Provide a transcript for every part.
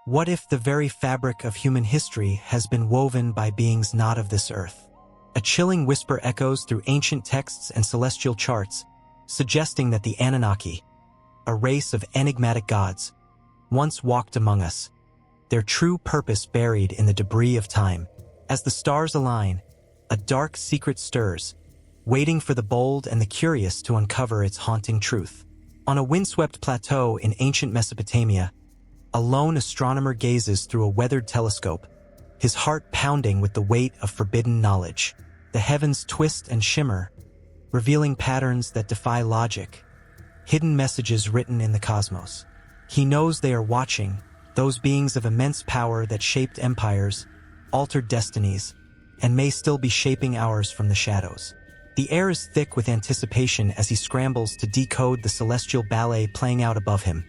What if the very fabric of human history has been woven by beings not of this earth? A chilling whisper echoes through ancient texts and celestial charts, suggesting that the Anunnaki, a race of enigmatic gods, once walked among us, their true purpose buried in the debris of time. As the stars align, a dark secret stirs, waiting for the bold and the curious to uncover its haunting truth. On a windswept plateau in ancient Mesopotamia, a lone astronomer gazes through a weathered telescope, his heart pounding with the weight of forbidden knowledge. The heavens twist and shimmer, revealing patterns that defy logic, hidden messages written in the cosmos. He knows they are watching, those beings of immense power that shaped empires, altered destinies, and may still be shaping ours from the shadows. The air is thick with anticipation as he scrambles to decode the celestial ballet playing out above him,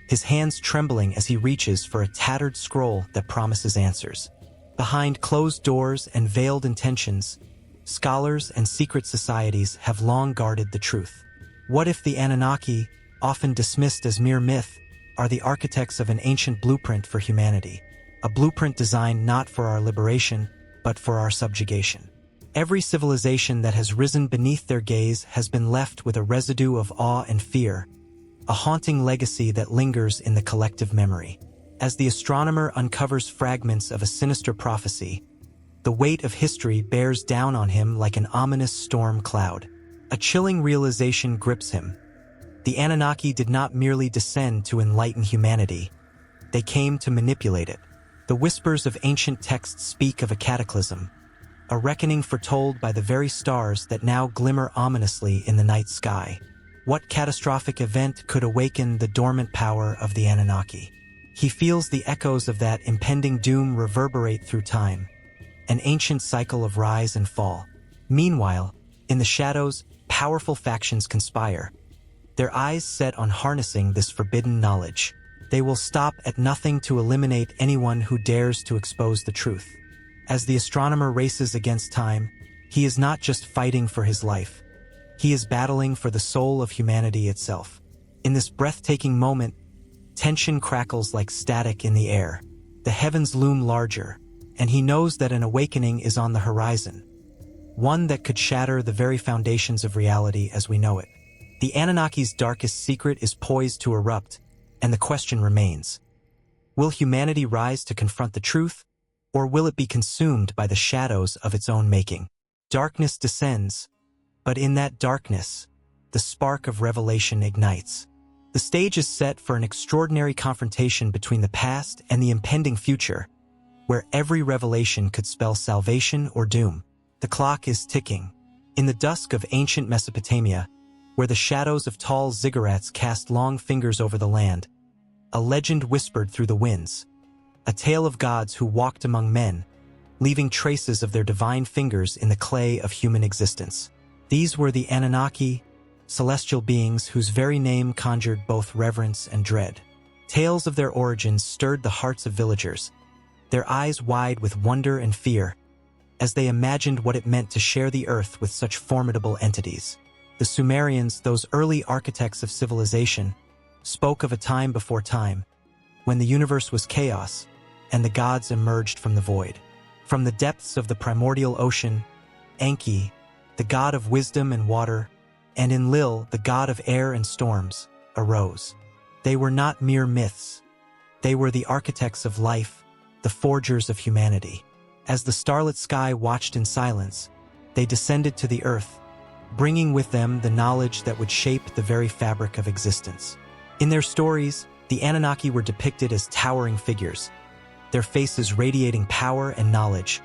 his hands trembling as he reaches for a tattered scroll that promises answers. Behind closed doors and veiled intentions, scholars and secret societies have long guarded the truth. What if the Anunnaki, often dismissed as mere myth, are the architects of an ancient blueprint for humanity? A blueprint designed not for our liberation, but for our subjugation. Every civilization that has risen beneath their gaze has been left with a residue of awe and fear, a haunting legacy that lingers in the collective memory. As the astronomer uncovers fragments of a sinister prophecy, the weight of history bears down on him like an ominous storm cloud. A chilling realization grips him. The Anunnaki did not merely descend to enlighten humanity. They came to manipulate it. The whispers of ancient texts speak of a cataclysm, a reckoning foretold by the very stars that now glimmer ominously in the night sky. What catastrophic event could awaken the dormant power of the Anunnaki? He feels the echoes of that impending doom reverberate through time, an ancient cycle of rise and fall. Meanwhile, in the shadows, powerful factions conspire, their eyes set on harnessing this forbidden knowledge. They will stop at nothing to eliminate anyone who dares to expose the truth. As the astronomer races against time, he is not just fighting for his life. He is battling for the soul of humanity itself. In this breathtaking moment, tension crackles like static in the air. The heavens loom larger, and he knows that an awakening is on the horizon, one that could shatter the very foundations of reality as we know it. The Anunnaki's darkest secret is poised to erupt, and the question remains: will humanity rise to confront the truth, or will it be consumed by the shadows of its own making? Darkness descends, but in that darkness, the spark of revelation ignites. The stage is set for an extraordinary confrontation between the past and the impending future, where every revelation could spell salvation or doom. The clock is ticking. In the dusk of ancient Mesopotamia, where the shadows of tall ziggurats cast long fingers over the land, a legend whispered through the winds, a tale of gods who walked among men, leaving traces of their divine fingers in the clay of human existence. These were the Anunnaki, celestial beings whose very name conjured both reverence and dread. Tales of their origins stirred the hearts of villagers, their eyes wide with wonder and fear, as they imagined what it meant to share the earth with such formidable entities. The Sumerians, those early architects of civilization, spoke of a time before time, when the universe was chaos, and the gods emerged from the void. From the depths of the primordial ocean, Enki, the god of wisdom and water, and Enlil, the god of air and storms, arose. They were not mere myths. They were the architects of life, the forgers of humanity. As the starlit sky watched in silence, they descended to the earth, bringing with them the knowledge that would shape the very fabric of existence. In their stories, the Anunnaki were depicted as towering figures, their faces radiating power and knowledge,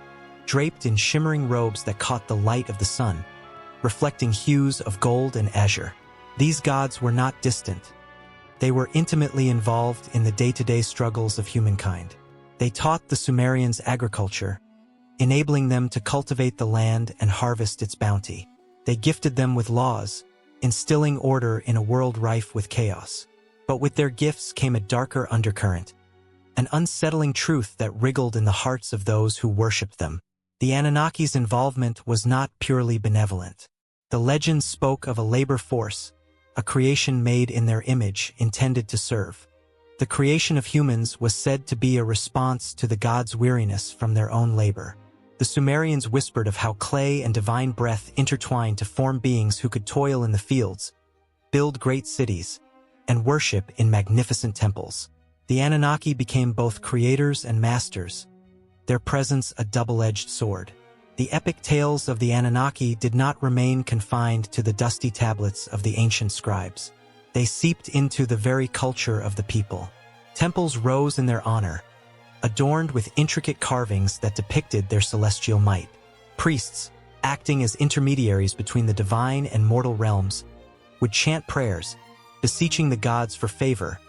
draped in shimmering robes that caught the light of the sun, reflecting hues of gold and azure. These gods were not distant. They were intimately involved in the day-to-day struggles of humankind. They taught the Sumerians agriculture, enabling them to cultivate the land and harvest its bounty. They gifted them with laws, instilling order in a world rife with chaos. But with their gifts came a darker undercurrent, an unsettling truth that wriggled in the hearts of those who worshipped them. The Anunnaki's involvement was not purely benevolent. The legends spoke of a labor force, a creation made in their image intended to serve. The creation of humans was said to be a response to the gods' weariness from their own labor. The Sumerians whispered of how clay and divine breath intertwined to form beings who could toil in the fields, build great cities, and worship in magnificent temples. The Anunnaki became both creators and masters, their presence a double-edged sword. The epic tales of the Anunnaki did not remain confined to the dusty tablets of the ancient scribes. They seeped into the very culture of the people. Temples rose in their honor, adorned with intricate carvings that depicted their celestial might. Priests, acting as intermediaries between the divine and mortal realms, would chant prayers, beseeching the gods for favor,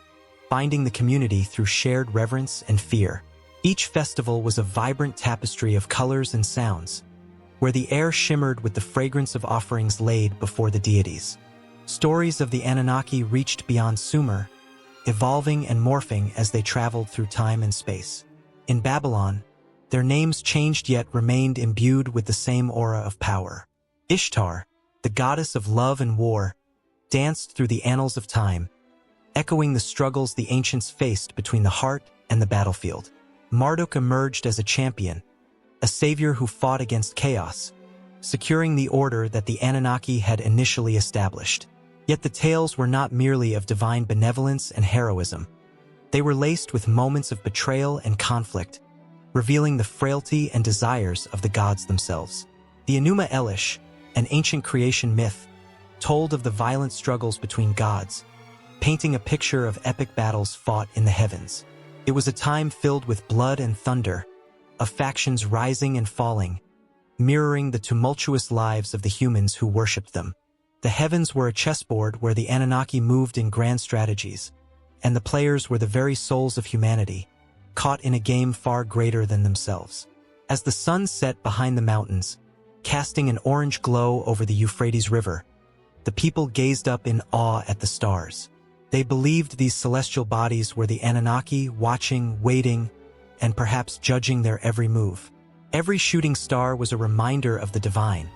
binding the community through shared reverence and fear. Each festival was a vibrant tapestry of colors and sounds, where the air shimmered with the fragrance of offerings laid before the deities. Stories of the Anunnaki reached beyond Sumer, evolving and morphing as they traveled through time and space. In Babylon, their names changed yet remained imbued with the same aura of power. Ishtar, the goddess of love and war, danced through the annals of time, echoing the struggles the ancients faced between the heart and the battlefield. Marduk emerged as a champion, a savior who fought against chaos, securing the order that the Anunnaki had initially established. Yet the tales were not merely of divine benevolence and heroism. They were laced with moments of betrayal and conflict, revealing the frailty and desires of the gods themselves. The Enuma Elish, an ancient creation myth, told of the violent struggles between gods, painting a picture of epic battles fought in the heavens. It was a time filled with blood and thunder, of factions rising and falling, mirroring the tumultuous lives of the humans who worshipped them. The heavens were a chessboard where the Anunnaki moved in grand strategies, and the players were the very souls of humanity, caught in a game far greater than themselves. As the sun set behind the mountains, casting an orange glow over the Euphrates River, the people gazed up in awe at the stars. They believed these celestial bodies were the Anunnaki, watching, waiting, and perhaps judging their every move. Every shooting star was a reminder of the divine,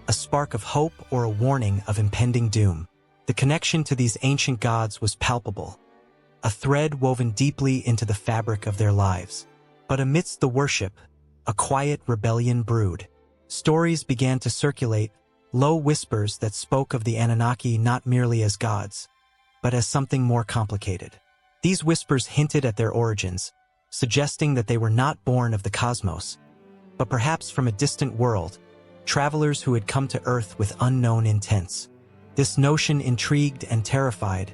a spark of hope or a warning of impending doom. The connection to these ancient gods was palpable, a thread woven deeply into the fabric of their lives. But amidst the worship, a quiet rebellion brewed. Stories began to circulate, low whispers that spoke of the Anunnaki not merely as gods, but as something more complicated. These whispers hinted at their origins, suggesting that they were not born of the cosmos, but perhaps from a distant world, travelers who had come to Earth with unknown intents. This notion intrigued and terrified,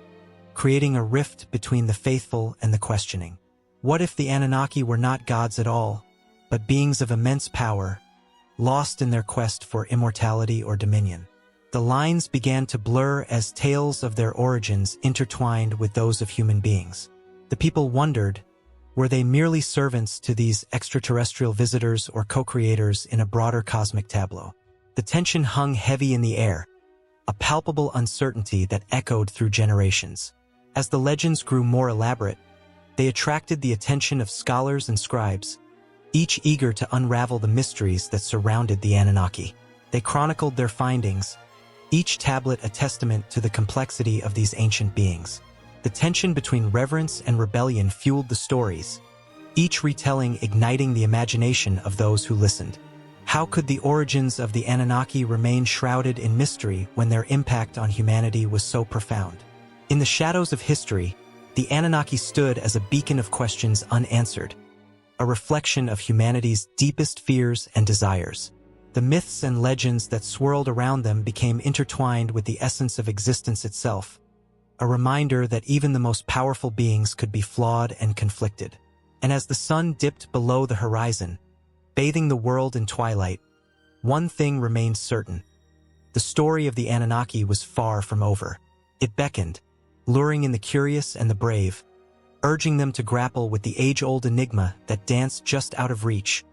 creating a rift between the faithful and the questioning. What if the Anunnaki were not gods at all, but beings of immense power, lost in their quest for immortality or dominion? The lines began to blur as tales of their origins intertwined with those of human beings. The people wondered, were they merely servants to these extraterrestrial visitors or co-creators in a broader cosmic tableau? The tension hung heavy in the air, a palpable uncertainty that echoed through generations. As the legends grew more elaborate, they attracted the attention of scholars and scribes, each eager to unravel the mysteries that surrounded the Anunnaki. They chronicled their findings, each tablet a testament to the complexity of these ancient beings. The tension between reverence and rebellion fueled the stories, each retelling igniting the imagination of those who listened. How could the origins of the Anunnaki remain shrouded in mystery when their impact on humanity was so profound? In the shadows of history, the Anunnaki stood as a beacon of questions unanswered, a reflection of humanity's deepest fears and desires. The myths and legends that swirled around them became intertwined with the essence of existence itself, a reminder that even the most powerful beings could be flawed and conflicted. And as the sun dipped below the horizon, bathing the world in twilight, one thing remained certain. The story of the Anunnaki was far from over. It beckoned, luring in the curious and the brave, urging them to grapple with the age-old enigma that danced just out of reach,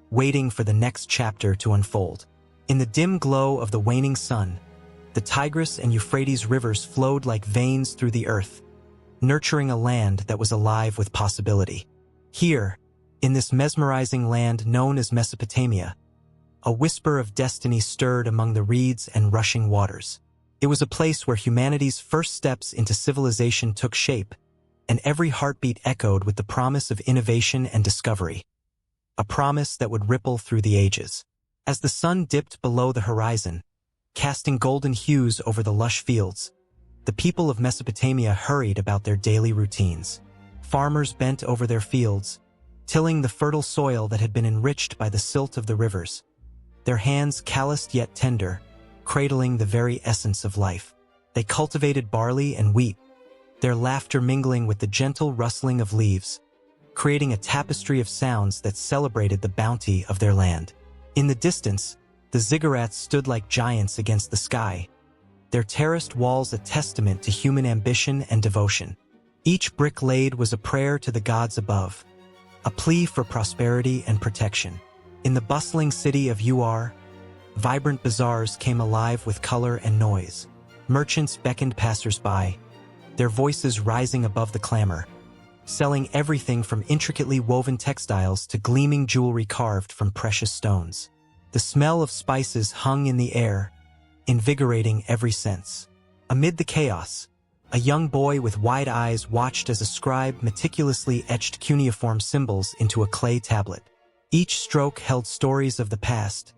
waiting for the next chapter to unfold. In the dim glow of the waning sun, the Tigris and Euphrates rivers flowed like veins through the earth, nurturing a land that was alive with possibility. Here, in this mesmerizing land known as Mesopotamia, a whisper of destiny stirred among the reeds and rushing waters. It was a place where humanity's first steps into civilization took shape, and every heartbeat echoed with the promise of innovation and discovery, a promise that would ripple through the ages. As the sun dipped below the horizon, casting golden hues over the lush fields, the people of Mesopotamia hurried about their daily routines. Farmers bent over their fields, tilling the fertile soil that had been enriched by the silt of the rivers, their hands calloused yet tender, cradling the very essence of life. They cultivated barley and wheat, their laughter mingling with the gentle rustling of leaves, creating a tapestry of sounds that celebrated the bounty of their land. In the distance, the ziggurats stood like giants against the sky, their terraced walls a testament to human ambition and devotion. Each brick laid was a prayer to the gods above, a plea for prosperity and protection. In the bustling city of Ur, vibrant bazaars came alive with color and noise. Merchants beckoned passers-by, their voices rising above the clamor, selling everything from intricately woven textiles to gleaming jewelry carved from precious stones. The smell of spices hung in the air, invigorating every sense. Amid the chaos, a young boy with wide eyes watched as a scribe meticulously etched cuneiform symbols into a clay tablet. Each stroke held stories of the past,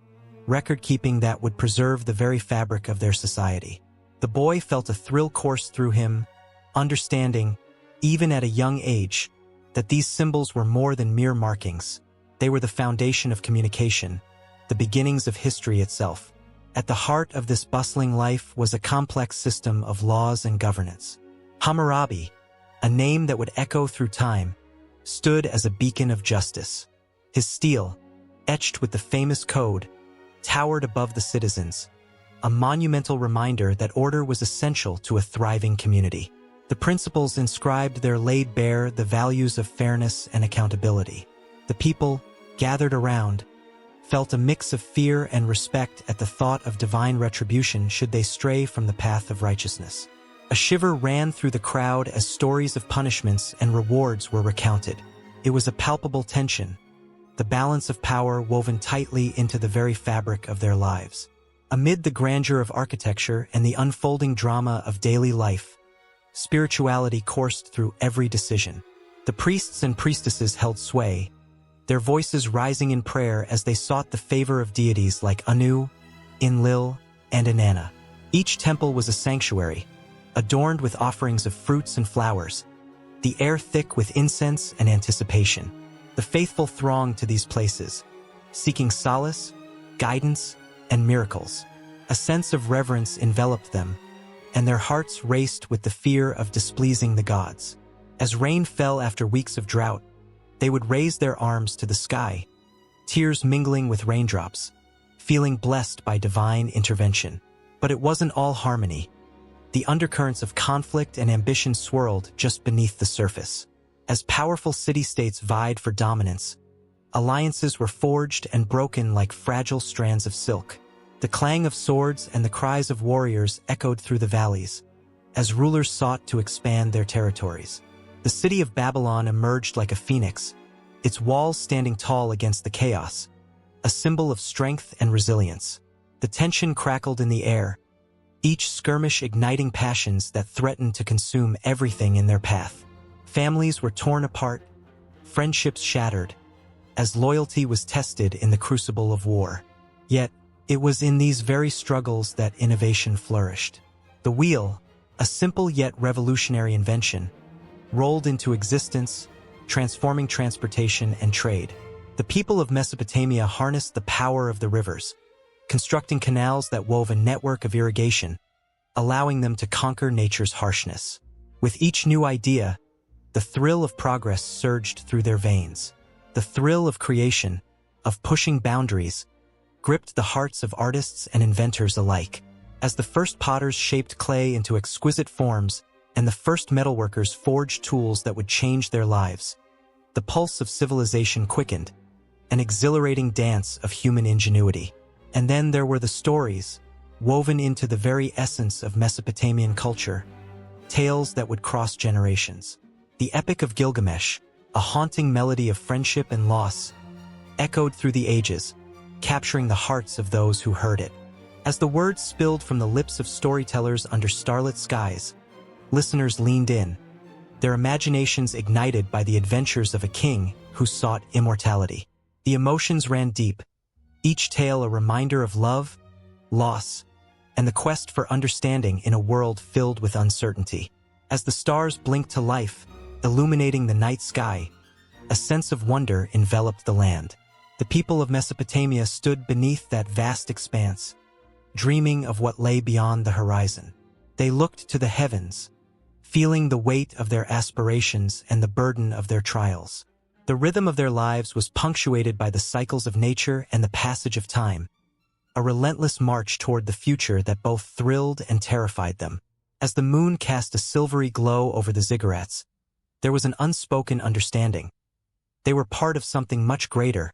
record-keeping that would preserve the very fabric of their society. The boy felt a thrill course through him, understanding, even at a young age, that these symbols were more than mere markings. They were the foundation of communication, the beginnings of history itself. At the heart of this bustling life was a complex system of laws and governance. Hammurabi, a name that would echo through time, stood as a beacon of justice. His stele, etched with the famous code, towered above the citizens, a monumental reminder that order was essential to a thriving community. The principles inscribed there laid bare the values of fairness and accountability. The people, gathered around, felt a mix of fear and respect at the thought of divine retribution should they stray from the path of righteousness. A shiver ran through the crowd as stories of punishments and rewards were recounted. It was a palpable tension, the balance of power woven tightly into the very fabric of their lives. Amid the grandeur of architecture and the unfolding drama of daily life, spirituality coursed through every decision. The priests and priestesses held sway, their voices rising in prayer as they sought the favor of deities like Anu, Enlil, and Inanna. Each temple was a sanctuary, adorned with offerings of fruits and flowers, the air thick with incense and anticipation. The faithful thronged to these places, seeking solace, guidance, and miracles. A sense of reverence enveloped them, and their hearts raced with the fear of displeasing the gods. As rain fell after weeks of drought, they would raise their arms to the sky, tears mingling with raindrops, feeling blessed by divine intervention. But it wasn't all harmony. The undercurrents of conflict and ambition swirled just beneath the surface. As powerful city-states vied for dominance, alliances were forged and broken like fragile strands of silk. The clang of swords and the cries of warriors echoed through the valleys, as rulers sought to expand their territories. The city of Babylon emerged like a phoenix, its walls standing tall against the chaos, a symbol of strength and resilience. The tension crackled in the air, each skirmish igniting passions that threatened to consume everything in their path. Families were torn apart, friendships shattered, as loyalty was tested in the crucible of war. Yet, it was in these very struggles that innovation flourished. The wheel, a simple yet revolutionary invention, rolled into existence, transforming transportation and trade. The people of Mesopotamia harnessed the power of the rivers, constructing canals that wove a network of irrigation, allowing them to conquer nature's harshness. With each new idea, the thrill of progress surged through their veins. The thrill of creation, of pushing boundaries, gripped the hearts of artists and inventors alike. As the first potters shaped clay into exquisite forms and the first metalworkers forged tools that would change their lives, the pulse of civilization quickened, an exhilarating dance of human ingenuity. And then there were the stories, woven into the very essence of Mesopotamian culture, tales that would cross generations. The Epic of Gilgamesh, a haunting melody of friendship and loss, echoed through the ages, capturing the hearts of those who heard it. As the words spilled from the lips of storytellers under starlit skies, listeners leaned in, their imaginations ignited by the adventures of a king who sought immortality. The emotions ran deep, each tale a reminder of love, loss, and the quest for understanding in a world filled with uncertainty. As the stars blinked to life, illuminating the night sky, a sense of wonder enveloped the land. The people of Mesopotamia stood beneath that vast expanse, dreaming of what lay beyond the horizon. They looked to the heavens, feeling the weight of their aspirations and the burden of their trials. The rhythm of their lives was punctuated by the cycles of nature and the passage of time, a relentless march toward the future that both thrilled and terrified them. As the moon cast a silvery glow over the ziggurats, there was an unspoken understanding. They were part of something much greater,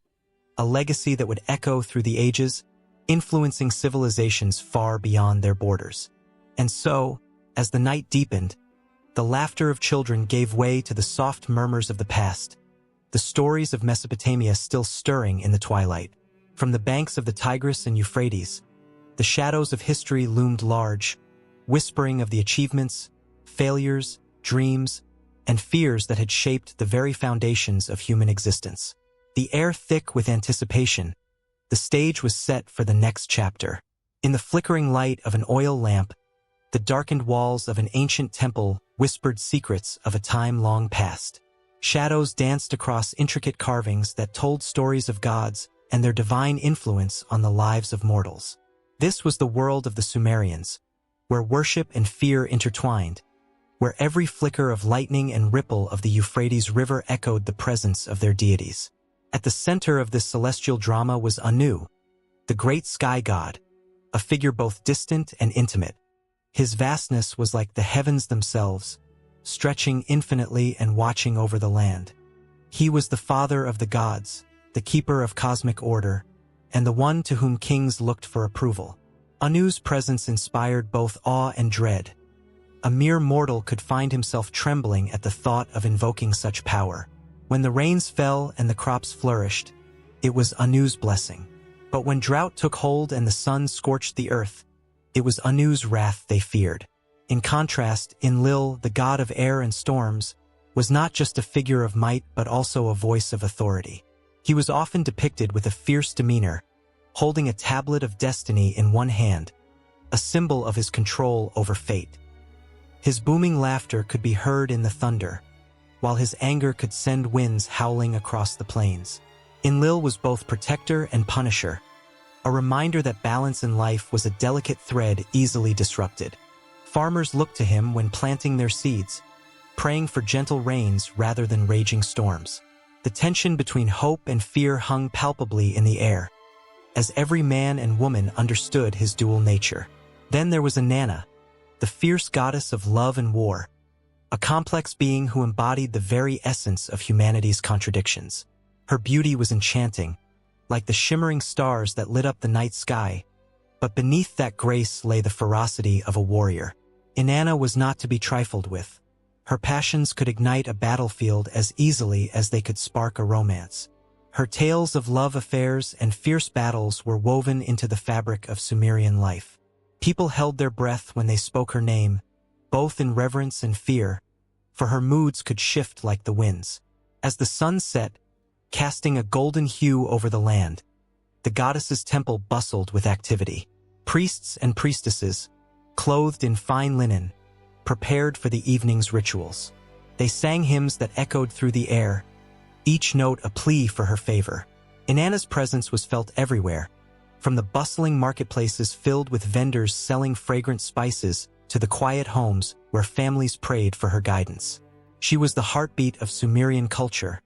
a legacy that would echo through the ages, influencing civilizations far beyond their borders. And so, as the night deepened, the laughter of children gave way to the soft murmurs of the past, the stories of Mesopotamia still stirring in the twilight. From the banks of the Tigris and Euphrates, the shadows of history loomed large, whispering of the achievements, failures, dreams, and fears that had shaped the very foundations of human existence. The air thick with anticipation, the stage was set for the next chapter. In the flickering light of an oil lamp, the darkened walls of an ancient temple whispered secrets of a time long past. Shadows danced across intricate carvings that told stories of gods and their divine influence on the lives of mortals. This was the world of the Sumerians, where worship and fear intertwined, where every flicker of lightning and ripple of the Euphrates River echoed the presence of their deities. At the center of this celestial drama was Anu, the great sky god, a figure both distant and intimate. His vastness was like the heavens themselves, stretching infinitely and watching over the land. He was the father of the gods, the keeper of cosmic order, and the one to whom kings looked for approval. Anu's presence inspired both awe and dread. A mere mortal could find himself trembling at the thought of invoking such power. When the rains fell and the crops flourished, it was Anu's blessing. But when drought took hold and the sun scorched the earth, it was Anu's wrath they feared. In contrast, Enlil, the god of air and storms, was not just a figure of might but also a voice of authority. He was often depicted with a fierce demeanor, holding a tablet of destiny in one hand, a symbol of his control over fate. His booming laughter could be heard in the thunder, while his anger could send winds howling across the plains. Enlil was both protector and punisher, a reminder that balance in life was a delicate thread easily disrupted. Farmers looked to him when planting their seeds, praying for gentle rains rather than raging storms. The tension between hope and fear hung palpably in the air, as every man and woman understood his dual nature. Then there was Inanna, the fierce goddess of love and war, a complex being who embodied the very essence of humanity's contradictions. Her beauty was enchanting, like the shimmering stars that lit up the night sky, but beneath that grace lay the ferocity of a warrior. Inanna was not to be trifled with. Her passions could ignite a battlefield as easily as they could spark a romance. Her tales of love affairs and fierce battles were woven into the fabric of Sumerian life. People held their breath when they spoke her name, both in reverence and fear, for her moods could shift like the winds. As the sun set, casting a golden hue over the land, the goddess's temple bustled with activity. Priests and priestesses, clothed in fine linen, prepared for the evening's rituals. They sang hymns that echoed through the air, each note a plea for her favor. Inanna's presence was felt everywhere, from the bustling marketplaces filled with vendors selling fragrant spices to the quiet homes where families prayed for her guidance. She was the heartbeat of Sumerian culture,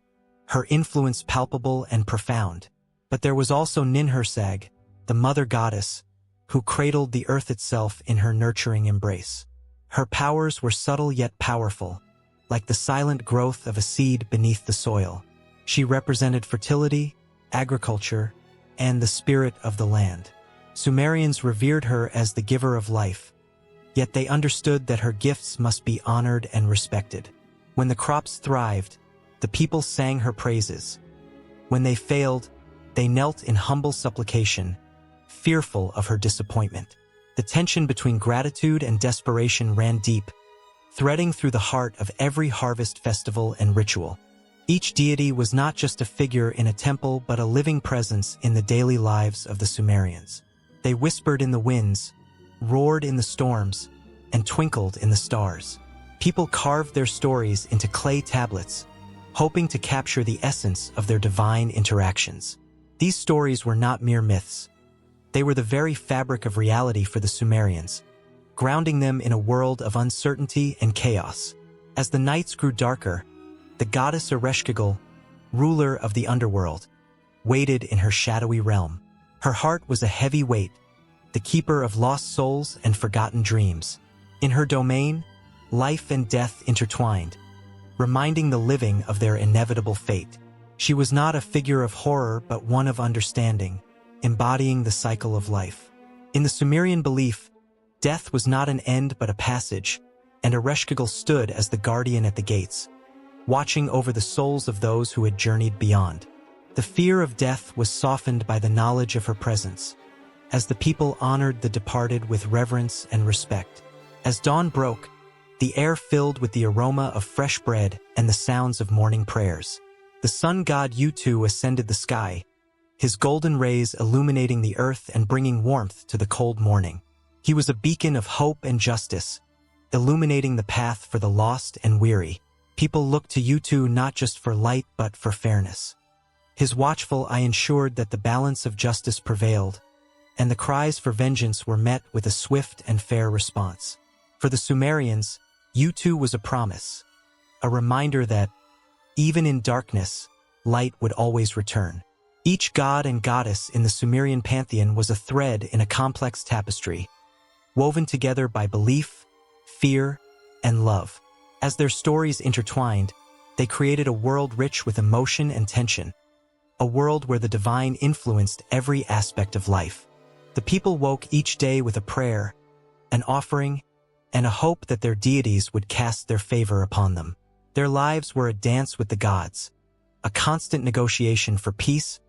her influence palpable and profound. But there was also Ninhursag, the mother goddess, who cradled the earth itself in her nurturing embrace. Her powers were subtle yet powerful, like the silent growth of a seed beneath the soil. She represented fertility, agriculture, and the spirit of the land. Sumerians revered her as the giver of life, yet they understood that her gifts must be honored and respected. When the crops thrived, the people sang her praises. When they failed, they knelt in humble supplication, fearful of her disappointment. The tension between gratitude and desperation ran deep, threading through the heart of every harvest festival and ritual. Each deity was not just a figure in a temple but a living presence in the daily lives of the Sumerians. They whispered in the winds, roared in the storms, and twinkled in the stars. People carved their stories into clay tablets, hoping to capture the essence of their divine interactions. These stories were not mere myths. They were the very fabric of reality for the Sumerians, grounding them in a world of uncertainty and chaos. As the nights grew darker, the goddess Ereshkigal, ruler of the underworld, waited in her shadowy realm. Her heart was a heavy weight, the keeper of lost souls and forgotten dreams. In her domain, life and death intertwined, reminding the living of their inevitable fate. She was not a figure of horror but one of understanding, embodying the cycle of life. In the Sumerian belief, death was not an end but a passage, and Ereshkigal stood as the guardian at the gates, watching over the souls of those who had journeyed beyond. The fear of death was softened by the knowledge of her presence, as the people honored the departed with reverence and respect. As dawn broke, the air filled with the aroma of fresh bread and the sounds of morning prayers. The sun god Utu ascended the sky, his golden rays illuminating the earth and bringing warmth to the cold morning. He was a beacon of hope and justice, illuminating the path for the lost and weary. People looked to Utu not just for light but for fairness. His watchful eye ensured that the balance of justice prevailed, and the cries for vengeance were met with a swift and fair response. For the Sumerians, Utu was a promise, a reminder that, even in darkness, light would always return. Each god and goddess in the Sumerian pantheon was a thread in a complex tapestry, woven together by belief, fear, and love. As their stories intertwined, they created a world rich with emotion and tension, a world where the divine influenced every aspect of life. The people woke each day with a prayer, an offering, and a hope that their deities would cast their favor upon them. Their lives were a dance with the gods, a constant negotiation for peace,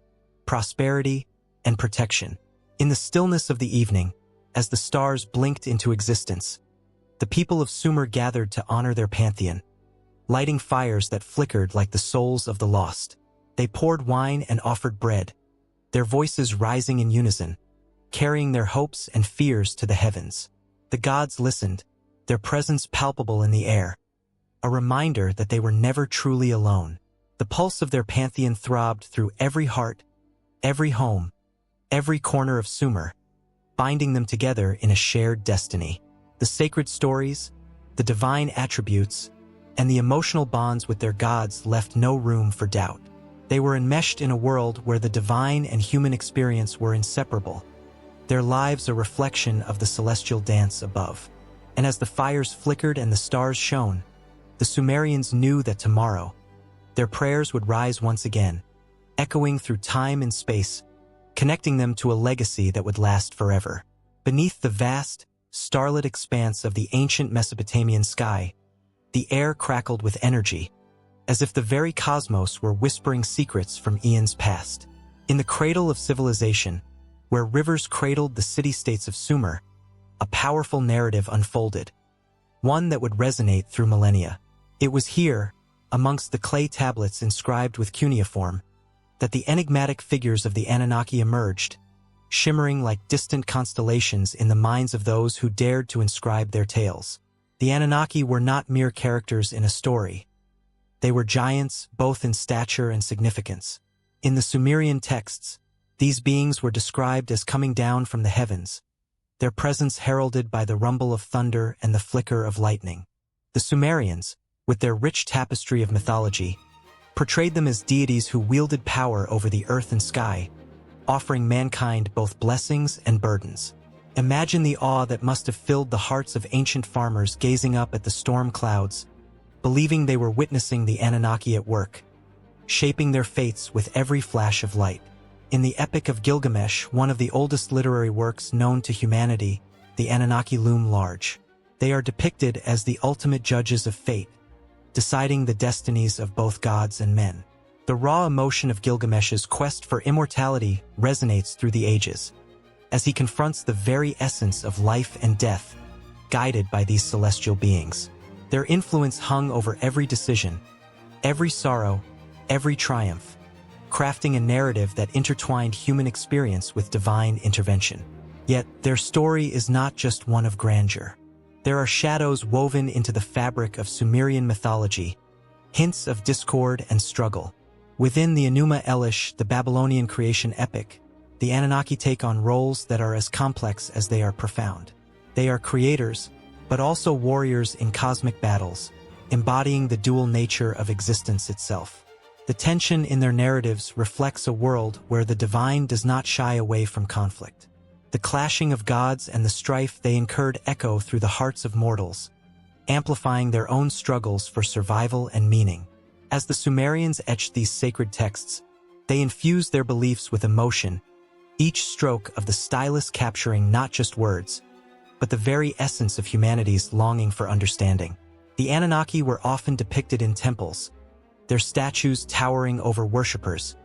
prosperity, and protection. In the stillness of the evening, as the stars blinked into existence, the people of Sumer gathered to honor their pantheon, lighting fires that flickered like the souls of the lost. They poured wine and offered bread, their voices rising in unison, carrying their hopes and fears to the heavens. The gods listened, their presence palpable in the air, a reminder that they were never truly alone. The pulse of their pantheon throbbed through every heart, every home, every corner of Sumer, binding them together in a shared destiny. The sacred stories, the divine attributes, and the emotional bonds with their gods left no room for doubt. They were enmeshed in a world where the divine and human experience were inseparable, their lives a reflection of the celestial dance above. And as the fires flickered and the stars shone, the Sumerians knew that tomorrow, their prayers would rise once again, echoing through time and space, connecting them to a legacy that would last forever. Beneath the vast, starlit expanse of the ancient Mesopotamian sky, the air crackled with energy, as if the very cosmos were whispering secrets from eons past. In the cradle of civilization, where rivers cradled the city-states of Sumer, a powerful narrative unfolded, one that would resonate through millennia. It was here, amongst the clay tablets inscribed with cuneiform, that the enigmatic figures of the Anunnaki emerged, shimmering like distant constellations in the minds of those who dared to inscribe their tales. The Anunnaki were not mere characters in a story. They were giants both in stature and significance. In the Sumerian texts, these beings were described as coming down from the heavens, their presence heralded by the rumble of thunder and the flicker of lightning. The Sumerians, with their rich tapestry of mythology, portrayed them as deities who wielded power over the earth and sky, offering mankind both blessings and burdens. Imagine the awe that must have filled the hearts of ancient farmers gazing up at the storm clouds, believing they were witnessing the Anunnaki at work, shaping their fates with every flash of light. In the Epic of Gilgamesh, one of the oldest literary works known to humanity, the Anunnaki loom large. They are depicted as the ultimate judges of fate, deciding the destinies of both gods and men. The raw emotion of Gilgamesh's quest for immortality resonates through the ages, as he confronts the very essence of life and death, guided by these celestial beings. Their influence hung over every decision, every sorrow, every triumph, crafting a narrative that intertwined human experience with divine intervention. Yet, their story is not just one of grandeur. There are shadows woven into the fabric of Sumerian mythology, hints of discord and struggle. Within the Enuma Elish, the Babylonian creation epic, the Anunnaki take on roles that are as complex as they are profound. They are creators, but also warriors in cosmic battles, embodying the dual nature of existence itself. The tension in their narratives reflects a world where the divine does not shy away from conflict. The clashing of gods and the strife they incurred echo through the hearts of mortals, amplifying their own struggles for survival and meaning. As the Sumerians etched these sacred texts, they infused their beliefs with emotion, each stroke of the stylus capturing not just words, but the very essence of humanity's longing for understanding. The Anunnaki were often depicted in temples, their statues towering over worshippers,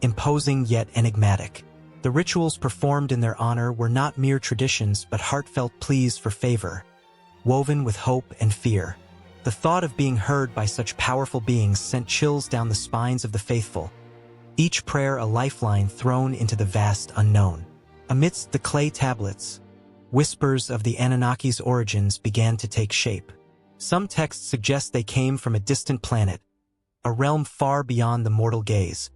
imposing yet enigmatic. The rituals performed in their honor were not mere traditions but heartfelt pleas for favor, woven with hope and fear. The thought of being heard by such powerful beings sent chills down the spines of the faithful, each prayer a lifeline thrown into the vast unknown. Amidst the clay tablets, whispers of the Anunnaki's origins began to take shape. Some texts suggest they came from a distant planet, a realm far beyond the mortal gaze,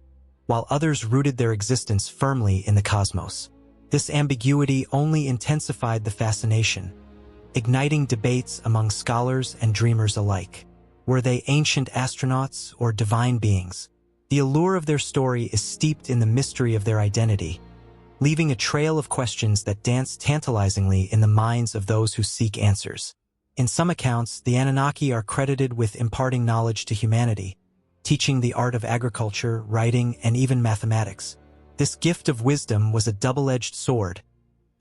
while others rooted their existence firmly in the cosmos. This ambiguity only intensified the fascination, igniting debates among scholars and dreamers alike. Were they ancient astronauts or divine beings? The allure of their story is steeped in the mystery of their identity, leaving a trail of questions that dance tantalizingly in the minds of those who seek answers. In some accounts, the Anunnaki are credited with imparting knowledge to humanity, teaching the art of agriculture, writing, and even mathematics. This gift of wisdom was a double-edged sword,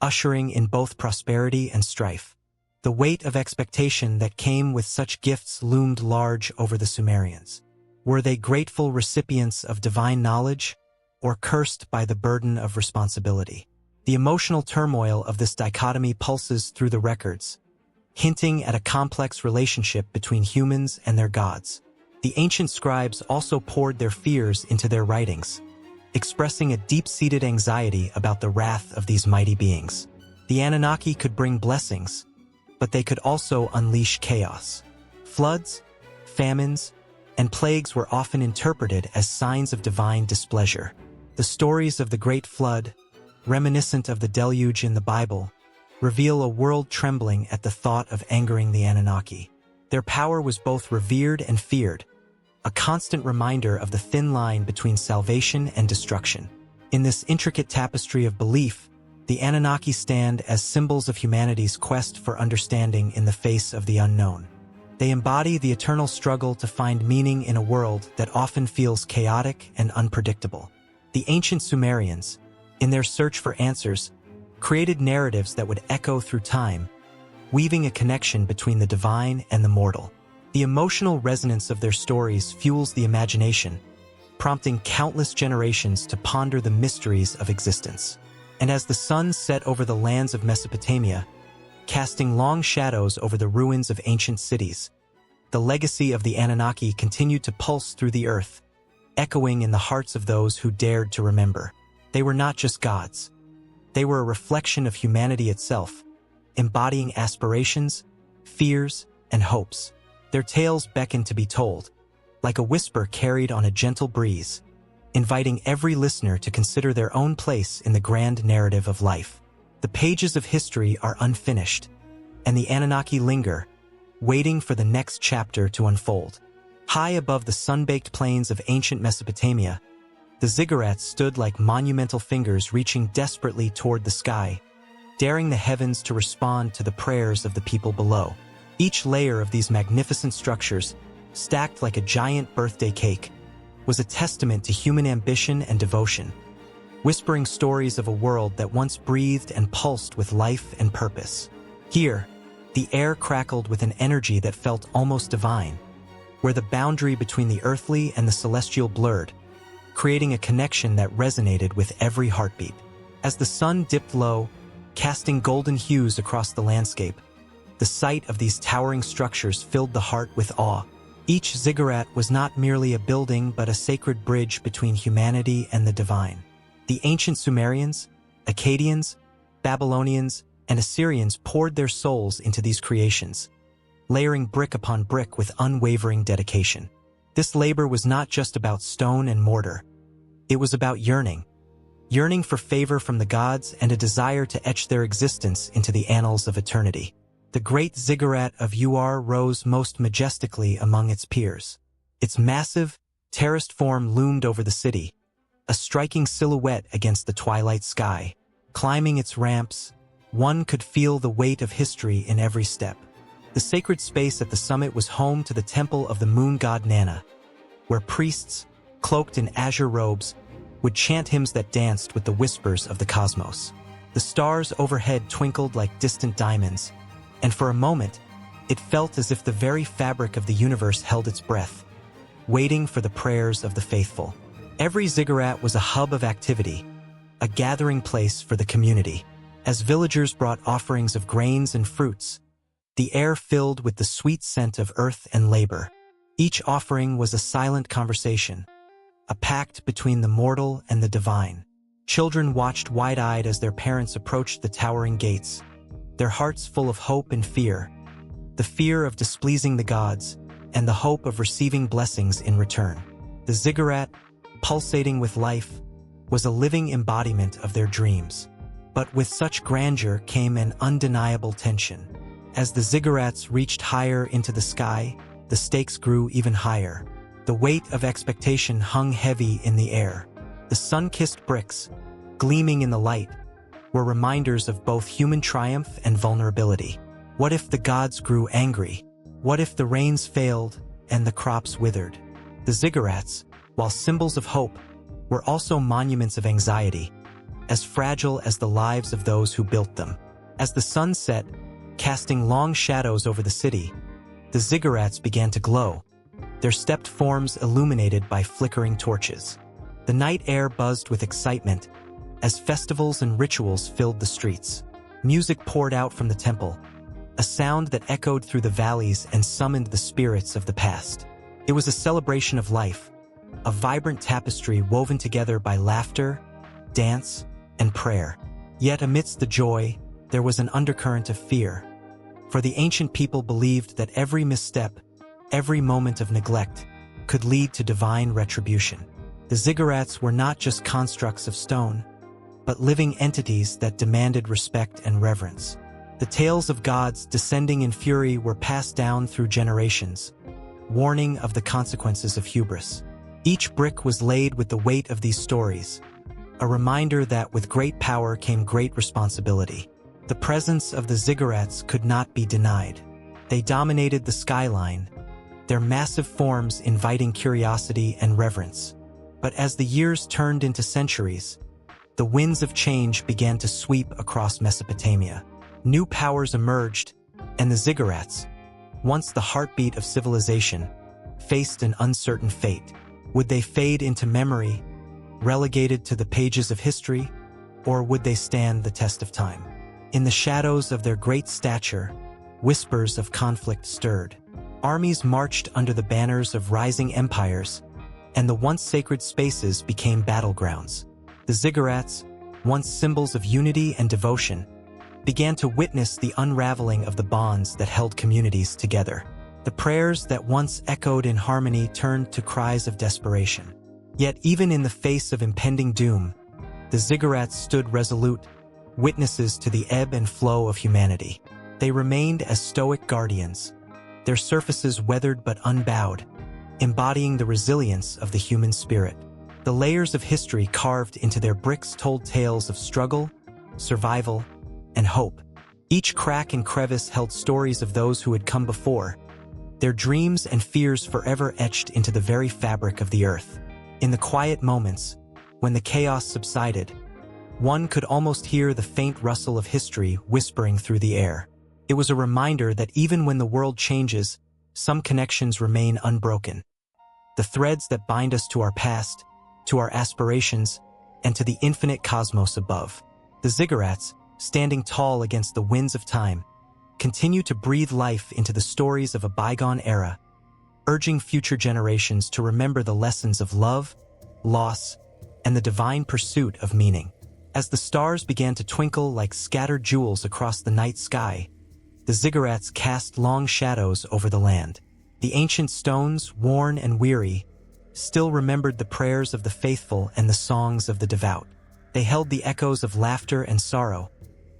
ushering in both prosperity and strife. The weight of expectation that came with such gifts loomed large over the Sumerians. Were they grateful recipients of divine knowledge, or cursed by the burden of responsibility? The emotional turmoil of this dichotomy pulses through the records, hinting at a complex relationship between humans and their gods. The ancient scribes also poured their fears into their writings, expressing a deep-seated anxiety about the wrath of these mighty beings. The Anunnaki could bring blessings, but they could also unleash chaos. Floods, famines, and plagues were often interpreted as signs of divine displeasure. The stories of the Great Flood, reminiscent of the deluge in the Bible, reveal a world trembling at the thought of angering the Anunnaki. Their power was both revered and feared, a constant reminder of the thin line between salvation and destruction. In this intricate tapestry of belief, the Anunnaki stand as symbols of humanity's quest for understanding in the face of the unknown. They embody the eternal struggle to find meaning in a world that often feels chaotic and unpredictable. The ancient Sumerians, in their search for answers, created narratives that would echo through time, weaving a connection between the divine and the mortal. The emotional resonance of their stories fuels the imagination, prompting countless generations to ponder the mysteries of existence. And as the sun set over the lands of Mesopotamia, casting long shadows over the ruins of ancient cities, the legacy of the Anunnaki continued to pulse through the earth, echoing in the hearts of those who dared to remember. They were not just gods. They were a reflection of humanity itself, embodying aspirations, fears, and hopes. Their tales beckon to be told, like a whisper carried on a gentle breeze, inviting every listener to consider their own place in the grand narrative of life. The pages of history are unfinished, and the Anunnaki linger, waiting for the next chapter to unfold. High above the sun-baked plains of ancient Mesopotamia, the ziggurats stood like monumental fingers reaching desperately toward the sky, daring the heavens to respond to the prayers of the people below. Each layer of these magnificent structures, stacked like a giant birthday cake, was a testament to human ambition and devotion, whispering stories of a world that once breathed and pulsed with life and purpose. Here, the air crackled with an energy that felt almost divine, where the boundary between the earthly and the celestial blurred, creating a connection that resonated with every heartbeat. As the sun dipped low, casting golden hues across the landscape, The sight of these towering structures filled the heart with awe. Each ziggurat was not merely a building but a sacred bridge between humanity and the divine. The ancient Sumerians, Akkadians, Babylonians, and Assyrians poured their souls into these creations, layering brick upon brick with unwavering dedication. This labor was not just about stone and mortar. It was about yearning for favor from the gods and a desire to etch their existence into the annals of eternity. The great ziggurat of Ur rose most majestically among its peers. Its massive, terraced form loomed over the city, a striking silhouette against the twilight sky. Climbing its ramps, one could feel the weight of history in every step. The sacred space at the summit was home to the temple of the moon god Nana, where priests, cloaked in azure robes, would chant hymns that danced with the whispers of the cosmos. The stars overhead twinkled like distant diamonds, and for a moment, it felt as if the very fabric of the universe held its breath, waiting for the prayers of the faithful. Every ziggurat was a hub of activity, a gathering place for the community. As villagers brought offerings of grains and fruits, the air filled with the sweet scent of earth and labor. Each offering was a silent conversation, a pact between the mortal and the divine. Children watched wide-eyed as their parents approached the towering gates, their hearts full of hope and fear, the fear of displeasing the gods, and the hope of receiving blessings in return. The ziggurat, pulsating with life, was a living embodiment of their dreams. But with such grandeur came an undeniable tension. As the ziggurats reached higher into the sky, the stakes grew even higher. The weight of expectation hung heavy in the air. The sun-kissed bricks, gleaming in the light, were reminders of both human triumph and vulnerability. What if the gods grew angry? What if the rains failed and the crops withered? The ziggurats, while symbols of hope, were also monuments of anxiety, as fragile as the lives of those who built them. As the sun set, casting long shadows over the city, the ziggurats began to glow, their stepped forms illuminated by flickering torches. The night air buzzed with excitement as festivals and rituals filled the streets. Music poured out from the temple, a sound that echoed through the valleys and summoned the spirits of the past. It was a celebration of life, a vibrant tapestry woven together by laughter, dance, and prayer. Yet amidst the joy, there was an undercurrent of fear. For the ancient people believed that every misstep, every moment of neglect, could lead to divine retribution. The ziggurats were not just constructs of stone, but living entities that demanded respect and reverence. The tales of gods descending in fury were passed down through generations, warning of the consequences of hubris. Each brick was laid with the weight of these stories, a reminder that with great power came great responsibility. The presence of the ziggurats could not be denied. They dominated the skyline, their massive forms inviting curiosity and reverence. But as the years turned into centuries, the winds of change began to sweep across Mesopotamia. New powers emerged, and the ziggurats, once the heartbeat of civilization, faced an uncertain fate. Would they fade into memory, relegated to the pages of history, or would they stand the test of time? In the shadows of their great stature, whispers of conflict stirred. Armies marched under the banners of rising empires, and the once sacred spaces became battlegrounds. The ziggurats, once symbols of unity and devotion, began to witness the unraveling of the bonds that held communities together. The prayers that once echoed in harmony turned to cries of desperation. Yet even in the face of impending doom, the ziggurats stood resolute, witnesses to the ebb and flow of humanity. They remained as stoic guardians, their surfaces weathered but unbowed, embodying the resilience of the human spirit. The layers of history carved into their bricks told tales of struggle, survival, and hope. Each crack and crevice held stories of those who had come before, their dreams and fears forever etched into the very fabric of the earth. In the quiet moments, when the chaos subsided, one could almost hear the faint rustle of history whispering through the air. It was a reminder that even when the world changes, some connections remain unbroken. The threads that bind us to our past, to our aspirations, and to the infinite cosmos above. The ziggurats, standing tall against the winds of time, continue to breathe life into the stories of a bygone era, urging future generations to remember the lessons of love, loss, and the divine pursuit of meaning. As the stars began to twinkle like scattered jewels across the night sky, the ziggurats cast long shadows over the land. The ancient stones, worn and weary, still remembered the prayers of the faithful and the songs of the devout. They held the echoes of laughter and sorrow,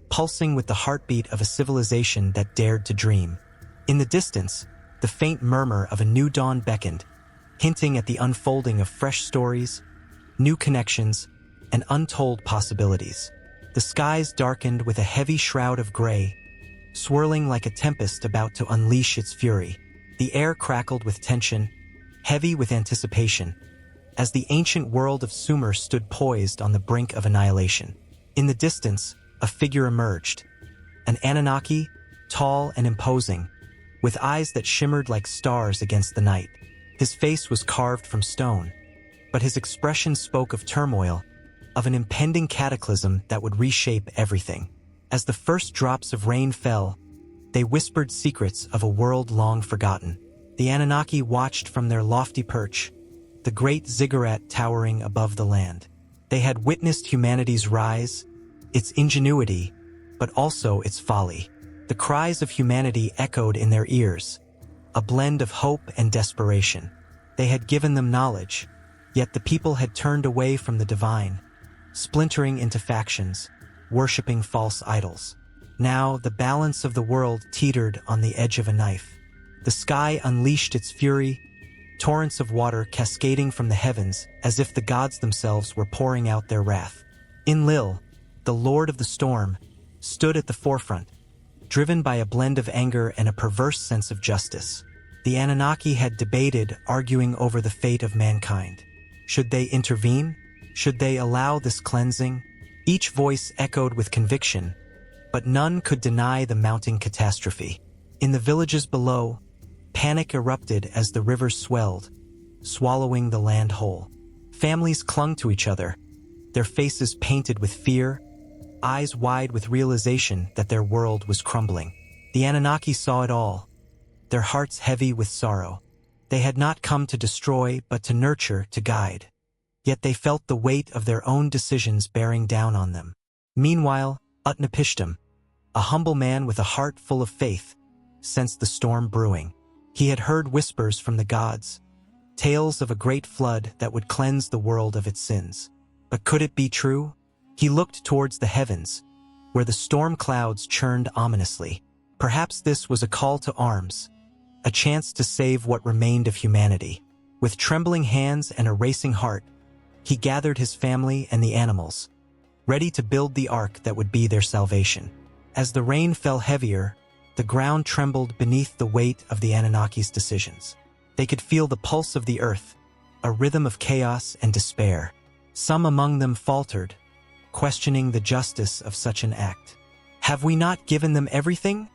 pulsing with the heartbeat of a civilization that dared to dream. In the distance, the faint murmur of a new dawn beckoned, hinting at the unfolding of fresh stories, new connections, and untold possibilities. The skies darkened with a heavy shroud of gray, swirling like a tempest about to unleash its fury. The air crackled with tension, heavy with anticipation, as the ancient world of Sumer stood poised on the brink of annihilation. In the distance, a figure emerged, an Anunnaki, tall and imposing, with eyes that shimmered like stars against the night. His face was carved from stone, but his expression spoke of turmoil, of an impending cataclysm that would reshape everything. As the first drops of rain fell, they whispered secrets of a world long forgotten. The Anunnaki watched from their lofty perch, the great ziggurat towering above the land. They had witnessed humanity's rise, its ingenuity, but also its folly. The cries of humanity echoed in their ears, a blend of hope and desperation. They had given them knowledge, yet the people had turned away from the divine, splintering into factions, worshipping false idols. Now, the balance of the world teetered on the edge of a knife. The sky unleashed its fury, torrents of water cascading from the heavens as if the gods themselves were pouring out their wrath. Enlil, the lord of the storm, stood at the forefront, driven by a blend of anger and a perverse sense of justice. The Anunnaki had debated, arguing over the fate of mankind. Should they intervene? Should they allow this cleansing? Each voice echoed with conviction, but none could deny the mounting catastrophe. In the villages below, panic erupted as the rivers swelled, swallowing the land whole. Families clung to each other, their faces painted with fear, eyes wide with realization that their world was crumbling. The Anunnaki saw it all, their hearts heavy with sorrow. They had not come to destroy, but to nurture, to guide. Yet they felt the weight of their own decisions bearing down on them. Meanwhile, Utnapishtim, a humble man with a heart full of faith, sensed the storm brewing. He had heard whispers from the gods, tales of a great flood that would cleanse the world of its sins. But could it be true? He looked towards the heavens, where the storm clouds churned ominously. Perhaps this was a call to arms, a chance to save what remained of humanity. With trembling hands and a racing heart, he gathered his family and the animals, ready to build the ark that would be their salvation. As the rain fell heavier, the ground trembled beneath the weight of the Anunnaki's decisions. They could feel the pulse of the earth, a rhythm of chaos and despair. Some among them faltered, questioning the justice of such an act. "Have we not given them everything?"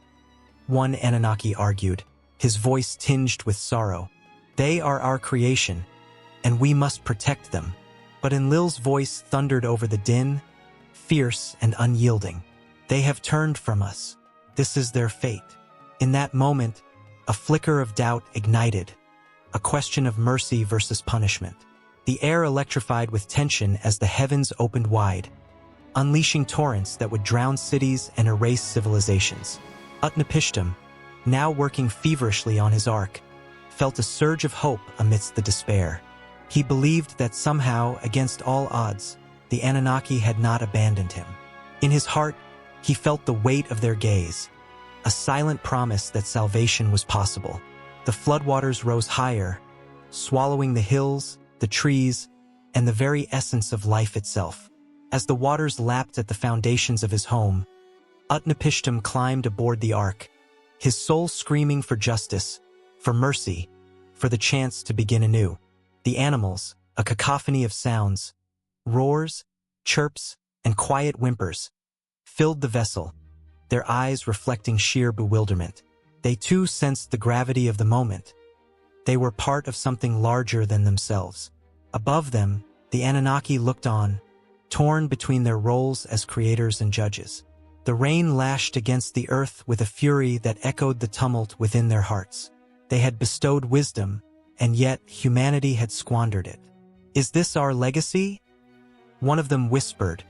one Anunnaki argued, his voice tinged with sorrow. "They are our creation, and we must protect them." But Enlil's voice thundered over the din, fierce and unyielding. "They have turned from us. This is their fate." In that moment, a flicker of doubt ignited, a question of mercy versus punishment. The air electrified with tension as the heavens opened wide, unleashing torrents that would drown cities and erase civilizations. Utnapishtim, now working feverishly on his ark, felt a surge of hope amidst the despair. He believed that somehow, against all odds, the Anunnaki had not abandoned him. In his heart, he felt the weight of their gaze, a silent promise that salvation was possible. The floodwaters rose higher, swallowing the hills, the trees, and the very essence of life itself. As the waters lapped at the foundations of his home, Utnapishtim climbed aboard the ark, his soul screaming for justice, for mercy, for the chance to begin anew. The animals, a cacophony of sounds, roars, chirps, and quiet whimpers, filled the vessel, their eyes reflecting sheer bewilderment. They too sensed the gravity of the moment. They were part of something larger than themselves. Above them, the Anunnaki looked on, torn between their roles as creators and judges. The rain lashed against the earth with a fury that echoed the tumult within their hearts. They had bestowed wisdom, and yet humanity had squandered it. "Is this our legacy?" one of them whispered,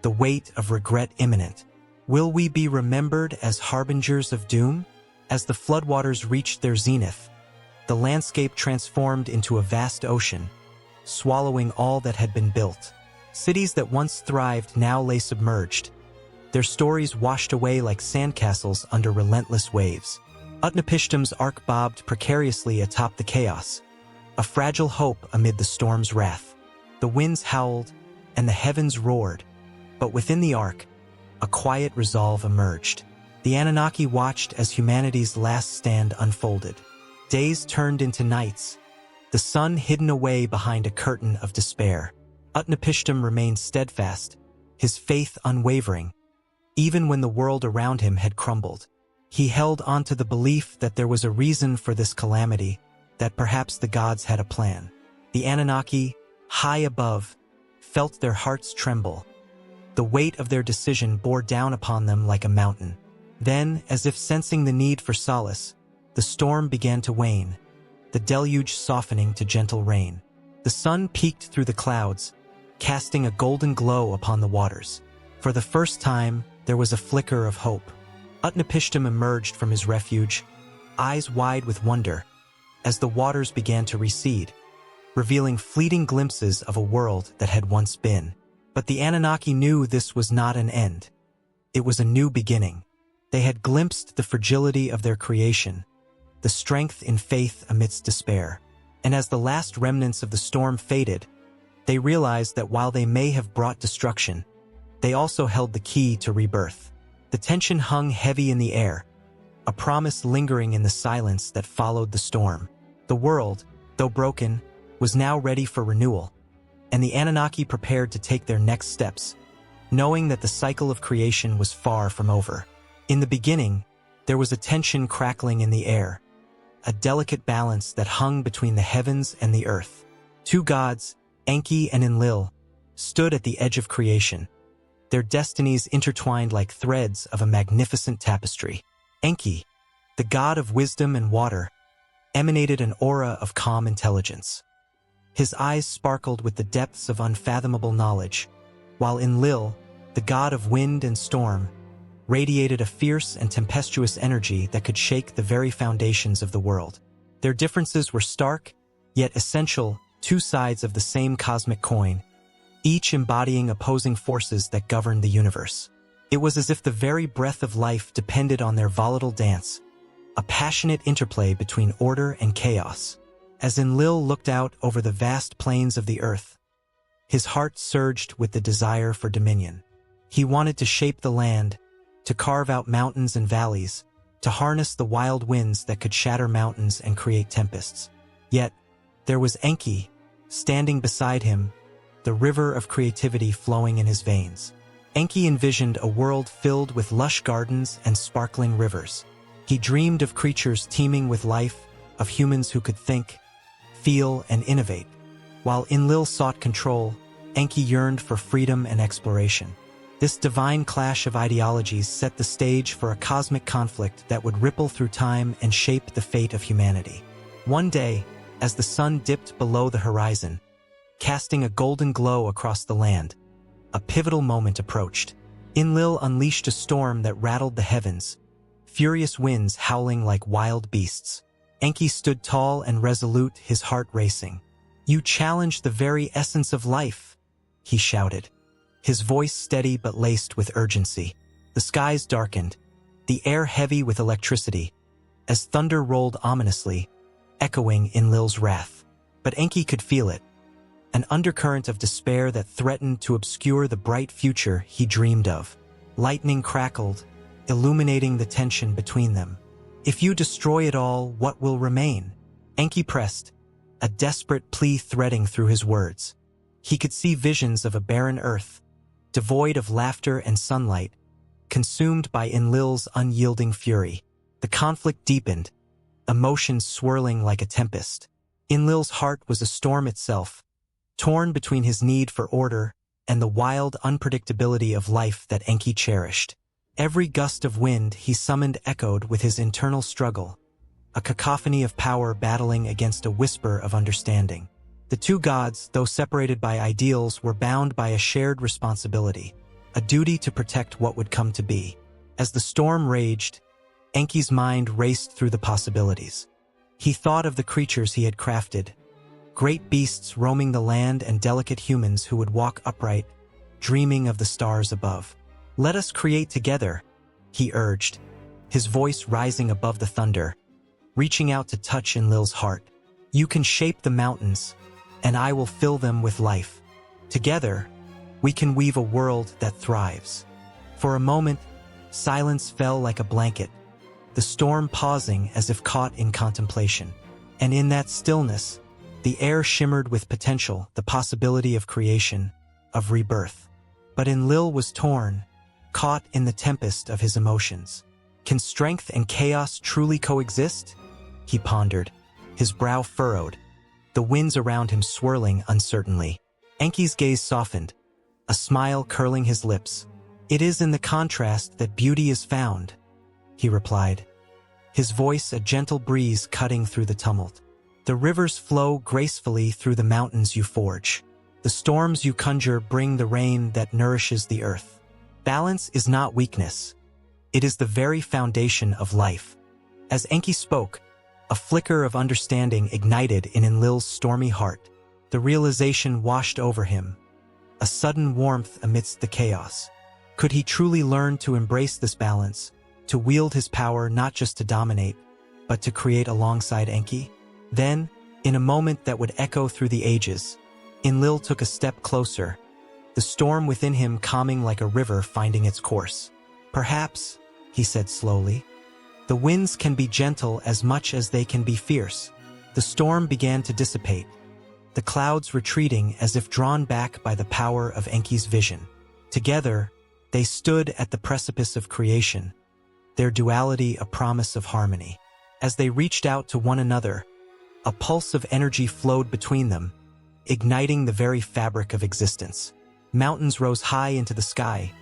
the weight of regret imminent. "Will we be remembered as harbingers of doom?" As the floodwaters reached their zenith, the landscape transformed into a vast ocean, swallowing all that had been built. Cities that once thrived now lay submerged, their stories washed away like sandcastles under relentless waves. Utnapishtim's ark bobbed precariously atop the chaos, a fragile hope amid the storm's wrath. The winds howled, and the heavens roared, but within the ark, a quiet resolve emerged. The Anunnaki watched as humanity's last stand unfolded. Days turned into nights, the sun hidden away behind a curtain of despair. Utnapishtim remained steadfast, his faith unwavering, even when the world around him had crumbled. He held onto the belief that there was a reason for this calamity, that perhaps the gods had a plan. The Anunnaki, high above, felt their hearts tremble. The weight of their decision bore down upon them like a mountain. Then, as if sensing the need for solace, the storm began to wane, the deluge softening to gentle rain. The sun peeked through the clouds, casting a golden glow upon the waters. For the first time, there was a flicker of hope. Utnapishtim emerged from his refuge, eyes wide with wonder, as the waters began to recede, revealing fleeting glimpses of a world that had once been. But the Anunnaki knew this was not an end. It was a new beginning. They had glimpsed the fragility of their creation, the strength in faith amidst despair. And as the last remnants of the storm faded, they realized that while they may have brought destruction, they also held the key to rebirth. The tension hung heavy in the air, a promise lingering in the silence that followed the storm. The world, though broken, was now ready for renewal, and the Anunnaki prepared to take their next steps, knowing that the cycle of creation was far from over. In the beginning, there was a tension crackling in the air, a delicate balance that hung between the heavens and the earth. Two gods, Enki and Enlil, stood at the edge of creation, their destinies intertwined like threads of a magnificent tapestry. Enki, the god of wisdom and water, emanated an aura of calm intelligence. His eyes sparkled with the depths of unfathomable knowledge, while Enlil, the god of wind and storm, radiated a fierce and tempestuous energy that could shake the very foundations of the world. Their differences were stark, yet essential, two sides of the same cosmic coin, each embodying opposing forces that governed the universe. It was as if the very breath of life depended on their volatile dance, a passionate interplay between order and chaos. As Enlil looked out over the vast plains of the earth, his heart surged with the desire for dominion. He wanted to shape the land, to carve out mountains and valleys, to harness the wild winds that could shatter mountains and create tempests. Yet, there was Enki, standing beside him, the river of creativity flowing in his veins. Enki envisioned a world filled with lush gardens and sparkling rivers. He dreamed of creatures teeming with life, of humans who could think, feel, and innovate. While Enlil sought control, Enki yearned for freedom and exploration. This divine clash of ideologies set the stage for a cosmic conflict that would ripple through time and shape the fate of humanity. One day, as the sun dipped below the horizon, casting a golden glow across the land, a pivotal moment approached. Enlil unleashed a storm that rattled the heavens, furious winds howling like wild beasts. Enki stood tall and resolute, his heart racing. "You challenge the very essence of life," he shouted, his voice steady but laced with urgency. The skies darkened, the air heavy with electricity, as thunder rolled ominously, echoing Enlil's wrath. But Enki could feel it, an undercurrent of despair that threatened to obscure the bright future he dreamed of. Lightning crackled, illuminating the tension between them. "If you destroy it all, what will remain?" Enki pressed, a desperate plea threading through his words. He could see visions of a barren earth, devoid of laughter and sunlight, consumed by Enlil's unyielding fury. The conflict deepened, emotions swirling like a tempest. Enlil's heart was a storm itself, torn between his need for order and the wild unpredictability of life that Enki cherished. Every gust of wind he summoned echoed with his internal struggle, a cacophony of power battling against a whisper of understanding. The two gods, though separated by ideals, were bound by a shared responsibility, a duty to protect what would come to be. As the storm raged, Enki's mind raced through the possibilities. He thought of the creatures he had crafted, great beasts roaming the land and delicate humans who would walk upright, dreaming of the stars above. "Let us create together," he urged, his voice rising above the thunder, reaching out to touch Enlil's heart. "You can shape the mountains, and I will fill them with life. Together, we can weave a world that thrives." For a moment, silence fell like a blanket, the storm pausing as if caught in contemplation. And in that stillness, the air shimmered with potential, the possibility of creation, of rebirth. But Enlil was torn, caught in the tempest of his emotions. Can strength and chaos truly coexist? He pondered, his brow furrowed, the winds around him swirling uncertainly. Enki's gaze softened, a smile curling his lips. "It is in the contrast that beauty is found," he replied, his voice a gentle breeze cutting through the tumult. "The rivers flow gracefully through the mountains you forge. The storms you conjure bring the rain that nourishes the earth. Balance is not weakness. It is the very foundation of life." As Enki spoke, a flicker of understanding ignited in Enlil's stormy heart. The realization washed over him, a sudden warmth amidst the chaos. Could he truly learn to embrace this balance, to wield his power not just to dominate, but to create alongside Enki? Then, in a moment that would echo through the ages, Enlil took a step closer, the storm within him calming like a river finding its course. "Perhaps," he said slowly, "the winds can be gentle as much as they can be fierce." The storm began to dissipate, the clouds retreating as if drawn back by the power of Enki's vision. Together, they stood at the precipice of creation, their duality a promise of harmony. As they reached out to one another, a pulse of energy flowed between them, igniting the very fabric of existence. Mountains rose high into the sky,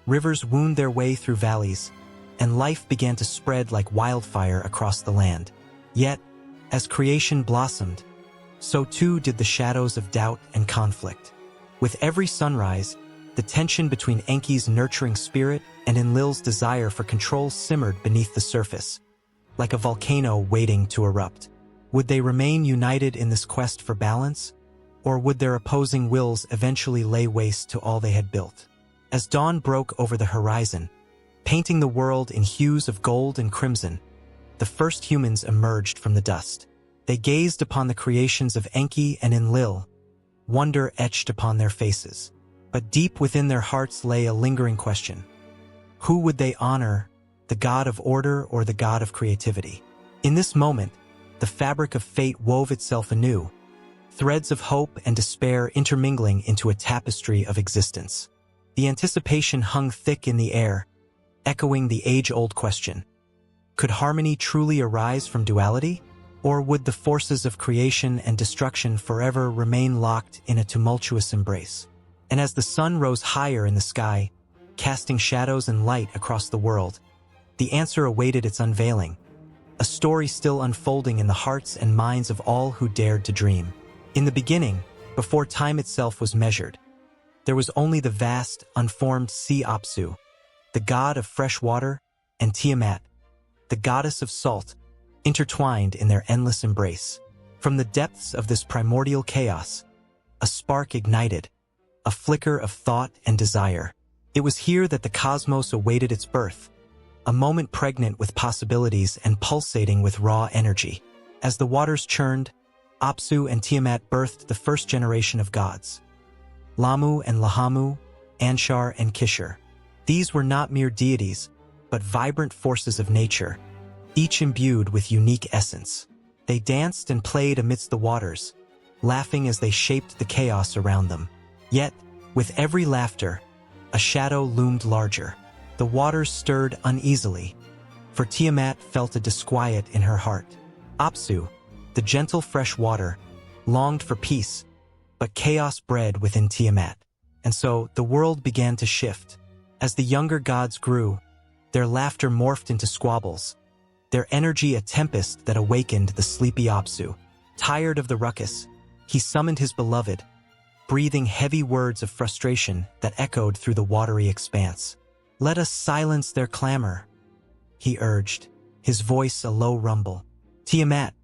rivers wound their way through valleys, and life began to spread like wildfire across the land. Yet, as creation blossomed, so too did the shadows of doubt and conflict. With every sunrise, the tension between Enki's nurturing spirit and Enlil's desire for control simmered beneath the surface, like a volcano waiting to erupt. Would they remain united in this quest for balance, or would their opposing wills eventually lay waste to all they had built? As dawn broke over the horizon, painting the world in hues of gold and crimson, the first humans emerged from the dust. They gazed upon the creations of Enki and Enlil, wonder etched upon their faces. But deep within their hearts lay a lingering question. Who would they honor, the god of order or the god of creativity? In this moment, the fabric of fate wove itself anew, threads of hope and despair intermingling into a tapestry of existence. The anticipation hung thick in the air, echoing the age-old question. Could harmony truly arise from duality? Or would the forces of creation and destruction forever remain locked in a tumultuous embrace? And as the sun rose higher in the sky, casting shadows and light across the world, the answer awaited its unveiling, a story still unfolding in the hearts and minds of all who dared to dream. In the beginning, before time itself was measured, there was only the vast, unformed sea Apsu, the god of fresh water, and Tiamat, the goddess of salt, intertwined in their endless embrace. From the depths of this primordial chaos, a spark ignited, a flicker of thought and desire. It was here that the cosmos awaited its birth, a moment pregnant with possibilities and pulsating with raw energy. As the waters churned, Apsu and Tiamat birthed the first generation of gods. Lamu and Lahamu, Anshar and Kishar. These were not mere deities, but vibrant forces of nature, each imbued with unique essence. They danced and played amidst the waters, laughing as they shaped the chaos around them. Yet, with every laughter, a shadow loomed larger. The waters stirred uneasily, for Tiamat felt a disquiet in her heart. Apsu, the gentle fresh water, longed for peace, but chaos bred within Tiamat. And so, the world began to shift. As the younger gods grew, Their laughter morphed into squabbles, their energy a tempest that awakened the sleepy Apsu. Tired of the ruckus, he summoned his beloved, breathing heavy words of frustration that echoed through the watery expanse. "Let us silence their clamor," he urged, his voice a low rumble. Tiamat,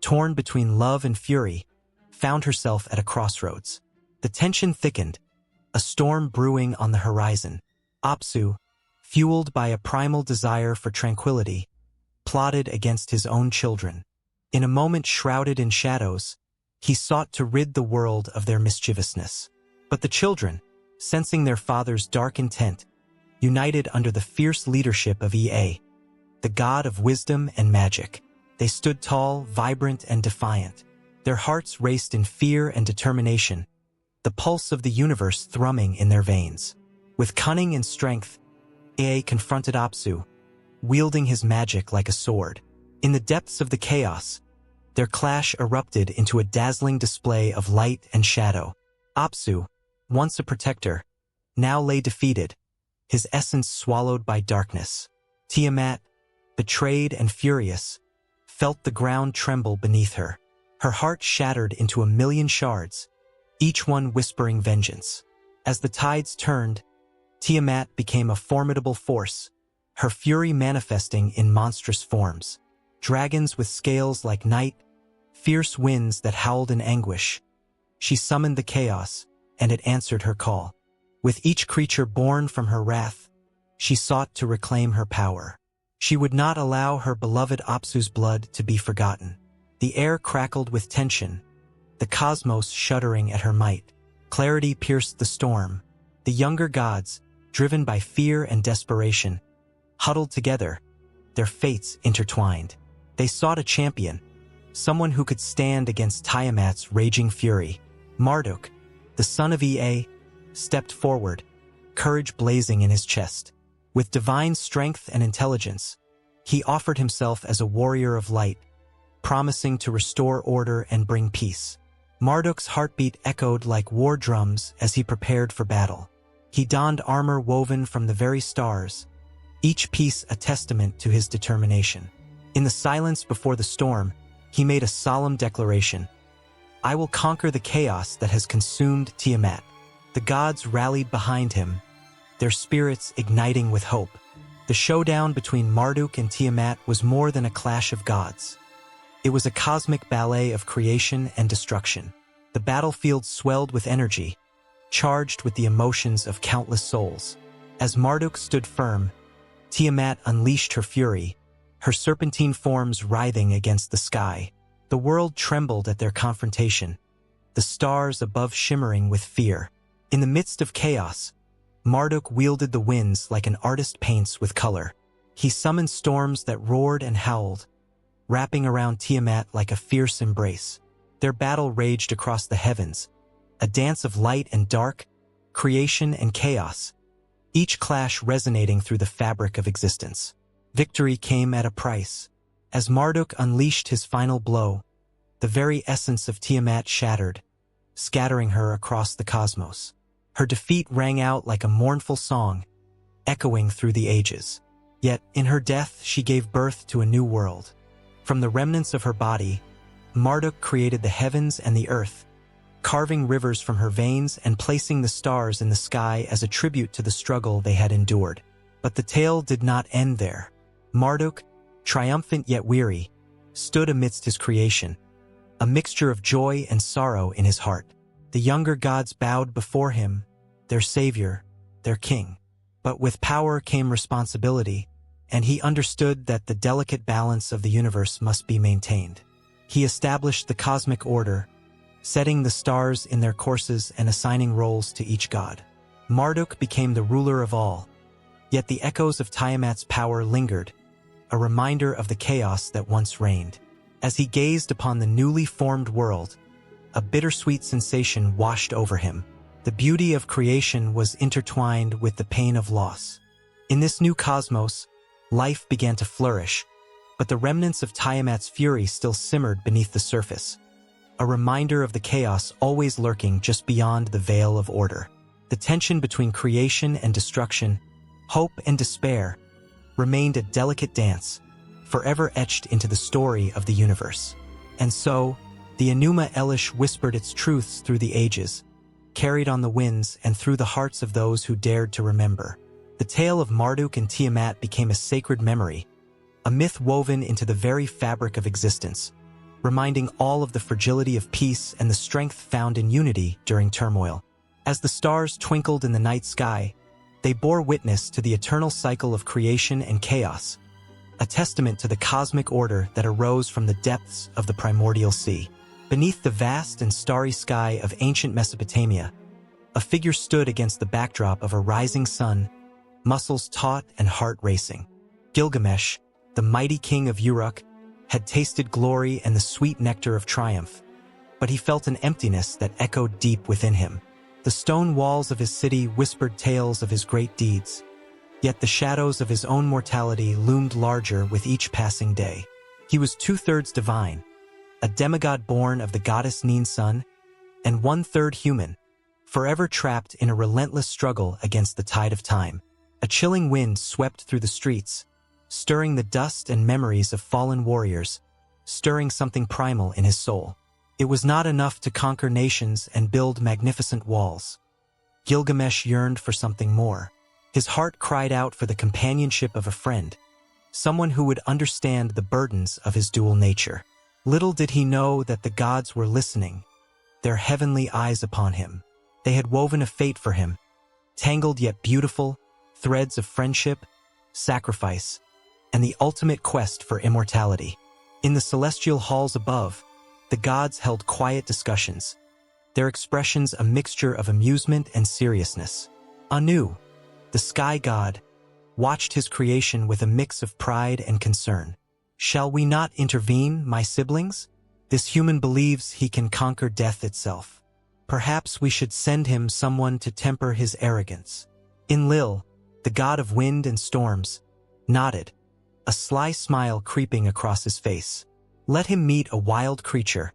torn between love and fury, found herself at a crossroads. The tension thickened, a storm brewing on the horizon. Apsu, fueled by a primal desire for tranquility, plotted against his own children. In a moment shrouded in shadows, he sought to rid the world of their mischievousness. But the children, sensing their father's dark intent, united under the fierce leadership of Ea, the god of wisdom and magic. They stood tall, vibrant, and defiant. Their hearts raced in fear and determination, the pulse of the universe thrumming in their veins. With cunning and strength, Ea confronted Apsu, wielding his magic like a sword. In the depths of the chaos, their clash erupted into a dazzling display of light and shadow. Apsu, once a protector, now lay defeated, his essence swallowed by darkness. Tiamat, betrayed and furious, felt the ground tremble beneath her. Her heart shattered into a million shards, each one whispering vengeance. As the tides turned, Tiamat became a formidable force, her fury manifesting in monstrous forms. Dragons with scales like night, fierce winds that howled in anguish. She summoned the chaos, and it answered her call. With each creature born from her wrath, she sought to reclaim her power. She would not allow her beloved Apsu's blood to be forgotten. The air crackled with tension, the cosmos shuddering at her might. Clarity pierced the storm. The younger gods, driven by fear and desperation, huddled together, their fates intertwined. They sought a champion, someone who could stand against Tiamat's raging fury. Marduk, the son of Ea, stepped forward, courage blazing in his chest. With divine strength and intelligence, he offered himself as a warrior of light, promising to restore order and bring peace. Marduk's heartbeat echoed like war drums as he prepared for battle. He donned armor woven from the very stars, each piece a testament to his determination. In the silence before the storm, he made a solemn declaration. "I will conquer the chaos that has consumed Tiamat." The gods rallied behind him, their spirits igniting with hope. The showdown between Marduk and Tiamat was more than a clash of gods. It was a cosmic ballet of creation and destruction. The battlefield swelled with energy, charged with the emotions of countless souls. As Marduk stood firm, Tiamat unleashed her fury, her serpentine forms writhing against the sky. The world trembled at their confrontation, the stars above shimmering with fear. In the midst of chaos, Marduk wielded the winds like an artist paints with color. He summoned storms that roared and howled, wrapping around Tiamat like a fierce embrace. Their battle raged across the heavens, a dance of light and dark, creation and chaos, each clash resonating through the fabric of existence. Victory came at a price. As Marduk unleashed his final blow, the very essence of Tiamat shattered, scattering her across the cosmos. Her defeat rang out like a mournful song, echoing through the ages. Yet, in her death, she gave birth to a new world. From the remnants of her body, Marduk created the heavens and the earth, carving rivers from her veins and placing the stars in the sky as a tribute to the struggle they had endured. But the tale did not end there. Marduk, triumphant yet weary, stood amidst his creation, a mixture of joy and sorrow in his heart. The younger gods bowed before him, their savior, their king. But with power came responsibility, and he understood that the delicate balance of the universe must be maintained. He established the cosmic order, setting the stars in their courses and assigning roles to each god. Marduk became the ruler of all, yet the echoes of Tiamat's power lingered, a reminder of the chaos that once reigned. As he gazed upon the newly formed world, a bittersweet sensation washed over him. The beauty of creation was intertwined with the pain of loss. In this new cosmos, life began to flourish, but the remnants of Tiamat's fury still simmered beneath the surface, a reminder of the chaos always lurking just beyond the veil of order. The tension between creation and destruction, hope and despair, remained a delicate dance, forever etched into the story of the universe. And so, the Enuma Elish whispered its truths through the ages, carried on the winds and through the hearts of those who dared to remember. The tale of Marduk and Tiamat became a sacred memory, a myth woven into the very fabric of existence, reminding all of the fragility of peace and the strength found in unity during turmoil. As the stars twinkled in the night sky, they bore witness to the eternal cycle of creation and chaos, a testament to the cosmic order that arose from the depths of the primordial sea. Beneath the vast and starry sky of ancient Mesopotamia, a figure stood against the backdrop of a rising sun, muscles taut and heart racing. Gilgamesh, the mighty king of Uruk, had tasted glory and the sweet nectar of triumph, but he felt an emptiness that echoed deep within him. The stone walls of his city whispered tales of his great deeds, yet the shadows of his own mortality loomed larger with each passing day. He was two-thirds divine, a demigod born of the goddess Nin-sun, and one-third human, forever trapped in a relentless struggle against the tide of time. A chilling wind swept through the streets, stirring the dust and memories of fallen warriors, stirring something primal in his soul. It was not enough to conquer nations and build magnificent walls. Gilgamesh yearned for something more. His heart cried out for the companionship of a friend, someone who would understand the burdens of his dual nature. Little did he know that the gods were listening, their heavenly eyes upon him. They had woven a fate for him, tangled yet beautiful, threads of friendship, sacrifice, and the ultimate quest for immortality. In the celestial halls above, the gods held quiet discussions, their expressions a mixture of amusement and seriousness. Anu, the sky god, watched his creation with a mix of pride and concern. "Shall we not intervene, my siblings? This human believes he can conquer death itself. Perhaps we should send him someone to temper his arrogance." Enlil, the god of wind and storms, nodded, a sly smile creeping across his face. "Let him meet a wild creature,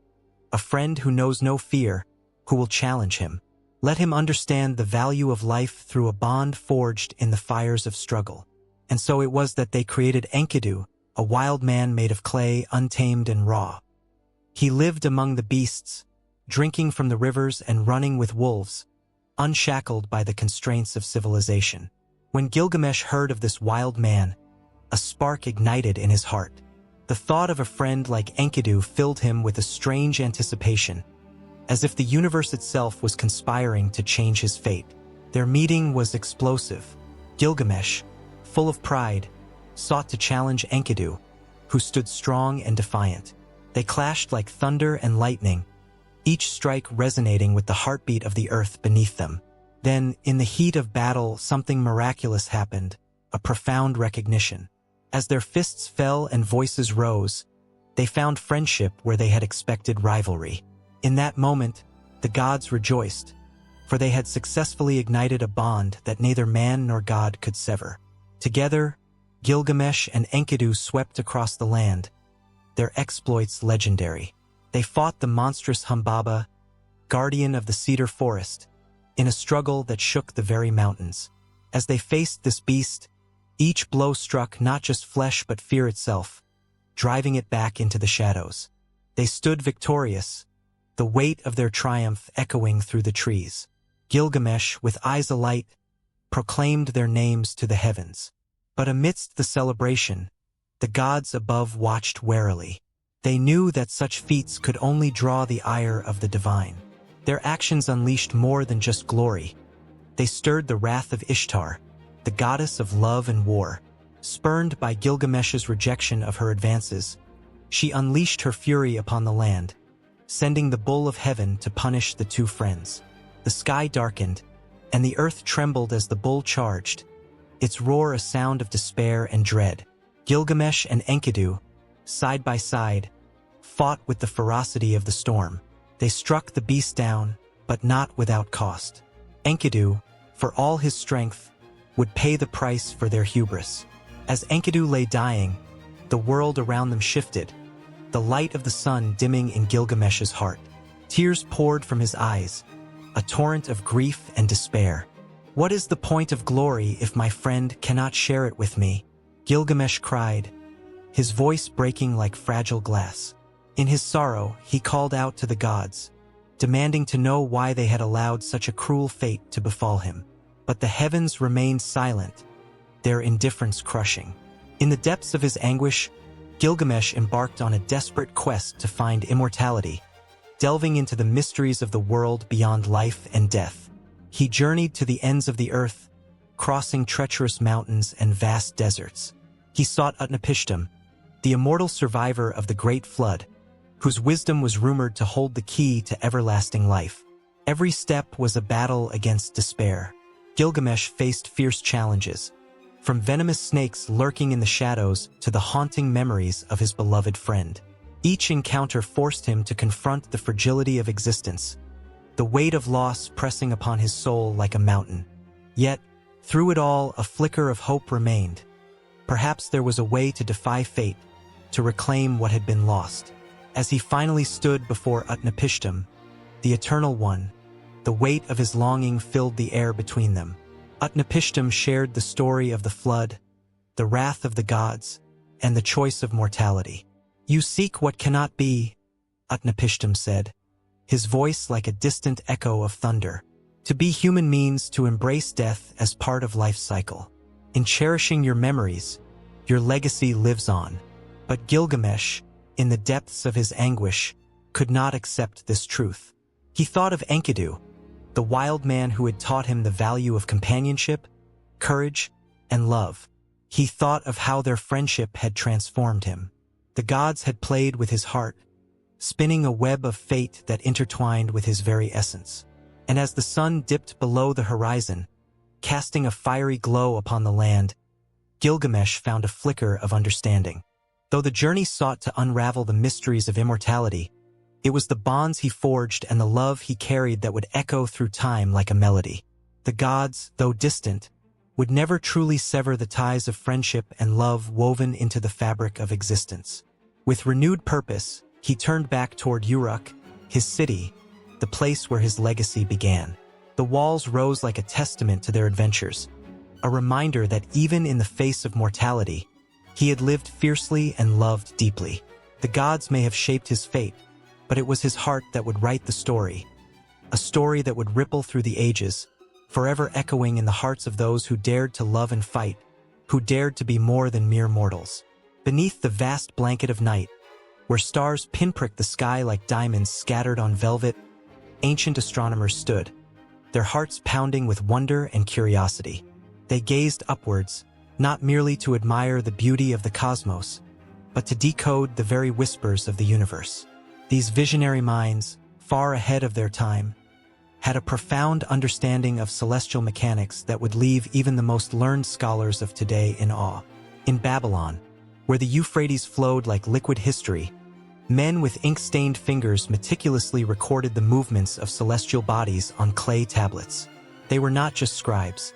a friend who knows no fear, who will challenge him. Let him understand the value of life through a bond forged in the fires of struggle." And so it was that they created Enkidu, a wild man made of clay, untamed and raw. He lived among the beasts, drinking from the rivers and running with wolves, unshackled by the constraints of civilization. When Gilgamesh heard of this wild man, a spark ignited in his heart. The thought of a friend like Enkidu filled him with a strange anticipation, as if the universe itself was conspiring to change his fate. Their meeting was explosive. Gilgamesh, full of pride, sought to challenge Enkidu, who stood strong and defiant. They clashed like thunder and lightning, each strike resonating with the heartbeat of the earth beneath them. Then, in the heat of battle, something miraculous happened, a profound recognition. As their fists fell and voices rose, they found friendship where they had expected rivalry. In that moment, the gods rejoiced, for they had successfully ignited a bond that neither man nor god could sever. Together, Gilgamesh and Enkidu swept across the land, their exploits legendary. They fought the monstrous Humbaba, guardian of the cedar forest, in a struggle that shook the very mountains. As they faced this beast, each blow struck not just flesh but fear itself, driving it back into the shadows. They stood victorious, the weight of their triumph echoing through the trees. Gilgamesh, with eyes alight, proclaimed their names to the heavens. But amidst the celebration, the gods above watched warily. They knew that such feats could only draw the ire of the divine. Their actions unleashed more than just glory. They stirred the wrath of Ishtar, the goddess of love and war. Spurned by Gilgamesh's rejection of her advances, she unleashed her fury upon the land, sending the bull of heaven to punish the two friends. The sky darkened, and the earth trembled as the bull charged, its roar a sound of despair and dread. Gilgamesh and Enkidu, side by side, fought with the ferocity of the storm. They struck the beast down, but not without cost. Enkidu, for all his strength, would pay the price for their hubris. As Enkidu lay dying, the world around them shifted, the light of the sun dimming in Gilgamesh's heart. Tears poured from his eyes, a torrent of grief and despair. "What is the point of glory if my friend cannot share it with me?" Gilgamesh cried, his voice breaking like fragile glass. In his sorrow, he called out to the gods, demanding to know why they had allowed such a cruel fate to befall him. But the heavens remained silent, their indifference crushing. In the depths of his anguish, Gilgamesh embarked on a desperate quest to find immortality, delving into the mysteries of the world beyond life and death. He journeyed to the ends of the earth, crossing treacherous mountains and vast deserts. He sought Utnapishtim, the immortal survivor of the Great Flood, whose wisdom was rumored to hold the key to everlasting life. Every step was a battle against despair. Gilgamesh faced fierce challenges, from venomous snakes lurking in the shadows to the haunting memories of his beloved friend. Each encounter forced him to confront the fragility of existence, the weight of loss pressing upon his soul like a mountain. Yet, through it all, a flicker of hope remained. Perhaps there was a way to defy fate, to reclaim what had been lost. As he finally stood before Utnapishtim, the Eternal One, the weight of his longing filled the air between them. Utnapishtim shared the story of the flood, the wrath of the gods, and the choice of mortality. "You seek what cannot be," Utnapishtim said, his voice like a distant echo of thunder. "To be human means to embrace death as part of life's cycle. In cherishing your memories, your legacy lives on." But Gilgamesh, in the depths of his anguish, could not accept this truth. He thought of Enkidu, the wild man who had taught him the value of companionship, courage, and love. He thought of how their friendship had transformed him. The gods had played with his heart, spinning a web of fate that intertwined with his very essence. And as the sun dipped below the horizon, casting a fiery glow upon the land, Gilgamesh found a flicker of understanding. Though the journey sought to unravel the mysteries of immortality, it was the bonds he forged and the love he carried that would echo through time like a melody. The gods, though distant, would never truly sever the ties of friendship and love woven into the fabric of existence. With renewed purpose, he turned back toward Uruk, his city, the place where his legacy began. The walls rose like a testament to their adventures, a reminder that even in the face of mortality, he had lived fiercely and loved deeply. The gods may have shaped his fate, but it was his heart that would write the story, a story that would ripple through the ages, forever echoing in the hearts of those who dared to love and fight, who dared to be more than mere mortals. Beneath the vast blanket of night, where stars pinpricked the sky like diamonds scattered on velvet, ancient astronomers stood, their hearts pounding with wonder and curiosity. They gazed upwards, not merely to admire the beauty of the cosmos, but to decode the very whispers of the universe. These visionary minds, far ahead of their time, had a profound understanding of celestial mechanics that would leave even the most learned scholars of today in awe. In Babylon, where the Euphrates flowed like liquid history, men with ink-stained fingers meticulously recorded the movements of celestial bodies on clay tablets. They were not just scribes.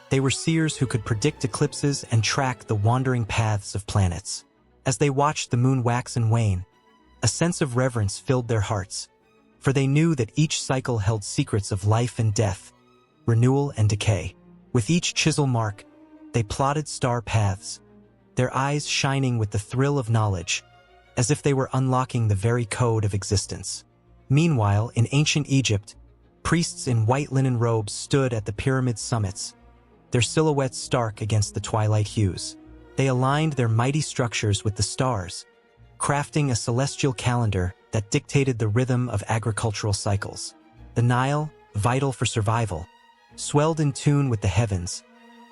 They were seers who could predict eclipses and track the wandering paths of planets. As they watched the moon wax and wane, a sense of reverence filled their hearts, for they knew that each cycle held secrets of life and death, renewal and decay. With each chisel mark, they plotted star paths, their eyes shining with the thrill of knowledge, as if they were unlocking the very code of existence. Meanwhile, in ancient Egypt, priests in white linen robes stood at the pyramid summits, their silhouettes stark against the twilight hues. They aligned their mighty structures with the stars, crafting a celestial calendar that dictated the rhythm of agricultural cycles. The Nile, vital for survival, swelled in tune with the heavens,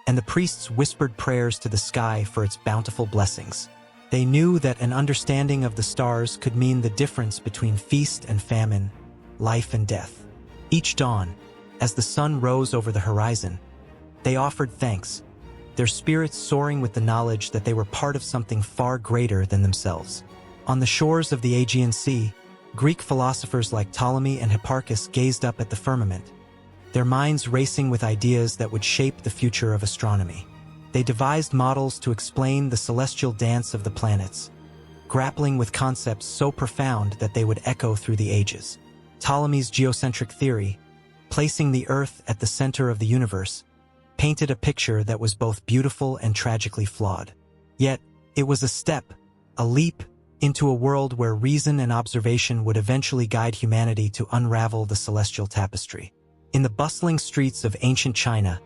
and the priests whispered prayers to the sky for its bountiful blessings. They knew that an understanding of the stars could mean the difference between feast and famine, life and death. Each dawn, as the sun rose over the horizon, they offered thanks, their spirits soaring with the knowledge that they were part of something far greater than themselves. On the shores of the Aegean Sea, Greek philosophers like Ptolemy and Hipparchus gazed up at the firmament, their minds racing with ideas that would shape the future of astronomy. They devised models to explain the celestial dance of the planets, grappling with concepts so profound that they would echo through the ages. Ptolemy's geocentric theory, placing the Earth at the center of the universe, painted a picture that was both beautiful and tragically flawed. Yet, it was a step, a leap, into a world where reason and observation would eventually guide humanity to unravel the celestial tapestry. In the bustling streets of ancient China,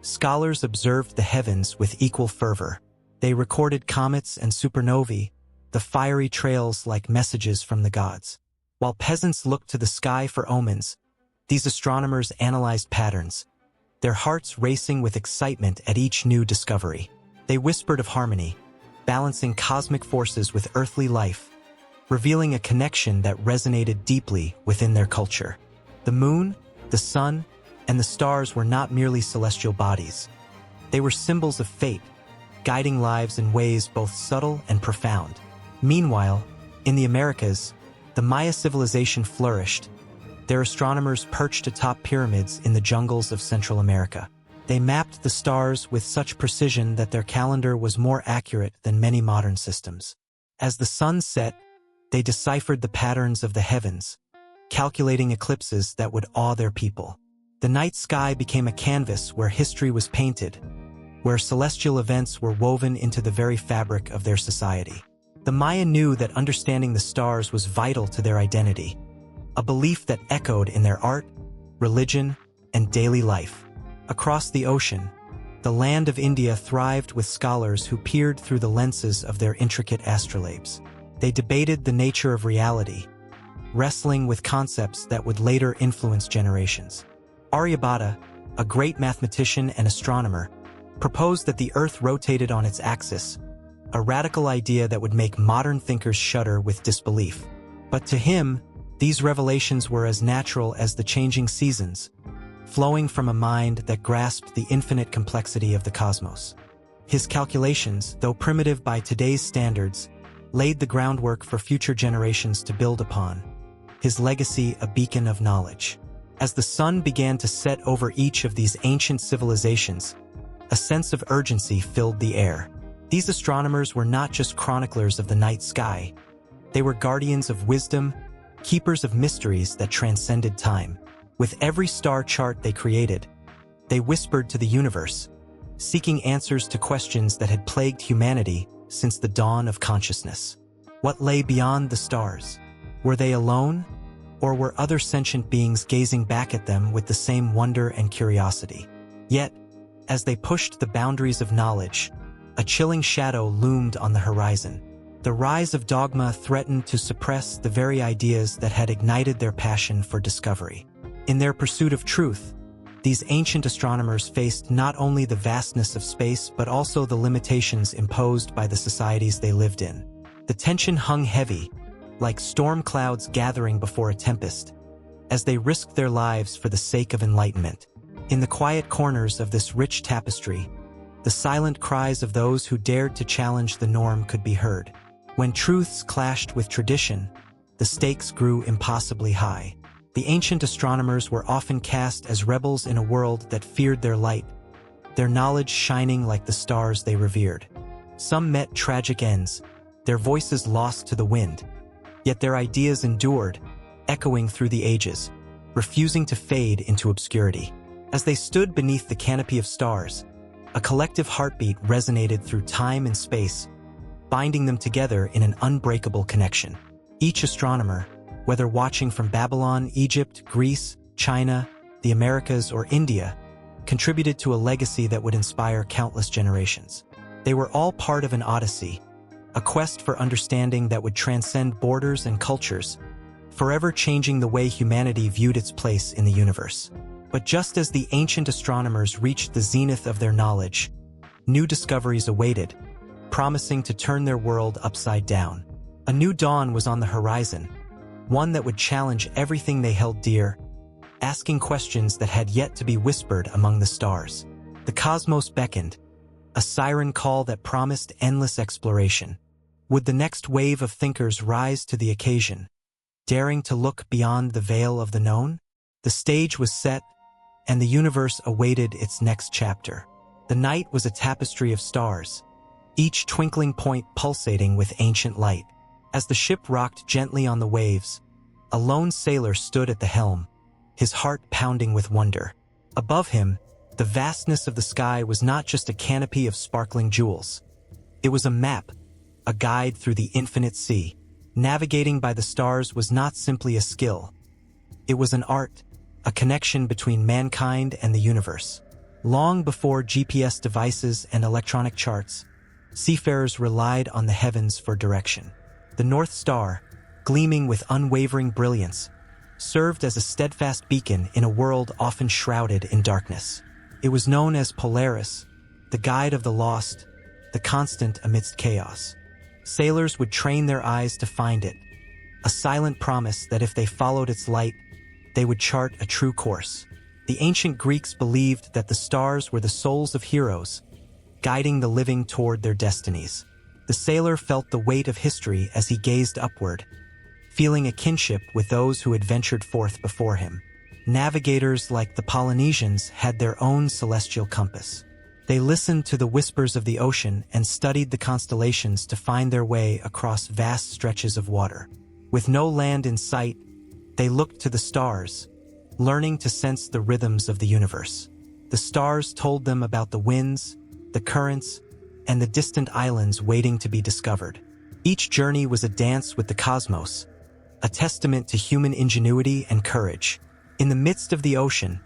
scholars observed the heavens with equal fervor. They recorded comets and supernovae, the fiery trails like messages from the gods. While peasants looked to the sky for omens, these astronomers analyzed patterns, their hearts racing with excitement at each new discovery. They whispered of harmony, balancing cosmic forces with earthly life, revealing a connection that resonated deeply within their culture. The moon, the sun, and the stars were not merely celestial bodies. They were symbols of fate, guiding lives in ways both subtle and profound. Meanwhile, in the Americas, the Maya civilization flourished. Their astronomers perched atop pyramids in the jungles of Central America. They mapped the stars with such precision that their calendar was more accurate than many modern systems. As the sun set, they deciphered the patterns of the heavens, calculating eclipses that would awe their people. The night sky became a canvas where history was painted, where celestial events were woven into the very fabric of their society. The Maya knew that understanding the stars was vital to their identity, a belief that echoed in their art, religion, and daily life. Across the ocean, the land of India thrived with scholars who peered through the lenses of their intricate astrolabes. They debated the nature of reality, wrestling with concepts that would later influence generations. Aryabhata, a great mathematician and astronomer, proposed that the Earth rotated on its axis, a radical idea that would make modern thinkers shudder with disbelief. But to him, these revelations were as natural as the changing seasons, flowing from a mind that grasped the infinite complexity of the cosmos. His calculations, though primitive by today's standards, laid the groundwork for future generations to build upon, his legacy a beacon of knowledge. As the sun began to set over each of these ancient civilizations, a sense of urgency filled the air. These astronomers were not just chroniclers of the night sky. They were guardians of wisdom, keepers of mysteries that transcended time. With every star chart they created, they whispered to the universe, seeking answers to questions that had plagued humanity since the dawn of consciousness. What lay beyond the stars? Were they alone, or were other sentient beings gazing back at them with the same wonder and curiosity? Yet, as they pushed the boundaries of knowledge, a chilling shadow loomed on the horizon. The rise of dogma threatened to suppress the very ideas that had ignited their passion for discovery. In their pursuit of truth, these ancient astronomers faced not only the vastness of space but also the limitations imposed by the societies they lived in. The tension hung heavy, like storm clouds gathering before a tempest, as they risked their lives for the sake of enlightenment. In the quiet corners of this rich tapestry, the silent cries of those who dared to challenge the norm could be heard. When truths clashed with tradition, the stakes grew impossibly high. The ancient astronomers were often cast as rebels in a world that feared their light, their knowledge shining like the stars they revered. Some met tragic ends, their voices lost to the wind, yet their ideas endured, echoing through the ages, refusing to fade into obscurity. As they stood beneath the canopy of stars, a collective heartbeat resonated through time and space, binding them together in an unbreakable connection. Each astronomer, whether watching from Babylon, Egypt, Greece, China, the Americas, or India, contributed to a legacy that would inspire countless generations. They were all part of an odyssey, a quest for understanding that would transcend borders and cultures, forever changing the way humanity viewed its place in the universe. But just as the ancient astronomers reached the zenith of their knowledge, new discoveries awaited, promising to turn their world upside down. A new dawn was on the horizon, one that would challenge everything they held dear, asking questions that had yet to be whispered among the stars. The cosmos beckoned, a siren call that promised endless exploration. Would the next wave of thinkers rise to the occasion, daring to look beyond the veil of the known? The stage was set, and the universe awaited its next chapter. The night was a tapestry of stars, each twinkling point pulsating with ancient light. As the ship rocked gently on the waves, a lone sailor stood at the helm, his heart pounding with wonder. Above him, the vastness of the sky was not just a canopy of sparkling jewels. It was a map, a guide through the infinite sea. Navigating by the stars was not simply a skill. It was an art, a connection between mankind and the universe. Long before GPS devices and electronic charts, seafarers relied on the heavens for direction. The North Star, gleaming with unwavering brilliance, served as a steadfast beacon in a world often shrouded in darkness. It was known as Polaris, the guide of the lost, the constant amidst chaos. Sailors would train their eyes to find it, a silent promise that if they followed its light, they would chart a true course. The ancient Greeks believed that the stars were the souls of heroes, guiding the living toward their destinies. The sailor felt the weight of history as he gazed upward, feeling a kinship with those who had ventured forth before him. Navigators like the Polynesians had their own celestial compass. They listened to the whispers of the ocean and studied the constellations to find their way across vast stretches of water. With no land in sight, they looked to the stars, learning to sense the rhythms of the universe. The stars told them about the winds, the currents, and the distant islands waiting to be discovered. Each journey was a dance with the cosmos, a testament to human ingenuity and courage. In the midst of the ocean,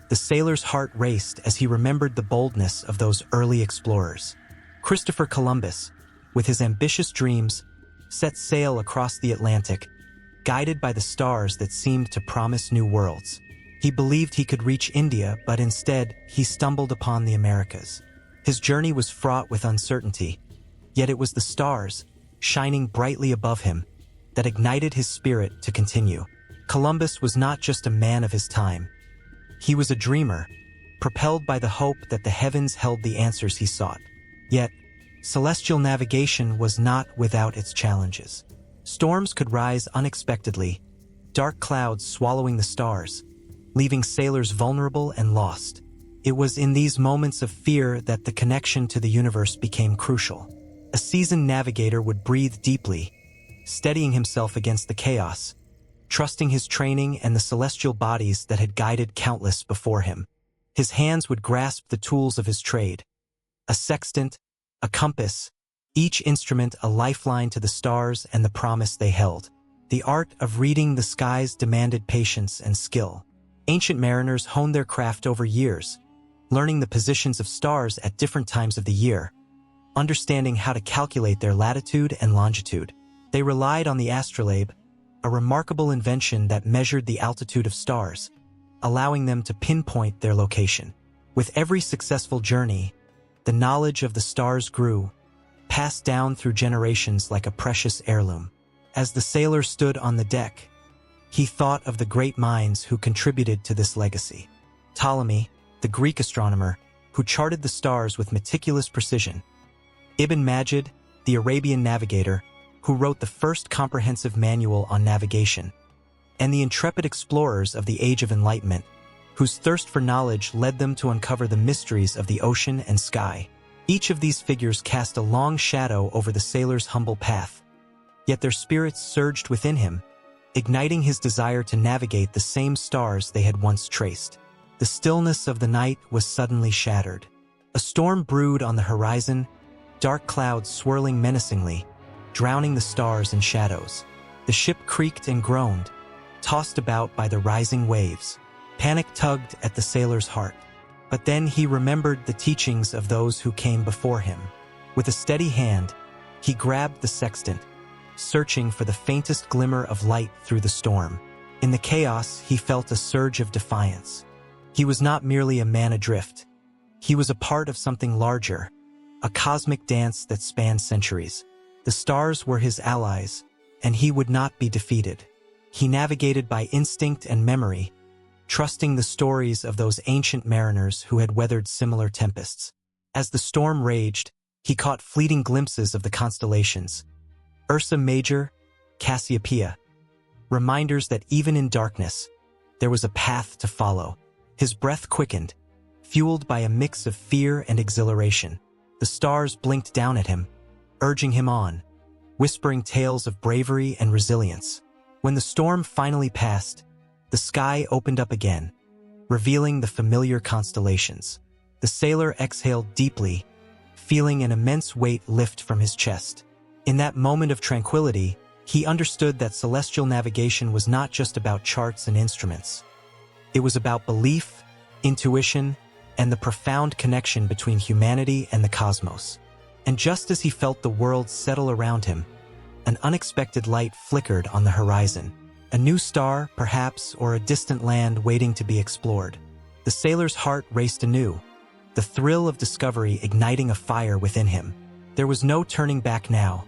the sailor's heart raced as he remembered the boldness of those early explorers. Christopher Columbus, with his ambitious dreams, set sail across the Atlantic, guided by the stars that seemed to promise new worlds. He believed he could reach India, but instead, he stumbled upon the Americas. His journey was fraught with uncertainty, yet it was the stars, shining brightly above him, that ignited his spirit to continue. Columbus was not just a man of his time. He was a dreamer, propelled by the hope that the heavens held the answers he sought. Yet, celestial navigation was not without its challenges. Storms could rise unexpectedly, dark clouds swallowing the stars, leaving sailors vulnerable and lost. It was in these moments of fear that the connection to the universe became crucial. A seasoned navigator would breathe deeply, steadying himself against the chaos, trusting his training and the celestial bodies that had guided countless before him. His hands would grasp the tools of his trade, a sextant, a compass, each instrument a lifeline to the stars and the promise they held. The art of reading the skies demanded patience and skill. Ancient mariners honed their craft over years, learning the positions of stars at different times of the year, understanding how to calculate their latitude and longitude. They relied on the astrolabe, a remarkable invention that measured the altitude of stars, allowing them to pinpoint their location. With every successful journey, the knowledge of the stars grew, passed down through generations like a precious heirloom. As the sailor stood on the deck, he thought of the great minds who contributed to this legacy. Ptolemy, the Greek astronomer, who charted the stars with meticulous precision. Ibn Majid, the Arabian navigator, who wrote the first comprehensive manual on navigation, and the intrepid explorers of the Age of Enlightenment, whose thirst for knowledge led them to uncover the mysteries of the ocean and sky. Each of these figures cast a long shadow over the sailor's humble path, yet their spirits surged within him, igniting his desire to navigate the same stars they had once traced. The stillness of the night was suddenly shattered. A storm brewed on the horizon, dark clouds swirling menacingly, drowning the stars in shadows. The ship creaked and groaned, tossed about by the rising waves. Panic tugged at the sailor's heart. But then he remembered the teachings of those who came before him. With a steady hand, he grabbed the sextant, searching for the faintest glimmer of light through the storm. In the chaos, he felt a surge of defiance. He was not merely a man adrift. He was a part of something larger, a cosmic dance that spanned centuries. The stars were his allies, and he would not be defeated. He navigated by instinct and memory, trusting the stories of those ancient mariners who had weathered similar tempests. As the storm raged, he caught fleeting glimpses of the constellations, Ursa Major, Cassiopeia, reminders that even in darkness, there was a path to follow. His breath quickened, fueled by a mix of fear and exhilaration. The stars blinked down at him, urging him on, whispering tales of bravery and resilience. When the storm finally passed, the sky opened up again, revealing the familiar constellations. The sailor exhaled deeply, feeling an immense weight lift from his chest. In that moment of tranquility, he understood that celestial navigation was not just about charts and instruments. It was about belief, intuition, and the profound connection between humanity and the cosmos. And just as he felt the world settle around him, an unexpected light flickered on the horizon. A new star, perhaps, or a distant land waiting to be explored. The sailor's heart raced anew, the thrill of discovery igniting a fire within him. There was no turning back now.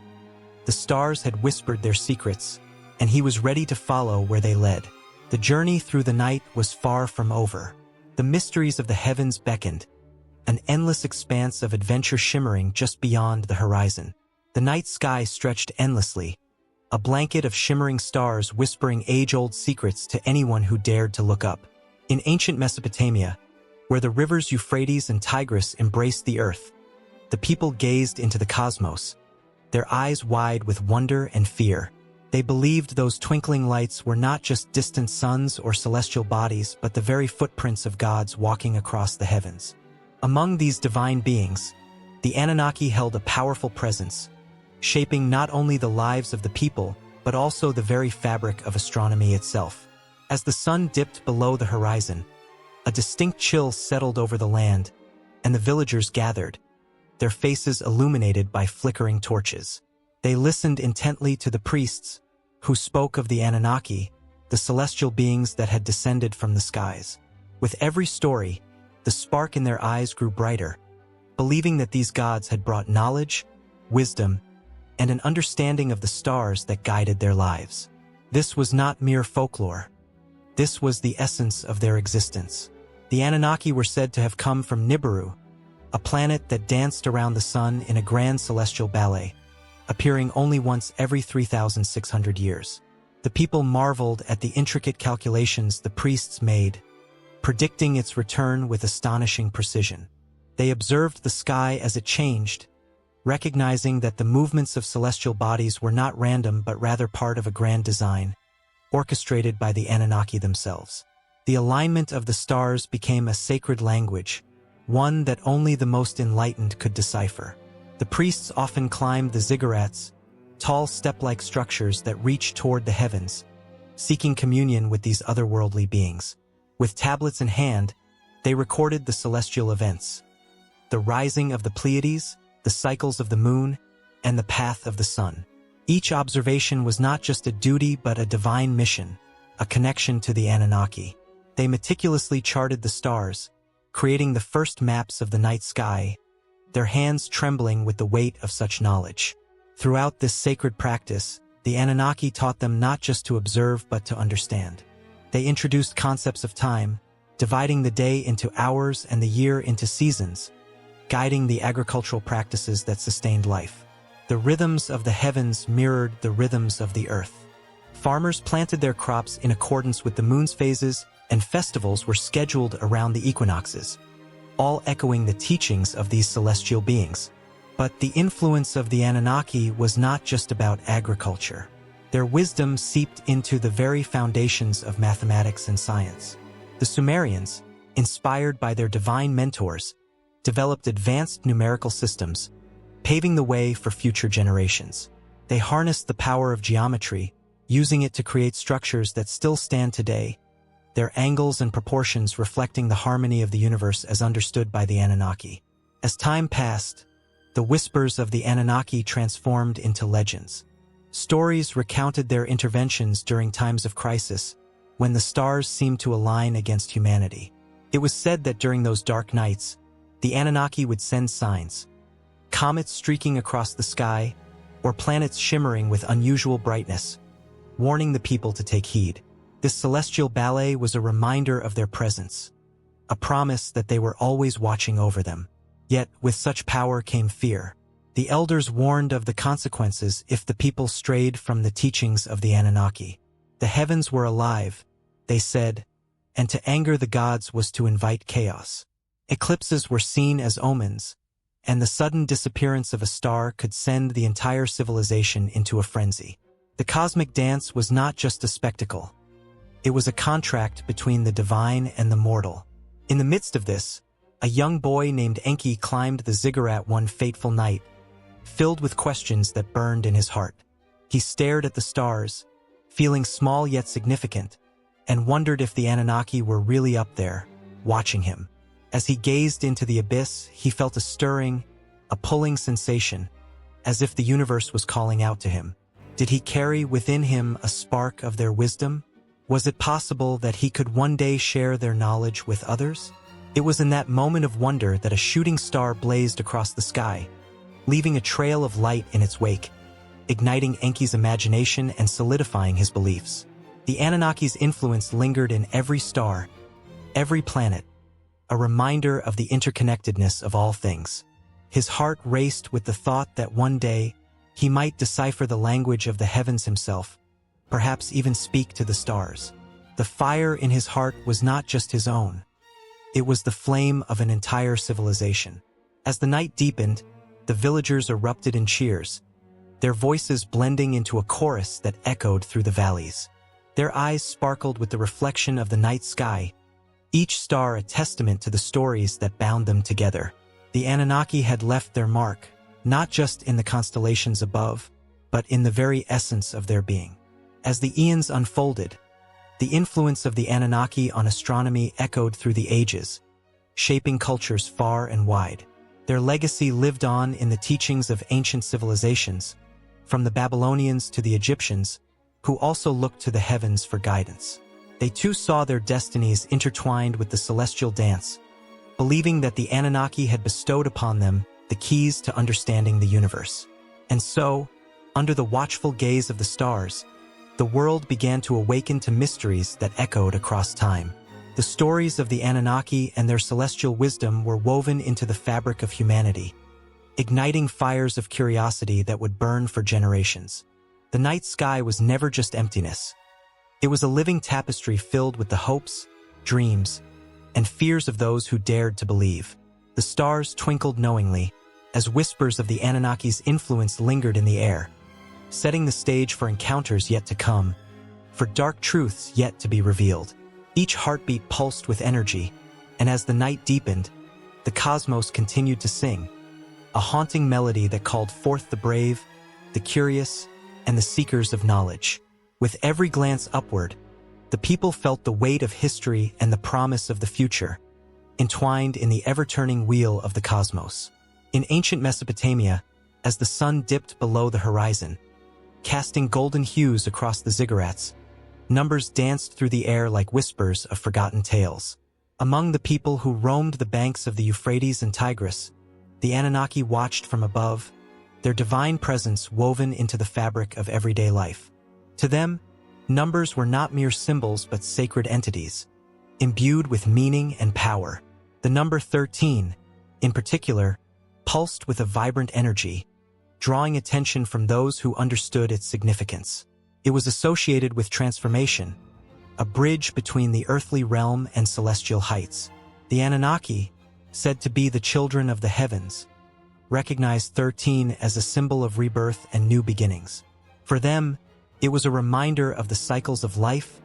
The stars had whispered their secrets, and he was ready to follow where they led. The journey through the night was far from over. The mysteries of the heavens beckoned, an endless expanse of adventure shimmering just beyond the horizon. The night sky stretched endlessly, a blanket of shimmering stars whispering age-old secrets to anyone who dared to look up. In ancient Mesopotamia, where the rivers Euphrates and Tigris embraced the earth, the people gazed into the cosmos, their eyes wide with wonder and fear. They believed those twinkling lights were not just distant suns or celestial bodies, but the very footprints of gods walking across the heavens. Among these divine beings, the Anunnaki held a powerful presence, shaping not only the lives of the people, but also the very fabric of astronomy itself. As the sun dipped below the horizon, a distinct chill settled over the land, and the villagers gathered, their faces illuminated by flickering torches. They listened intently to the priests, who spoke of the Anunnaki, the celestial beings that had descended from the skies. With every story, the spark in their eyes grew brighter, believing that these gods had brought knowledge, wisdom, and an understanding of the stars that guided their lives. This was not mere folklore. This was the essence of their existence. The Anunnaki were said to have come from Nibiru, a planet that danced around the sun in a grand celestial ballet, appearing only once every 3,600 years. The people marveled at the intricate calculations the priests made, predicting its return with astonishing precision. They observed the sky as it changed, recognizing that the movements of celestial bodies were not random but rather part of a grand design, orchestrated by the Anunnaki themselves. The alignment of the stars became a sacred language, one that only the most enlightened could decipher. The priests often climbed the ziggurats, tall step-like structures that reached toward the heavens, seeking communion with these otherworldly beings. With tablets in hand, they recorded the celestial events, the rising of the Pleiades, the cycles of the moon, and the path of the sun. Each observation was not just a duty but a divine mission, a connection to the Anunnaki. They meticulously charted the stars, creating the first maps of the night sky, their hands trembling with the weight of such knowledge. Throughout this sacred practice, the Anunnaki taught them not just to observe but to understand. They introduced concepts of time, dividing the day into hours and the year into seasons, guiding the agricultural practices that sustained life. The rhythms of the heavens mirrored the rhythms of the earth. Farmers planted their crops in accordance with the moon's phases, and festivals were scheduled around the equinoxes, all echoing the teachings of these celestial beings. But the influence of the Anunnaki was not just about agriculture. Their wisdom seeped into the very foundations of mathematics and science. The Sumerians, inspired by their divine mentors, developed advanced numerical systems, paving the way for future generations. They harnessed the power of geometry, using it to create structures that still stand today, their angles and proportions reflecting the harmony of the universe as understood by the Anunnaki. As time passed, the whispers of the Anunnaki transformed into legends. Stories recounted their interventions during times of crisis, when the stars seemed to align against humanity. It was said that during those dark nights, the Anunnaki would send signs, comets streaking across the sky, or planets shimmering with unusual brightness, warning the people to take heed. This celestial ballet was a reminder of their presence, a promise that they were always watching over them. Yet, with such power came fear. The elders warned of the consequences if the people strayed from the teachings of the Anunnaki. The heavens were alive, they said, and to anger the gods was to invite chaos. Eclipses were seen as omens, and the sudden disappearance of a star could send the entire civilization into a frenzy. The cosmic dance was not just a spectacle. It was a contract between the divine and the mortal. In the midst of this, A young boy named Enki climbed the ziggurat one fateful night, filled with questions that burned in his heart. He stared at the stars, feeling small yet significant, and wondered if the Anunnaki were really up there, watching him. As he gazed into the abyss, he felt a stirring, a pulling sensation, as if the universe was calling out to him. Did he carry within him a spark of their wisdom? Was it possible that he could one day share their knowledge with others? It was in that moment of wonder that a shooting star blazed across the sky, leaving a trail of light in its wake, igniting Enki's imagination and solidifying his beliefs. The Anunnaki's influence lingered in every star, every planet, a reminder of the interconnectedness of all things. His heart raced with the thought that one day he might decipher the language of the heavens himself, perhaps even speak to the stars. The fire in his heart was not just his own. It was the flame of an entire civilization. As the night deepened, the villagers erupted in cheers, their voices blending into a chorus that echoed through the valleys. Their eyes sparkled with the reflection of the night sky, each star a testament to the stories that bound them together. The Anunnaki had left their mark, not just in the constellations above, but in the very essence of their being. As the eons unfolded, the influence of the Anunnaki on astronomy echoed through the ages, shaping cultures far and wide. Their legacy lived on in the teachings of ancient civilizations, from the Babylonians to the Egyptians, who also looked to the heavens for guidance. They too saw their destinies intertwined with the celestial dance, believing that the Anunnaki had bestowed upon them the keys to understanding the universe. And so, under the watchful gaze of the stars, the world began to awaken to mysteries that echoed across time. The stories of the Anunnaki and their celestial wisdom were woven into the fabric of humanity, igniting fires of curiosity that would burn for generations. The night sky was never just emptiness. It was a living tapestry filled with the hopes, dreams, and fears of those who dared to believe. The stars twinkled knowingly, as whispers of the Anunnaki's influence lingered in the air, setting the stage for encounters yet to come, for dark truths yet to be revealed. Each heartbeat pulsed with energy, and as the night deepened, the cosmos continued to sing, a haunting melody that called forth the brave, the curious, and the seekers of knowledge. With every glance upward, the people felt the weight of history and the promise of the future, entwined in the ever-turning wheel of the cosmos. In ancient Mesopotamia, as the sun dipped below the horizon, casting golden hues across the ziggurats, numbers danced through the air like whispers of forgotten tales. Among the people who roamed the banks of the Euphrates and Tigris, the Anunnaki watched from above, their divine presence woven into the fabric of everyday life. To them, numbers were not mere symbols but sacred entities, imbued with meaning and power. The number 13, in particular, pulsed with a vibrant energy, drawing attention from those who understood its significance. It was associated with transformation, a bridge between the earthly realm and celestial heights. The Anunnaki, said to be the children of the heavens, recognized 13 as a symbol of rebirth and new beginnings. For them, it was a reminder of the cycles of life,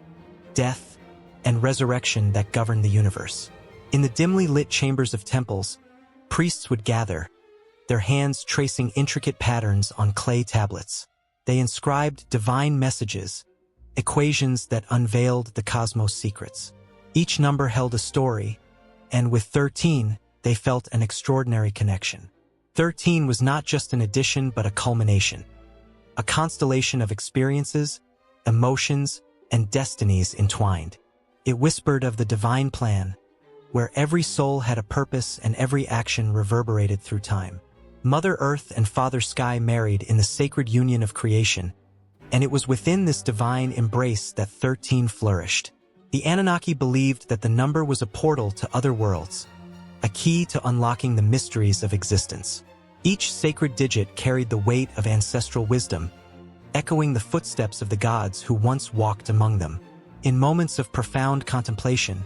death, and resurrection that govern the universe. In the dimly lit chambers of temples, priests would gather, their hands tracing intricate patterns on clay tablets. They inscribed divine messages, equations that unveiled the cosmos' secrets. Each number held a story, and with 13, they felt an extraordinary connection. 13 was not just an addition but a culmination, a constellation of experiences, emotions, and destinies entwined. It whispered of the divine plan, where every soul had a purpose and every action reverberated through time. Mother Earth and Father Sky married in the sacred union of creation, and it was within this divine embrace that 13 flourished. The Anunnaki believed that the number was a portal to other worlds, a key to unlocking the mysteries of existence. Each sacred digit carried the weight of ancestral wisdom, echoing the footsteps of the gods who once walked among them. In moments of profound contemplation,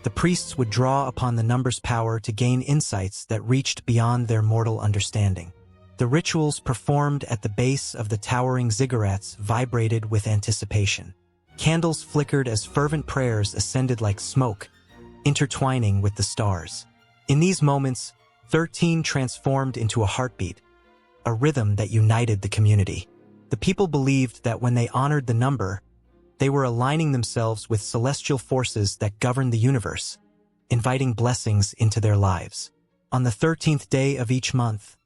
the priests would draw upon the number's power to gain insights that reached beyond their mortal understanding. The rituals performed at the base of the towering ziggurats vibrated with anticipation. Candles flickered as fervent prayers ascended like smoke, intertwining with the stars. In these moments, 13 transformed into a heartbeat, a rhythm that united the community. The people believed that when they honored the number, they were aligning themselves with celestial forces that govern the universe, inviting blessings into their lives. On the 13th day of each month,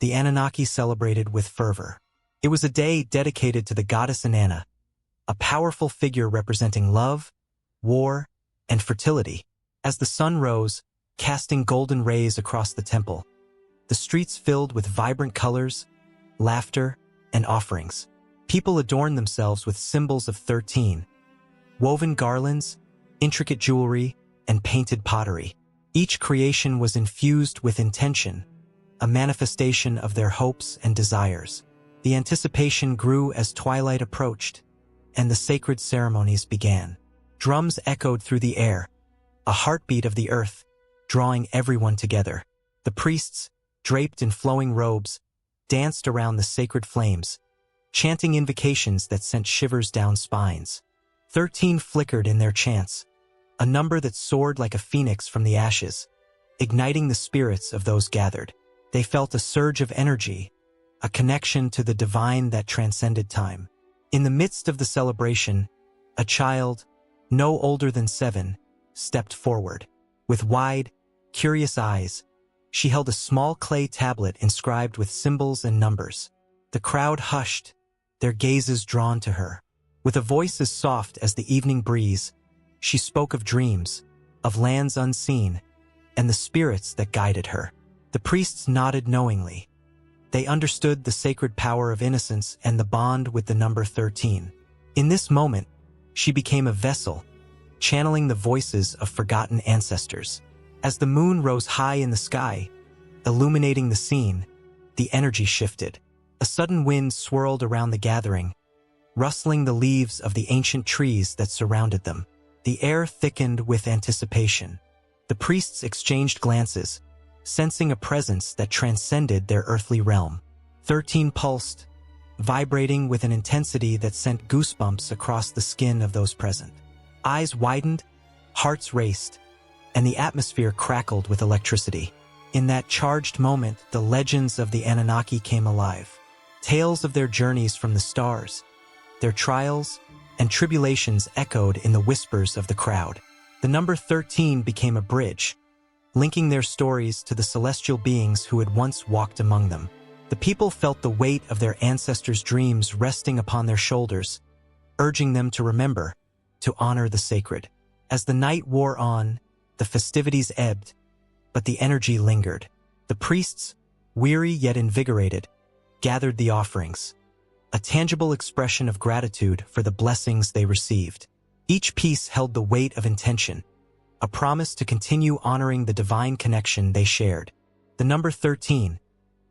the Anunnaki celebrated with fervor. It was a day dedicated to the goddess Inanna, a powerful figure representing love, war, and fertility. As the sun rose, casting golden rays across the temple, the streets filled with vibrant colors, laughter, and offerings. People adorned themselves with symbols of 13, woven garlands, intricate jewelry, and painted pottery. Each creation was infused with intention, a manifestation of their hopes and desires. The anticipation grew as twilight approached, and the sacred ceremonies began. Drums echoed through the air, a heartbeat of the earth, drawing everyone together. The priests, draped in flowing robes, danced around the sacred flames, chanting invocations that sent shivers down spines. 13 flickered in their chants, a number that soared like a phoenix from the ashes, igniting the spirits of those gathered. They felt a surge of energy, a connection to the divine that transcended time. In the midst of the celebration, a child, no older than 7, stepped forward. With wide, curious eyes, she held a small clay tablet inscribed with symbols and numbers. The crowd hushed, their gazes drawn to her. With a voice as soft as the evening breeze, she spoke of dreams, of lands unseen, and the spirits that guided her. The priests nodded knowingly. They understood the sacred power of innocence and the bond with the number 13. In this moment, she became a vessel, channeling the voices of forgotten ancestors. As the moon rose high in the sky, illuminating the scene, the energy shifted. A sudden wind swirled around the gathering, rustling the leaves of the ancient trees that surrounded them. The air thickened with anticipation. The priests exchanged glances, sensing a presence that transcended their earthly realm. 13 pulsed, vibrating with an intensity that sent goosebumps across the skin of those present. Eyes widened, hearts raced, and the atmosphere crackled with electricity. In that charged moment, the legends of the Anunnaki came alive. Tales of their journeys from the stars, their trials and tribulations echoed in the whispers of the crowd. The number 13 became a bridge, linking their stories to the celestial beings who had once walked among them. The people felt the weight of their ancestors' dreams resting upon their shoulders, urging them to remember, to honor the sacred. As the night wore on, the festivities ebbed, but the energy lingered. The priests, weary yet invigorated, gathered the offerings, a tangible expression of gratitude for the blessings they received. Each piece held the weight of intention, a promise to continue honoring the divine connection they shared. The number 13,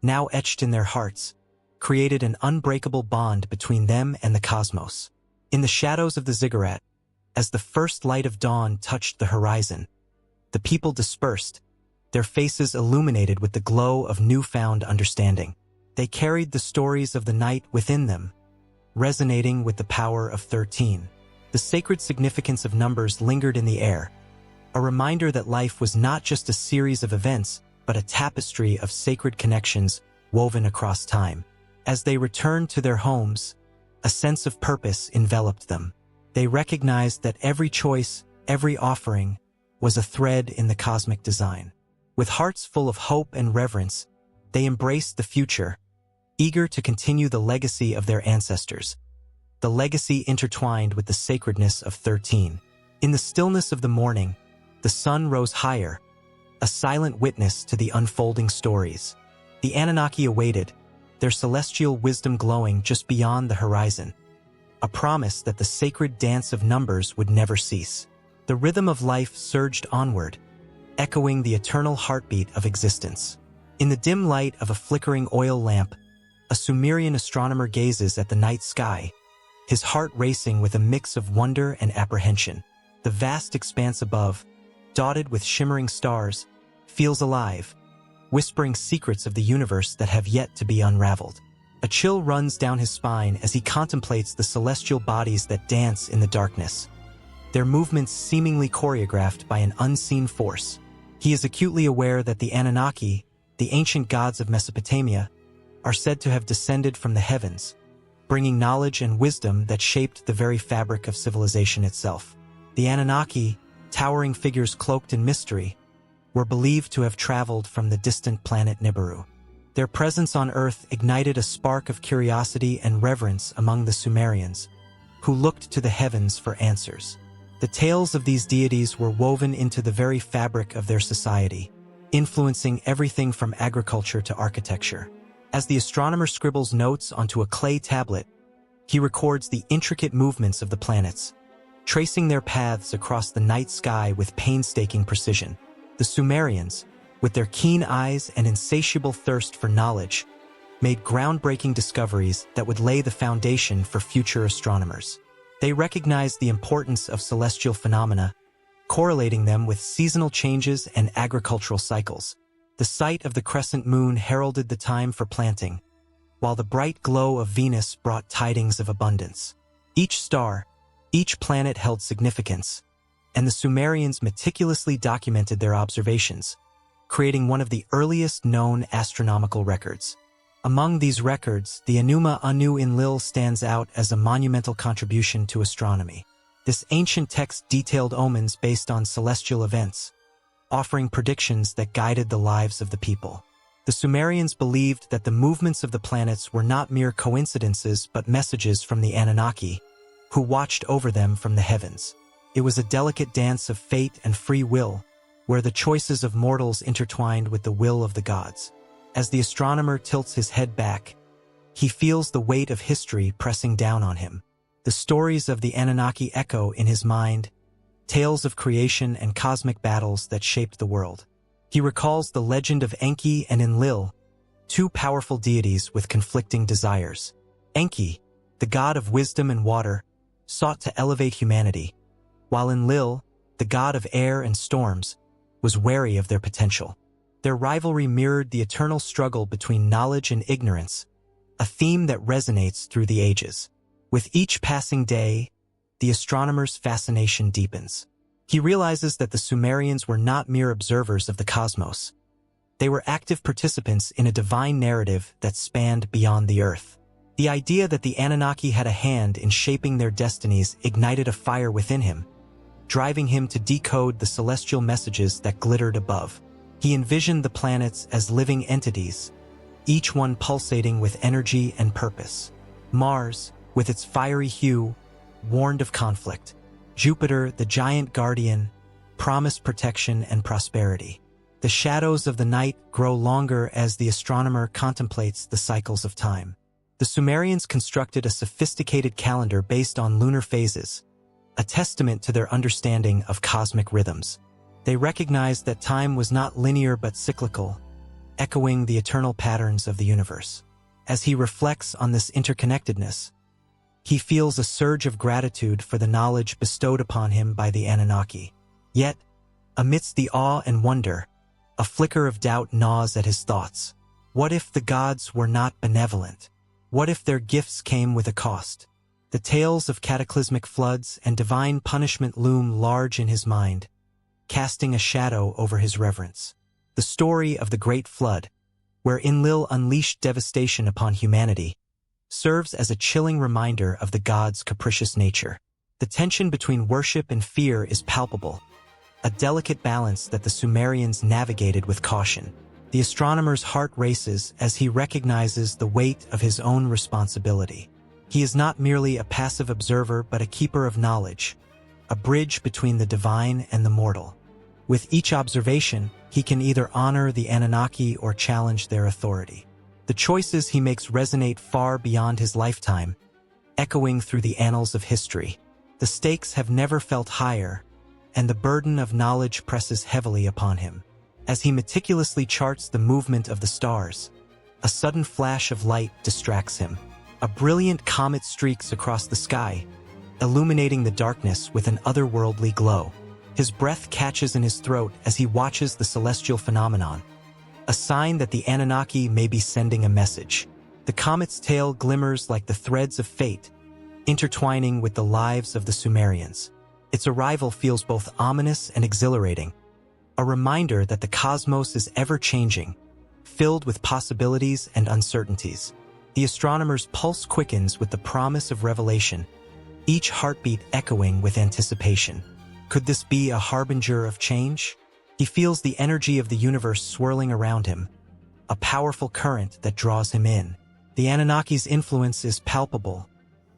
now etched in their hearts, created an unbreakable bond between them and the cosmos. In the shadows of the ziggurat, as the first light of dawn touched the horizon, the people dispersed, their faces illuminated with the glow of newfound understanding. They carried the stories of the night within them, resonating with the power of 13. The sacred significance of numbers lingered in the air, a reminder that life was not just a series of events, but a tapestry of sacred connections woven across time. As they returned to their homes, a sense of purpose enveloped them. They recognized that every choice, every offering, was a thread in the cosmic design. With hearts full of hope and reverence, they embraced the future, eager to continue the legacy of their ancestors, the legacy intertwined with the sacredness of 13. In the stillness of the morning, the sun rose higher, a silent witness to the unfolding stories. The Anunnaki awaited, their celestial wisdom glowing just beyond the horizon, a promise that the sacred dance of numbers would never cease. The rhythm of life surged onward, echoing the eternal heartbeat of existence. In the dim light of a flickering oil lamp, a Sumerian astronomer gazes at the night sky, his heart racing with a mix of wonder and apprehension. The vast expanse above, dotted with shimmering stars, feels alive, whispering secrets of the universe that have yet to be unraveled. A chill runs down his spine as he contemplates the celestial bodies that dance in the darkness, their movements seemingly choreographed by an unseen force. He is acutely aware that the Anunnaki, the ancient gods of Mesopotamia, are said to have descended from the heavens, bringing knowledge and wisdom that shaped the very fabric of civilization itself. The Anunnaki, towering figures cloaked in mystery, were believed to have traveled from the distant planet Nibiru. Their presence on Earth ignited a spark of curiosity and reverence among the Sumerians, who looked to the heavens for answers. The tales of these deities were woven into the very fabric of their society, influencing everything from agriculture to architecture. As the astronomer scribbles notes onto a clay tablet, he records the intricate movements of the planets, tracing their paths across the night sky with painstaking precision. The Sumerians, with their keen eyes and insatiable thirst for knowledge, made groundbreaking discoveries that would lay the foundation for future astronomers. They recognized the importance of celestial phenomena, correlating them with seasonal changes and agricultural cycles. The sight of the crescent moon heralded the time for planting, while the bright glow of Venus brought tidings of abundance. Each star, each planet held significance, and the Sumerians meticulously documented their observations, creating one of the earliest known astronomical records. Among these records, the Enuma Anu Enlil stands out as a monumental contribution to astronomy. This ancient text detailed omens based on celestial events, offering predictions that guided the lives of the people. The Sumerians believed that the movements of the planets were not mere coincidences but messages from the Anunnaki, who watched over them from the heavens. It was a delicate dance of fate and free will, where the choices of mortals intertwined with the will of the gods. As the astronomer tilts his head back, he feels the weight of history pressing down on him. The stories of the Anunnaki echo in his mind, tales of creation and cosmic battles that shaped the world. He recalls the legend of Enki and Enlil, two powerful deities with conflicting desires. Enki, the god of wisdom and water, sought to elevate humanity, while Enlil, the god of air and storms, was wary of their potential. Their rivalry mirrored the eternal struggle between knowledge and ignorance, a theme that resonates through the ages. With each passing day, the astronomer's fascination deepens. He realizes that the Sumerians were not mere observers of the cosmos. They were active participants in a divine narrative that spanned beyond the earth. The idea that the Anunnaki had a hand in shaping their destinies ignited a fire within him, driving him to decode the celestial messages that glittered above. He envisioned the planets as living entities, each one pulsating with energy and purpose. Mars, with its fiery hue, warned of conflict. Jupiter, the giant guardian, promised protection and prosperity. The shadows of the night grow longer as the astronomer contemplates the cycles of time. The Sumerians constructed a sophisticated calendar based on lunar phases, a testament to their understanding of cosmic rhythms. They recognized that time was not linear but cyclical, echoing the eternal patterns of the universe. As he reflects on this interconnectedness, he feels a surge of gratitude for the knowledge bestowed upon him by the Anunnaki. Yet, amidst the awe and wonder, a flicker of doubt gnaws at his thoughts. What if the gods were not benevolent? What if their gifts came with a cost? The tales of cataclysmic floods and divine punishment loom large in his mind, casting a shadow over his reverence. The story of the Great Flood, where Enlil unleashed devastation upon humanity, serves as a chilling reminder of the gods' capricious nature. The tension between worship and fear is palpable, a delicate balance that the Sumerians navigated with caution. The astronomer's heart races as he recognizes the weight of his own responsibility. He is not merely a passive observer but a keeper of knowledge, a bridge between the divine and the mortal. With each observation, he can either honor the Anunnaki or challenge their authority. The choices he makes resonate far beyond his lifetime, echoing through the annals of history. The stakes have never felt higher, and the burden of knowledge presses heavily upon him. As he meticulously charts the movement of the stars, a sudden flash of light distracts him. A brilliant comet streaks across the sky, illuminating the darkness with an otherworldly glow. His breath catches in his throat as he watches the celestial phenomenon, a sign that the Anunnaki may be sending a message. The comet's tail glimmers like the threads of fate, intertwining with the lives of the Sumerians. Its arrival feels both ominous and exhilarating, a reminder that the cosmos is ever-changing, filled with possibilities and uncertainties. The astronomer's pulse quickens with the promise of revelation, each heartbeat echoing with anticipation. Could this be a harbinger of change? He feels the energy of the universe swirling around him, a powerful current that draws him in. The Anunnaki's influence is palpable,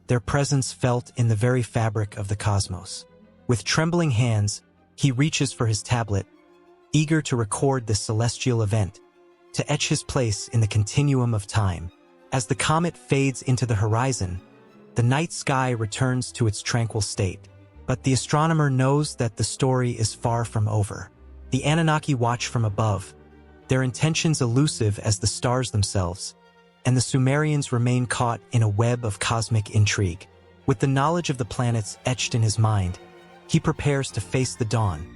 their presence felt in the very fabric of the cosmos. With trembling hands, he reaches for his tablet, eager to record this celestial event, to etch his place in the continuum of time. As the comet fades into the horizon, the night sky returns to its tranquil state. But the astronomer knows that the story is far from over. The Anunnaki watch from above, their intentions elusive as the stars themselves, and the Sumerians remain caught in a web of cosmic intrigue. With the knowledge of the planets etched in his mind, he prepares to face the dawn,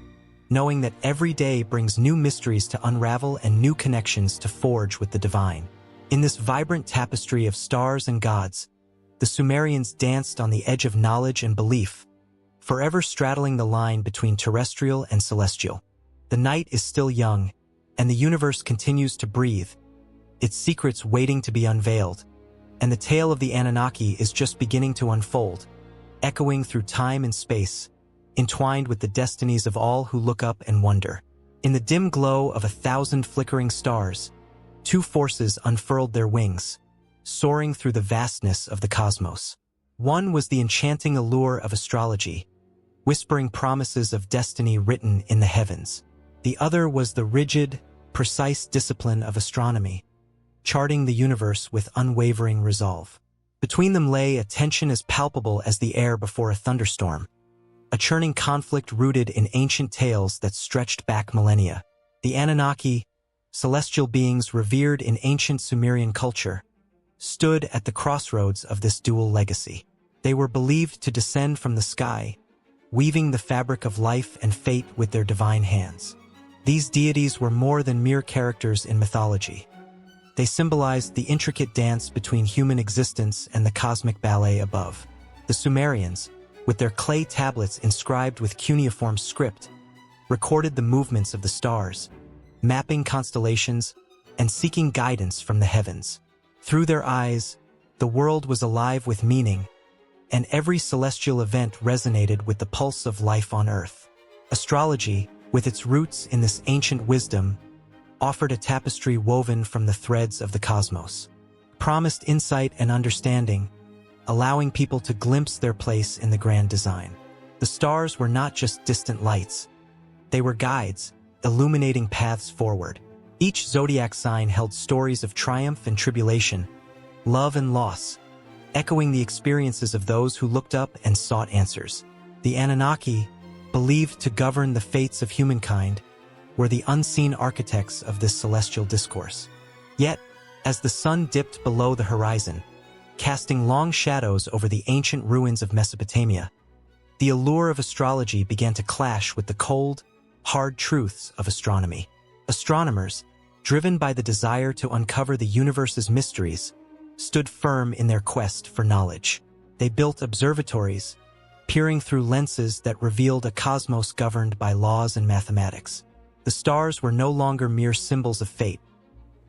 knowing that every day brings new mysteries to unravel and new connections to forge with the divine. In this vibrant tapestry of stars and gods, the Sumerians danced on the edge of knowledge and belief, forever straddling the line between terrestrial and celestial. The night is still young, and the universe continues to breathe, its secrets waiting to be unveiled, and the tale of the Anunnaki is just beginning to unfold, echoing through time and space, entwined with the destinies of all who look up and wonder. In the dim glow of 1,000 flickering stars, two forces unfurled their wings, soaring through the vastness of the cosmos. One was the enchanting allure of astrology, whispering promises of destiny written in the heavens. The other was the rigid, precise discipline of astronomy, charting the universe with unwavering resolve. Between them lay a tension as palpable as the air before a thunderstorm, a churning conflict rooted in ancient tales that stretched back millennia. The Anunnaki, celestial beings revered in ancient Sumerian culture, stood at the crossroads of this dual legacy. They were believed to descend from the sky, weaving the fabric of life and fate with their divine hands. These deities were more than mere characters in mythology. They symbolized the intricate dance between human existence and the cosmic ballet above. The Sumerians, with their clay tablets inscribed with cuneiform script, recorded the movements of the stars, mapping constellations and seeking guidance from the heavens. Through their eyes, the world was alive with meaning, and every celestial event resonated with the pulse of life on Earth. Astrology, with its roots in this ancient wisdom, offered a tapestry woven from the threads of the cosmos, promised insight and understanding, allowing people to glimpse their place in the grand design. The stars were not just distant lights. They were guides, illuminating paths forward. Each zodiac sign held stories of triumph and tribulation, love and loss, echoing the experiences of those who looked up and sought answers. The Anunnaki, believed to govern the fates of humankind, were the unseen architects of this celestial discourse. Yet, as the sun dipped below the horizon, casting long shadows over the ancient ruins of Mesopotamia, the allure of astrology began to clash with the cold, hard truths of astronomy. Astronomers, driven by the desire to uncover the universe's mysteries, stood firm in their quest for knowledge. They built observatories, peering through lenses that revealed a cosmos governed by laws and mathematics. The stars were no longer mere symbols of fate.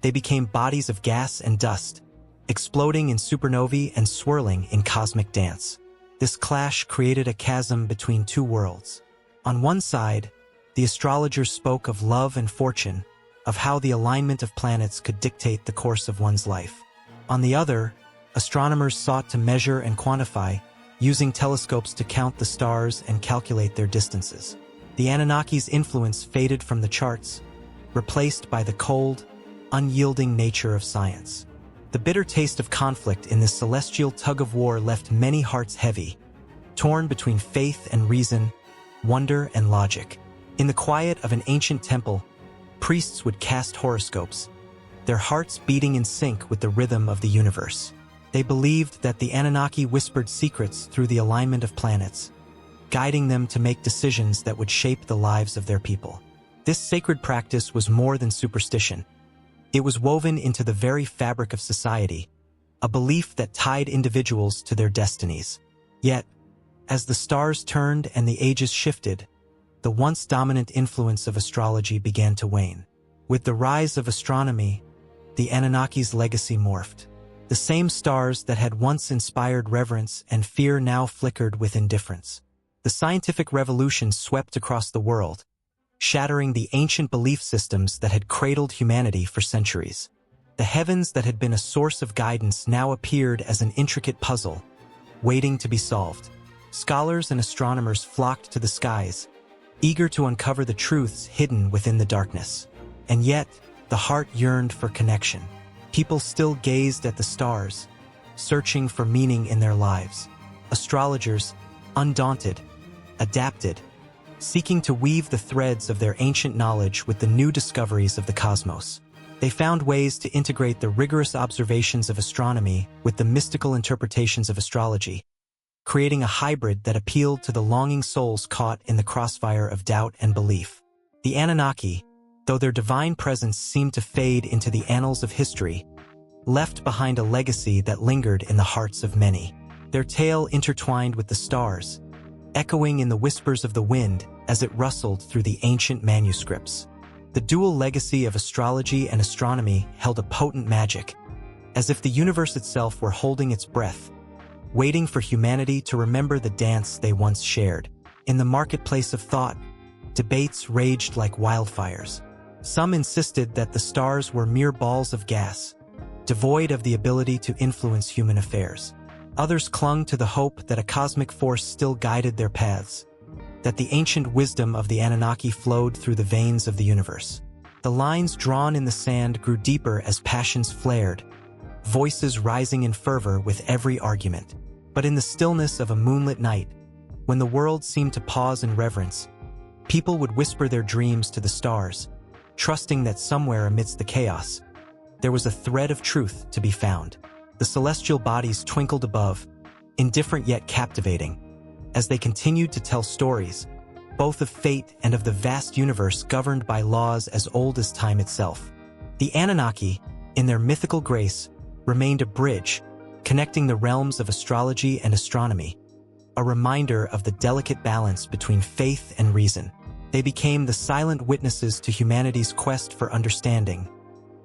They became bodies of gas and dust, exploding in supernovae and swirling in cosmic dance. This clash created a chasm between two worlds. On one side, the astrologers spoke of love and fortune, of how the alignment of planets could dictate the course of one's life. On the other, astronomers sought to measure and quantify, using telescopes to count the stars and calculate their distances. The Anunnaki's influence faded from the charts, replaced by the cold, unyielding nature of science. The bitter taste of conflict in this celestial tug-of-war left many hearts heavy, torn between faith and reason, wonder and logic. In the quiet of an ancient temple, priests would cast horoscopes, their hearts beating in sync with the rhythm of the universe. They believed that the Anunnaki whispered secrets through the alignment of planets, guiding them to make decisions that would shape the lives of their people. This sacred practice was more than superstition. It was woven into the very fabric of society, a belief that tied individuals to their destinies. Yet, as the stars turned and the ages shifted, the once dominant influence of astrology began to wane. With the rise of astronomy, the Anunnaki's legacy morphed. The same stars that had once inspired reverence and fear now flickered with indifference. The scientific revolution swept across the world, shattering the ancient belief systems that had cradled humanity for centuries. The heavens that had been a source of guidance now appeared as an intricate puzzle, waiting to be solved. Scholars and astronomers flocked to the skies, eager to uncover the truths hidden within the darkness. And yet, the heart yearned for connection. People still gazed at the stars, searching for meaning in their lives. Astrologers, undaunted, adapted, seeking to weave the threads of their ancient knowledge with the new discoveries of the cosmos. They found ways to integrate the rigorous observations of astronomy with the mystical interpretations of astrology, creating a hybrid that appealed to the longing souls caught in the crossfire of doubt and belief. The Anunnaki, though their divine presence seemed to fade into the annals of history, left behind a legacy that lingered in the hearts of many. Their tale intertwined with the stars, echoing in the whispers of the wind as it rustled through the ancient manuscripts. The dual legacy of astrology and astronomy held a potent magic, as if the universe itself were holding its breath, waiting for humanity to remember the dance they once shared. In the marketplace of thought, debates raged like wildfires. Some insisted that the stars were mere balls of gas, devoid of the ability to influence human affairs. Others clung to the hope that a cosmic force still guided their paths, that the ancient wisdom of the Anunnaki flowed through the veins of the universe. The lines drawn in the sand grew deeper as passions flared, voices rising in fervor with every argument. But in the stillness of a moonlit night, when the world seemed to pause in reverence, people would whisper their dreams to the stars, trusting that somewhere amidst the chaos, there was a thread of truth to be found. The celestial bodies twinkled above, indifferent yet captivating, as they continued to tell stories, both of fate and of the vast universe governed by laws as old as time itself. The Anunnaki, in their mythical grace, remained a bridge, connecting the realms of astrology and astronomy, a reminder of the delicate balance between faith and reason. They became the silent witnesses to humanity's quest for understanding,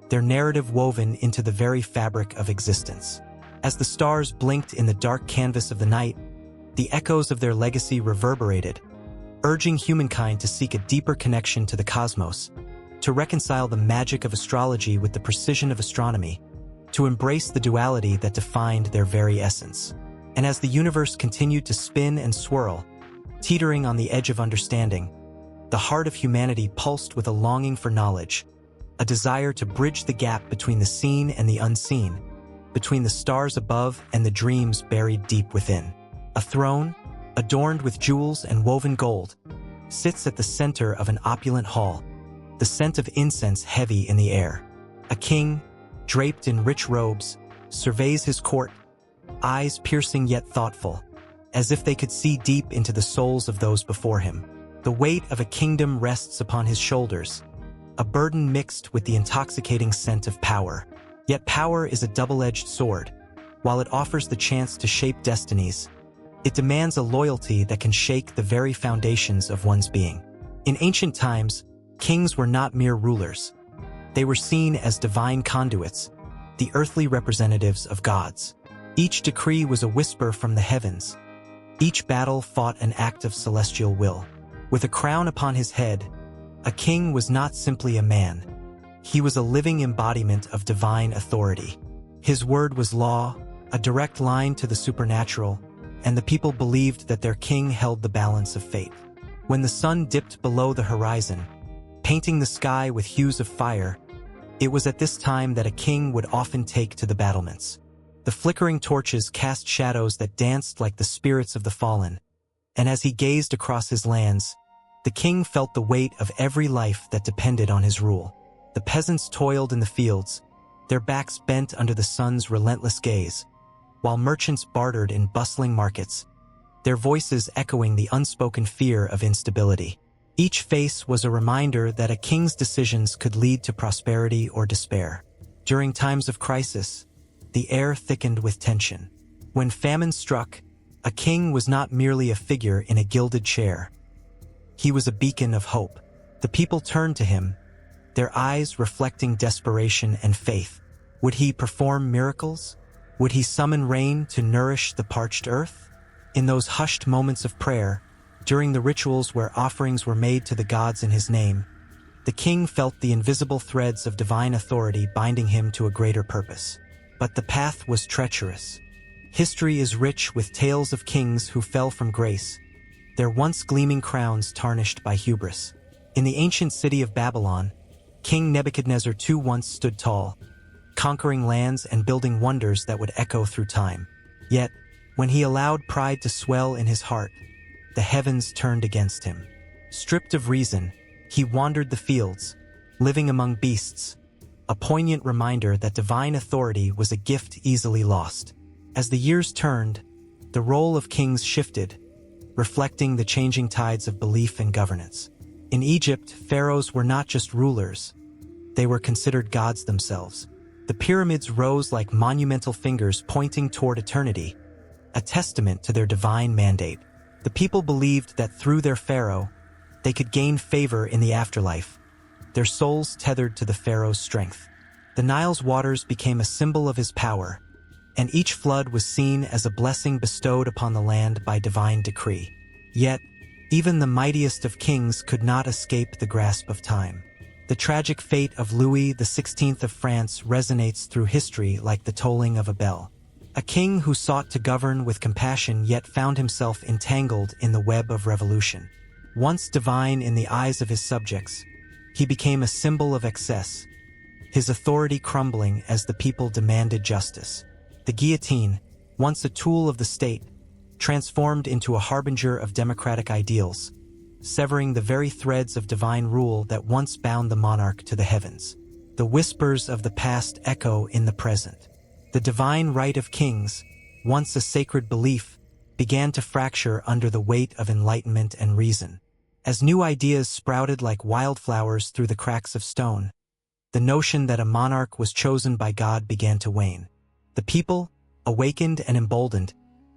their narrative woven into the very fabric of existence. As the stars blinked in the dark canvas of the night, the echoes of their legacy reverberated, urging humankind to seek a deeper connection to the cosmos, to reconcile the magic of astrology with the precision of astronomy, to embrace the duality that defined their very essence. And as the universe continued to spin and swirl, teetering on the edge of understanding, the heart of humanity pulsed with a longing for knowledge, a desire to bridge the gap between the seen and the unseen, between the stars above and the dreams buried deep within. A throne, adorned with jewels and woven gold, sits at the center of an opulent hall, the scent of incense heavy in the air. A king, draped in rich robes, surveys his court, eyes piercing yet thoughtful, as if they could see deep into the souls of those before him. The weight of a kingdom rests upon his shoulders, a burden mixed with the intoxicating scent of power. Yet power is a double-edged sword. While it offers the chance to shape destinies, it demands a loyalty that can shake the very foundations of one's being. In ancient times, kings were not mere rulers. They were seen as divine conduits, the earthly representatives of gods. Each decree was a whisper from the heavens. Each battle fought an act of celestial will. With a crown upon his head, a king was not simply a man. He was a living embodiment of divine authority. His word was law, a direct line to the supernatural, and the people believed that their king held the balance of fate. When the sun dipped below the horizon, painting the sky with hues of fire, it was at this time that a king would often take to the battlements. The flickering torches cast shadows that danced like the spirits of the fallen, and as he gazed across his lands, the king felt the weight of every life that depended on his rule. The peasants toiled in the fields, their backs bent under the sun's relentless gaze, while merchants bartered in bustling markets, their voices echoing the unspoken fear of instability. Each face was a reminder that a king's decisions could lead to prosperity or despair. During times of crisis, the air thickened with tension. When famine struck, a king was not merely a figure in a gilded chair. He was a beacon of hope. The people turned to him, their eyes reflecting desperation and faith. Would he perform miracles? Would he summon rain to nourish the parched earth? In those hushed moments of prayer, during the rituals where offerings were made to the gods in his name, the king felt the invisible threads of divine authority binding him to a greater purpose. But the path was treacherous. History is rich with tales of kings who fell from grace, their once gleaming crowns tarnished by hubris. In the ancient city of Babylon, King Nebuchadnezzar II once stood tall, conquering lands and building wonders that would echo through time. Yet, when he allowed pride to swell in his heart, the heavens turned against him. Stripped of reason, he wandered the fields, living among beasts, a poignant reminder that divine authority was a gift easily lost. As the years turned, the role of kings shifted, reflecting the changing tides of belief and governance. In Egypt, pharaohs were not just rulers, they were considered gods themselves. The pyramids rose like monumental fingers pointing toward eternity, a testament to their divine mandate. The people believed that through their pharaoh, they could gain favor in the afterlife, their souls tethered to the pharaoh's strength. The Nile's waters became a symbol of his power, and each flood was seen as a blessing bestowed upon the land by divine decree. Yet, even the mightiest of kings could not escape the grasp of time. The tragic fate of Louis XVI of France resonates through history like the tolling of a bell. A king who sought to govern with compassion yet found himself entangled in the web of revolution. Once divine in the eyes of his subjects, he became a symbol of excess, his authority crumbling as the people demanded justice. The guillotine, once a tool of the state, transformed into a harbinger of democratic ideals, severing the very threads of divine rule that once bound the monarch to the heavens. The whispers of the past echo in the present. The divine right of kings, once a sacred belief, began to fracture under the weight of enlightenment and reason. As new ideas sprouted like wildflowers through the cracks of stone, the notion that a monarch was chosen by God began to wane. The people, awakened and emboldened,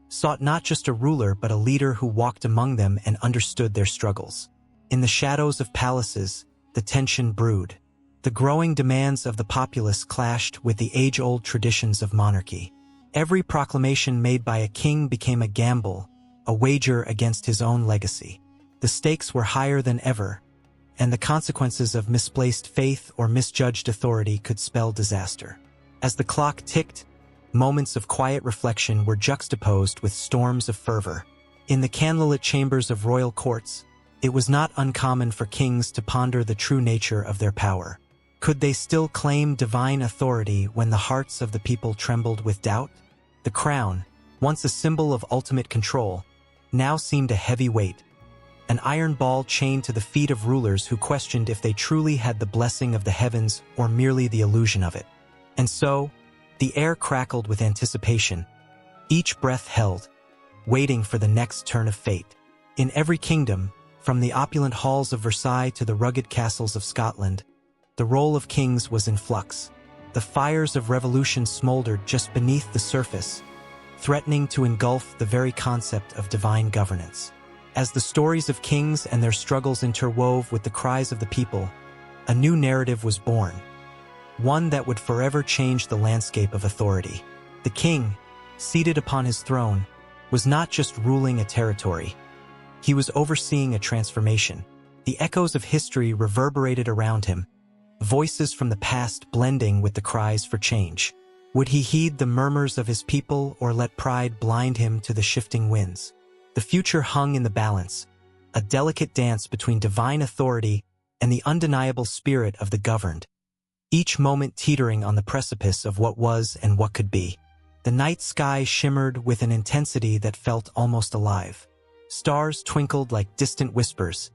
sought not just a ruler but a leader who walked among them and understood their struggles. In the shadows of palaces, the tension brewed. The growing demands of the populace clashed with the age-old traditions of monarchy. Every proclamation made by a king became a gamble, a wager against his own legacy. The stakes were higher than ever, and the consequences of misplaced faith or misjudged authority could spell disaster. As the clock ticked, moments of quiet reflection were juxtaposed with storms of fervor. In the candlelit chambers of royal courts, it was not uncommon for kings to ponder the true nature of their power. Could they still claim divine authority when the hearts of the people trembled with doubt? The crown, once a symbol of ultimate control, now seemed a heavy weight, an iron ball chained to the feet of rulers who questioned if they truly had the blessing of the heavens or merely the illusion of it. And so, the air crackled with anticipation, each breath held, waiting for the next turn of fate. In every kingdom, from the opulent halls of Versailles to the rugged castles of Scotland, the role of kings was in flux. The fires of revolution smoldered just beneath the surface, threatening to engulf the very concept of divine governance. As the stories of kings and their struggles interwove with the cries of the people, a new narrative was born. One that would forever change the landscape of authority. The king, seated upon his throne, was not just ruling a territory. He was overseeing a transformation. The echoes of history reverberated around him, voices from the past blending with the cries for change. Would he heed the murmurs of his people or let pride blind him to the shifting winds? The future hung in the balance, a delicate dance between divine authority and the undeniable spirit of the governed, each moment teetering on the precipice of what was and what could be. The night sky shimmered with an intensity that felt almost alive. Stars twinkled like distant whispers,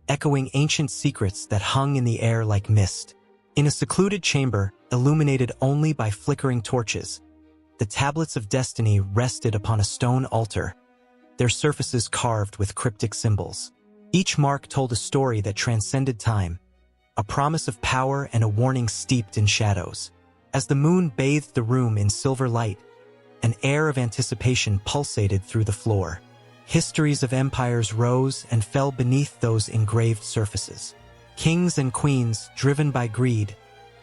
echoing ancient secrets that hung in the air like mist. In a secluded chamber, illuminated only by flickering torches, the tablets of destiny rested upon a stone altar, their surfaces carved with cryptic symbols. Each mark told a story that transcended time, a promise of power and a warning steeped in shadows. As the moon bathed the room in silver light, an air of anticipation pulsated through the floor. Histories of empires rose and fell beneath those engraved surfaces. Kings and queens, driven by greed,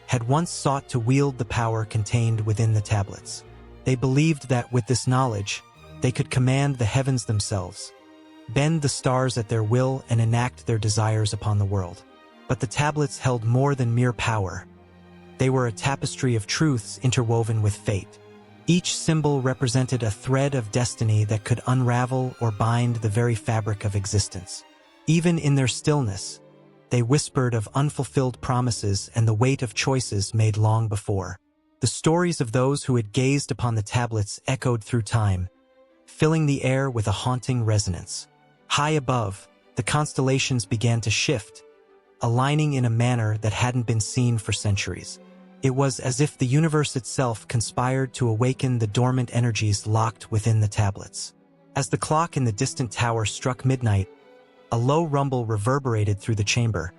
had once sought to wield the power contained within the tablets. They believed that with this knowledge, they could command the heavens themselves, bend the stars at their will, and enact their desires upon the world. But the tablets held more than mere power. They were a tapestry of truths interwoven with fate. Each symbol represented a thread of destiny that could unravel or bind the very fabric of existence. Even in their stillness, they whispered of unfulfilled promises and the weight of choices made long before. The stories of those who had gazed upon the tablets echoed through time, filling the air with a haunting resonance. High above, the constellations began to shift, aligning in a manner that hadn't been seen for centuries. It was as if the universe itself conspired to awaken the dormant energies locked within the tablets. As the clock in the distant tower struck midnight, a low rumble reverberated through the chamber,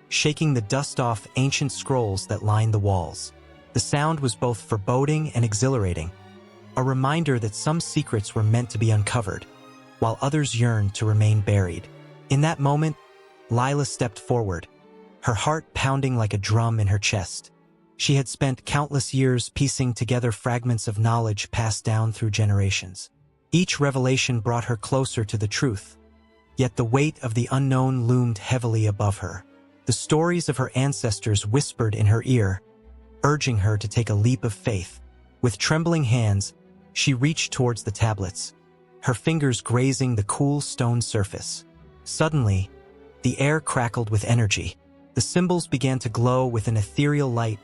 shaking the dust off ancient scrolls that lined the walls. The sound was both foreboding and exhilarating, a reminder that some secrets were meant to be uncovered, while others yearned to remain buried. In that moment, Lila stepped forward, her heart pounding like a drum in her chest. She had spent countless years piecing together fragments of knowledge passed down through generations. Each revelation brought her closer to the truth, yet the weight of the unknown loomed heavily above her. The stories of her ancestors whispered in her ear, urging her to take a leap of faith. With trembling hands, she reached towards the tablets, her fingers grazing the cool stone surface. Suddenly, the air crackled with energy. The symbols began to glow with an ethereal light,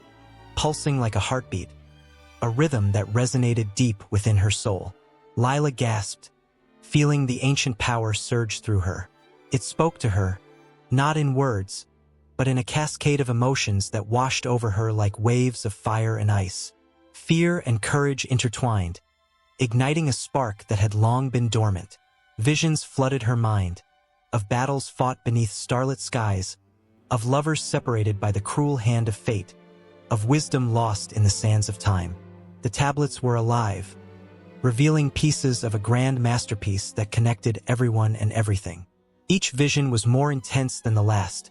pulsing like a heartbeat, a rhythm that resonated deep within her soul. Lila gasped, feeling the ancient power surge through her. It spoke to her, not in words, but in a cascade of emotions that washed over her like waves of fire and ice. Fear and courage intertwined, igniting a spark that had long been dormant. Visions flooded her mind, of battles fought beneath starlit skies, of lovers separated by the cruel hand of fate, of wisdom lost in the sands of time. The tablets were alive, revealing pieces of a grand masterpiece that connected everyone and everything. Each vision was more intense than the last,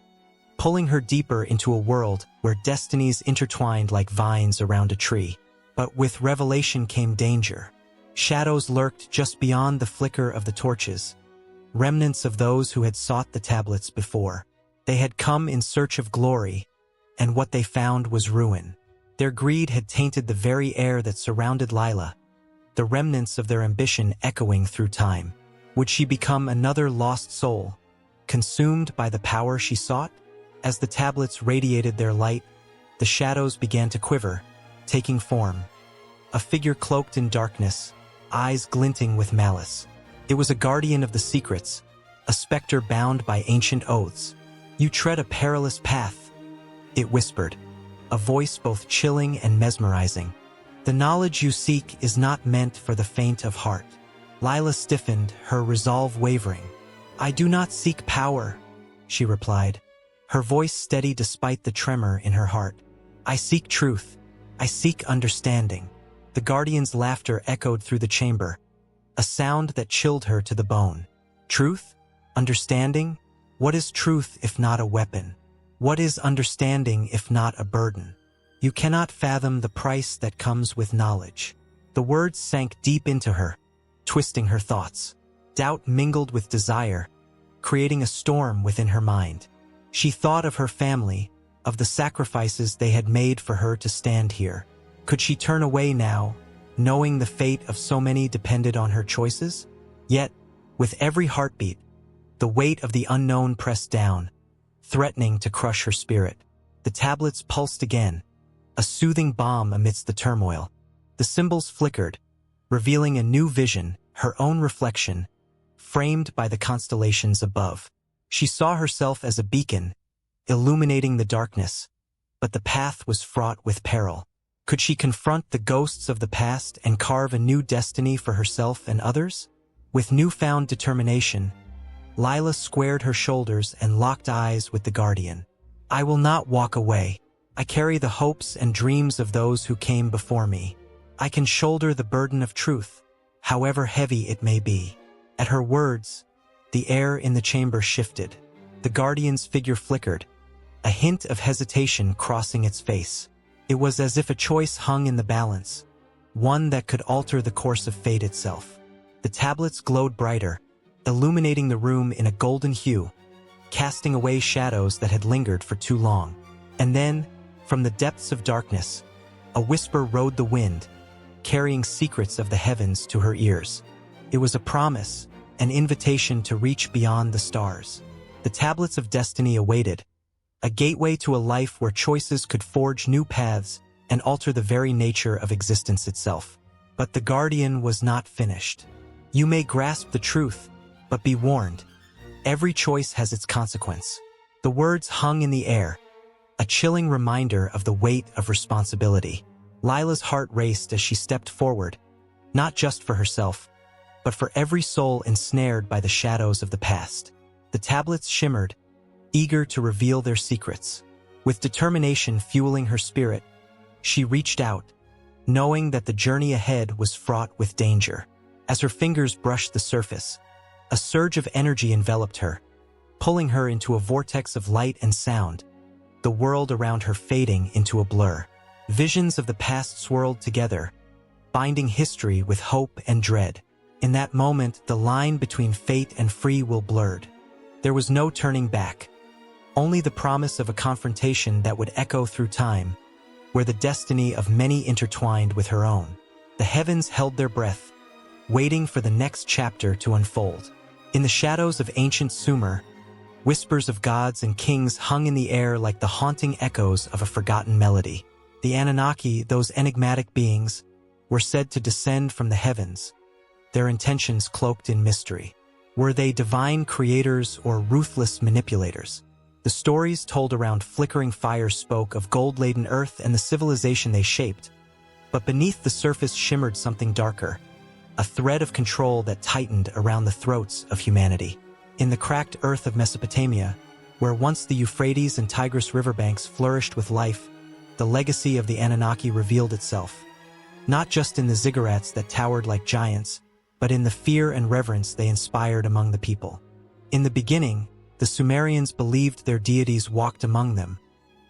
pulling her deeper into a world where destinies intertwined like vines around a tree. But with revelation came danger. Shadows lurked just beyond the flicker of the torches, remnants of those who had sought the tablets before. They had come in search of glory, and what they found was ruin. Their greed had tainted the very air that surrounded Lila, the remnants of their ambition echoing through time. Would she become another lost soul, consumed by the power she sought? As the tablets radiated their light, the shadows began to quiver, taking form. A figure cloaked in darkness, eyes glinting with malice. It was a guardian of the secrets, a specter bound by ancient oaths. "You tread a perilous path," it whispered, a voice both chilling and mesmerizing. "The knowledge you seek is not meant for the faint of heart." Lila stiffened, her resolve wavering. "I do not seek power," she replied, her voice steady despite the tremor in her heart. "I seek truth. I seek understanding." The guardian's laughter echoed through the chamber, a sound that chilled her to the bone. Truth? Understanding? What is truth if not a weapon? What is understanding if not a burden? You cannot fathom the price that comes with knowledge. The words sank deep into her, twisting her thoughts. Doubt mingled with desire, creating a storm within her mind. She thought of her family, of the sacrifices they had made for her to stand here. Could she turn away now, knowing the fate of so many depended on her choices? Yet, with every heartbeat, the weight of the unknown pressed down, threatening to crush her spirit. The tablets pulsed again, a soothing balm amidst the turmoil. The symbols flickered, revealing a new vision, her own reflection, framed by the constellations above. She saw herself as a beacon, illuminating the darkness, but the path was fraught with peril. Could she confront the ghosts of the past and carve a new destiny for herself and others? With newfound determination, Lila squared her shoulders and locked eyes with the guardian. "I will not walk away. I carry the hopes and dreams of those who came before me. I can shoulder the burden of truth, however heavy it may be." At her words, the air in the chamber shifted. The guardian's figure flickered, a hint of hesitation crossing its face. It was as if a choice hung in the balance, one that could alter the course of fate itself. The tablets glowed brighter, illuminating the room in a golden hue, casting away shadows that had lingered for too long. And then, from the depths of darkness, a whisper rode the wind, carrying secrets of the heavens to her ears. It was a promise, an invitation to reach beyond the stars. The tablets of destiny awaited, a gateway to a life where choices could forge new paths and alter the very nature of existence itself. But the guardian was not finished. You may grasp the truth, but be warned. Every choice has its consequence. The words hung in the air, a chilling reminder of the weight of responsibility. Lila's heart raced as she stepped forward, not just for herself, but for every soul ensnared by the shadows of the past. The tablets shimmered, eager to reveal their secrets. With determination fueling her spirit, she reached out, knowing that the journey ahead was fraught with danger. As her fingers brushed the surface, a surge of energy enveloped her, pulling her into a vortex of light and sound, the world around her fading into a blur. Visions of the past swirled together, binding history with hope and dread. In that moment, the line between fate and free will blurred. There was no turning back, only the promise of a confrontation that would echo through time, where the destiny of many intertwined with her own. The heavens held their breath, waiting for the next chapter to unfold. In the shadows of ancient Sumer, whispers of gods and kings hung in the air like the haunting echoes of a forgotten melody. The Anunnaki, those enigmatic beings, were said to descend from the heavens, their intentions cloaked in mystery. Were they divine creators or ruthless manipulators? The stories told around flickering fires spoke of gold-laden earth and the civilization they shaped, but beneath the surface shimmered something darker, a thread of control that tightened around the throats of humanity. In the cracked earth of Mesopotamia, where once the Euphrates and Tigris riverbanks flourished with life, the legacy of the Anunnaki revealed itself, not just in the ziggurats that towered like giants, but in the fear and reverence they inspired among the people. In the beginning, the Sumerians believed their deities walked among them,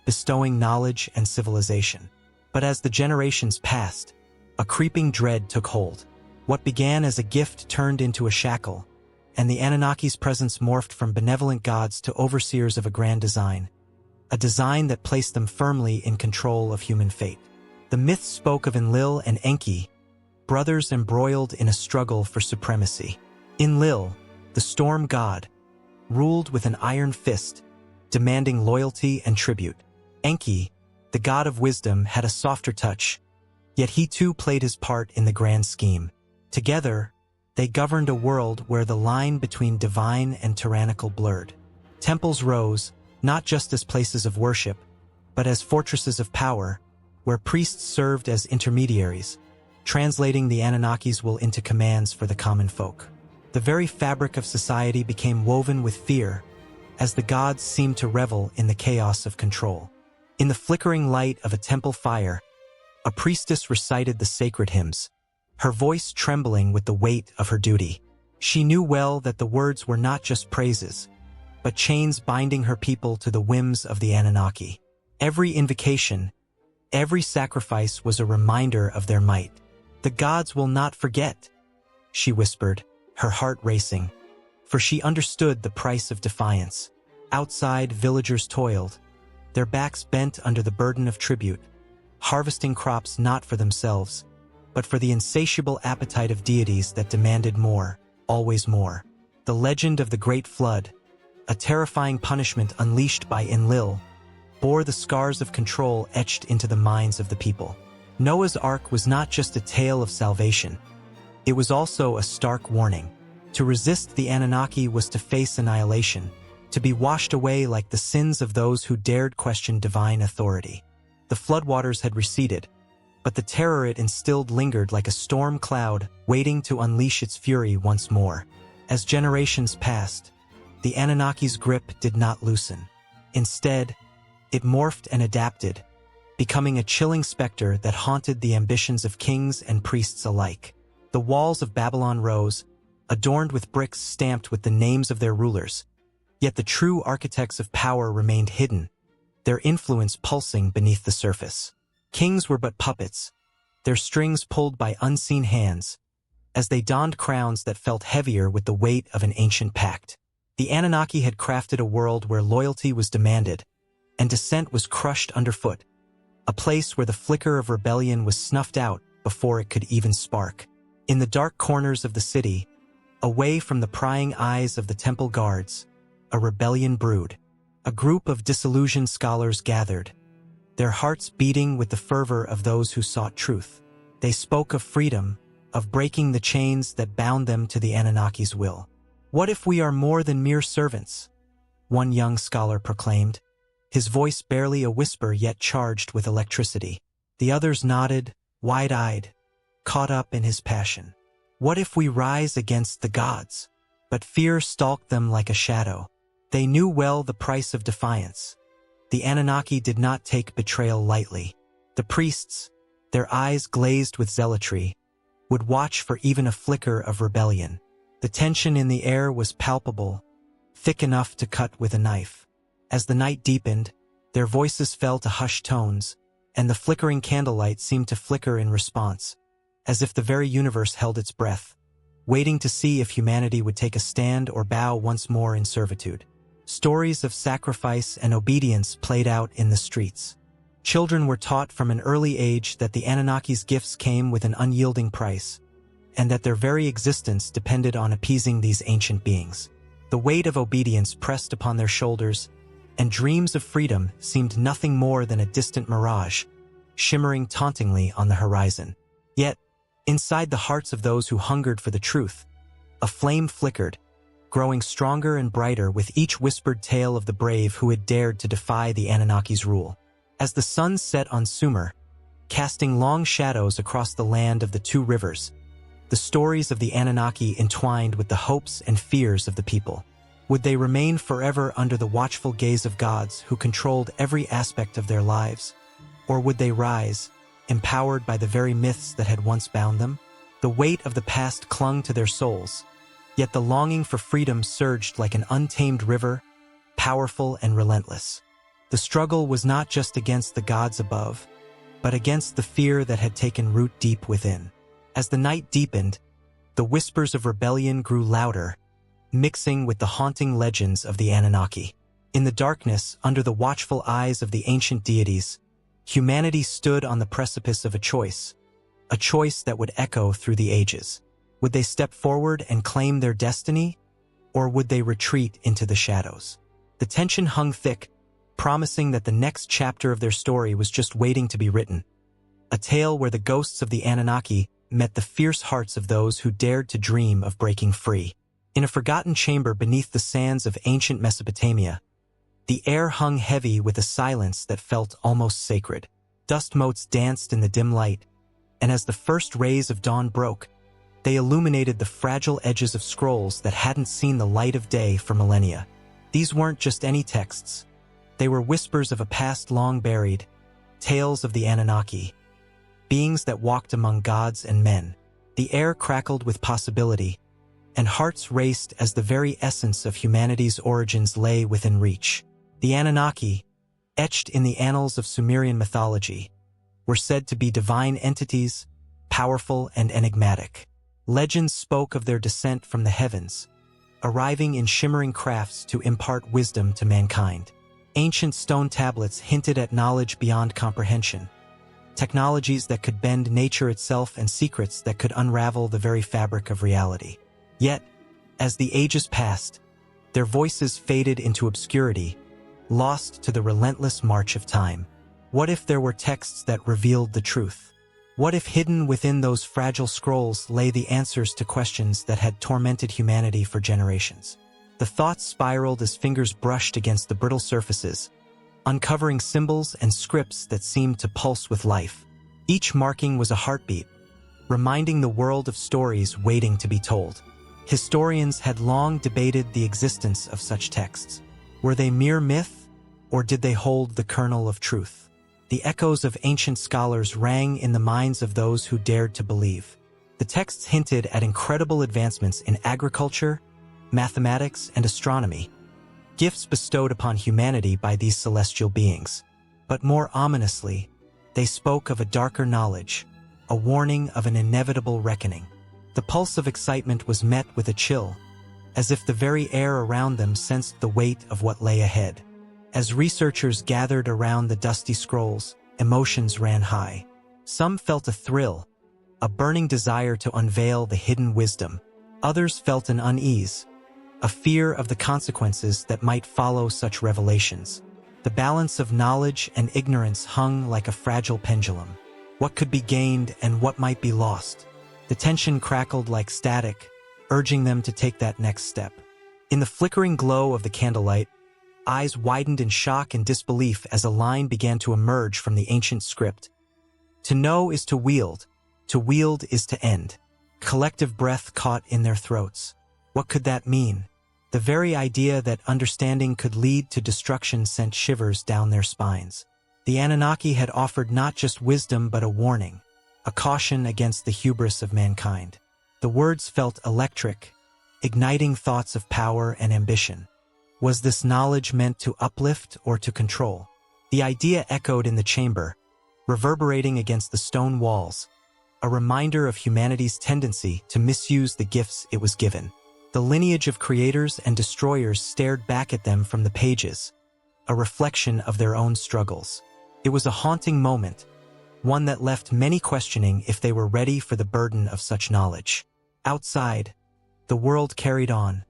bestowing knowledge and civilization. But as the generations passed, a creeping dread took hold. What began as a gift turned into a shackle, and the Anunnaki's presence morphed from benevolent gods to overseers of a grand design, a design that placed them firmly in control of human fate. The myths spoke of Enlil and Enki, brothers embroiled in a struggle for supremacy. Enlil, the storm god, ruled with an iron fist, demanding loyalty and tribute. Enki, the god of wisdom, had a softer touch, yet he too played his part in the grand scheme. Together, they governed a world where the line between divine and tyrannical blurred. Temples rose, not just as places of worship, but as fortresses of power, where priests served as intermediaries, translating the Anunnaki's will into commands for the common folk. The very fabric of society became woven with fear, as the gods seemed to revel in the chaos of control. In the flickering light of a temple fire, a priestess recited the sacred hymns, her voice trembling with the weight of her duty. She knew well that the words were not just praises, but chains binding her people to the whims of the Anunnaki. Every invocation, every sacrifice was a reminder of their might. "The gods will not forget," she whispered, her heart racing, for she understood the price of defiance. Outside, villagers toiled, their backs bent under the burden of tribute, harvesting crops not for themselves, but for the insatiable appetite of deities that demanded more, always more. The legend of the Great Flood, a terrifying punishment unleashed by Enlil, bore the scars of control etched into the minds of the people. Noah's Ark was not just a tale of salvation. It was also a stark warning. To resist the Anunnaki was to face annihilation, to be washed away like the sins of those who dared question divine authority. The floodwaters had receded, but the terror it instilled lingered like a storm cloud waiting to unleash its fury once more. As generations passed, the Anunnaki's grip did not loosen. Instead, it morphed and adapted, becoming a chilling specter that haunted the ambitions of kings and priests alike. The walls of Babylon rose, adorned with bricks stamped with the names of their rulers. Yet the true architects of power remained hidden, their influence pulsing beneath the surface. Kings were but puppets, their strings pulled by unseen hands, as they donned crowns that felt heavier with the weight of an ancient pact. The Anunnaki had crafted a world where loyalty was demanded, and dissent was crushed underfoot, a place where the flicker of rebellion was snuffed out before it could even spark. In the dark corners of the city, away from the prying eyes of the temple guards, a rebellion brewed. A group of disillusioned scholars gathered, their hearts beating with the fervor of those who sought truth. They spoke of freedom, of breaking the chains that bound them to the Anunnaki's will. "What if we are more than mere servants?" one young scholar proclaimed, his voice barely a whisper yet charged with electricity. The others nodded, wide-eyed, caught up in his passion. "What if we rise against the gods?" But fear stalked them like a shadow. They knew well the price of defiance. The Anunnaki did not take betrayal lightly. The priests, their eyes glazed with zealotry, would watch for even a flicker of rebellion. The tension in the air was palpable, thick enough to cut with a knife. As the night deepened, their voices fell to hushed tones, and the flickering candlelight seemed to flicker in response, as if the very universe held its breath, waiting to see if humanity would take a stand or bow once more in servitude. Stories of sacrifice and obedience played out in the streets. Children were taught from an early age that the Anunnaki's gifts came with an unyielding price, and that their very existence depended on appeasing these ancient beings. The weight of obedience pressed upon their shoulders, and dreams of freedom seemed nothing more than a distant mirage, shimmering tauntingly on the horizon. Yet, inside the hearts of those who hungered for the truth, a flame flickered, growing stronger and brighter with each whispered tale of the brave who had dared to defy the Anunnaki's rule. As the sun set on Sumer, casting long shadows across the land of the two rivers, the stories of the Anunnaki entwined with the hopes and fears of the people. Would they remain forever under the watchful gaze of gods who controlled every aspect of their lives? Or would they rise, empowered by the very myths that had once bound them? The weight of the past clung to their souls, yet the longing for freedom surged like an untamed river, powerful and relentless. The struggle was not just against the gods above, but against the fear that had taken root deep within. As the night deepened, the whispers of rebellion grew louder, mixing with the haunting legends of the Anunnaki. In the darkness, under the watchful eyes of the ancient deities, humanity stood on the precipice of a choice that would echo through the ages. Would they step forward and claim their destiny, or would they retreat into the shadows? The tension hung thick, promising that the next chapter of their story was just waiting to be written. A tale where the ghosts of the Anunnaki met the fierce hearts of those who dared to dream of breaking free. In a forgotten chamber beneath the sands of ancient Mesopotamia, the air hung heavy with a silence that felt almost sacred. Dust motes danced in the dim light, and as the first rays of dawn broke, they illuminated the fragile edges of scrolls that hadn't seen the light of day for millennia. These weren't just any texts. They were whispers of a past long buried, tales of the Anunnaki, beings that walked among gods and men. The air crackled with possibility, and hearts raced as the very essence of humanity's origins lay within reach. The Anunnaki, etched in the annals of Sumerian mythology, were said to be divine entities, powerful and enigmatic. Legends spoke of their descent from the heavens, arriving in shimmering crafts to impart wisdom to mankind. Ancient stone tablets hinted at knowledge beyond comprehension, technologies that could bend nature itself and secrets that could unravel the very fabric of reality. Yet, as the ages passed, their voices faded into obscurity, lost to the relentless march of time. What if there were texts that revealed the truth? What if hidden within those fragile scrolls lay the answers to questions that had tormented humanity for generations? The thoughts spiraled as fingers brushed against the brittle surfaces, uncovering symbols and scripts that seemed to pulse with life. Each marking was a heartbeat, reminding the world of stories waiting to be told. Historians had long debated the existence of such texts. Were they mere myth, or did they hold the kernel of truth? The echoes of ancient scholars rang in the minds of those who dared to believe. The texts hinted at incredible advancements in agriculture, mathematics, and astronomy, gifts bestowed upon humanity by these celestial beings. But more ominously, they spoke of a darker knowledge, a warning of an inevitable reckoning. The pulse of excitement was met with a chill, as if the very air around them sensed the weight of what lay ahead. As researchers gathered around the dusty scrolls, emotions ran high. Some felt a thrill, a burning desire to unveil the hidden wisdom. Others felt an unease, a fear of the consequences that might follow such revelations. The balance of knowledge and ignorance hung like a fragile pendulum. What could be gained and what might be lost? The tension crackled like static, urging them to take that next step. In the flickering glow of the candlelight, eyes widened in shock and disbelief as a line began to emerge from the ancient script. To know is to wield is to end. Collective breath caught in their throats. What could that mean? The very idea that understanding could lead to destruction sent shivers down their spines. The Anunnaki had offered not just wisdom but a warning, a caution against the hubris of mankind. The words felt electric, igniting thoughts of power and ambition. Was this knowledge meant to uplift or to control? The idea echoed in the chamber, reverberating against the stone walls, a reminder of humanity's tendency to misuse the gifts it was given. The lineage of creators and destroyers stared back at them from the pages, a reflection of their own struggles. It was a haunting moment, one that left many questioning if they were ready for the burden of such knowledge. Outside, the world carried on,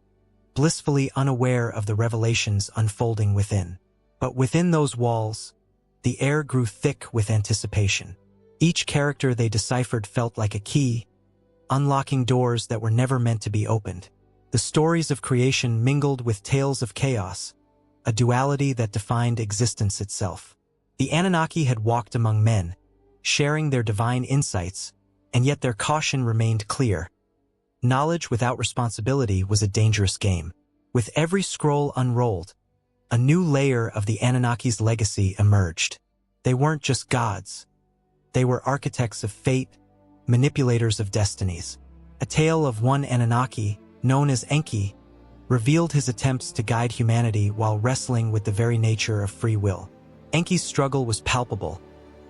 blissfully unaware of the revelations unfolding within. But within those walls, the air grew thick with anticipation. Each character they deciphered felt like a key, unlocking doors that were never meant to be opened. The stories of creation mingled with tales of chaos, a duality that defined existence itself. The Anunnaki had walked among men, sharing their divine insights, and yet their caution remained clear. Knowledge without responsibility was a dangerous game. With every scroll unrolled, a new layer of the Anunnaki's legacy emerged. They weren't just gods. They were architects of fate, manipulators of destinies. A tale of one Anunnaki, known as Enki, revealed his attempts to guide humanity while wrestling with the very nature of free will. Enki's struggle was palpable,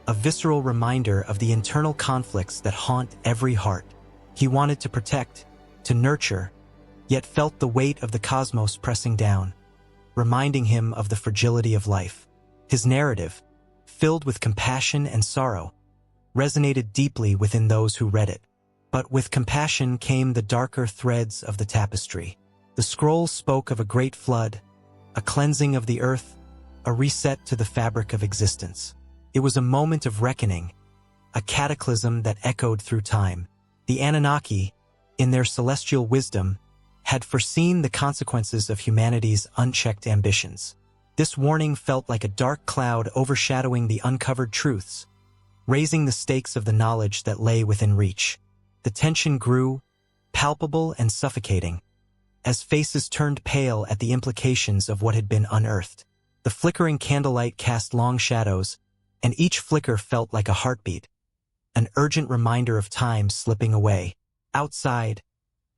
a visceral reminder of the internal conflicts that haunt every heart. He wanted to protect, to nurture, yet felt the weight of the cosmos pressing down, reminding him of the fragility of life. His narrative, filled with compassion and sorrow, resonated deeply within those who read it. But with compassion came the darker threads of the tapestry. The scrolls spoke of a great flood, a cleansing of the earth, a reset to the fabric of existence. It was a moment of reckoning, a cataclysm that echoed through time. The Anunnaki, in their celestial wisdom, had foreseen the consequences of humanity's unchecked ambitions. This warning felt like a dark cloud overshadowing the uncovered truths, raising the stakes of the knowledge that lay within reach. The tension grew, palpable and suffocating, as faces turned pale at the implications of what had been unearthed. The flickering candlelight cast long shadows, and each flicker felt like a heartbeat, an urgent reminder of time slipping away. Outside,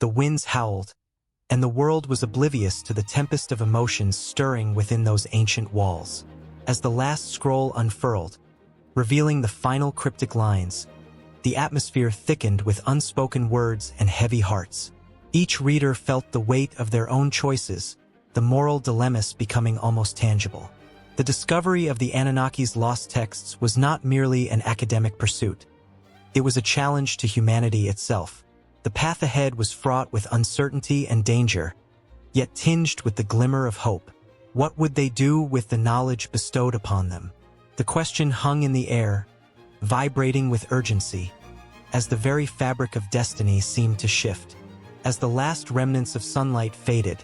the winds howled, and the world was oblivious to the tempest of emotions stirring within those ancient walls. As the last scroll unfurled, revealing the final cryptic lines, the atmosphere thickened with unspoken words and heavy hearts. Each reader felt the weight of their own choices, the moral dilemmas becoming almost tangible. The discovery of the Anunnaki's lost texts was not merely an academic pursuit. It was a challenge to humanity itself. The path ahead was fraught with uncertainty and danger, yet tinged with the glimmer of hope. What would they do with the knowledge bestowed upon them? The question hung in the air, vibrating with urgency, as the very fabric of destiny seemed to shift. As the last remnants of sunlight faded,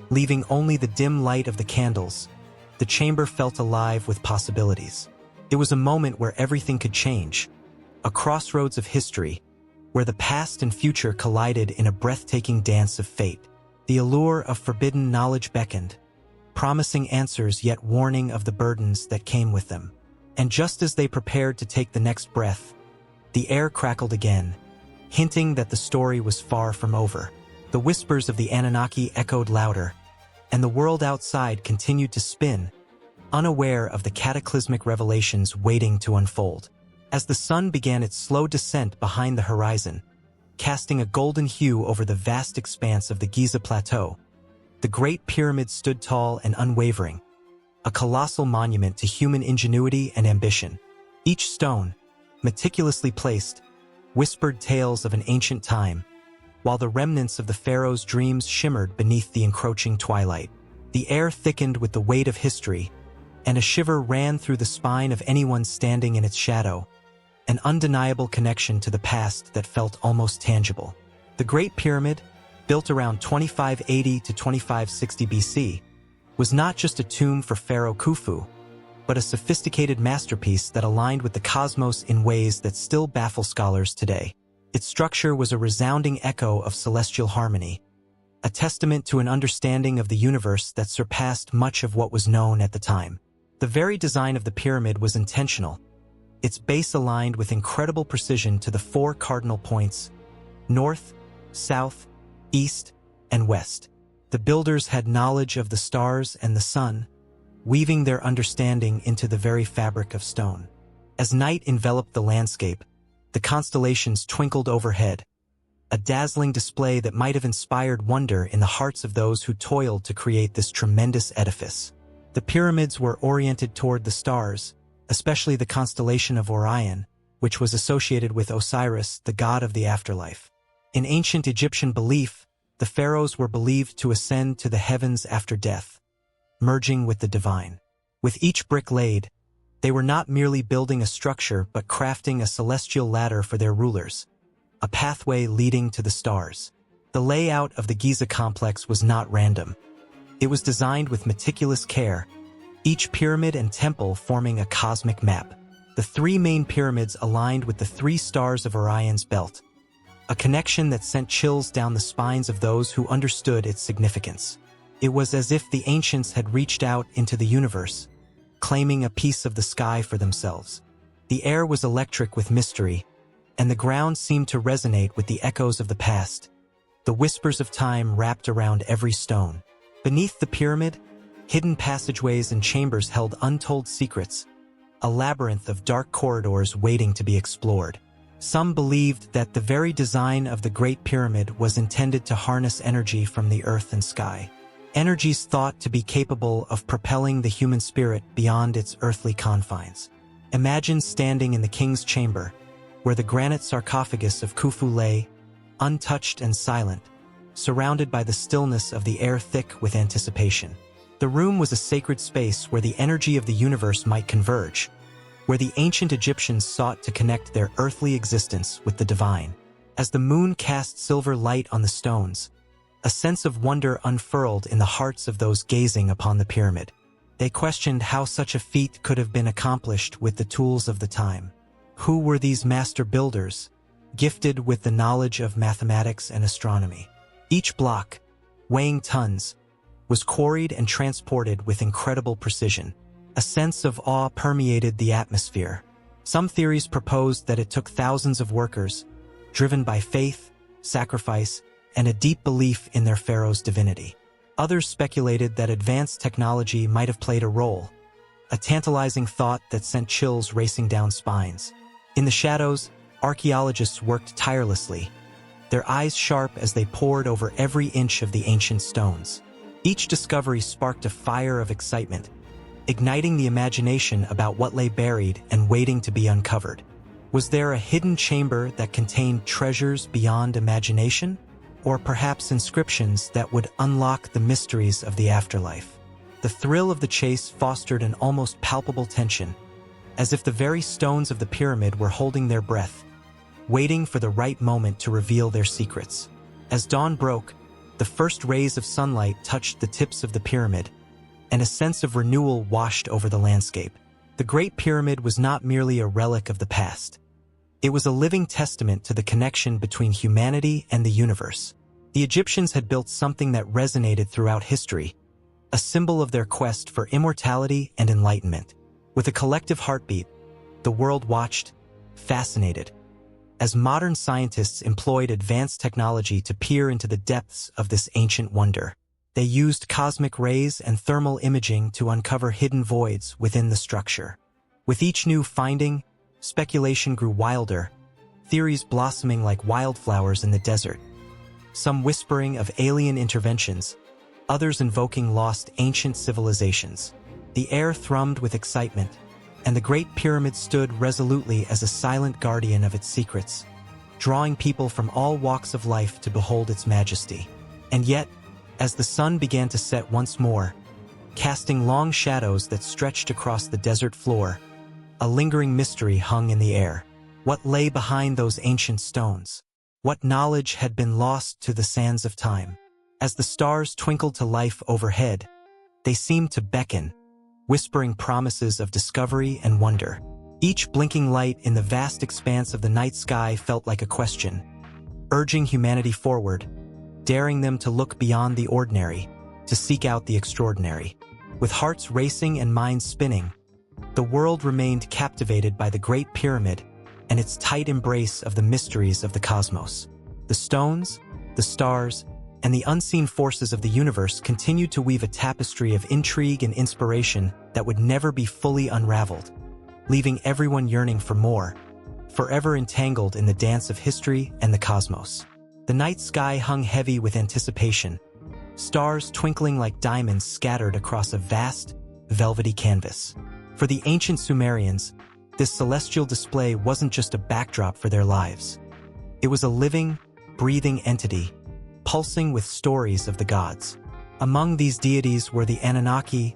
leaving only the dim light of the candles, the chamber felt alive with possibilities. It was a moment where everything could change, a crossroads of history, where the past and future collided in a breathtaking dance of fate. The allure of forbidden knowledge beckoned, promising answers yet warning of the burdens that came with them. And just as they prepared to take the next breath, the air crackled again, hinting that the story was far from over. The whispers of the Anunnaki echoed louder, and the world outside continued to spin, unaware of the cataclysmic revelations waiting to unfold. As the sun began its slow descent behind the horizon, casting a golden hue over the vast expanse of the Giza Plateau, the Great Pyramid stood tall and unwavering, a colossal monument to human ingenuity and ambition. Each stone, meticulously placed, whispered tales of an ancient time, while the remnants of the pharaoh's dreams shimmered beneath the encroaching twilight. The air thickened with the weight of history, and a shiver ran through the spine of anyone standing in its shadow, an undeniable connection to the past that felt almost tangible. The Great Pyramid, built around 2580 to 2560 BC, was not just a tomb for Pharaoh Khufu, but a sophisticated masterpiece that aligned with the cosmos in ways that still baffle scholars today. Its structure was a resounding echo of celestial harmony, a testament to an understanding of the universe that surpassed much of what was known at the time. The very design of the pyramid was intentional, its base aligned with incredible precision to the four cardinal points: north, south, east, and west. The builders had knowledge of the stars and the sun, weaving their understanding into the very fabric of stone. As night enveloped the landscape, the constellations twinkled overhead, a dazzling display that might have inspired wonder in the hearts of those who toiled to create this tremendous edifice. The pyramids were oriented toward the stars, especially the constellation of Orion, which was associated with Osiris, the god of the afterlife. In ancient Egyptian belief, the pharaohs were believed to ascend to the heavens after death, merging with the divine. With each brick laid, they were not merely building a structure but crafting a celestial ladder for their rulers, a pathway leading to the stars. The layout of the Giza complex was not random. It was designed with meticulous care, each pyramid and temple forming a cosmic map. The three main pyramids aligned with the three stars of Orion's belt, a connection that sent chills down the spines of those who understood its significance. It was as if the ancients had reached out into the universe, claiming a piece of the sky for themselves. The air was electric with mystery, and the ground seemed to resonate with the echoes of the past, the whispers of time wrapped around every stone. Beneath the pyramid, hidden passageways and chambers held untold secrets, a labyrinth of dark corridors waiting to be explored. Some believed that the very design of the Great Pyramid was intended to harness energy from the earth and sky, energies thought to be capable of propelling the human spirit beyond its earthly confines. Imagine standing in the king's chamber, where the granite sarcophagus of Khufu lay, untouched and silent, surrounded by the stillness of the air thick with anticipation. The room was a sacred space where the energy of the universe might converge, where the ancient Egyptians sought to connect their earthly existence with the divine. As the moon cast silver light on the stones, a sense of wonder unfurled in the hearts of those gazing upon the pyramid. They questioned how such a feat could have been accomplished with the tools of the time. Who were these master builders, gifted with the knowledge of mathematics and astronomy? Each block, weighing tons, was quarried and transported with incredible precision. A sense of awe permeated the atmosphere. Some theories proposed that it took thousands of workers, driven by faith, sacrifice, and a deep belief in their pharaoh's divinity. Others speculated that advanced technology might have played a role, a tantalizing thought that sent chills racing down spines. In the shadows, archaeologists worked tirelessly, their eyes sharp as they pored over every inch of the ancient stones. Each discovery sparked a fire of excitement, igniting the imagination about what lay buried and waiting to be uncovered. Was there a hidden chamber that contained treasures beyond imagination? Or perhaps inscriptions that would unlock the mysteries of the afterlife? The thrill of the chase fostered an almost palpable tension, as if the very stones of the pyramid were holding their breath, waiting for the right moment to reveal their secrets. As dawn broke, the first rays of sunlight touched the tips of the pyramid, and a sense of renewal washed over the landscape. The Great Pyramid was not merely a relic of the past. It was a living testament to the connection between humanity and the universe. The Egyptians had built something that resonated throughout history, a symbol of their quest for immortality and enlightenment. With a collective heartbeat, the world watched, fascinated, as modern scientists employed advanced technology to peer into the depths of this ancient wonder. They used cosmic rays and thermal imaging to uncover hidden voids within the structure. With each new finding, speculation grew wilder, theories blossoming like wildflowers in the desert. Some whispering of alien interventions, others invoking lost ancient civilizations. The air thrummed with excitement, and the Great Pyramid stood resolutely as a silent guardian of its secrets, drawing people from all walks of life to behold its majesty. And yet, as the sun began to set once more, casting long shadows that stretched across the desert floor, a lingering mystery hung in the air. What lay behind those ancient stones? What knowledge had been lost to the sands of time? As the stars twinkled to life overhead, they seemed to beckon, whispering promises of discovery and wonder. Each blinking light in the vast expanse of the night sky felt like a question, urging humanity forward, daring them to look beyond the ordinary, to seek out the extraordinary. With hearts racing and minds spinning, the world remained captivated by the Great Pyramid and its tight embrace of the mysteries of the cosmos. The stones, the stars, and the unseen forces of the universe continued to weave a tapestry of intrigue and inspiration that would never be fully unraveled, leaving everyone yearning for more, forever entangled in the dance of history and the cosmos. The night sky hung heavy with anticipation, stars twinkling like diamonds scattered across a vast, velvety canvas. For the ancient Sumerians, this celestial display wasn't just a backdrop for their lives. It was a living, breathing entity, pulsing with stories of the gods. Among these deities were the Anunnaki,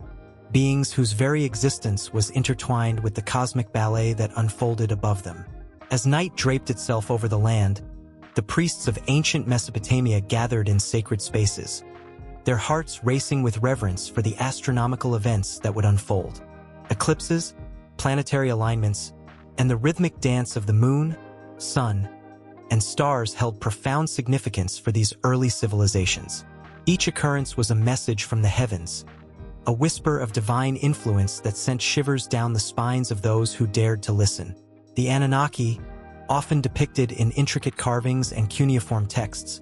beings whose very existence was intertwined with the cosmic ballet that unfolded above them. As night draped itself over the land, the priests of ancient Mesopotamia gathered in sacred spaces, their hearts racing with reverence for the astronomical events that would unfold. Eclipses, planetary alignments, and the rhythmic dance of the moon, sun, and stars held profound significance for these early civilizations. Each occurrence was a message from the heavens, a whisper of divine influence that sent shivers down the spines of those who dared to listen. The Anunnaki, often depicted in intricate carvings and cuneiform texts,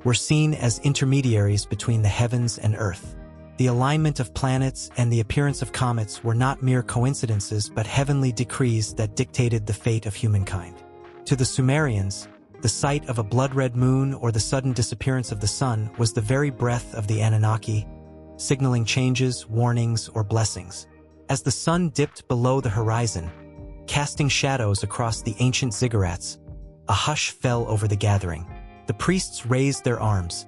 were seen as intermediaries between the heavens and earth. The alignment of planets and the appearance of comets were not mere coincidences but heavenly decrees that dictated the fate of humankind. To the Sumerians, the sight of a blood-red moon or the sudden disappearance of the sun was the very breath of the Anunnaki, signaling changes, warnings, or blessings. As the sun dipped below the horizon, casting shadows across the ancient ziggurats, a hush fell over the gathering. The priests raised their arms,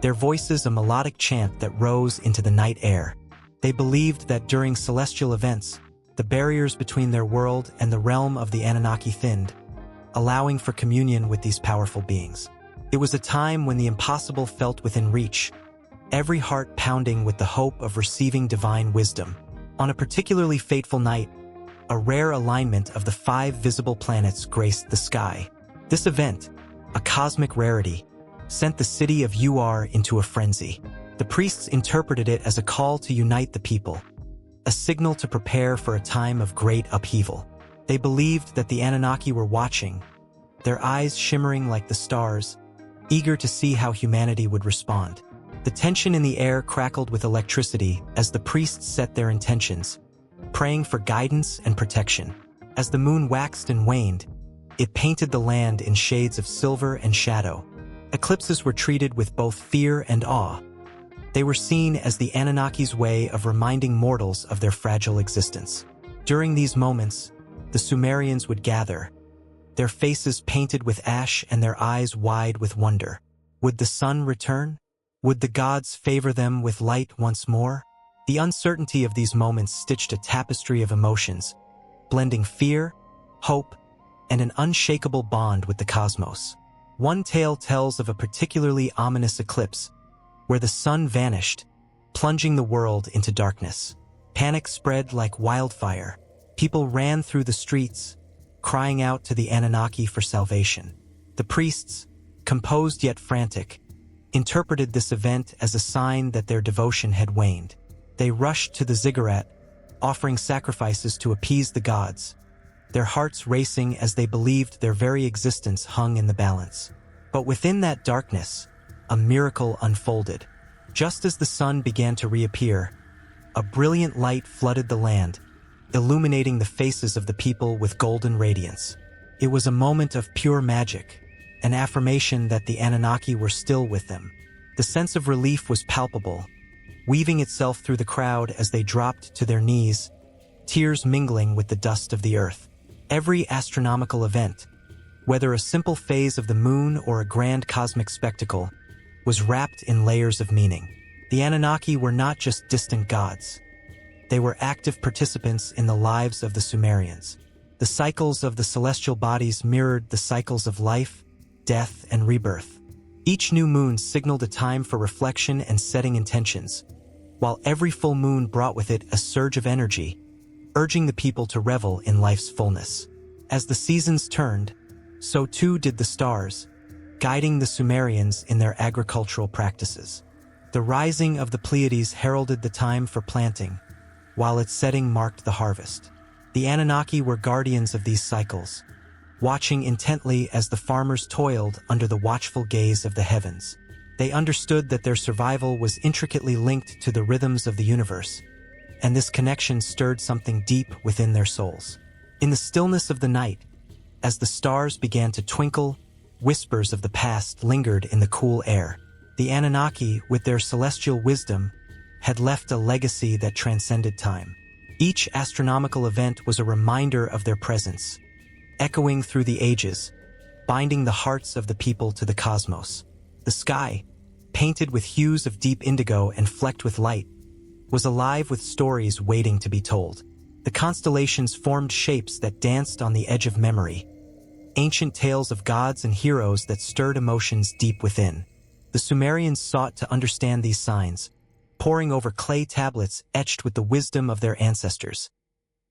their voices a melodic chant that rose into the night air. They believed that during celestial events, the barriers between their world and the realm of the Anunnaki thinned, allowing for communion with these powerful beings. It was a time when the impossible felt within reach, every heart pounding with the hope of receiving divine wisdom. On a particularly fateful night, a rare alignment of the 5 visible planets graced the sky. This event, a cosmic rarity, sent the city of Ur into a frenzy. The priests interpreted it as a call to unite the people, a signal to prepare for a time of great upheaval. They believed that the Anunnaki were watching, their eyes shimmering like the stars, eager to see how humanity would respond. The tension in the air crackled with electricity as the priests set their intentions, praying for guidance and protection. As the moon waxed and waned, it painted the land in shades of silver and shadow. Eclipses were treated with both fear and awe. They were seen as the Anunnaki's way of reminding mortals of their fragile existence. During these moments, the Sumerians would gather, their faces painted with ash and their eyes wide with wonder. Would the sun return? Would the gods favor them with light once more? The uncertainty of these moments stitched a tapestry of emotions, blending fear, hope, and an unshakable bond with the cosmos. One tale tells of a particularly ominous eclipse, where the sun vanished, plunging the world into darkness. Panic spread like wildfire. People ran through the streets, crying out to the Anunnaki for salvation. The priests, composed yet frantic, interpreted this event as a sign that their devotion had waned. They rushed to the ziggurat, offering sacrifices to appease the gods, their hearts racing as they believed their very existence hung in the balance. But within that darkness, a miracle unfolded. Just as the sun began to reappear, a brilliant light flooded the land, illuminating the faces of the people with golden radiance. It was a moment of pure magic, an affirmation that the Anunnaki were still with them. The sense of relief was palpable, weaving itself through the crowd as they dropped to their knees, tears mingling with the dust of the earth. Every astronomical event, whether a simple phase of the moon or a grand cosmic spectacle, was wrapped in layers of meaning. The Anunnaki were not just distant gods. They were active participants in the lives of the Sumerians. The cycles of the celestial bodies mirrored the cycles of life, death, and rebirth. Each new moon signaled a time for reflection and setting intentions, while every full moon brought with it a surge of energy, urging the people to revel in life's fullness. As the seasons turned, so too did the stars, guiding the Sumerians in their agricultural practices. The rising of the Pleiades heralded the time for planting, while its setting marked the harvest. The Anunnaki were guardians of these cycles, watching intently as the farmers toiled under the watchful gaze of the heavens. They understood that their survival was intricately linked to the rhythms of the universe, and this connection stirred something deep within their souls. In the stillness of the night, as the stars began to twinkle, whispers of the past lingered in the cool air. The Anunnaki, with their celestial wisdom, had left a legacy that transcended time. Each astronomical event was a reminder of their presence, echoing through the ages, binding the hearts of the people to the cosmos. The sky, painted with hues of deep indigo and flecked with light, was alive with stories waiting to be told. The constellations formed shapes that danced on the edge of memory, ancient tales of gods and heroes that stirred emotions deep within. The Sumerians sought to understand these signs, poring over clay tablets etched with the wisdom of their ancestors,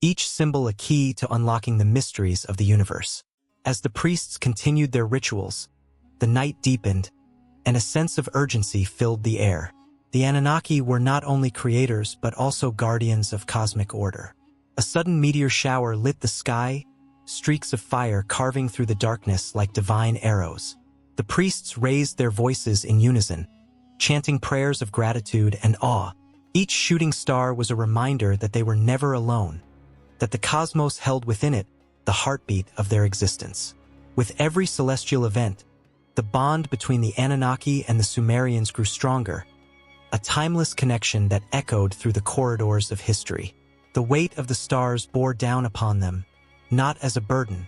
each symbol a key to unlocking the mysteries of the universe. As the priests continued their rituals, the night deepened, and a sense of urgency filled the air. The Anunnaki were not only creators but also guardians of cosmic order. A sudden meteor shower lit the sky, streaks of fire carving through the darkness like divine arrows. The priests raised their voices in unison, chanting prayers of gratitude and awe. Each shooting star was a reminder that they were never alone, that the cosmos held within it the heartbeat of their existence. With every celestial event, the bond between the Anunnaki and the Sumerians grew stronger, a timeless connection that echoed through the corridors of history. The weight of the stars bore down upon them, not as a burden,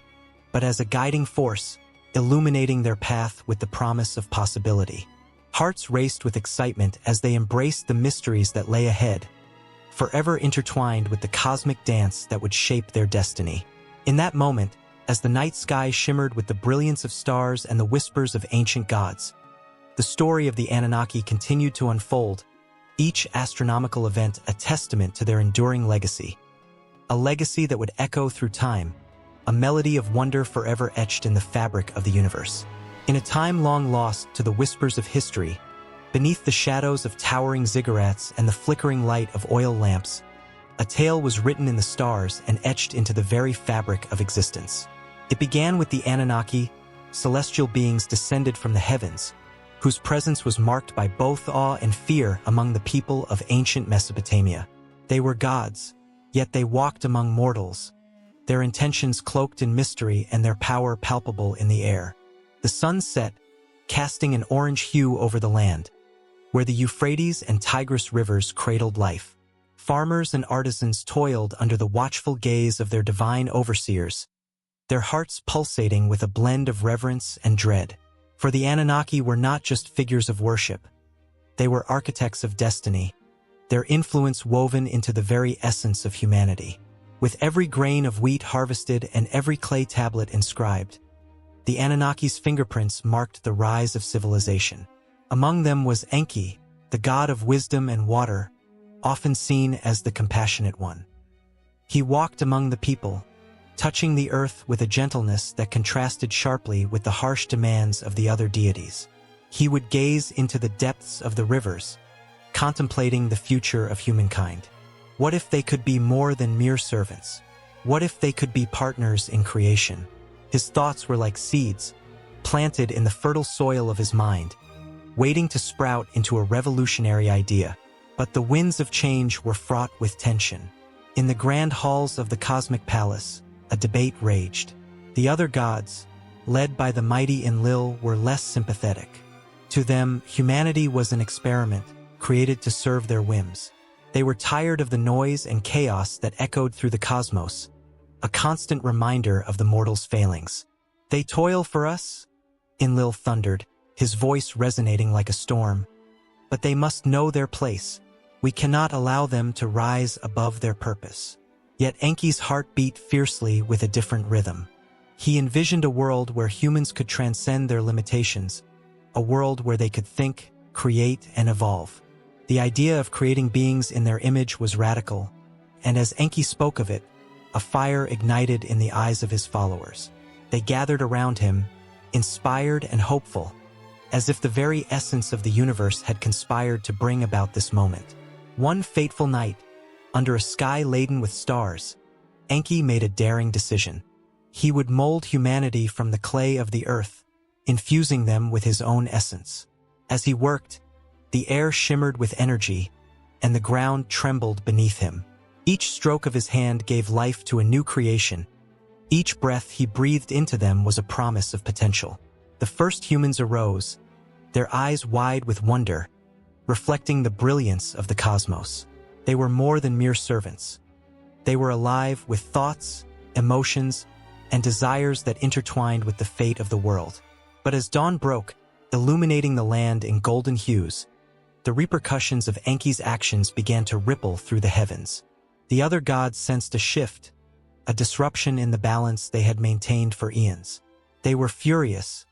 but as a guiding force, illuminating their path with the promise of possibility. Hearts raced with excitement as they embraced the mysteries that lay ahead, forever intertwined with the cosmic dance that would shape their destiny. In that moment, as the night sky shimmered with the brilliance of stars and the whispers of ancient gods, the story of the Anunnaki continued to unfold, each astronomical event a testament to their enduring legacy. A legacy that would echo through time, a melody of wonder forever etched in the fabric of the universe. In a time long lost to the whispers of history, beneath the shadows of towering ziggurats and the flickering light of oil lamps, a tale was written in the stars and etched into the very fabric of existence. It began with the Anunnaki, celestial beings descended from the heavens, whose presence was marked by both awe and fear among the people of ancient Mesopotamia. They were gods, yet they walked among mortals, their intentions cloaked in mystery and their power palpable in the air. The sun set, casting an orange hue over the land, where the Euphrates and Tigris rivers cradled life. Farmers and artisans toiled under the watchful gaze of their divine overseers, their hearts pulsating with a blend of reverence and dread. For the Anunnaki were not just figures of worship. They were architects of destiny, their influence woven into the very essence of humanity. With every grain of wheat harvested and every clay tablet inscribed, the Anunnaki's fingerprints marked the rise of civilization. Among them was Enki, the god of wisdom and water, often seen as the compassionate one. He walked among the people, touching the earth with a gentleness that contrasted sharply with the harsh demands of the other deities. He would gaze into the depths of the rivers, contemplating the future of humankind. What if they could be more than mere servants? What if they could be partners in creation? His thoughts were like seeds, planted in the fertile soil of his mind, waiting to sprout into a revolutionary idea. But the winds of change were fraught with tension. In the grand halls of the cosmic palace, a debate raged. The other gods, led by the mighty Enlil, were less sympathetic. To them, humanity was an experiment, created to serve their whims. They were tired of the noise and chaos that echoed through the cosmos, a constant reminder of the mortals' failings. "They toil for us," Enlil thundered, his voice resonating like a storm. "But they must know their place. We cannot allow them to rise above their purpose." Yet Enki's heart beat fiercely with a different rhythm. He envisioned a world where humans could transcend their limitations, a world where they could think, create, and evolve. The idea of creating beings in their image was radical, and as Enki spoke of it, a fire ignited in the eyes of his followers. They gathered around him, inspired and hopeful, as if the very essence of the universe had conspired to bring about this moment. One fateful night, under a sky laden with stars, Enki made a daring decision. He would mold humanity from the clay of the earth, infusing them with his own essence. As he worked, the air shimmered with energy, and the ground trembled beneath him. Each stroke of his hand gave life to a new creation. Each breath he breathed into them was a promise of potential. The first humans arose, their eyes wide with wonder, reflecting the brilliance of the cosmos. They were more than mere servants. They were alive with thoughts, emotions, and desires that intertwined with the fate of the world. But as dawn broke, illuminating the land in golden hues, the repercussions of Enki's actions began to ripple through the heavens. The other gods sensed a shift, a disruption in the balance they had maintained for eons. They were furious,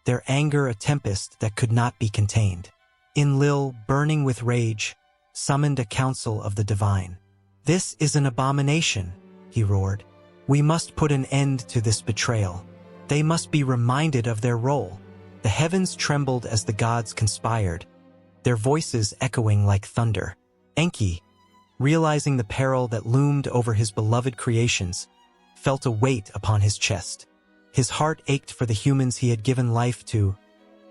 their anger a tempest that could not be contained. Enlil, burning with rage, summoned a council of the divine. "This is an abomination," he roared. "We must put an end to this betrayal. They must be reminded of their role." The heavens trembled as the gods conspired, their voices echoing like thunder. Enki, realizing the peril that loomed over his beloved creations, felt a weight upon his chest. His heart ached for the humans he had given life to,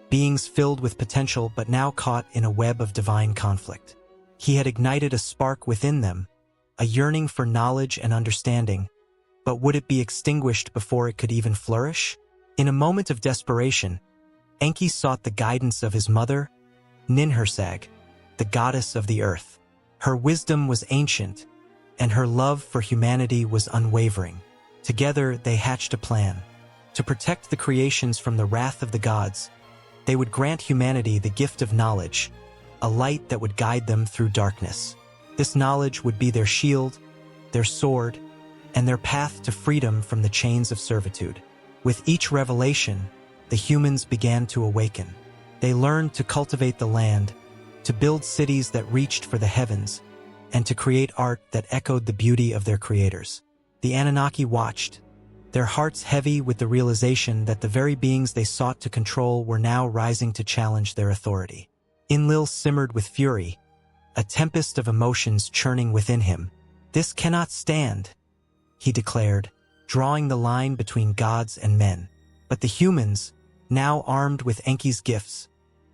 beings filled with potential but now caught in a web of divine conflict. He had ignited a spark within them, a yearning for knowledge and understanding, but would it be extinguished before it could even flourish? In a moment of desperation, Enki sought the guidance of his mother, Ninhursag, the goddess of the earth. Her wisdom was ancient, and her love for humanity was unwavering. Together they hatched a plan. To protect the creations from the wrath of the gods, they would grant humanity the gift of knowledge, a light that would guide them through darkness. This knowledge would be their shield, their sword, and their path to freedom from the chains of servitude. With each revelation, the humans began to awaken. They learned to cultivate the land, to build cities that reached for the heavens, and to create art that echoed the beauty of their creators. The Anunnaki watched, their hearts heavy with the realization that the very beings they sought to control were now rising to challenge their authority. Enlil simmered with fury, a tempest of emotions churning within him. "This cannot stand," he declared, drawing the line between gods and men. But the humans, now armed with Enki's gifts,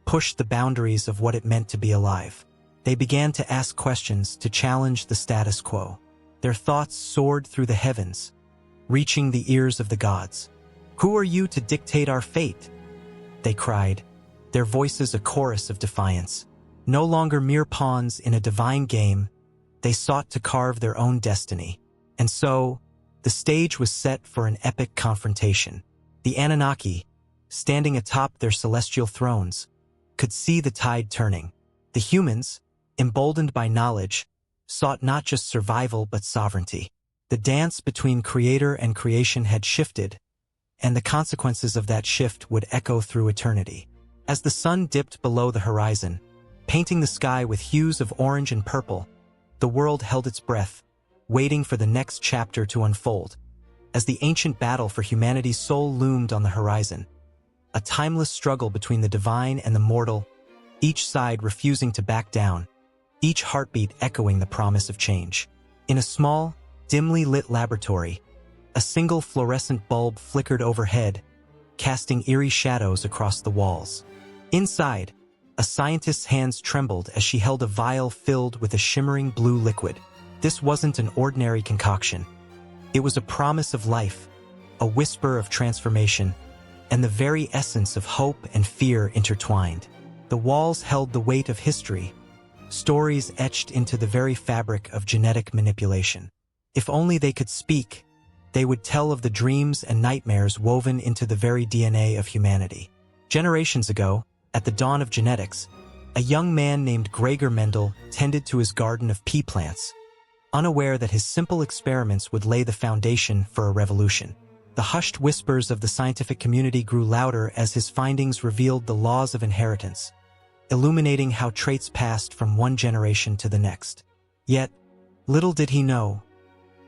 pushed the boundaries of what it meant to be alive. They began to ask questions, to challenge the status quo. Their thoughts soared through the heavens, reaching the ears of the gods. "Who are you to dictate our fate?" they cried, their voices a chorus of defiance. No longer mere pawns in a divine game, they sought to carve their own destiny. And so, the stage was set for an epic confrontation. The Anunnaki, standing atop their celestial thrones, could see the tide turning. The humans, emboldened by knowledge, sought not just survival but sovereignty. The dance between creator and creation had shifted, and the consequences of that shift would echo through eternity. As the sun dipped below the horizon, painting the sky with hues of orange and purple, the world held its breath, waiting for the next chapter to unfold. As the ancient battle for humanity's soul loomed on the horizon, a timeless struggle between the divine and the mortal, each side refusing to back down, each heartbeat echoing the promise of change. In a small, dimly lit laboratory, a single fluorescent bulb flickered overhead, casting eerie shadows across the walls. Inside, a scientist's hands trembled as she held a vial filled with a shimmering blue liquid. This wasn't an ordinary concoction. It was a promise of life, a whisper of transformation, and the very essence of hope and fear intertwined. The walls held the weight of history, stories etched into the very fabric of genetic manipulation. If only they could speak, they would tell of the dreams and nightmares woven into the very DNA of humanity. Generations ago, at the dawn of genetics, a young man named Gregor Mendel tended to his garden of pea plants, unaware that his simple experiments would lay the foundation for a revolution. The hushed whispers of the scientific community grew louder as his findings revealed the laws of inheritance, illuminating how traits passed from one generation to the next. Yet, little did he know,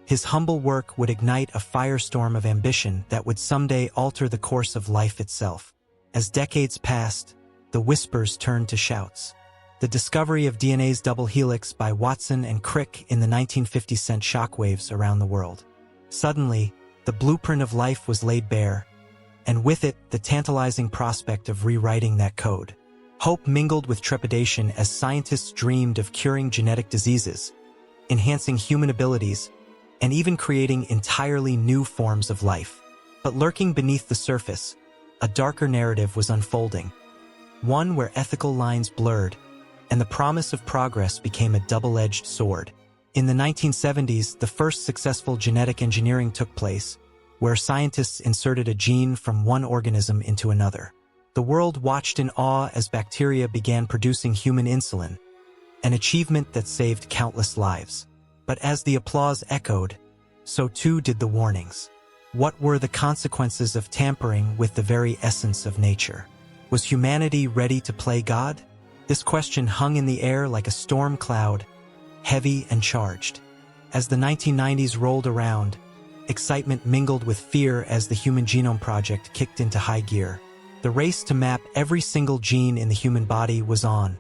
his humble work would ignite a firestorm of ambition that would someday alter the course of life itself. As decades passed, the whispers turned to shouts. The discovery of DNA's double helix by Watson and Crick in the 1950s sent shockwaves around the world. Suddenly, the blueprint of life was laid bare, and with it, the tantalizing prospect of rewriting that code. Hope mingled with trepidation as scientists dreamed of curing genetic diseases, enhancing human abilities, and even creating entirely new forms of life. But lurking beneath the surface, a darker narrative was unfolding, one where ethical lines blurred, and the promise of progress became a double-edged sword. In the 1970s, the first successful genetic engineering took place, where scientists inserted a gene from one organism into another. The world watched in awe as bacteria began producing human insulin, an achievement that saved countless lives. But as the applause echoed, so too did the warnings. What were the consequences of tampering with the very essence of nature? Was humanity ready to play God? This question hung in the air like a storm cloud, heavy and charged. As the 1990s rolled around, excitement mingled with fear as the Human Genome Project kicked into high gear. The race to map every single gene in the human body was on,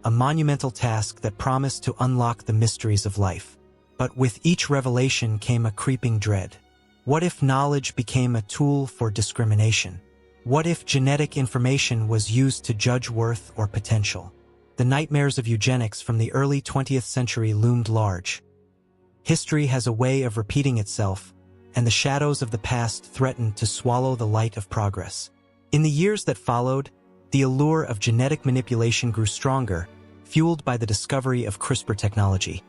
a monumental task that promised to unlock the mysteries of life. But with each revelation came a creeping dread. What if knowledge became a tool for discrimination? What if genetic information was used to judge worth or potential? The nightmares of eugenics from the early 20th century loomed large. History has a way of repeating itself, and the shadows of the past threatened to swallow the light of progress. In the years that followed, the allure of genetic manipulation grew stronger, fueled by the discovery of CRISPR technology,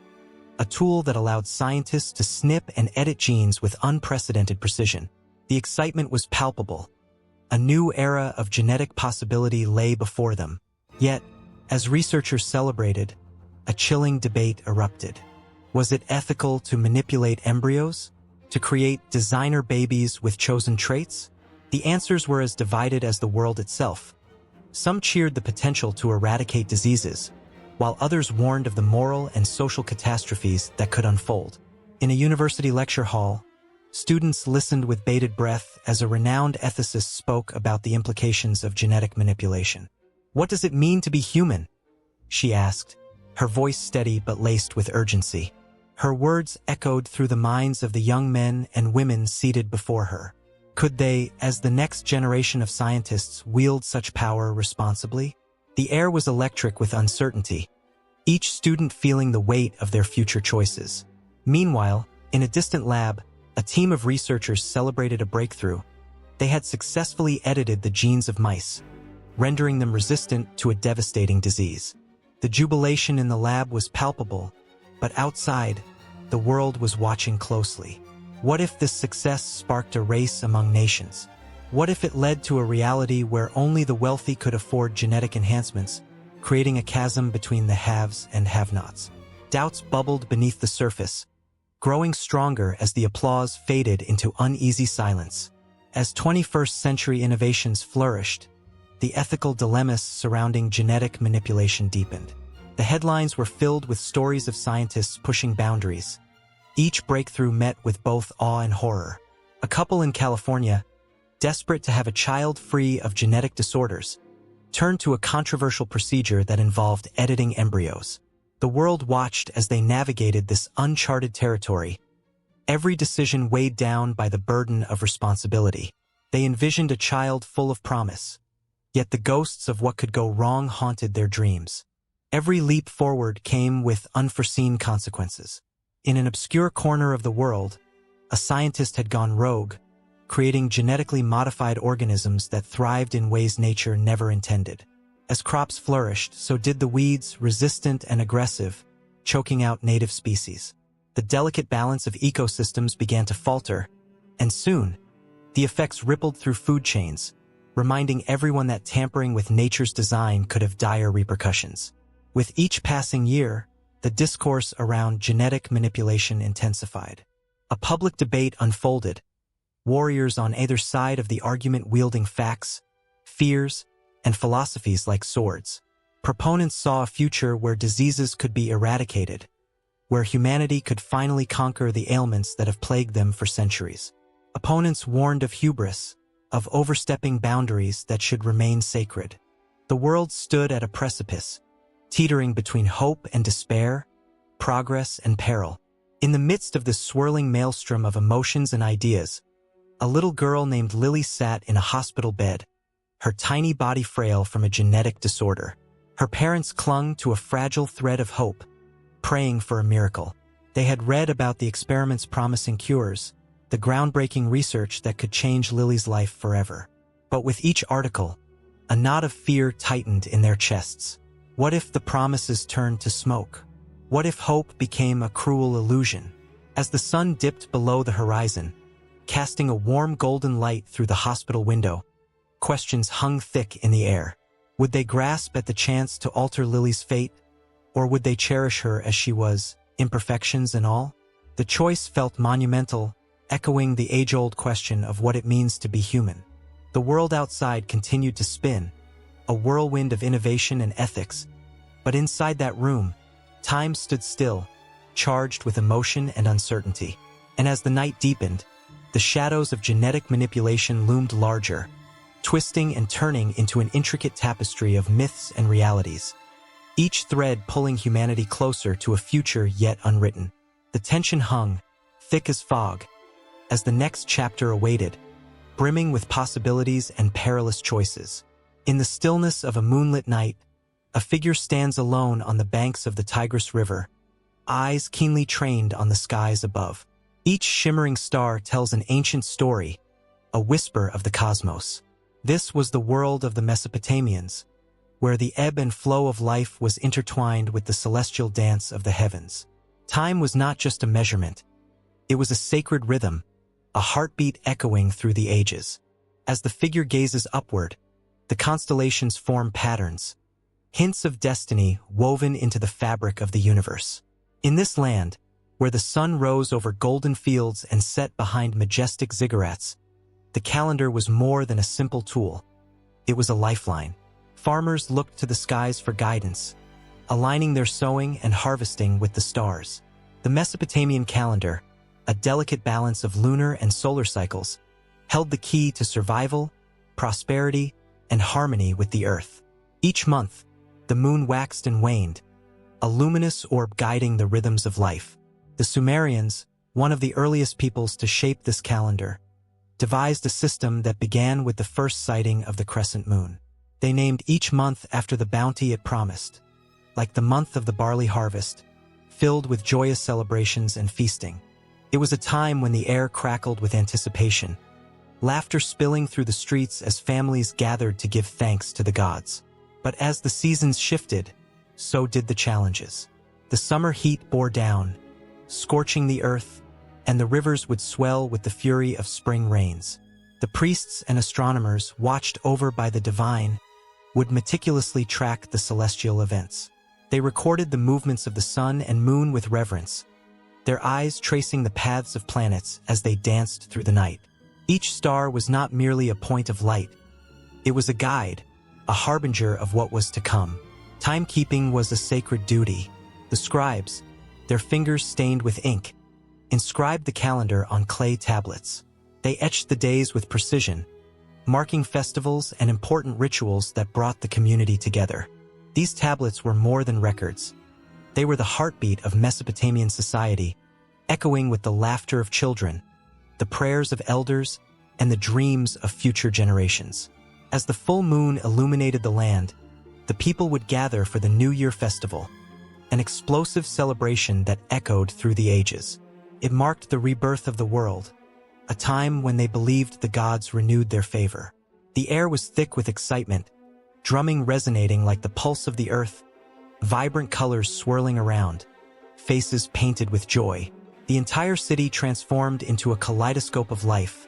a tool that allowed scientists to snip and edit genes with unprecedented precision. The excitement was palpable. A new era of genetic possibility lay before them. Yet, as researchers celebrated, a chilling debate erupted. Was it ethical to manipulate embryos? To create designer babies with chosen traits? The answers were as divided as the world itself. Some cheered the potential to eradicate diseases, while others warned of the moral and social catastrophes that could unfold. In a university lecture hall, students listened with bated breath as a renowned ethicist spoke about the implications of genetic manipulation. "What does it mean to be human?" she asked, her voice steady but laced with urgency. Her words echoed through the minds of the young men and women seated before her. Could they, as the next generation of scientists, wield such power responsibly? The air was electric with uncertainty, each student feeling the weight of their future choices. Meanwhile, in a distant lab, a team of researchers celebrated a breakthrough. They had successfully edited the genes of mice, rendering them resistant to a devastating disease. The jubilation in the lab was palpable, but outside, the world was watching closely. What if this success sparked a race among nations? What if it led to a reality where only the wealthy could afford genetic enhancements, creating a chasm between the haves and have-nots? Doubts bubbled beneath the surface, growing stronger as the applause faded into uneasy silence. As 21st century innovations flourished, the ethical dilemmas surrounding genetic manipulation deepened. The headlines were filled with stories of scientists pushing boundaries. Each breakthrough met with both awe and horror. A couple in California, desperate to have a child free of genetic disorders, turned to a controversial procedure that involved editing embryos. The world watched as they navigated this uncharted territory, every decision weighed down by the burden of responsibility. They envisioned a child full of promise, yet the ghosts of what could go wrong haunted their dreams. Every leap forward came with unforeseen consequences. In an obscure corner of the world, a scientist had gone rogue, creating genetically modified organisms that thrived in ways nature never intended. As crops flourished, so did the weeds, resistant and aggressive, choking out native species. The delicate balance of ecosystems began to falter, and soon, the effects rippled through food chains, reminding everyone that tampering with nature's design could have dire repercussions. With each passing year, the discourse around genetic manipulation intensified. A public debate unfolded, warriors on either side of the argument wielding facts, fears, and philosophies like swords. Proponents saw a future where diseases could be eradicated, where humanity could finally conquer the ailments that have plagued them for centuries. Opponents warned of hubris, of overstepping boundaries that should remain sacred. The world stood at a precipice, teetering between hope and despair, progress and peril. In the midst of this swirling maelstrom of emotions and ideas, a little girl named Lily sat in a hospital bed, her tiny body frail from a genetic disorder. Her parents clung to a fragile thread of hope, praying for a miracle. They had read about the experiments promising cures, the groundbreaking research that could change Lily's life forever. But with each article, a knot of fear tightened in their chests. What if the promises turned to smoke? What if hope became a cruel illusion? As the sun dipped below the horizon, casting a warm golden light through the hospital window, questions hung thick in the air. Would they grasp at the chance to alter Lily's fate, or would they cherish her as she was, imperfections and all? The choice felt monumental, echoing the age-old question of what it means to be human. The world outside continued to spin, a whirlwind of innovation and ethics, but inside that room, time stood still, charged with emotion and uncertainty. And as the night deepened, the shadows of genetic manipulation loomed larger, twisting and turning into an intricate tapestry of myths and realities, each thread pulling humanity closer to a future yet unwritten. The tension hung, thick as fog, as the next chapter awaited, brimming with possibilities and perilous choices. In the stillness of a moonlit night, a figure stands alone on the banks of the Tigris River, eyes keenly trained on the skies above. Each shimmering star tells an ancient story, a whisper of the cosmos. This was the world of the Mesopotamians, where the ebb and flow of life was intertwined with the celestial dance of the heavens. Time was not just a measurement. It was a sacred rhythm, a heartbeat echoing through the ages. As the figure gazes upward, the constellations form patterns, hints of destiny woven into the fabric of the universe. In this land, where the sun rose over golden fields and set behind majestic ziggurats, the calendar was more than a simple tool. It was a lifeline. Farmers looked to the skies for guidance, aligning their sowing and harvesting with the stars. The Mesopotamian calendar, a delicate balance of lunar and solar cycles, held the key to survival, prosperity, and harmony with the earth. Each month, the moon waxed and waned, a luminous orb guiding the rhythms of life. The Sumerians, one of the earliest peoples to shape this calendar, devised a system that began with the first sighting of the crescent moon. They named each month after the bounty it promised, like the month of the barley harvest, filled with joyous celebrations and feasting. It was a time when the air crackled with anticipation, laughter spilling through the streets as families gathered to give thanks to the gods. But as the seasons shifted, so did the challenges. The summer heat bore down, scorching the earth, and the rivers would swell with the fury of spring rains. The priests and astronomers, watched over by the divine, would meticulously track the celestial events. They recorded the movements of the sun and moon with reverence, their eyes tracing the paths of planets as they danced through the night. Each star was not merely a point of light. It was a guide, a harbinger of what was to come. Timekeeping was a sacred duty. The scribes, their fingers stained with ink, inscribed the calendar on clay tablets. They etched the days with precision, marking festivals and important rituals that brought the community together. These tablets were more than records. They were the heartbeat of Mesopotamian society, echoing with the laughter of children, the prayers of elders, and the dreams of future generations. As the full moon illuminated the land, the people would gather for the New Year festival, an explosive celebration that echoed through the ages. It marked the rebirth of the world, a time when they believed the gods renewed their favor. The air was thick with excitement, drumming resonating like the pulse of the earth, vibrant colors swirling around, faces painted with joy. The entire city transformed into a kaleidoscope of life,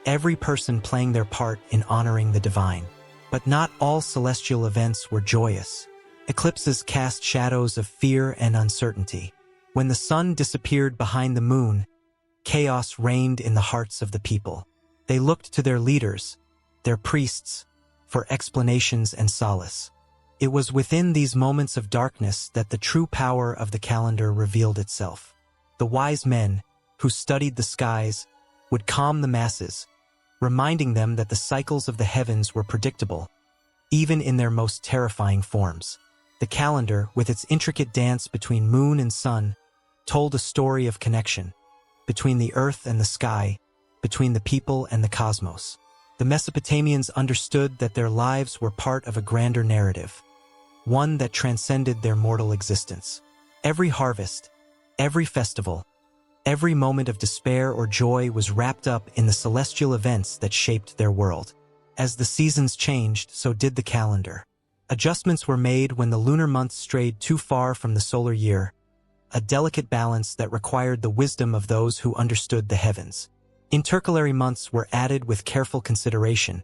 every person playing their part in honoring the divine. But not all celestial events were joyous. Eclipses cast shadows of fear and uncertainty. When the sun disappeared behind the moon, chaos reigned in the hearts of the people. They looked to their leaders, their priests, for explanations and solace. It was within these moments of darkness that the true power of the calendar revealed itself. The wise men, who studied the skies, would calm the masses, reminding them that the cycles of the heavens were predictable, even in their most terrifying forms. The calendar, with its intricate dance between moon and sun, told a story of connection, between the earth and the sky, between the people and the cosmos. The Mesopotamians understood that their lives were part of a grander narrative, one that transcended their mortal existence. Every harvest, every festival, every moment of despair or joy was wrapped up in the celestial events that shaped their world. As the seasons changed, so did the calendar. Adjustments were made when the lunar months strayed too far from the solar year, a delicate balance that required the wisdom of those who understood the heavens. Intercalary months were added with careful consideration,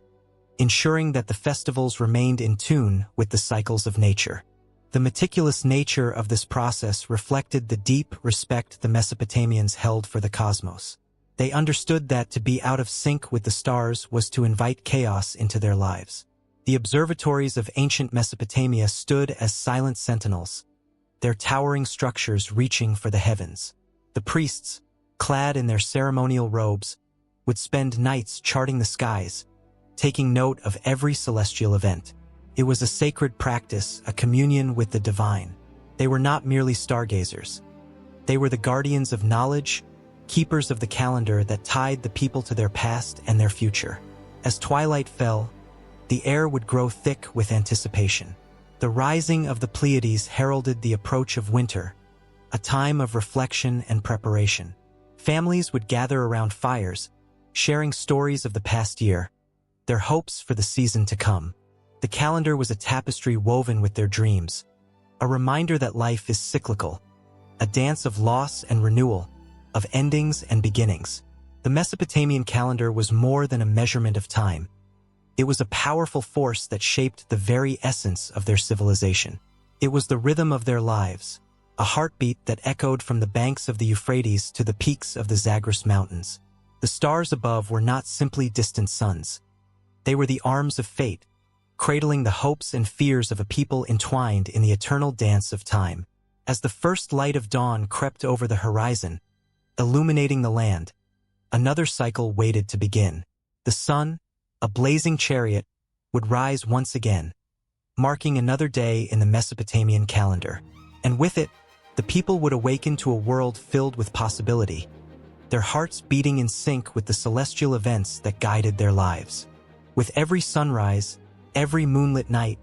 ensuring that the festivals remained in tune with the cycles of nature. The meticulous nature of this process reflected the deep respect the Mesopotamians held for the cosmos. They understood that to be out of sync with the stars was to invite chaos into their lives. The observatories of ancient Mesopotamia stood as silent sentinels, their towering structures reaching for the heavens. The priests, clad in their ceremonial robes, would spend nights charting the skies, taking note of every celestial event. It was a sacred practice, a communion with the divine. They were not merely stargazers. They were the guardians of knowledge, keepers of the calendar that tied the people to their past and their future. As twilight fell, the air would grow thick with anticipation. The rising of the Pleiades heralded the approach of winter, a time of reflection and preparation. Families would gather around fires, sharing stories of the past year, their hopes for the season to come. The calendar was a tapestry woven with their dreams, a reminder that life is cyclical, a dance of loss and renewal, of endings and beginnings. The Mesopotamian calendar was more than a measurement of time. It was a powerful force that shaped the very essence of their civilization. It was the rhythm of their lives, a heartbeat that echoed from the banks of the Euphrates to the peaks of the Zagros Mountains. The stars above were not simply distant suns. They were the arms of fate, cradling the hopes and fears of a people entwined in the eternal dance of time. As the first light of dawn crept over the horizon, illuminating the land, another cycle waited to begin. The sun, a blazing chariot, would rise once again, marking another day in the Mesopotamian calendar. And with it, the people would awaken to a world filled with possibility, their hearts beating in sync with the celestial events that guided their lives. With every sunrise, every moonlit night,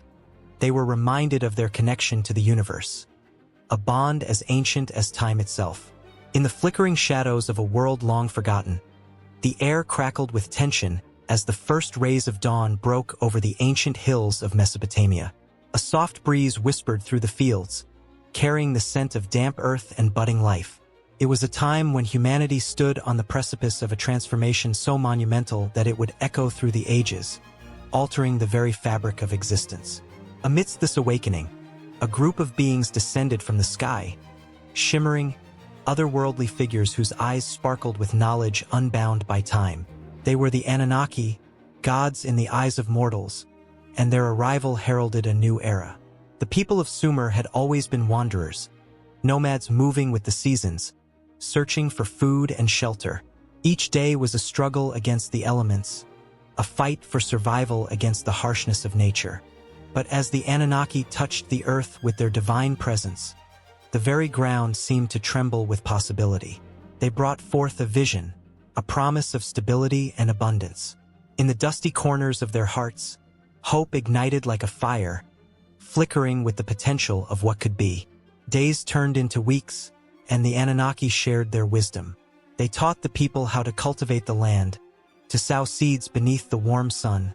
they were reminded of their connection to the universe, a bond as ancient as time itself. In the flickering shadows of a world long forgotten, the air crackled with tension as the first rays of dawn broke over the ancient hills of Mesopotamia. A soft breeze whispered through the fields, carrying the scent of damp earth and budding life. It was a time when humanity stood on the precipice of a transformation so monumental that it would echo through the ages, altering the very fabric of existence. Amidst this awakening, a group of beings descended from the sky, shimmering, otherworldly figures whose eyes sparkled with knowledge unbound by time. They were the Anunnaki, gods in the eyes of mortals, and their arrival heralded a new era. The people of Sumer had always been wanderers, nomads moving with the seasons, searching for food and shelter. Each day was a struggle against the elements, a fight for survival against the harshness of nature. But as the Anunnaki touched the earth with their divine presence, the very ground seemed to tremble with possibility. They brought forth a vision, a promise of stability and abundance. In the dusty corners of their hearts, hope ignited like a fire, flickering with the potential of what could be. Days turned into weeks, and the Anunnaki shared their wisdom. They taught the people how to cultivate the land, to sow seeds beneath the warm sun,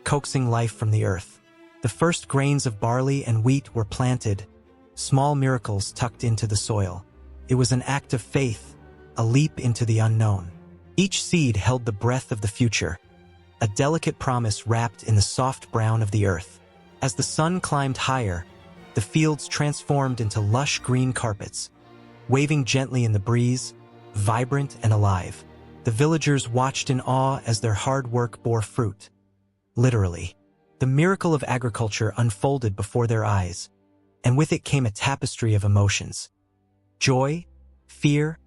coaxing life from the earth. The first grains of barley and wheat were planted, small miracles tucked into the soil. It was an act of faith, a leap into the unknown. Each seed held the breath of the future, a delicate promise wrapped in the soft brown of the earth. As the sun climbed higher, the fields transformed into lush green carpets, waving gently in the breeze, vibrant and alive. The villagers watched in awe as their hard work bore fruit. Literally, the miracle of agriculture unfolded before their eyes, and with it came a tapestry of emotions: joy, fear,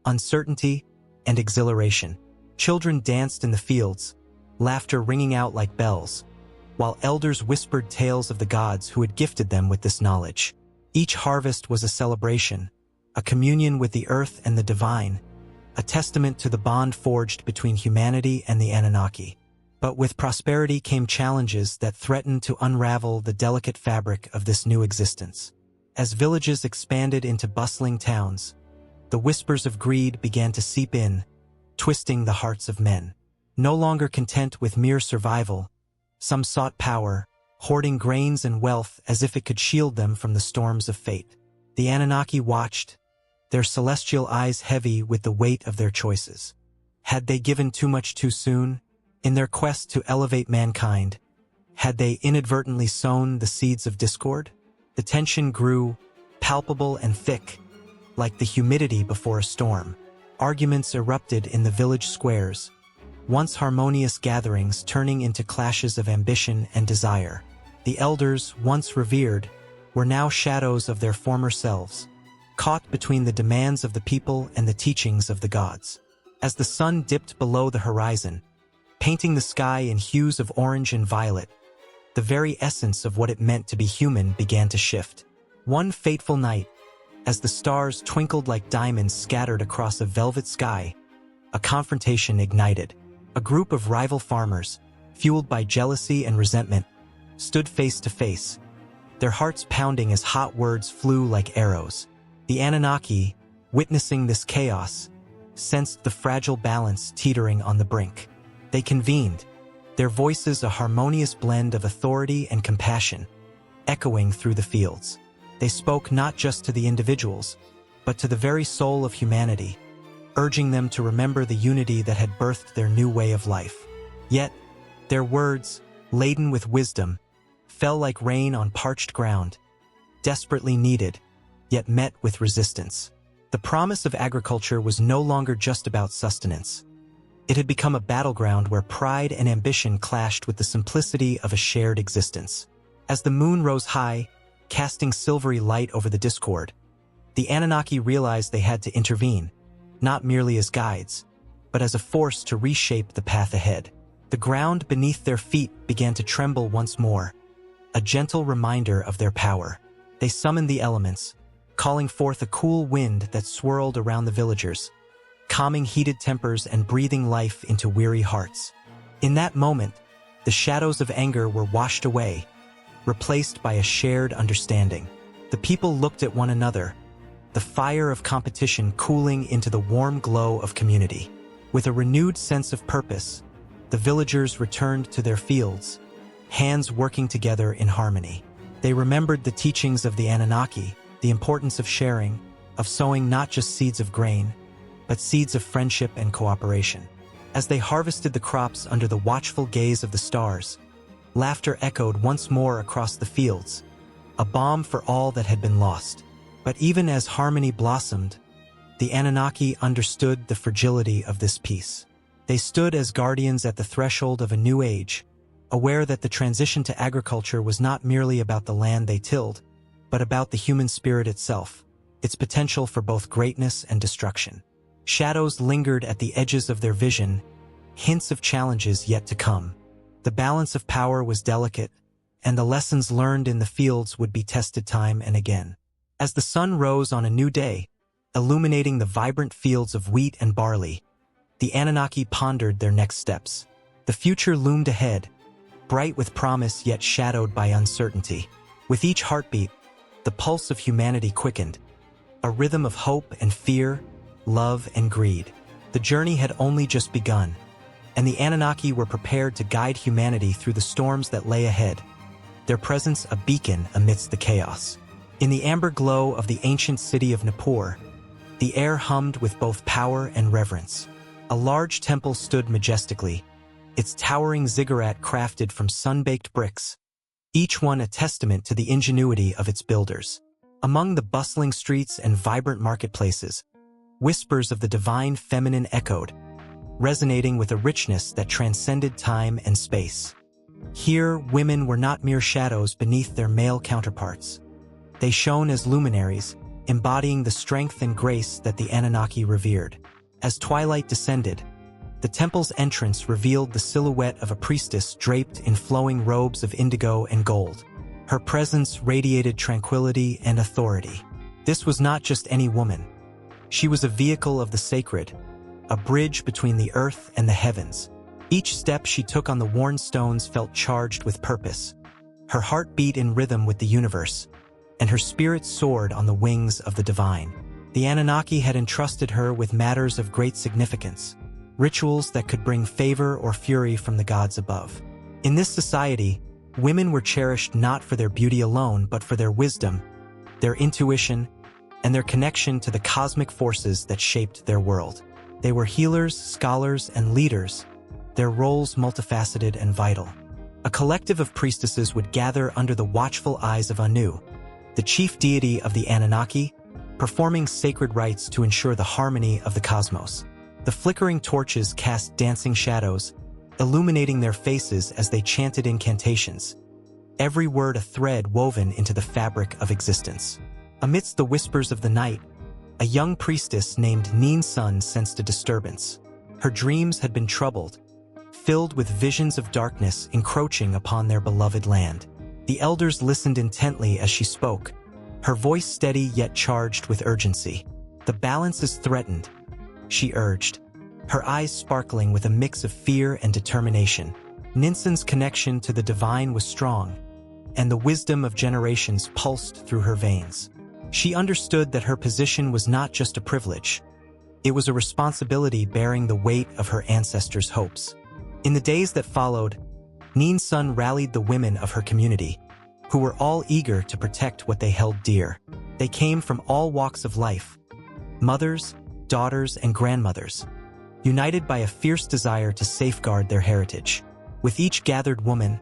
uncertainty, and exhilaration. Children danced in the fields, laughter ringing out like bells, while elders whispered tales of the gods who had gifted them with this knowledge. Each harvest was a celebration, a communion with the earth and the divine, a testament to the bond forged between humanity and the Anunnaki. But with prosperity came challenges that threatened to unravel the delicate fabric of this new existence. As villages expanded into bustling towns, the whispers of greed began to seep in, twisting the hearts of men. No longer content with mere survival, some sought power, hoarding grains and wealth as if it could shield them from the storms of fate. The Anunnaki watched, their celestial eyes heavy with the weight of their choices. Had they given too much too soon? In their quest to elevate mankind, had they inadvertently sown the seeds of discord? The tension grew, palpable and thick, like the humidity before a storm. Arguments erupted in the village squares, once harmonious gatherings turning into clashes of ambition and desire. The elders, once revered, were now shadows of their former selves, caught between the demands of the people and the teachings of the gods. As the sun dipped below the horizon, painting the sky in hues of orange and violet, the very essence of what it meant to be human began to shift. One fateful night, as the stars twinkled like diamonds scattered across a velvet sky, a confrontation ignited. A group of rival farmers, fueled by jealousy and resentment, stood face to face, their hearts pounding as hot words flew like arrows. The Anunnaki, witnessing this chaos, sensed the fragile balance teetering on the brink. They convened, their voices a harmonious blend of authority and compassion, echoing through the fields. They spoke not just to the individuals, but to the very soul of humanity, urging them to remember the unity that had birthed their new way of life. Yet, their words, laden with wisdom, fell like rain on parched ground, desperately needed, yet met with resistance. The promise of agriculture was no longer just about sustenance. It had become a battleground where pride and ambition clashed with the simplicity of a shared existence. As the moon rose high, casting silvery light over the discord, the Anunnaki realized they had to intervene, not merely as guides, but as a force to reshape the path ahead. The ground beneath their feet began to tremble once more, a gentle reminder of their power. They summoned the elements, calling forth a cool wind that swirled around the villagers, calming heated tempers and breathing life into weary hearts. In that moment, the shadows of anger were washed away, replaced by a shared understanding. The people looked at one another, the fire of competition cooling into the warm glow of community. With a renewed sense of purpose, the villagers returned to their fields, hands working together in harmony. They remembered the teachings of the Anunnaki, the importance of sharing, of sowing not just seeds of grain, but seeds of friendship and cooperation. As they harvested the crops under the watchful gaze of the stars, laughter echoed once more across the fields, a balm for all that had been lost. But even as harmony blossomed, the Anunnaki understood the fragility of this peace. They stood as guardians at the threshold of a new age, aware that the transition to agriculture was not merely about the land they tilled, but about the human spirit itself, its potential for both greatness and destruction. Shadows lingered at the edges of their vision, hints of challenges yet to come. The balance of power was delicate, and the lessons learned in the fields would be tested time and again. As the sun rose on a new day, illuminating the vibrant fields of wheat and barley. The Anunnaki pondered their next steps. The future loomed ahead, bright with promise yet shadowed by uncertainty. With each heartbeat, the pulse of humanity quickened, a rhythm of hope and fear, love and greed. The journey had only just begun, and the Anunnaki were prepared to guide humanity through the storms that lay ahead, their presence a beacon amidst the chaos. In the amber glow of the ancient city of Nippur, the air hummed with both power and reverence. A large temple stood majestically, its towering ziggurat crafted from sun-baked bricks, each one a testament to the ingenuity of its builders. Among the bustling streets and vibrant marketplaces, whispers of the divine feminine echoed, resonating with a richness that transcended time and space. Here, women were not mere shadows beneath their male counterparts. They shone as luminaries, embodying the strength and grace that the Anunnaki revered. As twilight descended, the temple's entrance revealed the silhouette of a priestess draped in flowing robes of indigo and gold. Her presence radiated tranquility and authority. This was not just any woman. She was a vehicle of the sacred, a bridge between the earth and the heavens. Each step she took on the worn stones felt charged with purpose. Her heart beat in rhythm with the universe, and her spirit soared on the wings of the divine. The Anunnaki had entrusted her with matters of great significance, rituals that could bring favor or fury from the gods above. In this society, women were cherished not for their beauty alone, but for their wisdom, their intuition, and their connection to the cosmic forces that shaped their world. They were healers, scholars, and leaders, their roles multifaceted and vital. A collective of priestesses would gather under the watchful eyes of Anu, the chief deity of the Anunnaki, performing sacred rites to ensure the harmony of the cosmos. The flickering torches cast dancing shadows, illuminating their faces as they chanted incantations, every word a thread woven into the fabric of existence. Amidst the whispers of the night, a young priestess named Nin-sun sensed a disturbance. Her dreams had been troubled, filled with visions of darkness encroaching upon their beloved land. The elders listened intently as she spoke, her voice steady yet charged with urgency. "The balance is threatened," she urged, her eyes sparkling with a mix of fear and determination. Ninsun's connection to the divine was strong, and the wisdom of generations pulsed through her veins. She understood that her position was not just a privilege. It was a responsibility bearing the weight of her ancestors' hopes. In the days that followed, Nin-sun rallied the women of her community, who were all eager to protect what they held dear. They came from all walks of life, mothers, daughters, and grandmothers, united by a fierce desire to safeguard their heritage. With each gathered woman,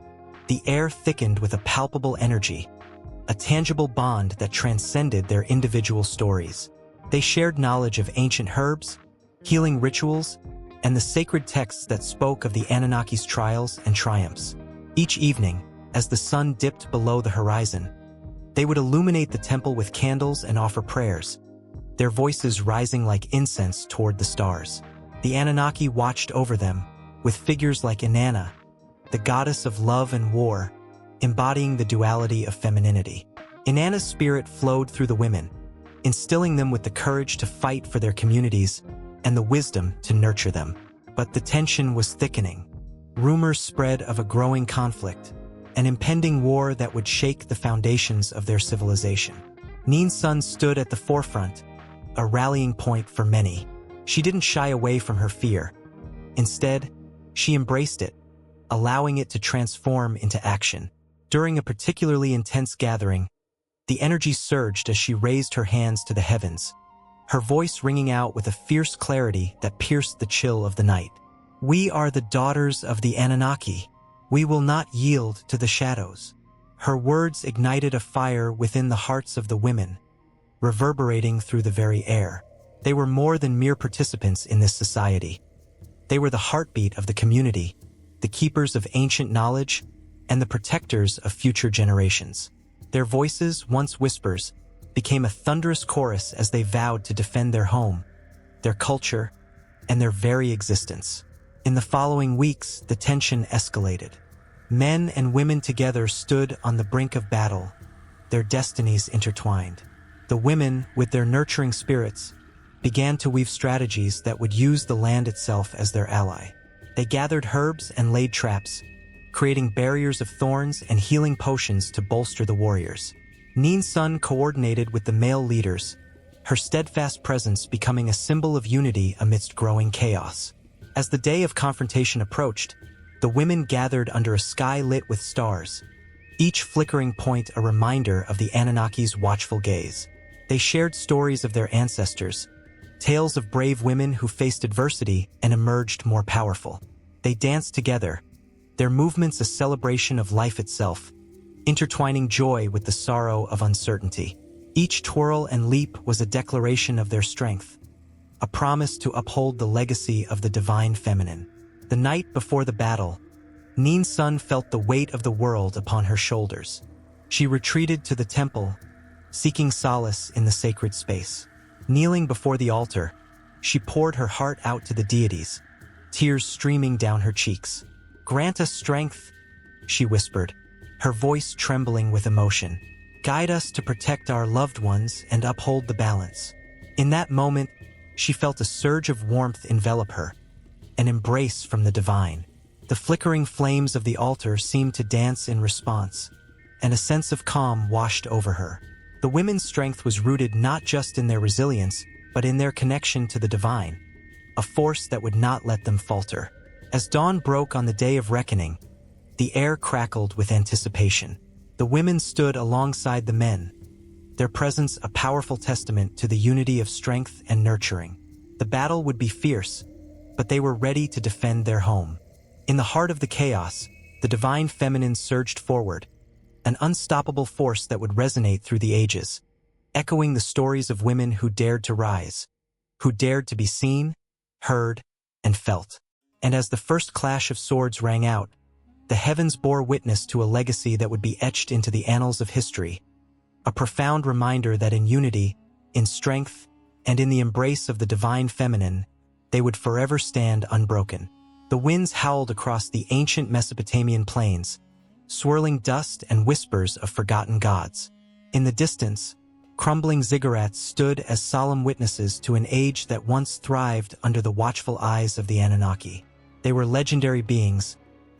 the air thickened with a palpable energy, a tangible bond that transcended their individual stories. They shared knowledge of ancient herbs, healing rituals, and the sacred texts that spoke of the Anunnaki's trials and triumphs. Each evening, as the sun dipped below the horizon, they would illuminate the temple with candles and offer prayers, their voices rising like incense toward the stars. The Anunnaki watched over them, with figures like Inanna, the goddess of love and war, embodying the duality of femininity. Inanna's spirit flowed through the women, instilling them with the courage to fight for their communities and the wisdom to nurture them. But the tension was thickening. Rumors spread of a growing conflict, an impending war that would shake the foundations of their civilization. Nin-sun stood at the forefront, a rallying point for many. She didn't shy away from her fear. Instead, she embraced it, allowing it to transform into action. During a particularly intense gathering, the energy surged as she raised her hands to the heavens, her voice ringing out with a fierce clarity that pierced the chill of the night. "We are the daughters of the Anunnaki. We will not yield to the shadows." Her words ignited a fire within the hearts of the women, reverberating through the very air. They were more than mere participants in this society. They were the heartbeat of the community, the keepers of ancient knowledge, and the protectors of future generations. Their voices, once whispers, became a thunderous chorus as they vowed to defend their home, their culture, and their very existence. In the following weeks, the tension escalated. Men and women together stood on the brink of battle, their destinies intertwined. The women, with their nurturing spirits, began to weave strategies that would use the land itself as their ally. They gathered herbs and laid traps, creating barriers of thorns and healing potions to bolster the warriors. Ninsun coordinated with the male leaders, her steadfast presence becoming a symbol of unity amidst growing chaos. As the day of confrontation approached, the women gathered under a sky lit with stars, each flickering point a reminder of the Anunnaki's watchful gaze. They shared stories of their ancestors, tales of brave women who faced adversity and emerged more powerful. They danced together, their movements a celebration of life itself, intertwining joy with the sorrow of uncertainty. Each twirl and leap was a declaration of their strength, a promise to uphold the legacy of the divine feminine. The night before the battle, Ninsun felt the weight of the world upon her shoulders. She retreated to the temple, seeking solace in the sacred space. Kneeling before the altar, she poured her heart out to the deities, tears streaming down her cheeks. "Grant us strength," she whispered, her voice trembling with emotion. "Guide us to protect our loved ones and uphold the balance." In that moment, she felt a surge of warmth envelop her, an embrace from the divine. The flickering flames of the altar seemed to dance in response, and a sense of calm washed over her. The women's strength was rooted not just in their resilience, but in their connection to the divine, a force that would not let them falter. As dawn broke on the day of reckoning, the air crackled with anticipation. The women stood alongside the men, their presence a powerful testament to the unity of strength and nurturing. The battle would be fierce, but they were ready to defend their home. In the heart of the chaos, the divine feminine surged forward, an unstoppable force that would resonate through the ages, echoing the stories of women who dared to rise, who dared to be seen, heard, and felt. And as the first clash of swords rang out, the heavens bore witness to a legacy that would be etched into the annals of history, a profound reminder that in unity, in strength, and in the embrace of the divine feminine, they would forever stand unbroken. The winds howled across the ancient Mesopotamian plains, swirling dust and whispers of forgotten gods. In the distance, crumbling ziggurats stood as solemn witnesses to an age that once thrived under the watchful eyes of the Anunnaki. They were legendary beings,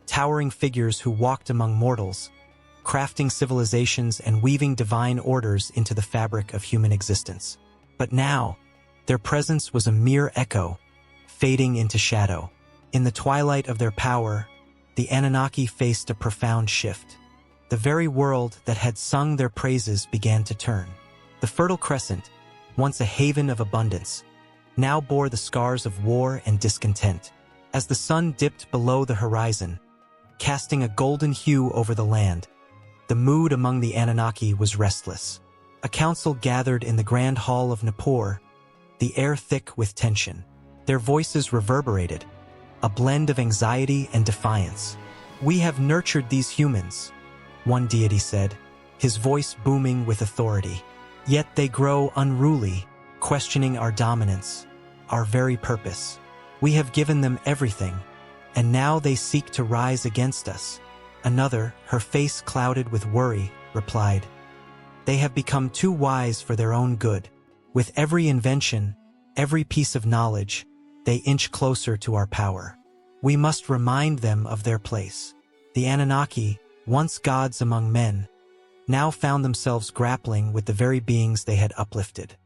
towering figures who walked among mortals, crafting civilizations and weaving divine orders into the fabric of human existence. But now, their presence was a mere echo, fading into shadow. In the twilight of their power, the Anunnaki faced a profound shift. The very world that had sung their praises began to turn. The Fertile Crescent, once a haven of abundance, now bore the scars of war and discontent. As the sun dipped below the horizon, casting a golden hue over the land, the mood among the Anunnaki was restless. A council gathered in the grand hall of Nippur, the air thick with tension. Their voices reverberated, a blend of anxiety and defiance. "We have nurtured these humans," one deity said, his voice booming with authority. "Yet they grow unruly, questioning our dominance, our very purpose. We have given them everything, and now they seek to rise against us." Another, her face clouded with worry, replied, "They have become too wise for their own good. With every invention, every piece of knowledge, they inch closer to our power. We must remind them of their place." The Anunnaki, once gods among men, now found themselves grappling with the very beings they had uplifted.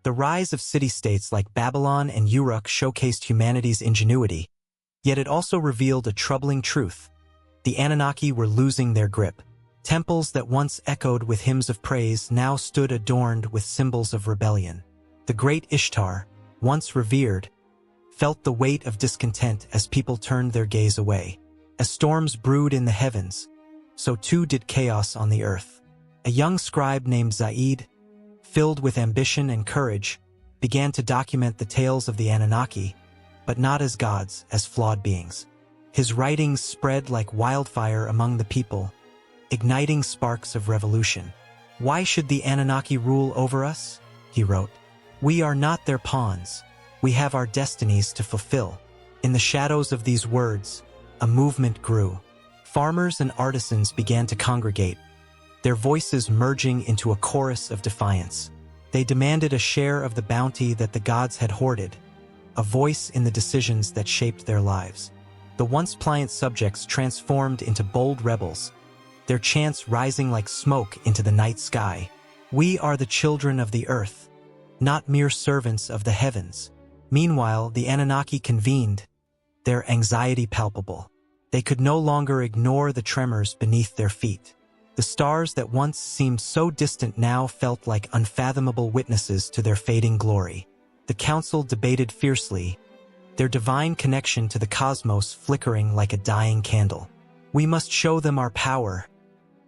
The rise of city-states like Babylon and Uruk showcased humanity's ingenuity, yet it also revealed a troubling truth. The Anunnaki were losing their grip. Temples that once echoed with hymns of praise now stood adorned with symbols of rebellion. The great Ishtar, once revered, felt the weight of discontent as people turned their gaze away. As storms brewed in the heavens, so too did chaos on the earth. A young scribe named Zaid, filled with ambition and courage, began to document the tales of the Anunnaki, but not as gods, as flawed beings. His writings spread like wildfire among the people, igniting sparks of revolution. "Why should the Anunnaki rule over us?" he wrote. "We are not their pawns. We have our destinies to fulfill." In the shadows of these words, a movement grew. Farmers and artisans began to congregate, their voices merging into a chorus of defiance. They demanded a share of the bounty that the gods had hoarded, a voice in the decisions that shaped their lives. The once pliant subjects transformed into bold rebels, their chants rising like smoke into the night sky. We are the children of the earth, not mere servants of the heavens. Meanwhile, the Anunnaki convened, their anxiety palpable. They could no longer ignore the tremors beneath their feet. The stars that once seemed so distant now felt like unfathomable witnesses to their fading glory. The council debated fiercely, their divine connection to the cosmos flickering like a dying candle. "We must show them our power,"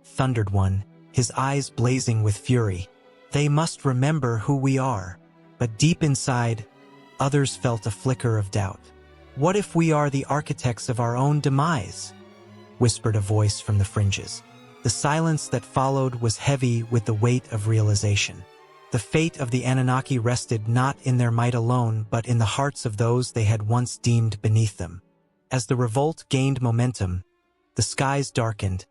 thundered one, his eyes blazing with fury. "They must remember who we are." But deep inside, others felt a flicker of doubt. "What if we are the architects of our own demise?" whispered a voice from the fringes. The silence that followed was heavy with the weight of realization. The fate of the Anunnaki rested not in their might alone but in the hearts of those they had once deemed beneath them. As the revolt gained momentum, the skies darkened,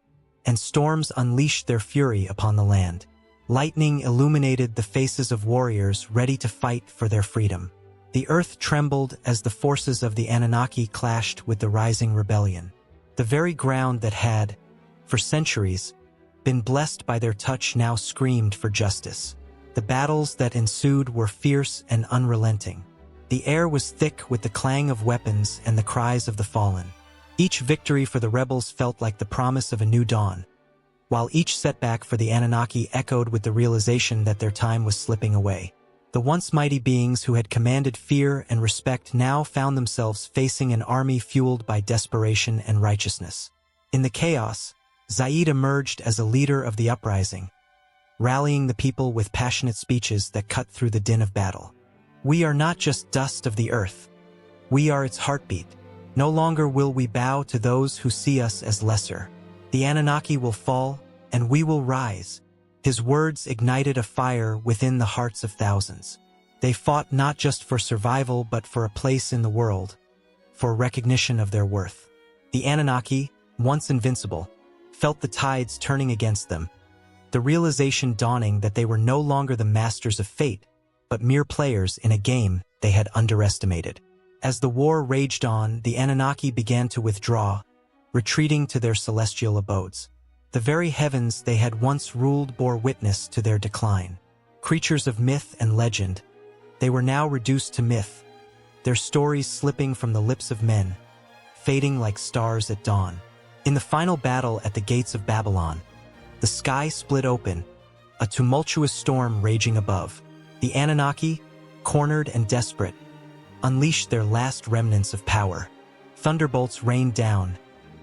and storms unleashed their fury upon the land. Lightning illuminated the faces of warriors ready to fight for their freedom. The earth trembled as the forces of the Anunnaki clashed with the rising rebellion. The very ground that had, for centuries, been blessed by their touch now screamed for justice. The battles that ensued were fierce and unrelenting. The air was thick with the clang of weapons and the cries of the fallen. Each victory for the rebels felt like the promise of a new dawn, while each setback for the Anunnaki echoed with the realization that their time was slipping away. The once mighty beings who had commanded fear and respect now found themselves facing an army fueled by desperation and righteousness. In the chaos, Zaid emerged as a leader of the uprising, rallying the people with passionate speeches that cut through the din of battle. "We are not just dust of the earth. We are its heartbeat. No longer will we bow to those who see us as lesser. The Anunnaki will fall, and we will rise." His words ignited a fire within the hearts of thousands. They fought not just for survival but for a place in the world, for recognition of their worth. The Anunnaki, once invincible, felt the tides turning against them, the realization dawning that they were no longer the masters of fate, but mere players in a game they had underestimated. As the war raged on, the Anunnaki began to withdraw, retreating to their celestial abodes. The very heavens they had once ruled bore witness to their decline. Creatures of myth and legend, they were now reduced to myth, their stories slipping from the lips of men, fading like stars at dawn. In the final battle at the gates of Babylon, the sky split open, a tumultuous storm raging above. The Anunnaki, cornered and desperate, unleashed their last remnants of power. Thunderbolts rained down,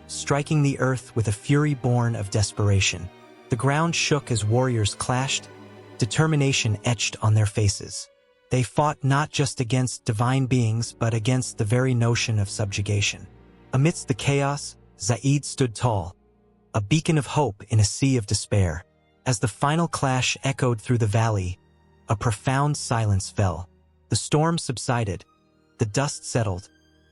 striking the earth with a fury born of desperation. The ground shook as warriors clashed, determination etched on their faces. They fought not just against divine beings but against the very notion of subjugation. Amidst the chaos, Zaid stood tall, a beacon of hope in a sea of despair. As the final clash echoed through the valley, a profound silence fell. The storm subsided, the dust settled,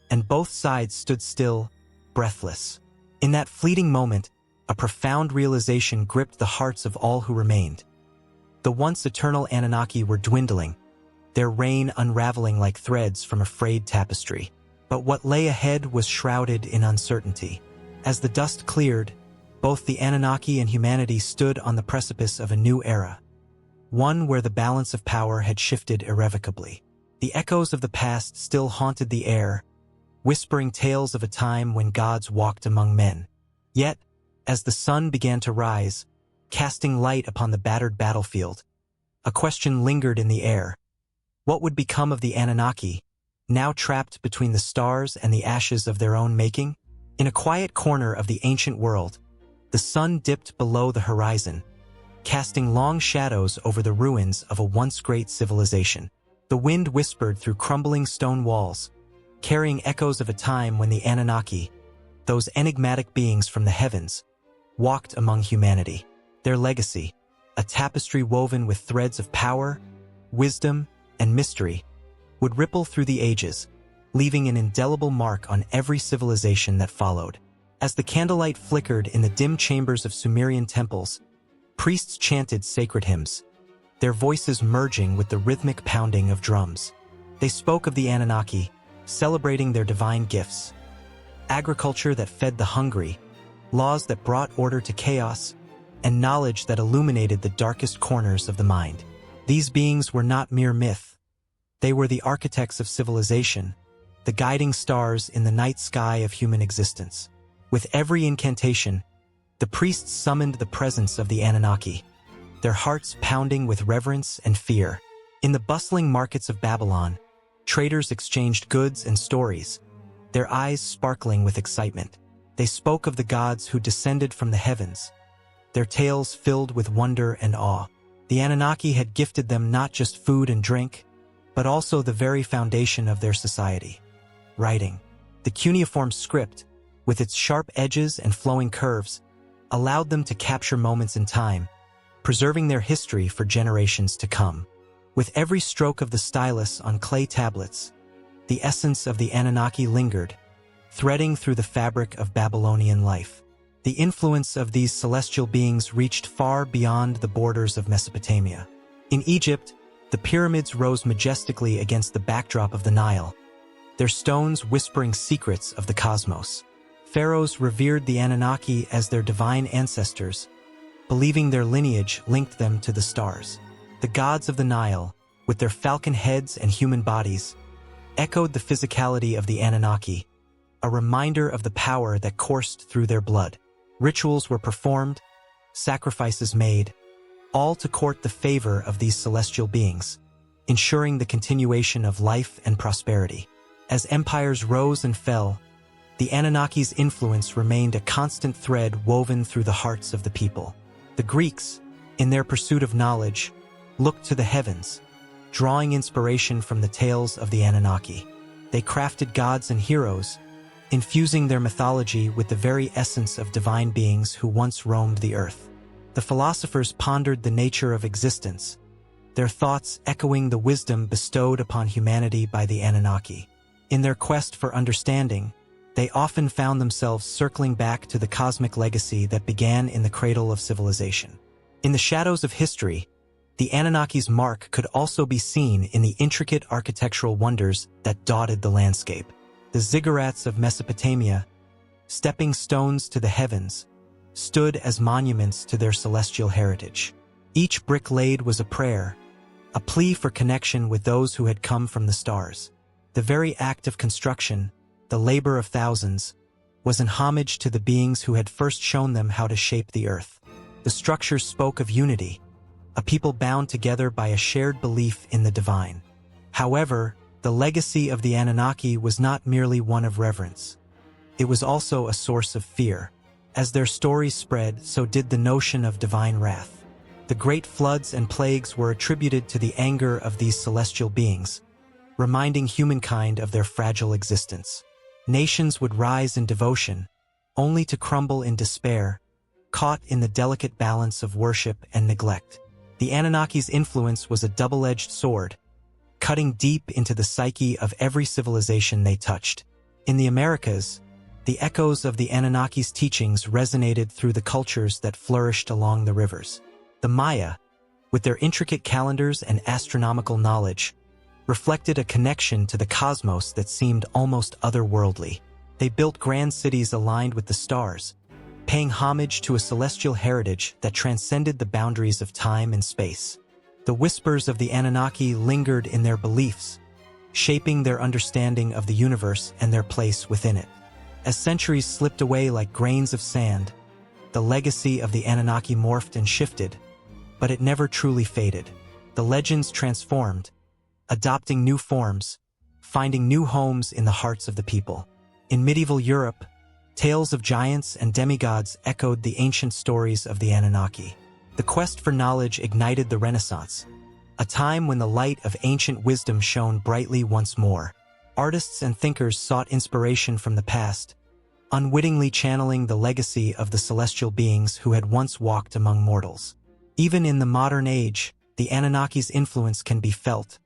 and both sides stood still, breathless. In that fleeting moment, a profound realization gripped the hearts of all who remained. The once eternal Anunnaki were dwindling, their reign unraveling like threads from a frayed tapestry. But what lay ahead was shrouded in uncertainty. As the dust cleared, both the Anunnaki and humanity stood on the precipice of a new era, one where the balance of power had shifted irrevocably. The echoes of the past still haunted the air, whispering tales of a time when gods walked among men. Yet, as the sun began to rise, casting light upon the battered battlefield, a question lingered in the air. What would become of the Anunnaki, now trapped between the stars and the ashes of their own making? In a quiet corner of the ancient world, the sun dipped below the horizon, casting long shadows over the ruins of a once great civilization. The wind whispered through crumbling stone walls, carrying echoes of a time when the Anunnaki, those enigmatic beings from the heavens, walked among humanity. Their legacy, a tapestry woven with threads of power, wisdom, and mystery, would ripple through the ages, leaving an indelible mark on every civilization that followed. As the candlelight flickered in the dim chambers of Sumerian temples, priests chanted sacred hymns, their voices merging with the rhythmic pounding of drums. They spoke of the Anunnaki, celebrating their divine gifts, agriculture that fed the hungry, laws that brought order to chaos, and knowledge that illuminated the darkest corners of the mind. These beings were not mere myth. They were the architects of civilization, the guiding stars in the night sky of human existence. With every incantation, the priests summoned the presence of the Anunnaki, their hearts pounding with reverence and fear. In the bustling markets of Babylon, traders exchanged goods and stories, their eyes sparkling with excitement. They spoke of the gods who descended from the heavens, their tales filled with wonder and awe. The Anunnaki had gifted them not just food and drink, but also the very foundation of their society: writing. The cuneiform script, with its sharp edges and flowing curves, allowed them to capture moments in time, preserving their history for generations to come. With every stroke of the stylus on clay tablets, the essence of the Anunnaki lingered, threading through the fabric of Babylonian life. The influence of these celestial beings reached far beyond the borders of Mesopotamia. In Egypt, the pyramids rose majestically against the backdrop of the Nile, their stones whispering secrets of the cosmos. Pharaohs revered the Anunnaki as their divine ancestors, believing their lineage linked them to the stars. The gods of the Nile, with their falcon heads and human bodies, echoed the physicality of the Anunnaki, a reminder of the power that coursed through their blood. Rituals were performed, sacrifices made, all to court the favor of these celestial beings, ensuring the continuation of life and prosperity. As empires rose and fell, the Anunnaki's influence remained a constant thread woven through the hearts of the people. The Greeks, in their pursuit of knowledge, looked to the heavens, drawing inspiration from the tales of the Anunnaki. They crafted gods and heroes, infusing their mythology with the very essence of divine beings who once roamed the earth. The philosophers pondered the nature of existence, their thoughts echoing the wisdom bestowed upon humanity by the Anunnaki. In their quest for understanding, they often found themselves circling back to the cosmic legacy that began in the cradle of civilization. In the shadows of history, the Anunnaki's mark could also be seen in the intricate architectural wonders that dotted the landscape. The ziggurats of Mesopotamia, stepping stones to the heavens, stood as monuments to their celestial heritage. Each brick laid was a prayer, a plea for connection with those who had come from the stars. The very act of construction, the labor of thousands, was an homage to the beings who had first shown them how to shape the earth. The structures spoke of unity, a people bound together by a shared belief in the divine. However, the legacy of the Anunnaki was not merely one of reverence. It was also a source of fear. As their stories spread, so did the notion of divine wrath. The great floods and plagues were attributed to the anger of these celestial beings, reminding humankind of their fragile existence. Nations would rise in devotion, only to crumble in despair, caught in the delicate balance of worship and neglect. The Anunnaki's influence was a double-edged sword, cutting deep into the psyche of every civilization they touched. In the Americas, the echoes of the Anunnaki's teachings resonated through the cultures that flourished along the rivers. The Maya, with their intricate calendars and astronomical knowledge, reflected a connection to the cosmos that seemed almost otherworldly. They built grand cities aligned with the stars, paying homage to a celestial heritage that transcended the boundaries of time and space. The whispers of the Anunnaki lingered in their beliefs, shaping their understanding of the universe and their place within it. As centuries slipped away like grains of sand, the legacy of the Anunnaki morphed and shifted, but it never truly faded. The legends transformed, adopting new forms, finding new homes in the hearts of the people. In medieval Europe, tales of giants and demigods echoed the ancient stories of the Anunnaki. The quest for knowledge ignited the Renaissance, a time when the light of ancient wisdom shone brightly once more. Artists and thinkers sought inspiration from the past, unwittingly channeling the legacy of the celestial beings who had once walked among mortals. Even in the modern age, the Anunnaki's influence can be felt,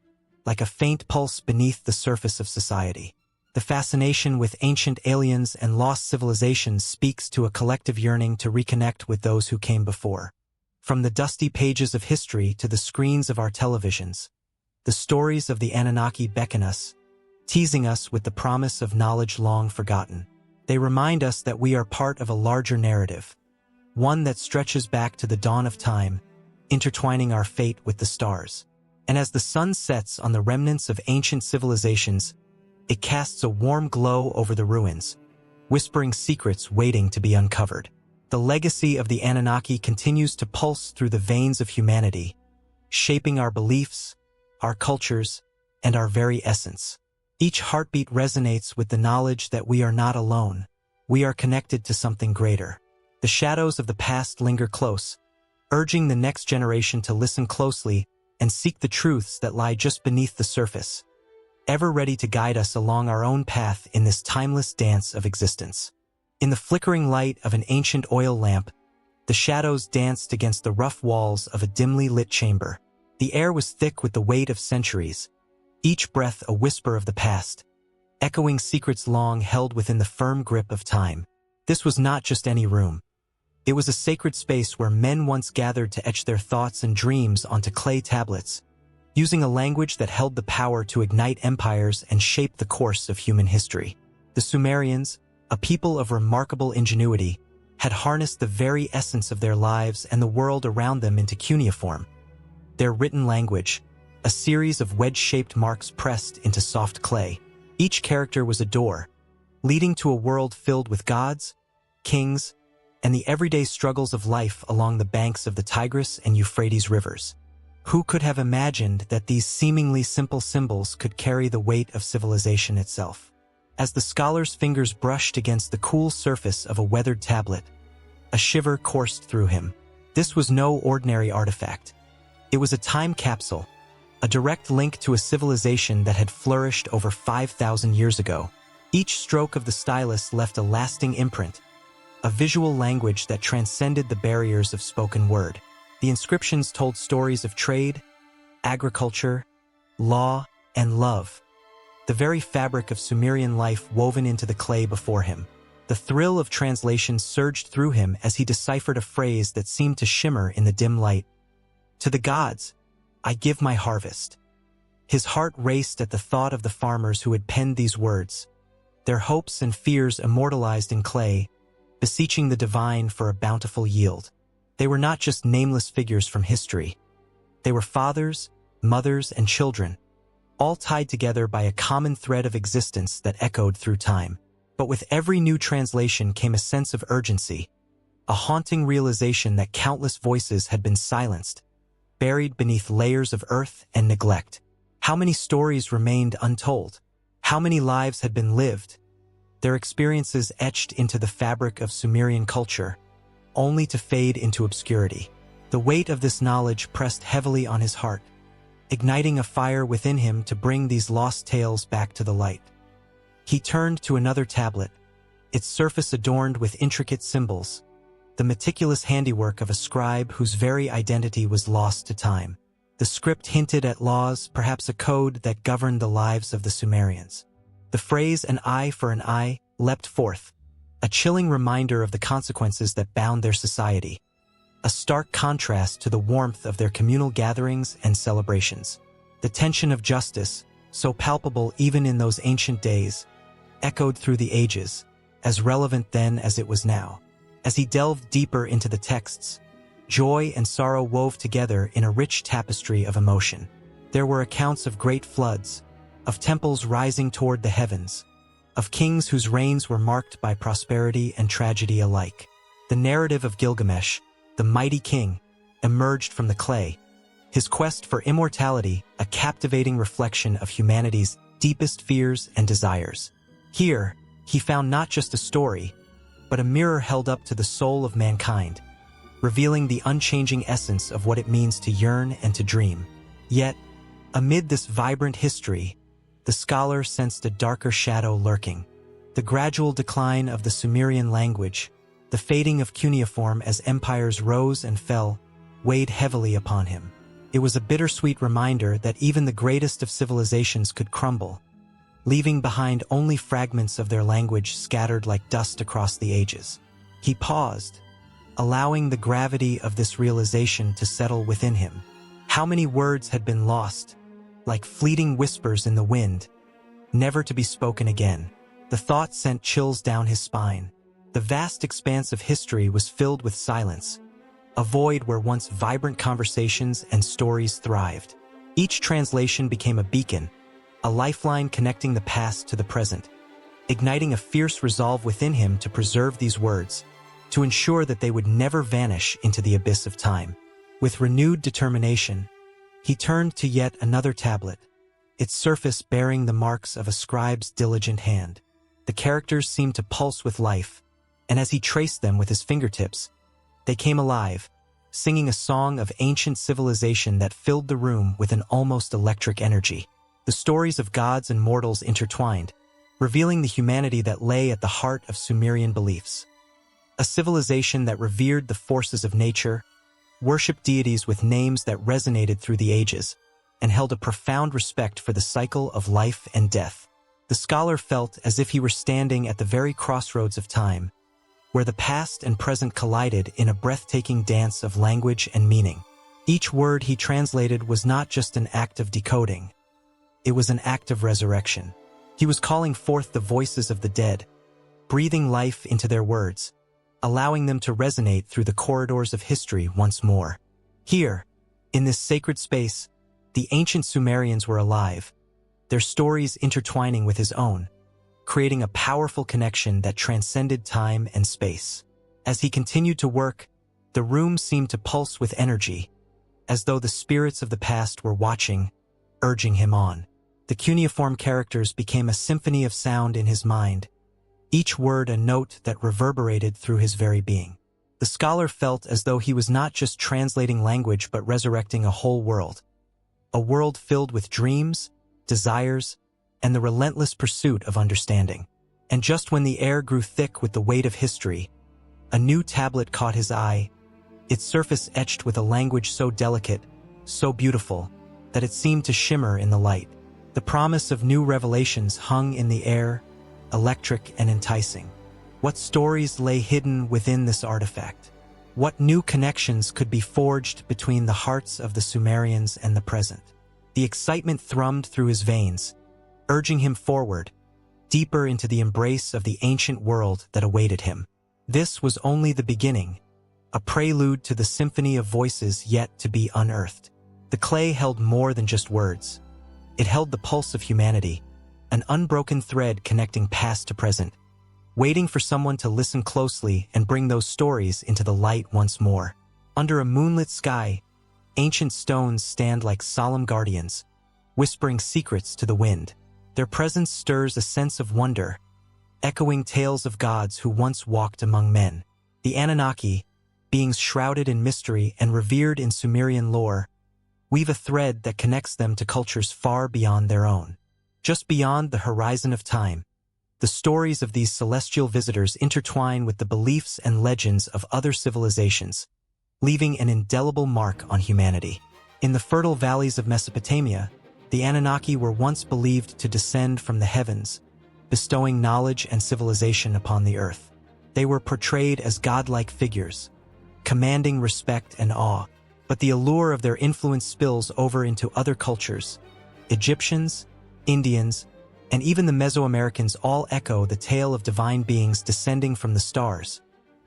like a faint pulse beneath the surface of society. The fascination with ancient aliens and lost civilizations speaks to a collective yearning to reconnect with those who came before. From the dusty pages of history to the screens of our televisions, the stories of the Anunnaki beckon us, teasing us with the promise of knowledge long forgotten. They remind us that we are part of a larger narrative, one that stretches back to the dawn of time, intertwining our fate with the stars. And as the sun sets on the remnants of ancient civilizations, it casts a warm glow over the ruins, whispering secrets waiting to be uncovered. The legacy of the Anunnaki continues to pulse through the veins of humanity, shaping our beliefs, our cultures, and our very essence. Each heartbeat resonates with the knowledge that we are not alone. We are connected to something greater. The shadows of the past linger close, urging the next generation to listen closely and seek the truths that lie just beneath the surface, ever ready to guide us along our own path in this timeless dance of existence. In the flickering light of an ancient oil lamp, the shadows danced against the rough walls of a dimly lit chamber. The air was thick with the weight of centuries, each breath a whisper of the past, echoing secrets long held within the firm grip of time. This was not just any room. It was a sacred space where men once gathered to etch their thoughts and dreams onto clay tablets, using a language that held the power to ignite empires and shape the course of human history. The Sumerians, a people of remarkable ingenuity, had harnessed the very essence of their lives and the world around them into cuneiform. Their written language, a series of wedge-shaped marks pressed into soft clay. Each character was a door, leading to a world filled with gods, kings, and the everyday struggles of life along the banks of the Tigris and Euphrates rivers. Who could have imagined that these seemingly simple symbols could carry the weight of civilization itself? As the scholar's fingers brushed against the cool surface of a weathered tablet, a shiver coursed through him. This was no ordinary artifact. It was a time capsule, a direct link to a civilization that had flourished over 5,000 years ago. Each stroke of the stylus left a lasting imprint, a visual language that transcended the barriers of spoken word. The inscriptions told stories of trade, agriculture, law, and love, the very fabric of Sumerian life woven into the clay before him. The thrill of translation surged through him as he deciphered a phrase that seemed to shimmer in the dim light. "To the gods, I give my harvest." His heart raced at the thought of the farmers who had penned these words, their hopes and fears immortalized in clay, beseeching the divine for a bountiful yield. They were not just nameless figures from history. They were fathers, mothers, and children, all tied together by a common thread of existence that echoed through time. But with every new translation came a sense of urgency, a haunting realization that countless voices had been silenced, buried beneath layers of earth and neglect. How many stories remained untold? How many lives had been lived, their experiences etched into the fabric of Sumerian culture, only to fade into obscurity? The weight of this knowledge pressed heavily on his heart, igniting a fire within him to bring these lost tales back to the light. He turned to another tablet, its surface adorned with intricate symbols, the meticulous handiwork of a scribe whose very identity was lost to time. The script hinted at laws, perhaps a code that governed the lives of the Sumerians. The phrase "an eye for an eye" leapt forth, a chilling reminder of the consequences that bound their society, a stark contrast to the warmth of their communal gatherings and celebrations. The tension of justice, so palpable even in those ancient days, echoed through the ages, as relevant then as it was now. As he delved deeper into the texts, joy and sorrow wove together in a rich tapestry of emotion. There were accounts of great floods, of temples rising toward the heavens, of kings whose reigns were marked by prosperity and tragedy alike. The narrative of Gilgamesh, the mighty king, emerged from the clay, his quest for immortality a captivating reflection of humanity's deepest fears and desires. Here, he found not just a story, but a mirror held up to the soul of mankind, revealing the unchanging essence of what it means to yearn and to dream. Yet, amid this vibrant history, the scholar sensed a darker shadow lurking. The gradual decline of the Sumerian language, the fading of cuneiform as empires rose and fell, weighed heavily upon him. It was a bittersweet reminder that even the greatest of civilizations could crumble, leaving behind only fragments of their language scattered like dust across the ages. He paused, allowing the gravity of this realization to settle within him. How many words had been lost, like fleeting whispers in the wind, never to be spoken again? The thought sent chills down his spine. The vast expanse of history was filled with silence, a void where once vibrant conversations and stories thrived. Each translation became a beacon, a lifeline connecting the past to the present, igniting a fierce resolve within him to preserve these words, to ensure that they would never vanish into the abyss of time. With renewed determination, he turned to yet another tablet, its surface bearing the marks of a scribe's diligent hand. The characters seemed to pulse with life, and as he traced them with his fingertips, they came alive, singing a song of ancient civilization that filled the room with an almost electric energy. The stories of gods and mortals intertwined, revealing the humanity that lay at the heart of Sumerian beliefs. A civilization that revered the forces of nature, worshipped deities with names that resonated through the ages, and held a profound respect for the cycle of life and death. The scholar felt as if he were standing at the very crossroads of time, where the past and present collided in a breathtaking dance of language and meaning. Each word he translated was not just an act of decoding. It was an act of resurrection. He was calling forth the voices of the dead, breathing life into their words, allowing them to resonate through the corridors of history once more. Here, in this sacred space, the ancient Sumerians were alive, their stories intertwining with his own, creating a powerful connection that transcended time and space. As he continued to work, the room seemed to pulse with energy, as though the spirits of the past were watching, urging him on. The cuneiform characters became a symphony of sound in his mind, each word a note that reverberated through his very being. The scholar felt as though he was not just translating language but resurrecting a whole world. A world filled with dreams, desires, and the relentless pursuit of understanding. And just when the air grew thick with the weight of history, a new tablet caught his eye, its surface etched with a language so delicate, so beautiful, that it seemed to shimmer in the light. The promise of new revelations hung in the air, electric and enticing. What stories lay hidden within this artifact? What new connections could be forged between the hearts of the Sumerians and the present? The excitement thrummed through his veins, urging him forward, deeper into the embrace of the ancient world that awaited him. This was only the beginning, a prelude to the symphony of voices yet to be unearthed. The clay held more than just words. It held the pulse of humanity, an unbroken thread connecting past to present, waiting for someone to listen closely and bring those stories into the light once more. Under a moonlit sky, ancient stones stand like solemn guardians, whispering secrets to the wind. Their presence stirs a sense of wonder, echoing tales of gods who once walked among men. The Anunnaki, beings shrouded in mystery and revered in Sumerian lore, weave a thread that connects them to cultures far beyond their own. Just beyond the horizon of time, the stories of these celestial visitors intertwine with the beliefs and legends of other civilizations, leaving an indelible mark on humanity. In the fertile valleys of Mesopotamia, the Anunnaki were once believed to descend from the heavens, bestowing knowledge and civilization upon the earth. They were portrayed as godlike figures, commanding respect and awe, but the allure of their influence spills over into other cultures. Egyptians, Indians, and even the Mesoamericans all echo the tale of divine beings descending from the stars,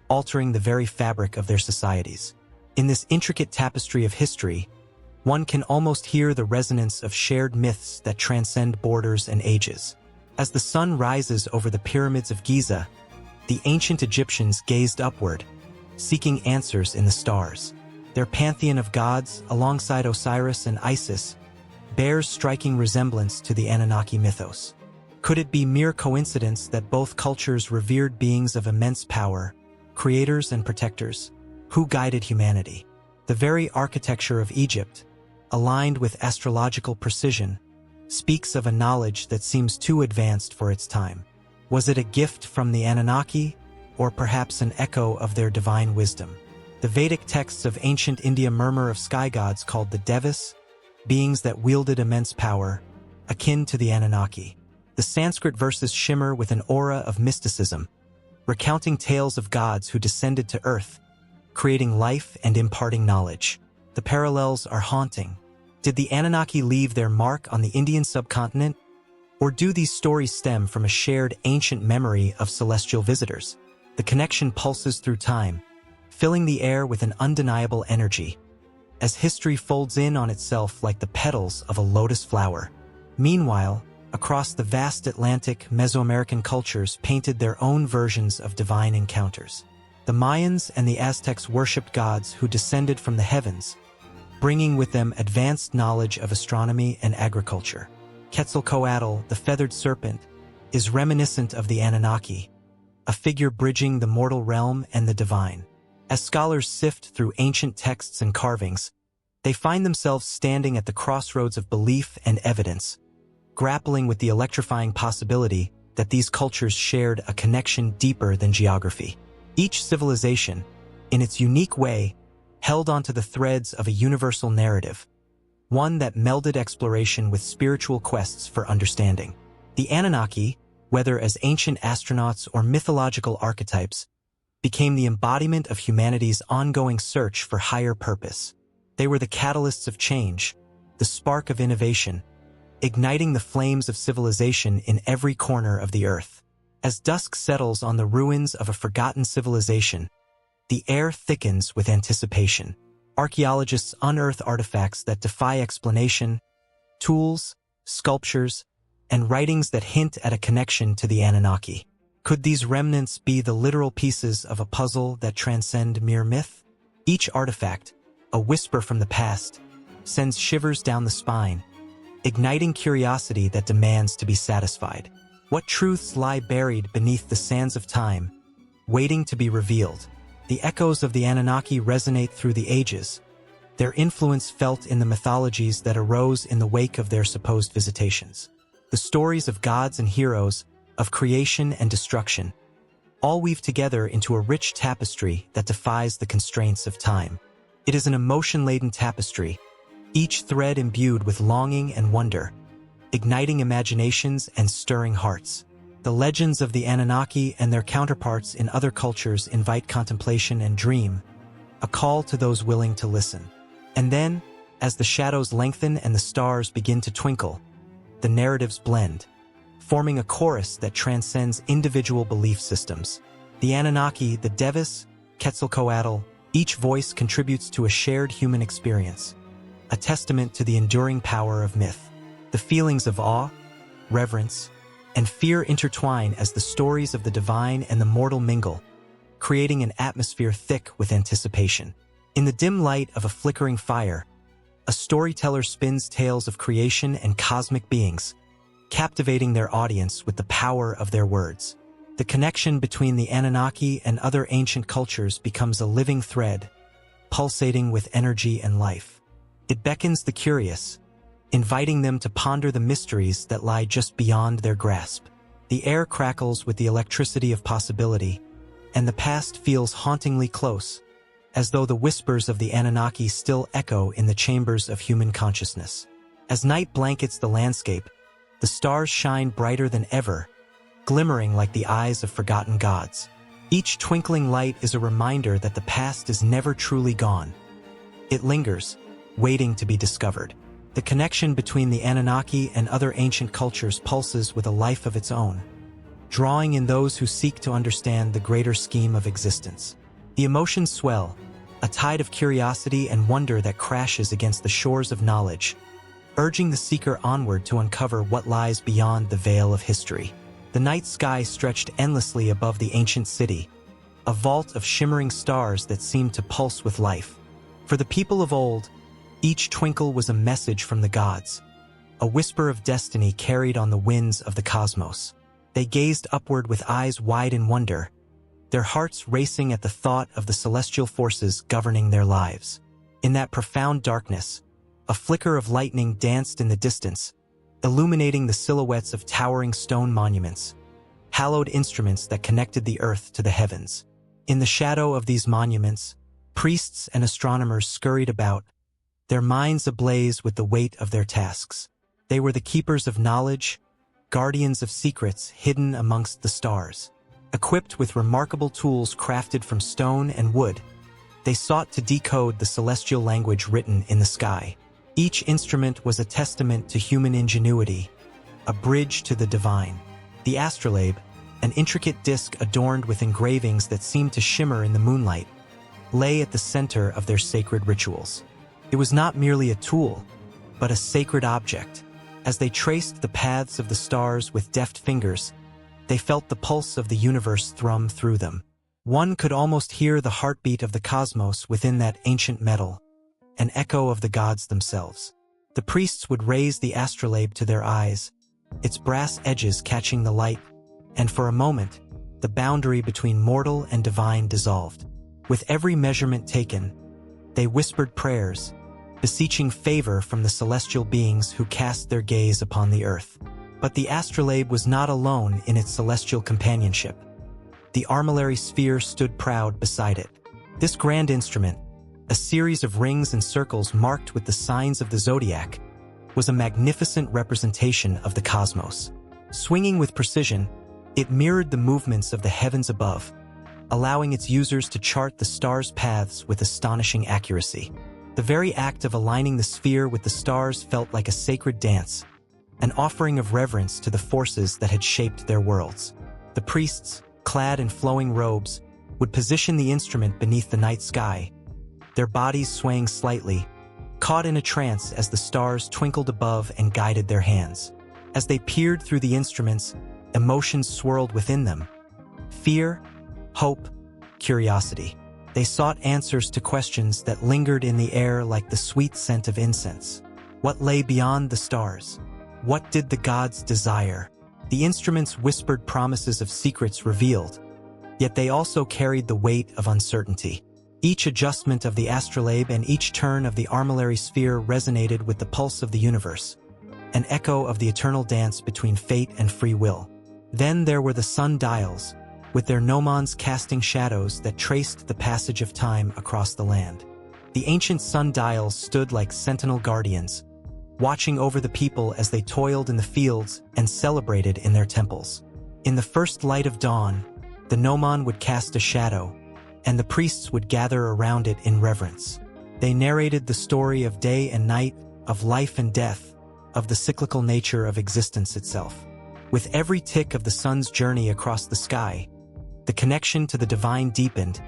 altering the very fabric of their societies. In this intricate tapestry of history, one can almost hear the resonance of shared myths that transcend borders and ages. As the sun rises over the pyramids of Giza, the ancient Egyptians gazed upward, seeking answers in the stars. Their pantheon of gods, alongside Osiris and Isis, bears striking resemblance to the Anunnaki mythos. Could it be mere coincidence that both cultures revered beings of immense power, creators and protectors, who guided humanity? The very architecture of Egypt, aligned with astrological precision, speaks of a knowledge that seems too advanced for its time. Was it a gift from the Anunnaki, or perhaps an echo of their divine wisdom? The Vedic texts of ancient India murmur of sky gods called the Devas, beings that wielded immense power, akin to the Anunnaki. The Sanskrit verses shimmer with an aura of mysticism, recounting tales of gods who descended to earth, creating life and imparting knowledge. The parallels are haunting. Did the Anunnaki leave their mark on the Indian subcontinent? Or do these stories stem from a shared ancient memory of celestial visitors? The connection pulses through time, filling the air with an undeniable energy, as history folds in on itself like the petals of a lotus flower. Meanwhile, across the vast Atlantic, Mesoamerican cultures painted their own versions of divine encounters. The Mayans and the Aztecs worshipped gods who descended from the heavens, bringing with them advanced knowledge of astronomy and agriculture. Quetzalcoatl, the feathered serpent, is reminiscent of the Anunnaki, a figure bridging the mortal realm and the divine. As scholars sift through ancient texts and carvings, they find themselves standing at the crossroads of belief and evidence, grappling with the electrifying possibility that these cultures shared a connection deeper than geography. Each civilization, in its unique way, held onto the threads of a universal narrative, one that melded exploration with spiritual quests for understanding. The Anunnaki, whether as ancient astronauts or mythological archetypes, became the embodiment of humanity's ongoing search for higher purpose. They were the catalysts of change, the spark of innovation, igniting the flames of civilization in every corner of the earth. As dusk settles on the ruins of a forgotten civilization, the air thickens with anticipation. Archaeologists unearth artifacts that defy explanation, tools, sculptures, and writings that hint at a connection to the Anunnaki. Could these remnants be the literal pieces of a puzzle that transcend mere myth? Each artifact, a whisper from the past, sends shivers down the spine, igniting curiosity that demands to be satisfied. What truths lie buried beneath the sands of time, waiting to be revealed? The echoes of the Anunnaki resonate through the ages, their influence felt in the mythologies that arose in the wake of their supposed visitations. The stories of gods and heroes, of creation and destruction, all weave together into a rich tapestry that defies the constraints of time. It is an emotion-laden tapestry, each thread imbued with longing and wonder, igniting imaginations and stirring hearts. The legends of the Anunnaki and their counterparts in other cultures invite contemplation and dream, a call to those willing to listen. And then, as the shadows lengthen and the stars begin to twinkle, the narratives blend, forming a chorus that transcends individual belief systems. The Anunnaki, the Devas, Quetzalcoatl, each voice contributes to a shared human experience, a testament to the enduring power of myth. The feelings of awe, reverence, and fear intertwine as the stories of the divine and the mortal mingle, creating an atmosphere thick with anticipation. In the dim light of a flickering fire, a storyteller spins tales of creation and cosmic beings, captivating their audience with the power of their words. The connection between the Anunnaki and other ancient cultures becomes a living thread, pulsating with energy and life. It beckons the curious, inviting them to ponder the mysteries that lie just beyond their grasp. The air crackles with the electricity of possibility, and the past feels hauntingly close, as though the whispers of the Anunnaki still echo in the chambers of human consciousness. As night blankets the landscape, the stars shine brighter than ever, glimmering like the eyes of forgotten gods. Each twinkling light is a reminder that the past is never truly gone. It lingers, waiting to be discovered. The connection between the Anunnaki and other ancient cultures pulses with a life of its own, drawing in those who seek to understand the greater scheme of existence. The emotions swell, a tide of curiosity and wonder that crashes against the shores of knowledge, urging the seeker onward to uncover what lies beyond the veil of history. The night sky stretched endlessly above the ancient city, a vault of shimmering stars that seemed to pulse with life. For the people of old, each twinkle was a message from the gods, a whisper of destiny carried on the winds of the cosmos. They gazed upward with eyes wide in wonder, their hearts racing at the thought of the celestial forces governing their lives. In that profound darkness, a flicker of lightning danced in the distance, illuminating the silhouettes of towering stone monuments, hallowed instruments that connected the earth to the heavens. In the shadow of these monuments, priests and astronomers scurried about, their minds ablaze with the weight of their tasks. They were the keepers of knowledge, guardians of secrets hidden amongst the stars. Equipped with remarkable tools crafted from stone and wood, They sought to decode the celestial language written in the sky. Each instrument was a testament to human ingenuity, a bridge to the divine. The astrolabe, an intricate disc adorned with engravings that seemed to shimmer in the moonlight, lay at the center of their sacred rituals. It was not merely a tool, but a sacred object. As they traced the paths of the stars with deft fingers, they felt the pulse of the universe thrum through them. One could almost hear the heartbeat of the cosmos within that ancient metal, an echo of the gods themselves. The priests would raise the astrolabe to their eyes, its brass edges catching the light, and for a moment, the boundary between mortal and divine dissolved. With every measurement taken, they whispered prayers, beseeching favor from the celestial beings who cast their gaze upon the earth. But the astrolabe was not alone in its celestial companionship. The armillary sphere stood proud beside it. This grand instrument, a series of rings and circles marked with the signs of the zodiac, was a magnificent representation of the cosmos. Swinging with precision, it mirrored the movements of the heavens above, allowing its users to chart the stars' paths with astonishing accuracy. The very act of aligning the sphere with the stars felt like a sacred dance, an offering of reverence to the forces that had shaped their worlds. The priests, clad in flowing robes, would position the instrument beneath the night sky, their bodies swaying slightly, caught in a trance as the stars twinkled above and guided their hands. As they peered through the instruments, emotions swirled within them. Fear, hope, curiosity. They sought answers to questions that lingered in the air like the sweet scent of incense. What lay beyond the stars? What did the gods desire? The instruments whispered promises of secrets revealed, yet they also carried the weight of uncertainty. Each adjustment of the astrolabe and each turn of the armillary sphere resonated with the pulse of the universe, an echo of the eternal dance between fate and free will. Then there were the sun dials, with their gnomons casting shadows that traced the passage of time across the land. The ancient sun dials stood like sentinel guardians, watching over the people as they toiled in the fields and celebrated in their temples. In the first light of dawn, the gnomon would cast a shadow, and the priests would gather around it in reverence. They narrated the story of day and night, of life and death, of the cyclical nature of existence itself. With every tick of the sun's journey across the sky, the connection to the divine deepened,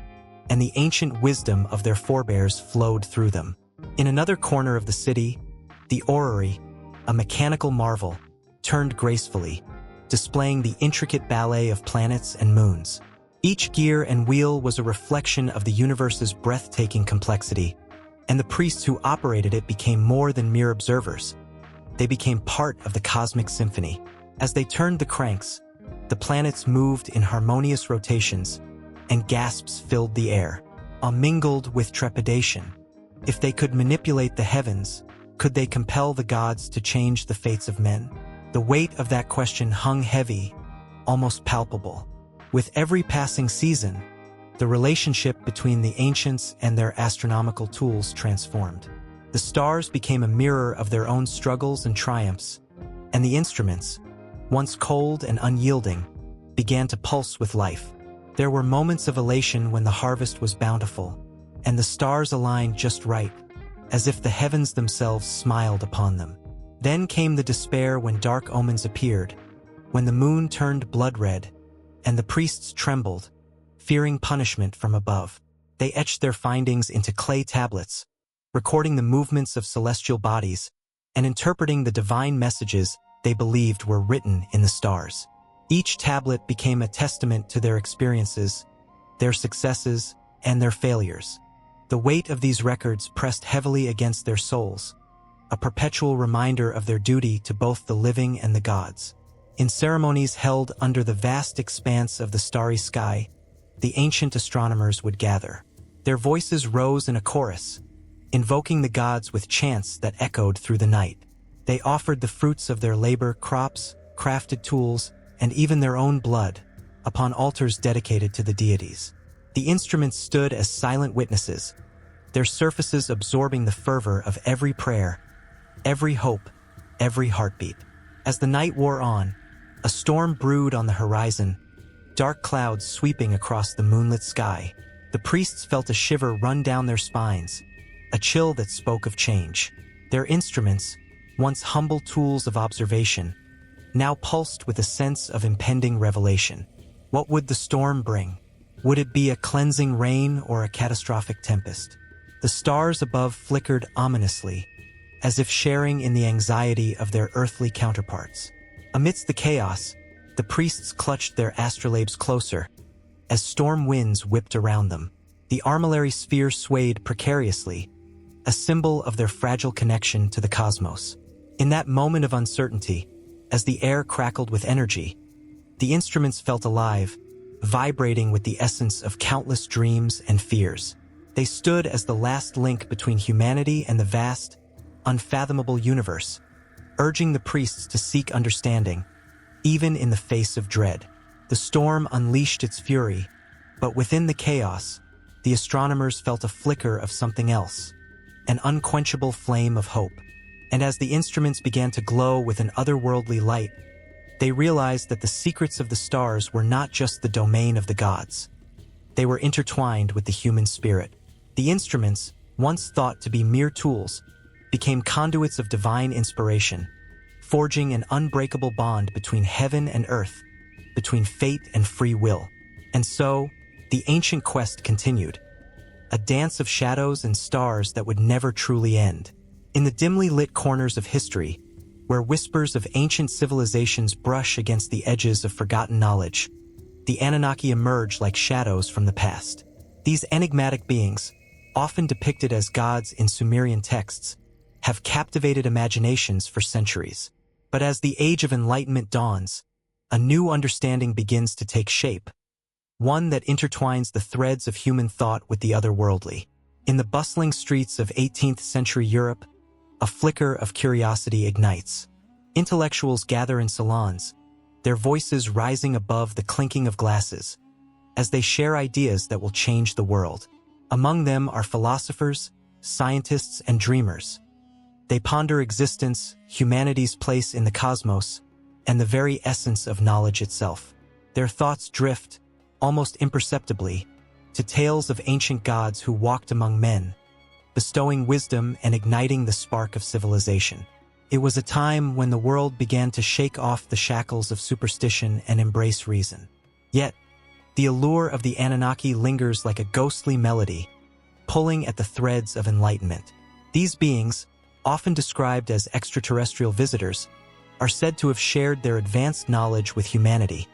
and the ancient wisdom of their forebears flowed through them. In another corner of the city, the orrery, a mechanical marvel, turned gracefully, displaying the intricate ballet of planets and moons. Each gear and wheel was a reflection of the universe's breathtaking complexity, and the priests who operated it became more than mere observers. They became part of the cosmic symphony. As they turned the cranks, the planets moved in harmonious rotations, and gasps filled the air, mingled with trepidation. If they could manipulate the heavens, could they compel the gods to change the fates of men? The weight of that question hung heavy, almost palpable. With every passing season, the relationship between the ancients and their astronomical tools transformed. The stars became a mirror of their own struggles and triumphs, and the instruments, once cold and unyielding, began to pulse with life. There were moments of elation when the harvest was bountiful, and the stars aligned just right, as if the heavens themselves smiled upon them. Then came the despair when dark omens appeared, when the moon turned blood red, and the priests trembled, fearing punishment from above. They etched their findings into clay tablets, recording the movements of celestial bodies, and interpreting the divine messages they believed were written in the stars. Each tablet became a testament to their experiences, their successes, and their failures. The weight of these records pressed heavily against their souls, a perpetual reminder of their duty to both the living and the gods. In ceremonies held under the vast expanse of the starry sky, the ancient astronomers would gather. Their voices rose in a chorus, invoking the gods with chants that echoed through the night. They offered the fruits of their labor, crops, crafted tools, and even their own blood, upon altars dedicated to the deities. The instruments stood as silent witnesses, their surfaces absorbing the fervor of every prayer, every hope, every heartbeat. As the night wore on, a storm brewed on the horizon, dark clouds sweeping across the moonlit sky. The priests felt a shiver run down their spines, a chill that spoke of change. Their instruments, once humble tools of observation, now pulsed with a sense of impending revelation. What would the storm bring? Would it be a cleansing rain or a catastrophic tempest? The stars above flickered ominously, as if sharing in the anxiety of their earthly counterparts. Amidst the chaos, the priests clutched their astrolabes closer, as storm winds whipped around them. The armillary sphere swayed precariously, a symbol of their fragile connection to the cosmos. In that moment of uncertainty, as the air crackled with energy, the instruments felt alive, vibrating with the essence of countless dreams and fears. They stood as the last link between humanity and the vast, unfathomable universe, urging the priests to seek understanding, even in the face of dread. The storm unleashed its fury, but within the chaos, the astronomers felt a flicker of something else, an unquenchable flame of hope. And as the instruments began to glow with an otherworldly light, they realized that the secrets of the stars were not just the domain of the gods. They were intertwined with the human spirit. The instruments, once thought to be mere tools, became conduits of divine inspiration, forging an unbreakable bond between heaven and earth, between fate and free will. And so, the ancient quest continued, a dance of shadows and stars that would never truly end. In the dimly lit corners of history, where whispers of ancient civilizations brush against the edges of forgotten knowledge, the Anunnaki emerge like shadows from the past. These enigmatic beings, often depicted as gods in Sumerian texts, have captivated imaginations for centuries. But as the Age of Enlightenment dawns, a new understanding begins to take shape, one that intertwines the threads of human thought with the otherworldly. In the bustling streets of 18th century Europe, a flicker of curiosity ignites. Intellectuals gather in salons, their voices rising above the clinking of glasses, as they share ideas that will change the world. Among them are philosophers, scientists, and dreamers. They ponder existence, humanity's place in the cosmos, and the very essence of knowledge itself. Their thoughts drift, almost imperceptibly, to tales of ancient gods who walked among men, bestowing wisdom and igniting the spark of civilization. It was a time when the world began to shake off the shackles of superstition and embrace reason. Yet, the allure of the Anunnaki lingers like a ghostly melody, pulling at the threads of enlightenment. These beings, often described as extraterrestrial visitors, are said to have shared their advanced knowledge with humanity,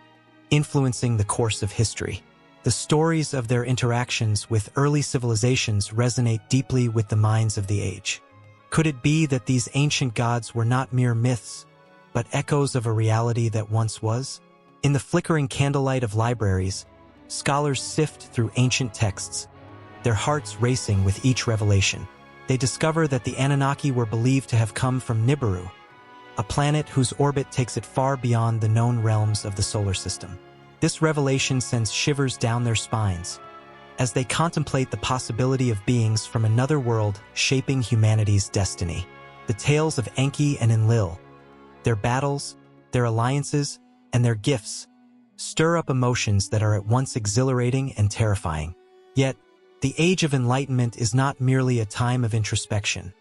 influencing the course of history. The stories of their interactions with early civilizations resonate deeply with the minds of the age. Could it be that these ancient gods were not mere myths, but echoes of a reality that once was? In the flickering candlelight of libraries, scholars sift through ancient texts, their hearts racing with each revelation. They discover that the Anunnaki were believed to have come from Nibiru, a planet whose orbit takes it far beyond the known realms of the solar system. This revelation sends shivers down their spines, as they contemplate the possibility of beings from another world shaping humanity's destiny. The tales of Enki and Enlil, their battles, their alliances, and their gifts, stir up emotions that are at once exhilarating and terrifying. Yet, the Age of Enlightenment is not merely a time of introspection.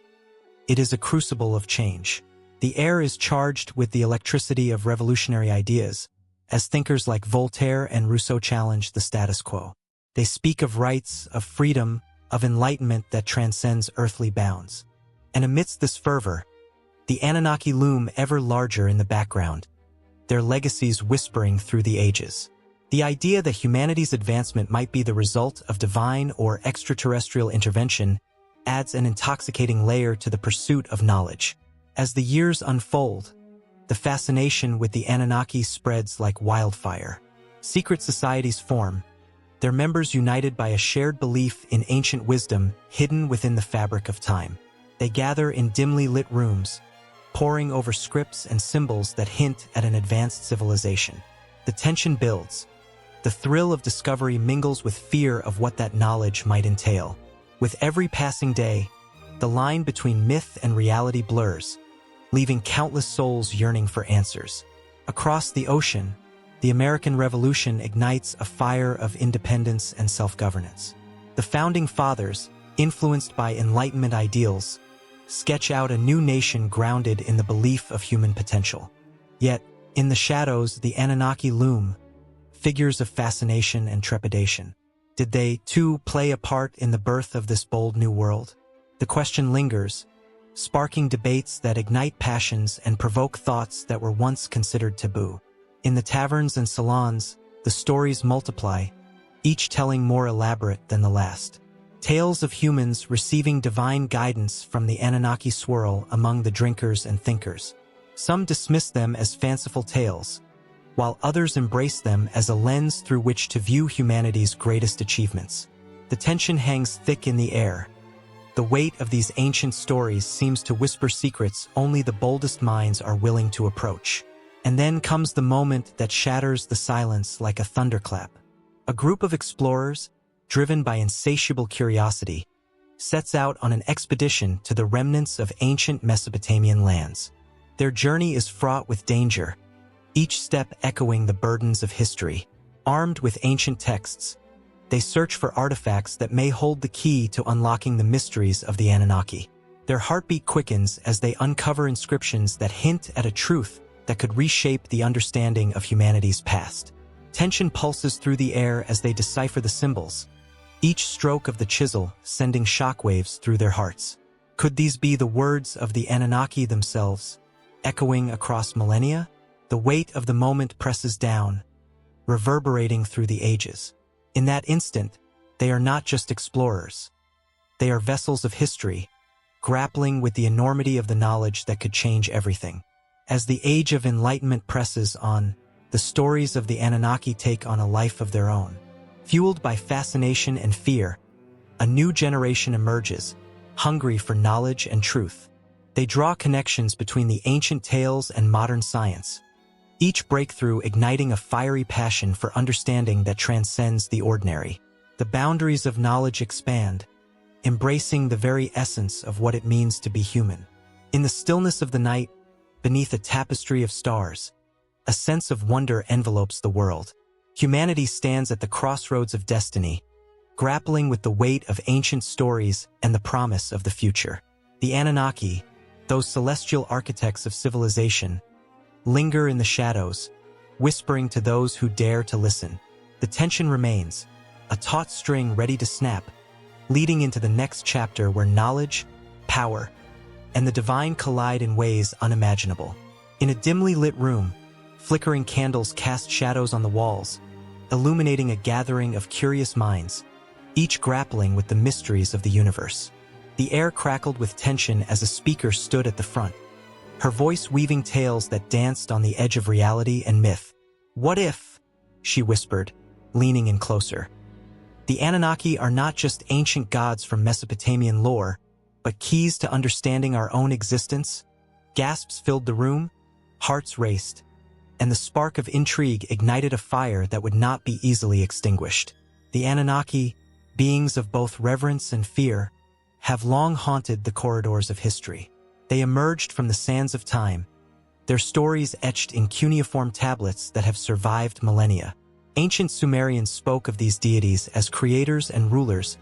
It is a crucible of change. The air is charged with the electricity of revolutionary ideas, as thinkers like Voltaire and Rousseau challenge the status quo. They speak of rights, of freedom, of enlightenment that transcends earthly bounds. And amidst this fervor, the Anunnaki loom ever larger in the background, their legacies whispering through the ages. The idea that humanity's advancement might be the result of divine or extraterrestrial intervention adds an intoxicating layer to the pursuit of knowledge. As the years unfold, the fascination with the Anunnaki spreads like wildfire. Secret societies form, their members united by a shared belief in ancient wisdom hidden within the fabric of time. They gather in dimly lit rooms, poring over scripts and symbols that hint at an advanced civilization. The tension builds. The thrill of discovery mingles with fear of what that knowledge might entail. With every passing day, the line between myth and reality blurs, leaving countless souls yearning for answers. Across the ocean, the American Revolution ignites a fire of independence and self-governance. The founding fathers, influenced by Enlightenment ideals, sketch out a new nation grounded in the belief of human potential. Yet, in the shadows, the Anunnaki loom, figures of fascination and trepidation. Did they, too, play a part in the birth of this bold new world? The question lingers, sparking debates that ignite passions and provoke thoughts that were once considered taboo. In the taverns and salons, the stories multiply, each telling more elaborate than the last. Tales of humans receiving divine guidance from the Anunnaki swirl among the drinkers and thinkers. Some dismiss them as fanciful tales, while others embrace them as a lens through which to view humanity's greatest achievements. The tension hangs thick in the air. The weight of these ancient stories seems to whisper secrets only the boldest minds are willing to approach. And then comes the moment that shatters the silence like a thunderclap. A group of explorers, driven by insatiable curiosity, sets out on an expedition to the remnants of ancient Mesopotamian lands. Their journey is fraught with danger, each step echoing the burdens of history. Armed with ancient texts, they search for artifacts that may hold the key to unlocking the mysteries of the Anunnaki. Their heartbeat quickens as they uncover inscriptions that hint at a truth that could reshape the understanding of humanity's past. Tension pulses through the air as they decipher the symbols, each stroke of the chisel sending shockwaves through their hearts. Could these be the words of the Anunnaki themselves, echoing across millennia? The weight of the moment presses down, reverberating through the ages. In that instant, they are not just explorers. They are vessels of history, grappling with the enormity of the knowledge that could change everything. As the Age of Enlightenment presses on, the stories of the Anunnaki take on a life of their own. Fueled by fascination and fear, a new generation emerges, hungry for knowledge and truth. They draw connections between the ancient tales and modern science, each breakthrough igniting a fiery passion for understanding that transcends the ordinary. The boundaries of knowledge expand, embracing the very essence of what it means to be human. In the stillness of the night, beneath a tapestry of stars, a sense of wonder envelopes the world. Humanity stands at the crossroads of destiny, grappling with the weight of ancient stories and the promise of the future. The Anunnaki, those celestial architects of civilization, linger in the shadows, whispering to those who dare to listen. The tension remains, a taut string ready to snap, leading into the next chapter where knowledge, power, and the divine collide in ways unimaginable. In a dimly lit room, flickering candles cast shadows on the walls, illuminating a gathering of curious minds, each grappling with the mysteries of the universe. The air crackled with tension as a speaker stood at the front, her voice weaving tales that danced on the edge of reality and myth. "What if?" she whispered, leaning in closer. The Anunnaki are not just ancient gods from Mesopotamian lore, but keys to understanding our own existence. Gasps filled the room, hearts raced, and the spark of intrigue ignited a fire that would not be easily extinguished. The Anunnaki, beings of both reverence and fear, have long haunted the corridors of history. They emerged from the sands of time, their stories etched in cuneiform tablets that have survived millennia. Ancient Sumerians spoke of these deities as creators and rulers,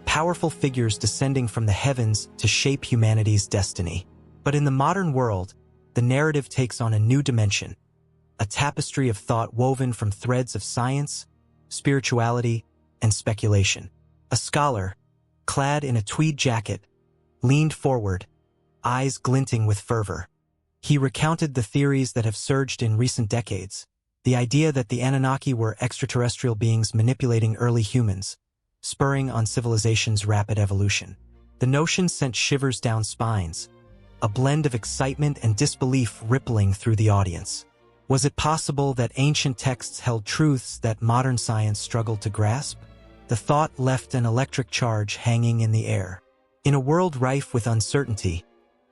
powerful figures descending from the heavens to shape humanity's destiny. But in the modern world, the narrative takes on a new dimension, a tapestry of thought woven from threads of science, spirituality, and speculation. A scholar, clad in a tweed jacket, leaned forward, eyes glinting with fervor. He recounted the theories that have surged in recent decades, the idea that the Anunnaki were extraterrestrial beings manipulating early humans, spurring on civilization's rapid evolution. The notion sent shivers down spines, a blend of excitement and disbelief rippling through the audience. Was it possible that ancient texts held truths that modern science struggled to grasp? The thought left an electric charge hanging in the air. In a world rife with uncertainty,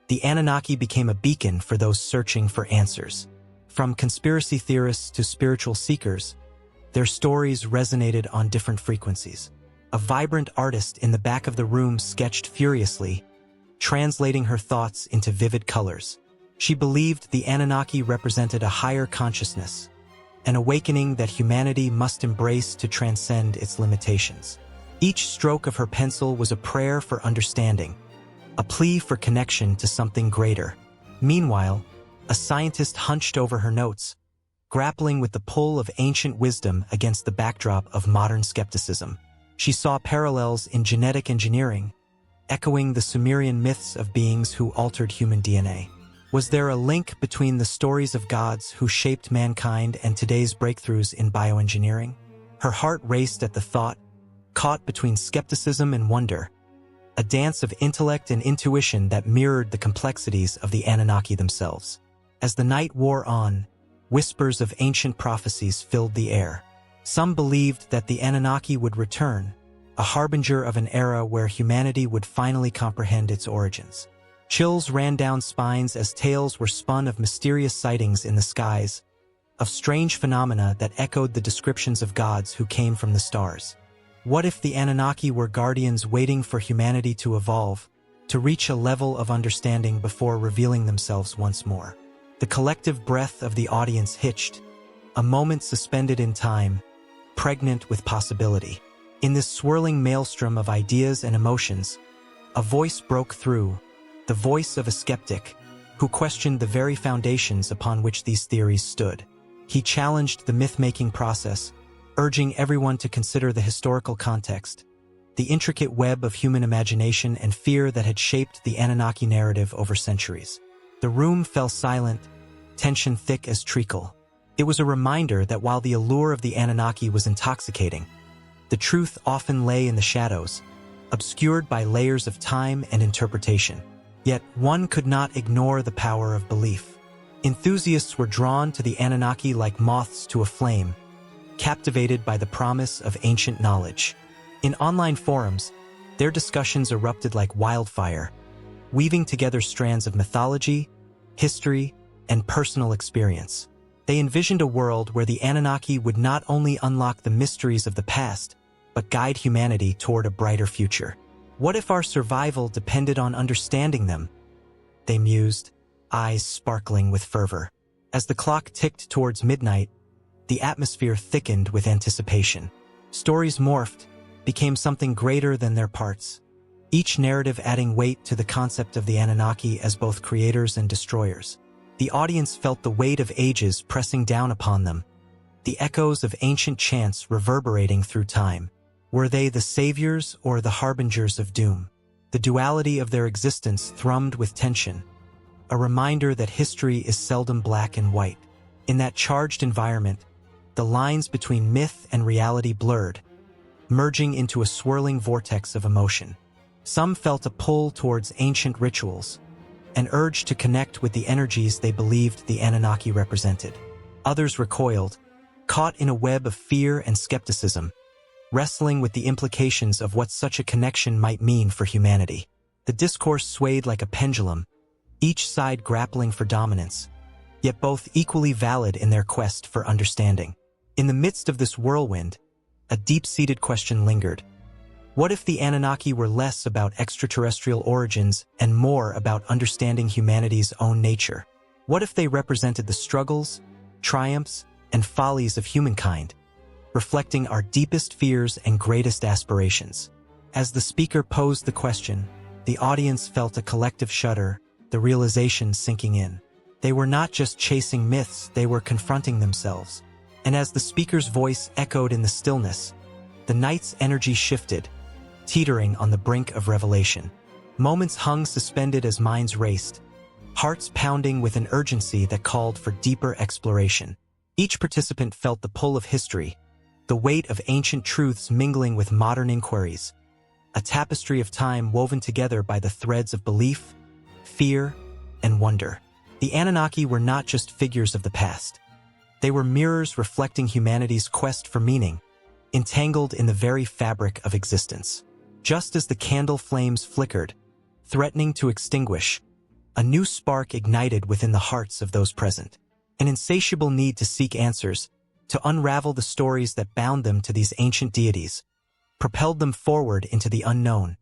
the Anunnaki became a beacon for those searching for answers. From conspiracy theorists to spiritual seekers, their stories resonated on different frequencies. A vibrant artist in the back of the room sketched furiously, translating her thoughts into vivid colors. She believed the Anunnaki represented a higher consciousness, an awakening that humanity must embrace to transcend its limitations. Each stroke of her pencil was a prayer for understanding, a plea for connection to something greater. Meanwhile, a scientist hunched over her notes, grappling with the pull of ancient wisdom against the backdrop of modern skepticism. She saw parallels in genetic engineering, echoing the Sumerian myths of beings who altered human DNA. Was there a link between the stories of gods who shaped mankind and today's breakthroughs in bioengineering? Her heart raced at the thought, caught between skepticism and wonder, a dance of intellect and intuition that mirrored the complexities of the Anunnaki themselves. As the night wore on, whispers of ancient prophecies filled the air. Some believed that the Anunnaki would return, a harbinger of an era where humanity would finally comprehend its origins. Chills ran down spines as tales were spun of mysterious sightings in the skies, of strange phenomena that echoed the descriptions of gods who came from the stars. What if the Anunnaki were guardians waiting for humanity to evolve, to reach a level of understanding before revealing themselves once more? The collective breath of the audience hitched, a moment suspended in time, pregnant with possibility. In this swirling maelstrom of ideas and emotions, a voice broke through, the voice of a skeptic who questioned the very foundations upon which these theories stood. He challenged the myth-making process, urging everyone to consider the historical context, the intricate web of human imagination and fear that had shaped the Anunnaki narrative over centuries. The room fell silent, tension thick as treacle. It was a reminder that while the allure of the Anunnaki was intoxicating, the truth often lay in the shadows, obscured by layers of time and interpretation. Yet one could not ignore the power of belief. Enthusiasts were drawn to the Anunnaki like moths to a flame, captivated by the promise of ancient knowledge. In online forums, their discussions erupted like wildfire, weaving together strands of mythology, history, and personal experience. They envisioned a world where the Anunnaki would not only unlock the mysteries of the past, but guide humanity toward a brighter future. What if our survival depended on understanding them? They mused, eyes sparkling with fervor. As the clock ticked towards midnight, the atmosphere thickened with anticipation. Stories morphed, became something greater than their parts, each narrative adding weight to the concept of the Anunnaki as both creators and destroyers. The audience felt the weight of ages pressing down upon them, the echoes of ancient chants reverberating through time. Were they the saviors or the harbingers of doom? The duality of their existence thrummed with tension, a reminder that history is seldom black and white. In that charged environment, the lines between myth and reality blurred, merging into a swirling vortex of emotion. Some felt a pull towards ancient rituals, an urge to connect with the energies they believed the Anunnaki represented. Others recoiled, caught in a web of fear and skepticism, wrestling with the implications of what such a connection might mean for humanity. The discourse swayed like a pendulum, each side grappling for dominance, yet both equally valid in their quest for understanding. In the midst of this whirlwind, a deep-seated question lingered. What if the Anunnaki were less about extraterrestrial origins and more about understanding humanity's own nature? What if they represented the struggles, triumphs, and follies of humankind, reflecting our deepest fears and greatest aspirations? As the speaker posed the question, the audience felt a collective shudder, the realization sinking in. They were not just chasing myths, they were confronting themselves. And as the speaker's voice echoed in the stillness, the night's energy shifted, teetering on the brink of revelation. Moments hung suspended as minds raced, hearts pounding with an urgency that called for deeper exploration. Each participant felt the pull of history, the weight of ancient truths mingling with modern inquiries, a tapestry of time woven together by the threads of belief, fear, and wonder. The Anunnaki were not just figures of the past. They were mirrors reflecting humanity's quest for meaning, entangled in the very fabric of existence. Just as the candle flames flickered, threatening to extinguish, a new spark ignited within the hearts of those present. An insatiable need to seek answers, to unravel the stories that bound them to these ancient deities, propelled them forward into the unknown,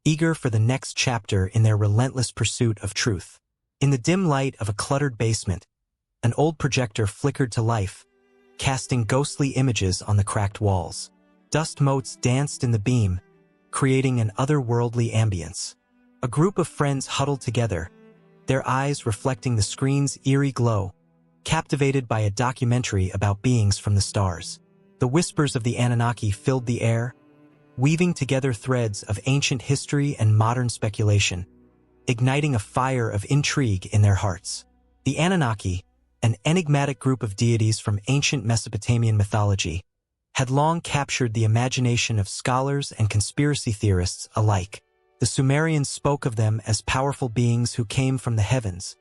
eager for the next chapter in their relentless pursuit of truth. In the dim light of a cluttered basement, an old projector flickered to life, casting ghostly images on the cracked walls. Dust motes danced in the beam, creating an otherworldly ambience. A group of friends huddled together, their eyes reflecting the screen's eerie glow, captivated by a documentary about beings from the stars. The whispers of the Anunnaki filled the air, weaving together threads of ancient history and modern speculation, igniting a fire of intrigue in their hearts. The Anunnaki, an enigmatic group of deities from ancient Mesopotamian mythology, had long captured the imagination of scholars and conspiracy theorists alike. The Sumerians spoke of them as powerful beings who came from the heavens,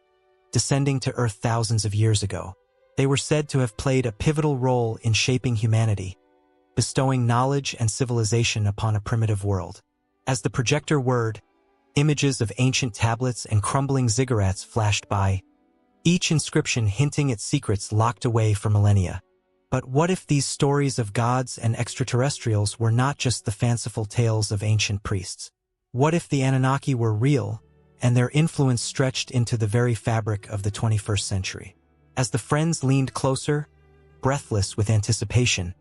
descending to Earth thousands of years ago. They were said to have played a pivotal role in shaping humanity, bestowing knowledge and civilization upon a primitive world. As the projector whirred, images of ancient tablets and crumbling ziggurats flashed by, each inscription hinting at secrets locked away for millennia. But what if these stories of gods and extraterrestrials were not just the fanciful tales of ancient priests? What if the Anunnaki were real, and their influence stretched into the very fabric of the 21st century? As the friends leaned closer, breathless with anticipation,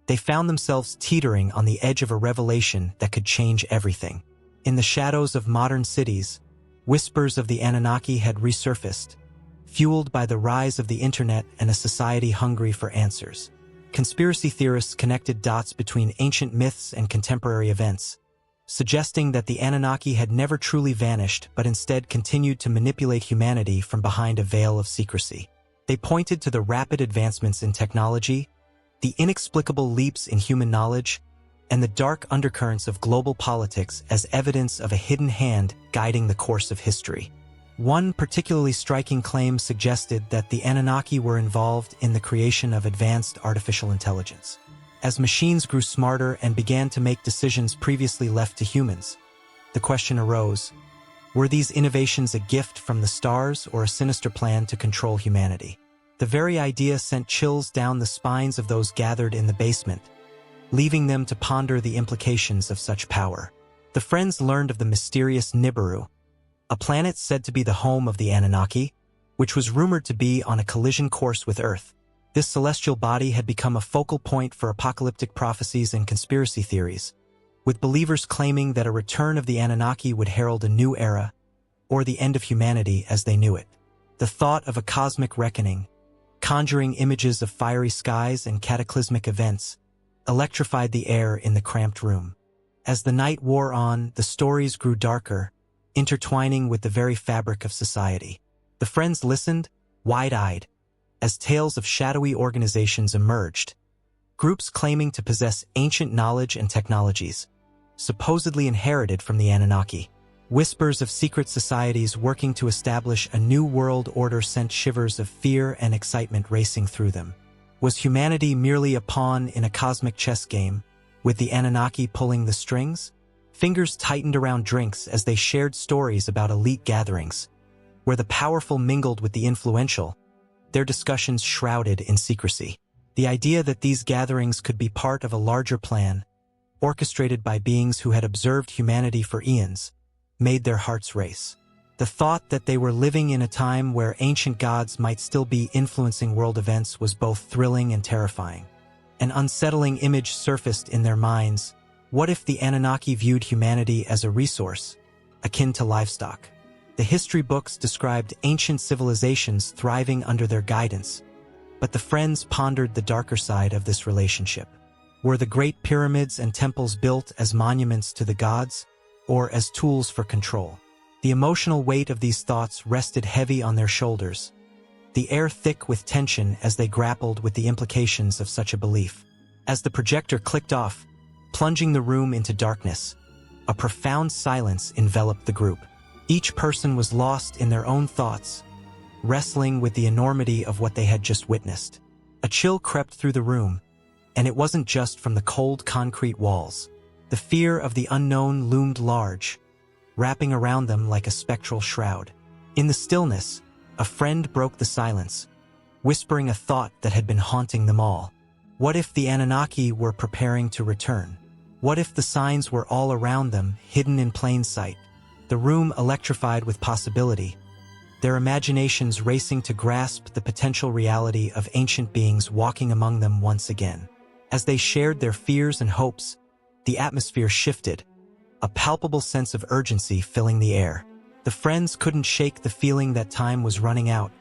they found themselves teetering on the edge of a revelation that could change everything. In the shadows of modern cities, whispers of the Anunnaki had resurfaced, fueled by the rise of the internet and a society hungry for answers. Conspiracy theorists connected dots between ancient myths and contemporary events, suggesting that the Anunnaki had never truly vanished but instead continued to manipulate humanity from behind a veil of secrecy. They pointed to the rapid advancements in technology, the inexplicable leaps in human knowledge, and the dark undercurrents of global politics as evidence of a hidden hand guiding the course of history. One particularly striking claim suggested that the Anunnaki were involved in the creation of advanced artificial intelligence. As machines grew smarter and began to make decisions previously left to humans, the question arose, were these innovations a gift from the stars or a sinister plan to control humanity? The very idea sent chills down the spines of those gathered in the basement, leaving them to ponder the implications of such power. The friends learned of the mysterious Nibiru, a planet said to be the home of the Anunnaki, which was rumored to be on a collision course with Earth. This celestial body had become a focal point for apocalyptic prophecies and conspiracy theories, with believers claiming that a return of the Anunnaki would herald a new era, or the end of humanity as they knew it. The thought of a cosmic reckoning, conjuring images of fiery skies and cataclysmic events, electrified the air in the cramped room. As the night wore on, the stories grew darker, intertwining with the very fabric of society. The friends listened, wide-eyed, as tales of shadowy organizations emerged, groups claiming to possess ancient knowledge and technologies, supposedly inherited from the Anunnaki. Whispers of secret societies working to establish a new world order sent shivers of fear and excitement racing through them. Was humanity merely a pawn in a cosmic chess game, with the Anunnaki pulling the strings? Fingers tightened around drinks as they shared stories about elite gatherings, where the powerful mingled with the influential, their discussions shrouded in secrecy. The idea that these gatherings could be part of a larger plan, orchestrated by beings who had observed humanity for eons, made their hearts race. The thought that they were living in a time where ancient gods might still be influencing world events was both thrilling and terrifying. An unsettling image surfaced in their minds. What if the Anunnaki viewed humanity as a resource, akin to livestock? The history books described ancient civilizations thriving under their guidance, but the friends pondered the darker side of this relationship. Were the great pyramids and temples built as monuments to the gods, or as tools for control? The emotional weight of these thoughts rested heavy on their shoulders, the air thick with tension as they grappled with the implications of such a belief. As the projector clicked off, plunging the room into darkness, a profound silence enveloped the group. Each person was lost in their own thoughts, wrestling with the enormity of what they had just witnessed. A chill crept through the room, and it wasn't just from the cold concrete walls. The fear of the unknown loomed large, wrapping around them like a spectral shroud. In the stillness, a friend broke the silence, whispering a thought that had been haunting them all. What if the Anunnaki were preparing to return? What if the signs were all around them, hidden in plain sight? The room electrified with possibility, their imaginations racing to grasp the potential reality of ancient beings walking among them once again. As they shared their fears and hopes, the atmosphere shifted, a palpable sense of urgency filling the air. The friends couldn't shake the feeling that time was running out,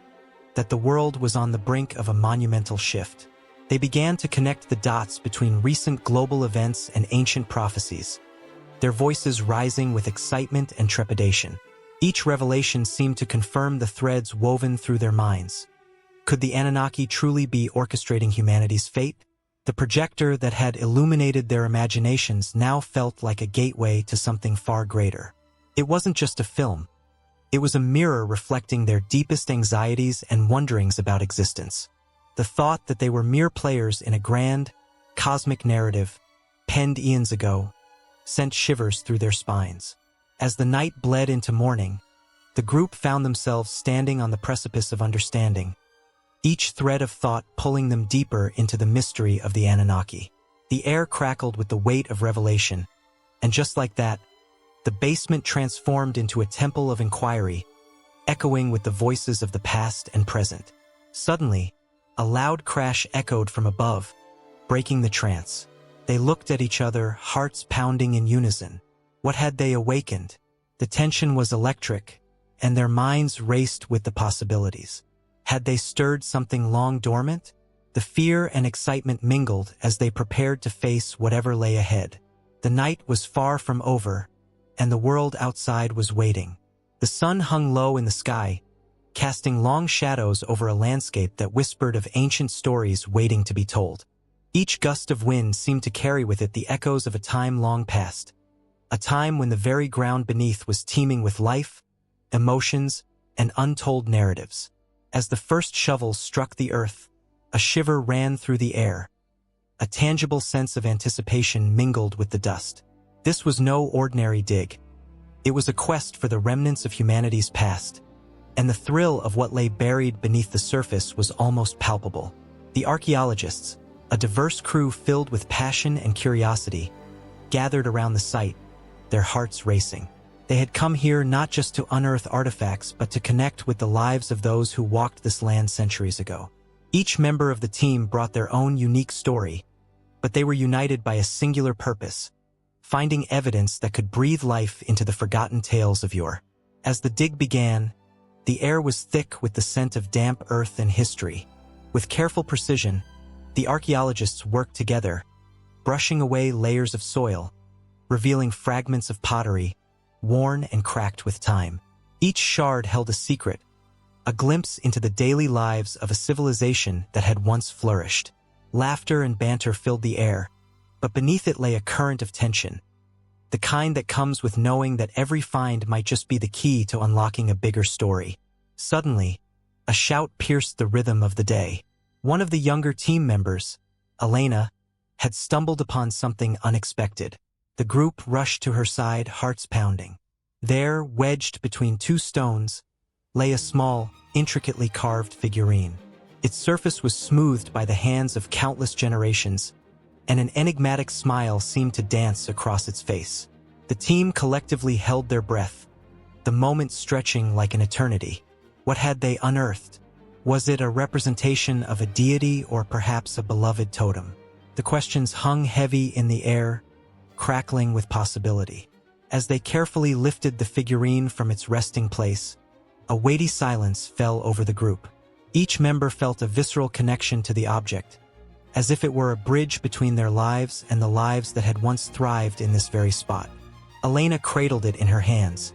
that the world was on the brink of a monumental shift. They began to connect the dots between recent global events and ancient prophecies, their voices rising with excitement and trepidation. Each revelation seemed to confirm the threads woven through their minds. Could the Anunnaki truly be orchestrating humanity's fate? The projector that had illuminated their imaginations now felt like a gateway to something far greater. It wasn't just a film. It was a mirror reflecting their deepest anxieties and wonderings about existence. The thought that they were mere players in a grand, cosmic narrative, penned eons ago, sent shivers through their spines. As the night bled into morning, the group found themselves standing on the precipice of understanding, each thread of thought pulling them deeper into the mystery of the Anunnaki. The air crackled with the weight of revelation, and just like that, the basement transformed into a temple of inquiry, echoing with the voices of the past and present. Suddenly, a loud crash echoed from above, breaking the trance. They looked at each other, hearts pounding in unison. What had they awakened? The tension was electric, and their minds raced with the possibilities. Had they stirred something long dormant? The fear and excitement mingled as they prepared to face whatever lay ahead. The night was far from over, and the world outside was waiting. The sun hung low in the sky, casting long shadows over a landscape that whispered of ancient stories waiting to be told. Each gust of wind seemed to carry with it the echoes of a time long past, a time when the very ground beneath was teeming with life, emotions, and untold narratives. As the first shovels struck the earth, a shiver ran through the air. A tangible sense of anticipation mingled with the dust. This was no ordinary dig. It was a quest for the remnants of humanity's past, and the thrill of what lay buried beneath the surface was almost palpable. The archaeologists, a diverse crew filled with passion and curiosity, gathered around the site, their hearts racing. They had come here not just to unearth artifacts, but to connect with the lives of those who walked this land centuries ago. Each member of the team brought their own unique story, but they were united by a singular purpose: finding evidence that could breathe life into the forgotten tales of yore. As the dig began, the air was thick with the scent of damp earth and history. With careful precision, the archaeologists worked together, brushing away layers of soil, revealing fragments of pottery, worn and cracked with time. Each shard held a secret, a glimpse into the daily lives of a civilization that had once flourished. Laughter and banter filled the air, but beneath it lay a current of tension, the kind that comes with knowing that every find might just be the key to unlocking a bigger story. Suddenly, a shout pierced the rhythm of the day. One of the younger team members, Elena, had stumbled upon something unexpected. The group rushed to her side, hearts pounding. There, wedged between two stones, lay a small, intricately carved figurine. Its surface was smoothed by the hands of countless generations, and an enigmatic smile seemed to dance across its face. The team collectively held their breath, the moment stretching like an eternity. What had they unearthed? Was it a representation of a deity or perhaps a beloved totem? The questions hung heavy in the air, crackling with possibility. As they carefully lifted the figurine from its resting place, a weighty silence fell over the group. Each member felt a visceral connection to the object, as if it were a bridge between their lives and the lives that had once thrived in this very spot. Elena cradled it in her hands,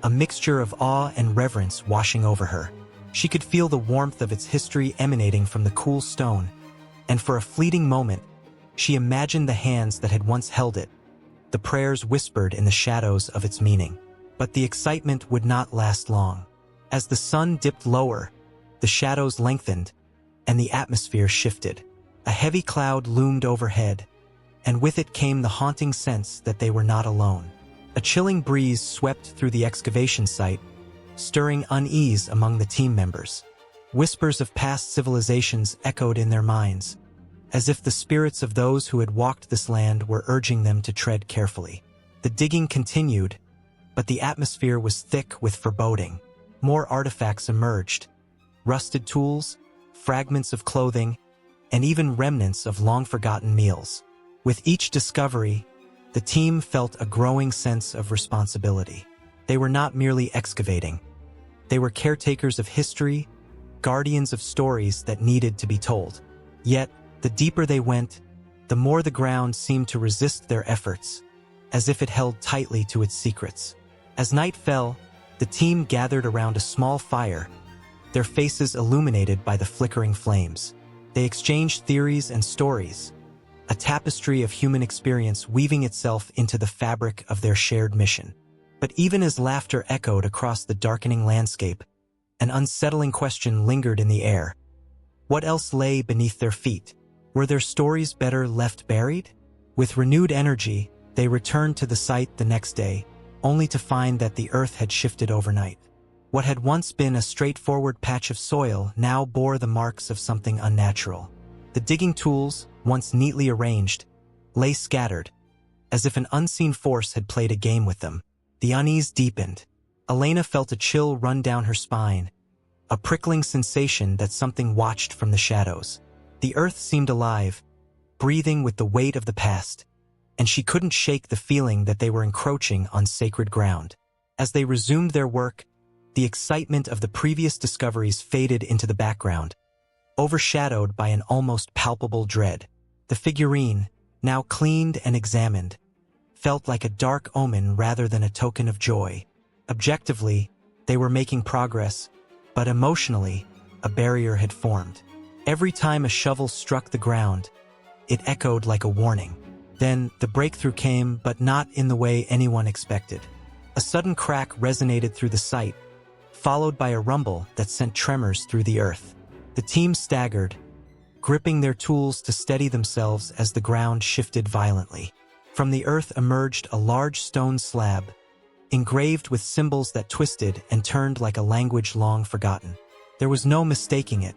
a mixture of awe and reverence washing over her. She could feel the warmth of its history emanating from the cool stone, and for a fleeting moment, she imagined the hands that had once held it, the prayers whispered in the shadows of its meaning. But the excitement would not last long. As the sun dipped lower, the shadows lengthened, and the atmosphere shifted. A heavy cloud loomed overhead, and with it came the haunting sense that they were not alone. A chilling breeze swept through the excavation site, stirring unease among the team members. Whispers of past civilizations echoed in their minds, as if the spirits of those who had walked this land were urging them to tread carefully. The digging continued, but the atmosphere was thick with foreboding. More artifacts emerged: rusted tools, fragments of clothing, and even remnants of long-forgotten meals. With each discovery, the team felt a growing sense of responsibility. They were not merely excavating. They were caretakers of history, guardians of stories that needed to be told. Yet, the deeper they went, the more the ground seemed to resist their efforts, as if it held tightly to its secrets. As night fell, the team gathered around a small fire, their faces illuminated by the flickering flames. They exchanged theories and stories, a tapestry of human experience weaving itself into the fabric of their shared mission. But even as laughter echoed across the darkening landscape, an unsettling question lingered in the air. What else lay beneath their feet? Were their stories better left buried? With renewed energy, they returned to the site the next day, only to find that the earth had shifted overnight. What had once been a straightforward patch of soil now bore the marks of something unnatural. The digging tools, once neatly arranged, lay scattered, as if an unseen force had played a game with them. The unease deepened. Elena felt a chill run down her spine, a prickling sensation that something watched from the shadows. The earth seemed alive, breathing with the weight of the past, and she couldn't shake the feeling that they were encroaching on sacred ground. As they resumed their work, the excitement of the previous discoveries faded into the background, overshadowed by an almost palpable dread. The figurine, now cleaned and examined, felt like a dark omen rather than a token of joy. Objectively, they were making progress, but emotionally, a barrier had formed. Every time a shovel struck the ground, it echoed like a warning. Then the breakthrough came, but not in the way anyone expected. A sudden crack resonated through the site, followed by a rumble that sent tremors through the earth. The team staggered, gripping their tools to steady themselves as the ground shifted violently. From the earth emerged a large stone slab, engraved with symbols that twisted and turned like a language long forgotten. There was no mistaking it.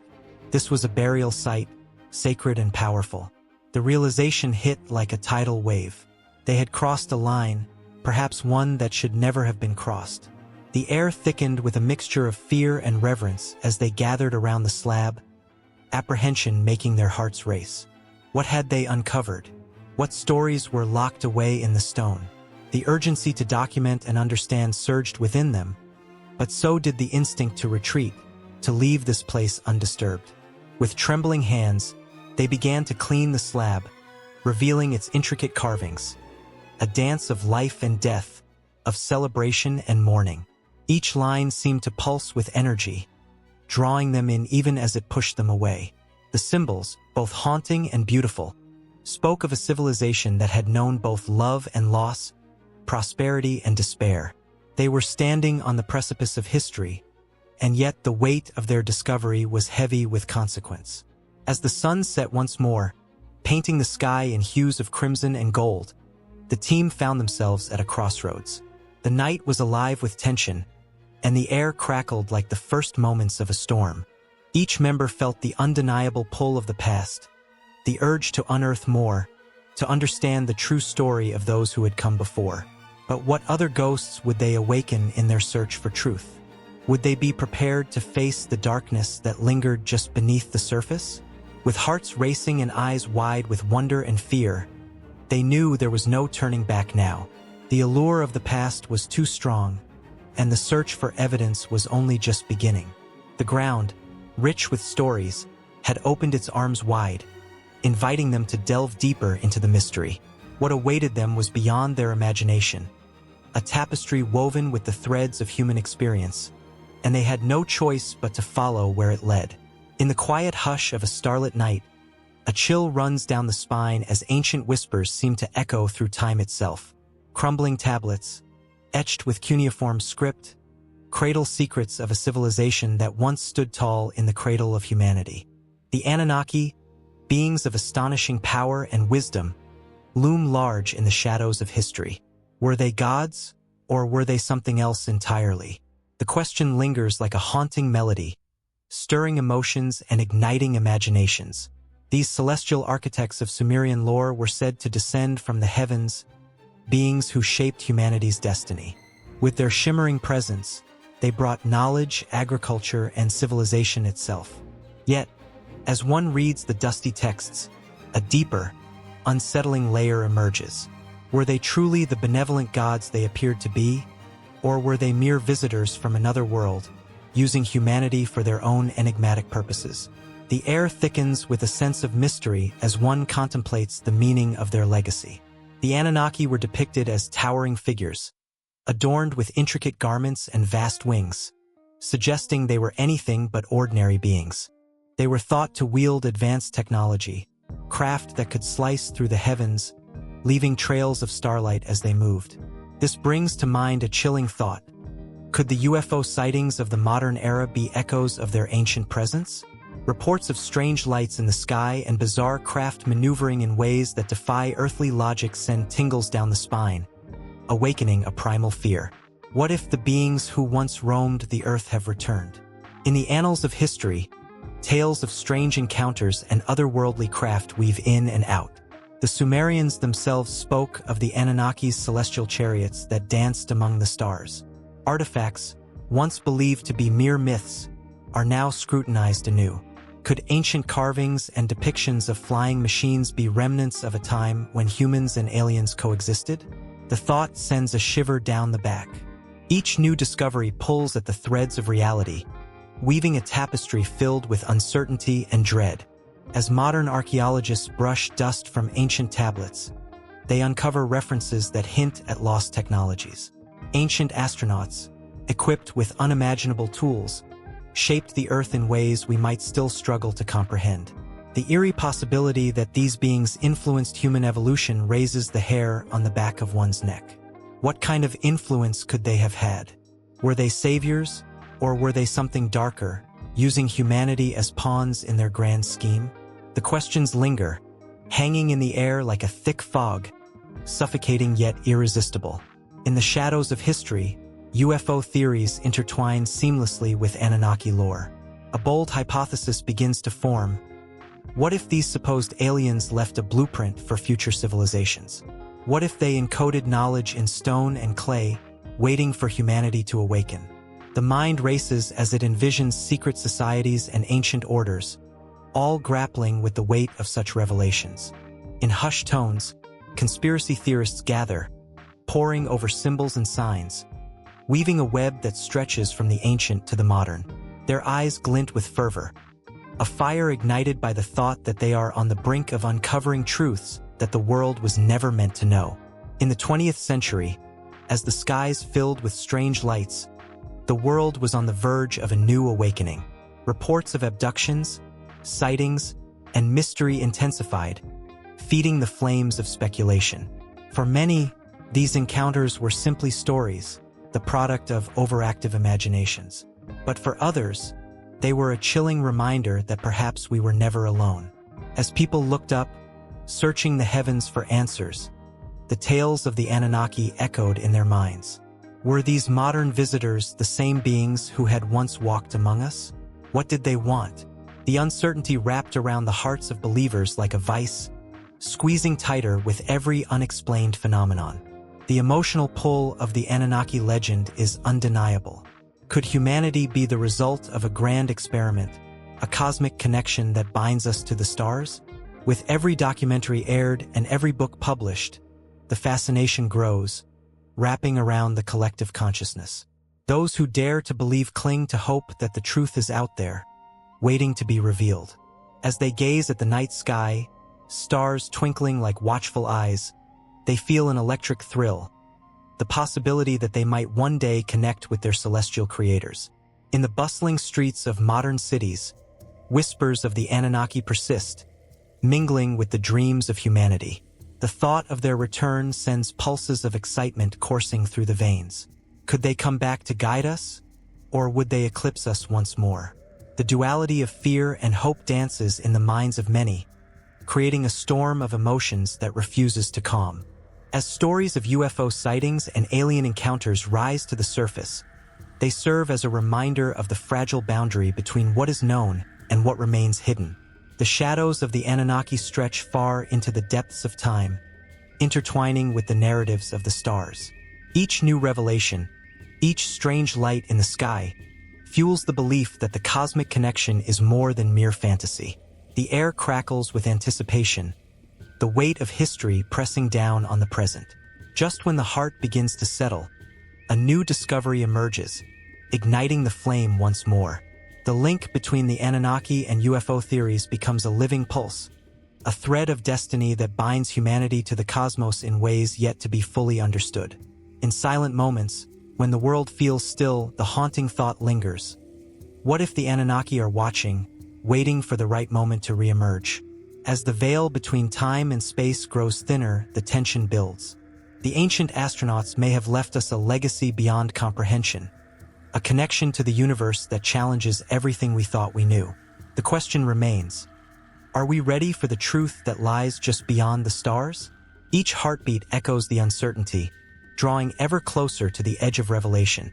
This was a burial site, sacred and powerful. The realization hit like a tidal wave. They had crossed a line, perhaps one that should never have been crossed. The air thickened with a mixture of fear and reverence as they gathered around the slab, apprehension making their hearts race. What had they uncovered? What stories were locked away in the stone? The urgency to document and understand surged within them, but so did the instinct to retreat, to leave this place undisturbed. With trembling hands, they began to clean the slab, revealing its intricate carvings, a dance of life and death, of celebration and mourning. Each line seemed to pulse with energy, drawing them in even as it pushed them away. The symbols, both haunting and beautiful, spoke of a civilization that had known both love and loss, prosperity and despair. They were standing on the precipice of history, and yet the weight of their discovery was heavy with consequence. As the sun set once more, painting the sky in hues of crimson and gold, the team found themselves at a crossroads. The night was alive with tension, and the air crackled like the first moments of a storm. Each member felt the undeniable pull of the past, the urge to unearth more, to understand the true story of those who had come before. But what other ghosts would they awaken in their search for truth? Would they be prepared to face the darkness that lingered just beneath the surface? With hearts racing and eyes wide with wonder and fear, they knew there was no turning back now. The allure of the past was too strong, and the search for evidence was only just beginning. The ground, rich with stories, had opened its arms wide, inviting them to delve deeper into the mystery. What awaited them was beyond their imagination, a tapestry woven with the threads of human experience, and they had no choice but to follow where it led. In the quiet hush of a starlit night, a chill runs down the spine as ancient whispers seem to echo through time itself. Crumbling tablets, etched with cuneiform script, cradle secrets of a civilization that once stood tall in the cradle of humanity. The Anunnaki, beings of astonishing power and wisdom, loom large in the shadows of history. Were they gods, or were they something else entirely? The question lingers like a haunting melody, stirring emotions and igniting imaginations. These celestial architects of Sumerian lore were said to descend from the heavens, beings who shaped humanity's destiny. With their shimmering presence, they brought knowledge, agriculture, and civilization itself. Yet, As one reads the dusty texts, a deeper, unsettling layer emerges. Were they truly the benevolent gods they appeared to be, or were they mere visitors from another world, using humanity for their own enigmatic purposes? The air thickens with a sense of mystery as one contemplates the meaning of their legacy. The Anunnaki were depicted as towering figures, adorned with intricate garments and vast wings, suggesting they were anything but ordinary beings. They were thought to wield advanced technology, craft that could slice through the heavens, leaving trails of starlight as they moved. This brings to mind a chilling thought. Could the UFO sightings of the modern era be echoes of their ancient presence? Reports of strange lights in the sky and bizarre craft maneuvering in ways that defy earthly logic send tingles down the spine, awakening a primal fear. What if the beings who once roamed the earth have returned? In the annals of history, tales of strange encounters and otherworldly craft weave in and out. The Sumerians themselves spoke of the Anunnaki's celestial chariots that danced among the stars. Artifacts, once believed to be mere myths, are now scrutinized anew. Could ancient carvings and depictions of flying machines be remnants of a time when humans and aliens coexisted? The thought sends a shiver down the back. Each new discovery pulls at the threads of reality, weaving a tapestry filled with uncertainty and dread. As modern archaeologists brush dust from ancient tablets, they uncover references that hint at lost technologies. Ancient astronauts, equipped with unimaginable tools, shaped the Earth in ways we might still struggle to comprehend. The eerie possibility that these beings influenced human evolution raises the hair on the back of one's neck. What kind of influence could they have had? Were they saviors, or were they something darker, using humanity as pawns in their grand scheme? The questions linger, hanging in the air like a thick fog, suffocating yet irresistible. In the shadows of history, UFO theories intertwine seamlessly with Anunnaki lore. A bold hypothesis begins to form. What if these supposed aliens left a blueprint for future civilizations? What if they encoded knowledge in stone and clay, waiting for humanity to awaken? The mind races as it envisions secret societies and ancient orders, all grappling with the weight of such revelations. In hushed tones, conspiracy theorists gather, poring over symbols and signs, weaving a web that stretches from the ancient to the modern. Their eyes glint with fervor, a fire ignited by the thought that they are on the brink of uncovering truths that the world was never meant to know. In the 20th century, as the skies filled with strange lights, the world was on the verge of a new awakening. Reports of abductions, sightings, and mystery intensified, feeding the flames of speculation. For many, these encounters were simply stories, the product of overactive imaginations. But for others, they were a chilling reminder that perhaps we were never alone. As people looked up, searching the heavens for answers, the tales of the Anunnaki echoed in their minds. Were these modern visitors the same beings who had once walked among us? What did they want? The uncertainty wrapped around the hearts of believers like a vice, squeezing tighter with every unexplained phenomenon. The emotional pull of the Anunnaki legend is undeniable. Could humanity be the result of a grand experiment, a cosmic connection that binds us to the stars? With every documentary aired and every book published, the fascination grows, wrapping around the collective consciousness. Those who dare to believe cling to hope that the truth is out there, waiting to be revealed. As they gaze at the night sky, stars twinkling like watchful eyes, they feel an electric thrill, the possibility that they might one day connect with their celestial creators. In the bustling streets of modern cities, whispers of the Anunnaki persist, mingling with the dreams of humanity. The thought of their return sends pulses of excitement coursing through the veins. Could they come back to guide us, or would they eclipse us once more? The duality of fear and hope dances in the minds of many, creating a storm of emotions that refuses to calm. As stories of UFO sightings and alien encounters rise to the surface, they serve as a reminder of the fragile boundary between what is known and what remains hidden. The shadows of the Anunnaki stretch far into the depths of time, intertwining with the narratives of the stars. Each new revelation, each strange light in the sky, fuels the belief that the cosmic connection is more than mere fantasy. The air crackles with anticipation, the weight of history pressing down on the present. Just when the heart begins to settle, a new discovery emerges, igniting the flame once more. The link between the Anunnaki and UFO theories becomes a living pulse, a thread of destiny that binds humanity to the cosmos in ways yet to be fully understood. In silent moments, when the world feels still, the haunting thought lingers. What if the Anunnaki are watching, waiting for the right moment to reemerge? As the veil between time and space grows thinner, the tension builds. The ancient astronauts may have left us a legacy beyond comprehension, a connection to the universe that challenges everything we thought we knew. The question remains, are we ready for the truth that lies just beyond the stars? Each heartbeat echoes the uncertainty, drawing ever closer to the edge of revelation,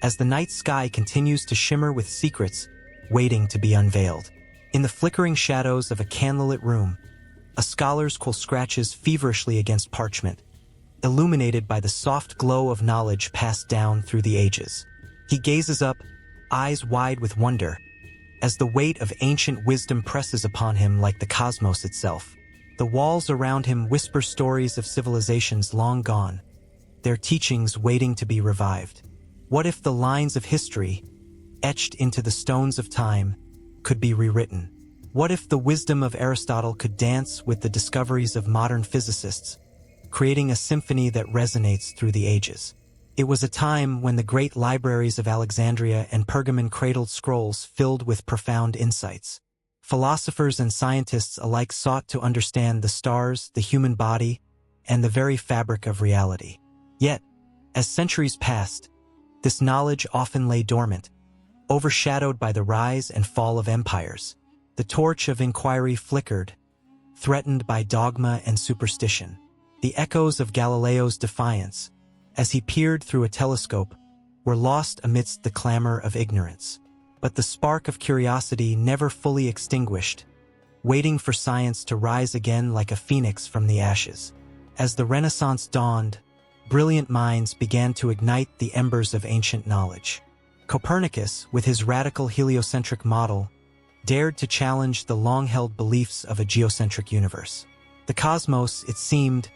as the night sky continues to shimmer with secrets waiting to be unveiled. In the flickering shadows of a candlelit room, a scholar's quill scratches feverishly against parchment, illuminated by the soft glow of knowledge passed down through the ages. He gazes up, eyes wide with wonder, as the weight of ancient wisdom presses upon him like the cosmos itself. The walls around him whisper stories of civilizations long gone, their teachings waiting to be revived. What if the lines of history, etched into the stones of time, could be rewritten? What if the wisdom of Aristotle could dance with the discoveries of modern physicists, creating a symphony that resonates through the ages? It was a time when the great libraries of Alexandria and Pergamon cradled scrolls filled with profound insights. Philosophers and scientists alike sought to understand the stars, the human body, and the very fabric of reality. Yet, as centuries passed, this knowledge often lay dormant, overshadowed by the rise and fall of empires. The torch of inquiry flickered, threatened by dogma and superstition. The echoes of Galileo's defiance, as he peered through a telescope, were lost amidst the clamor of ignorance. But the spark of curiosity never fully extinguished, waiting for science to rise again like a phoenix from the ashes. As the Renaissance dawned, brilliant minds began to ignite the embers of ancient knowledge. Copernicus, with his radical heliocentric model, dared to challenge the long-held beliefs of a geocentric universe. The cosmos, it seemed,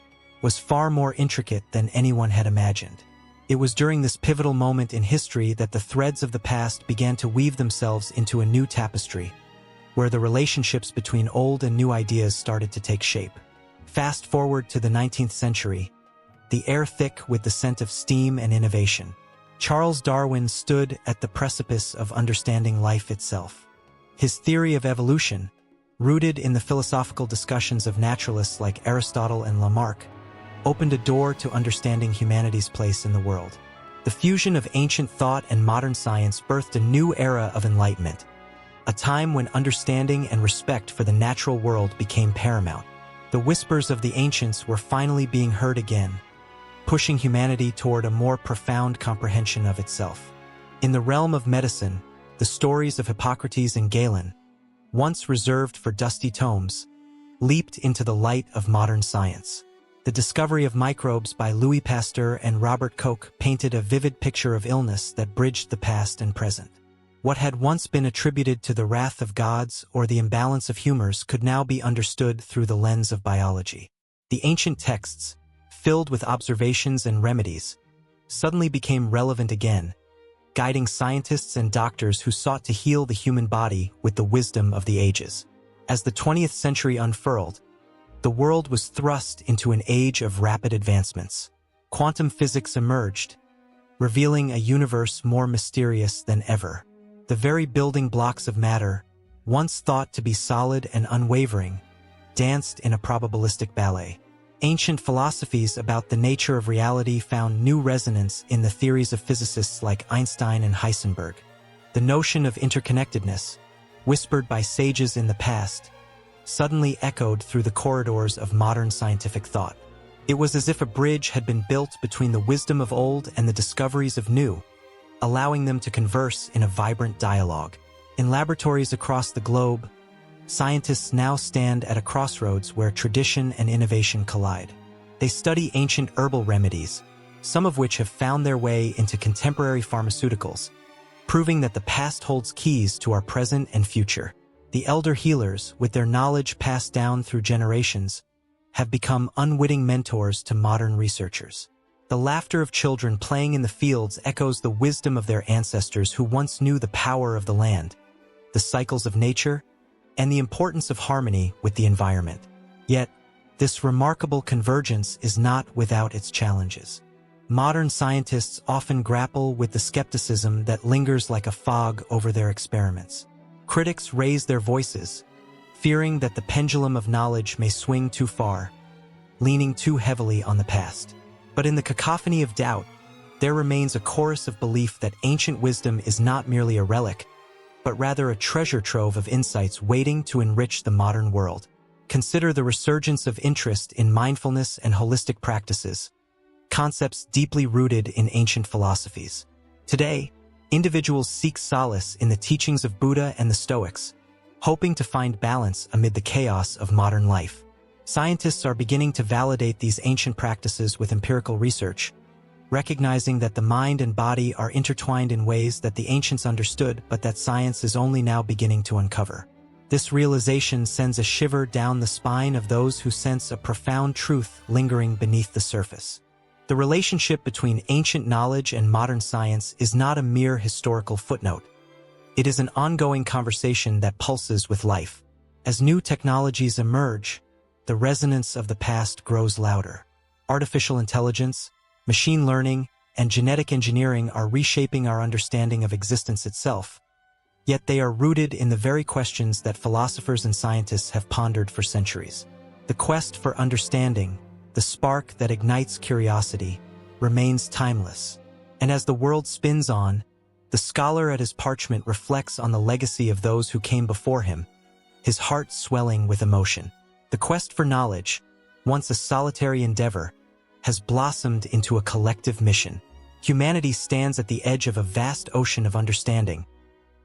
was far more intricate than anyone had imagined. It was during this pivotal moment in history that the threads of the past began to weave themselves into a new tapestry, where the relationships between old and new ideas started to take shape. Fast forward to the 19th century, the air thick with the scent of steam and innovation. Charles Darwin stood at the precipice of understanding life itself. His theory of evolution, rooted in the philosophical discussions of naturalists like Aristotle and Lamarck, opened a door to understanding humanity's place in the world. The fusion of ancient thought and modern science birthed a new era of enlightenment, a time when understanding and respect for the natural world became paramount. The whispers of the ancients were finally being heard again, pushing humanity toward a more profound comprehension of itself. In the realm of medicine, the stories of Hippocrates and Galen, once reserved for dusty tomes, leaped into the light of modern science. The discovery of microbes by Louis Pasteur and Robert Koch painted a vivid picture of illness that bridged the past and present. What had once been attributed to the wrath of gods or the imbalance of humors could now be understood through the lens of biology. The ancient texts, filled with observations and remedies, suddenly became relevant again, guiding scientists and doctors who sought to heal the human body with the wisdom of the ages. As the 20th century unfurled, the world was thrust into an age of rapid advancements. Quantum physics emerged, revealing a universe more mysterious than ever. The very building blocks of matter, once thought to be solid and unwavering, danced in a probabilistic ballet. Ancient philosophies about the nature of reality found new resonance in the theories of physicists like Einstein and Heisenberg. The notion of interconnectedness, whispered by sages in the past, suddenly echoed through the corridors of modern scientific thought. It was as if a bridge had been built between the wisdom of old and the discoveries of new, allowing them to converse in a vibrant dialogue. In laboratories across the globe, scientists now stand at a crossroads where tradition and innovation collide. They study ancient herbal remedies, some of which have found their way into contemporary pharmaceuticals, proving that the past holds keys to our present and future. The elder healers, with their knowledge passed down through generations, have become unwitting mentors to modern researchers. The laughter of children playing in the fields echoes the wisdom of their ancestors who once knew the power of the land, the cycles of nature, and the importance of harmony with the environment. Yet, this remarkable convergence is not without its challenges. Modern scientists often grapple with the skepticism that lingers like a fog over their experiments. Critics raise their voices, fearing that the pendulum of knowledge may swing too far, leaning too heavily on the past. But in the cacophony of doubt, there remains a chorus of belief that ancient wisdom is not merely a relic, but rather a treasure trove of insights waiting to enrich the modern world. Consider the resurgence of interest in mindfulness and holistic practices, concepts deeply rooted in ancient philosophies. Today, individuals seek solace in the teachings of Buddha and the Stoics, hoping to find balance amid the chaos of modern life. Scientists are beginning to validate these ancient practices with empirical research, recognizing that the mind and body are intertwined in ways that the ancients understood but that science is only now beginning to uncover. This realization sends a shiver down the spine of those who sense a profound truth lingering beneath the surface. The relationship between ancient knowledge and modern science is not a mere historical footnote. It is an ongoing conversation that pulses with life. As new technologies emerge, the resonance of the past grows louder. Artificial intelligence, machine learning, and genetic engineering are reshaping our understanding of existence itself, yet they are rooted in the very questions that philosophers and scientists have pondered for centuries. The quest for understanding, the spark that ignites curiosity, remains timeless. And as the world spins on, the scholar at his parchment reflects on the legacy of those who came before him, his heart swelling with emotion. The quest for knowledge, once a solitary endeavor, has blossomed into a collective mission. Humanity stands at the edge of a vast ocean of understanding,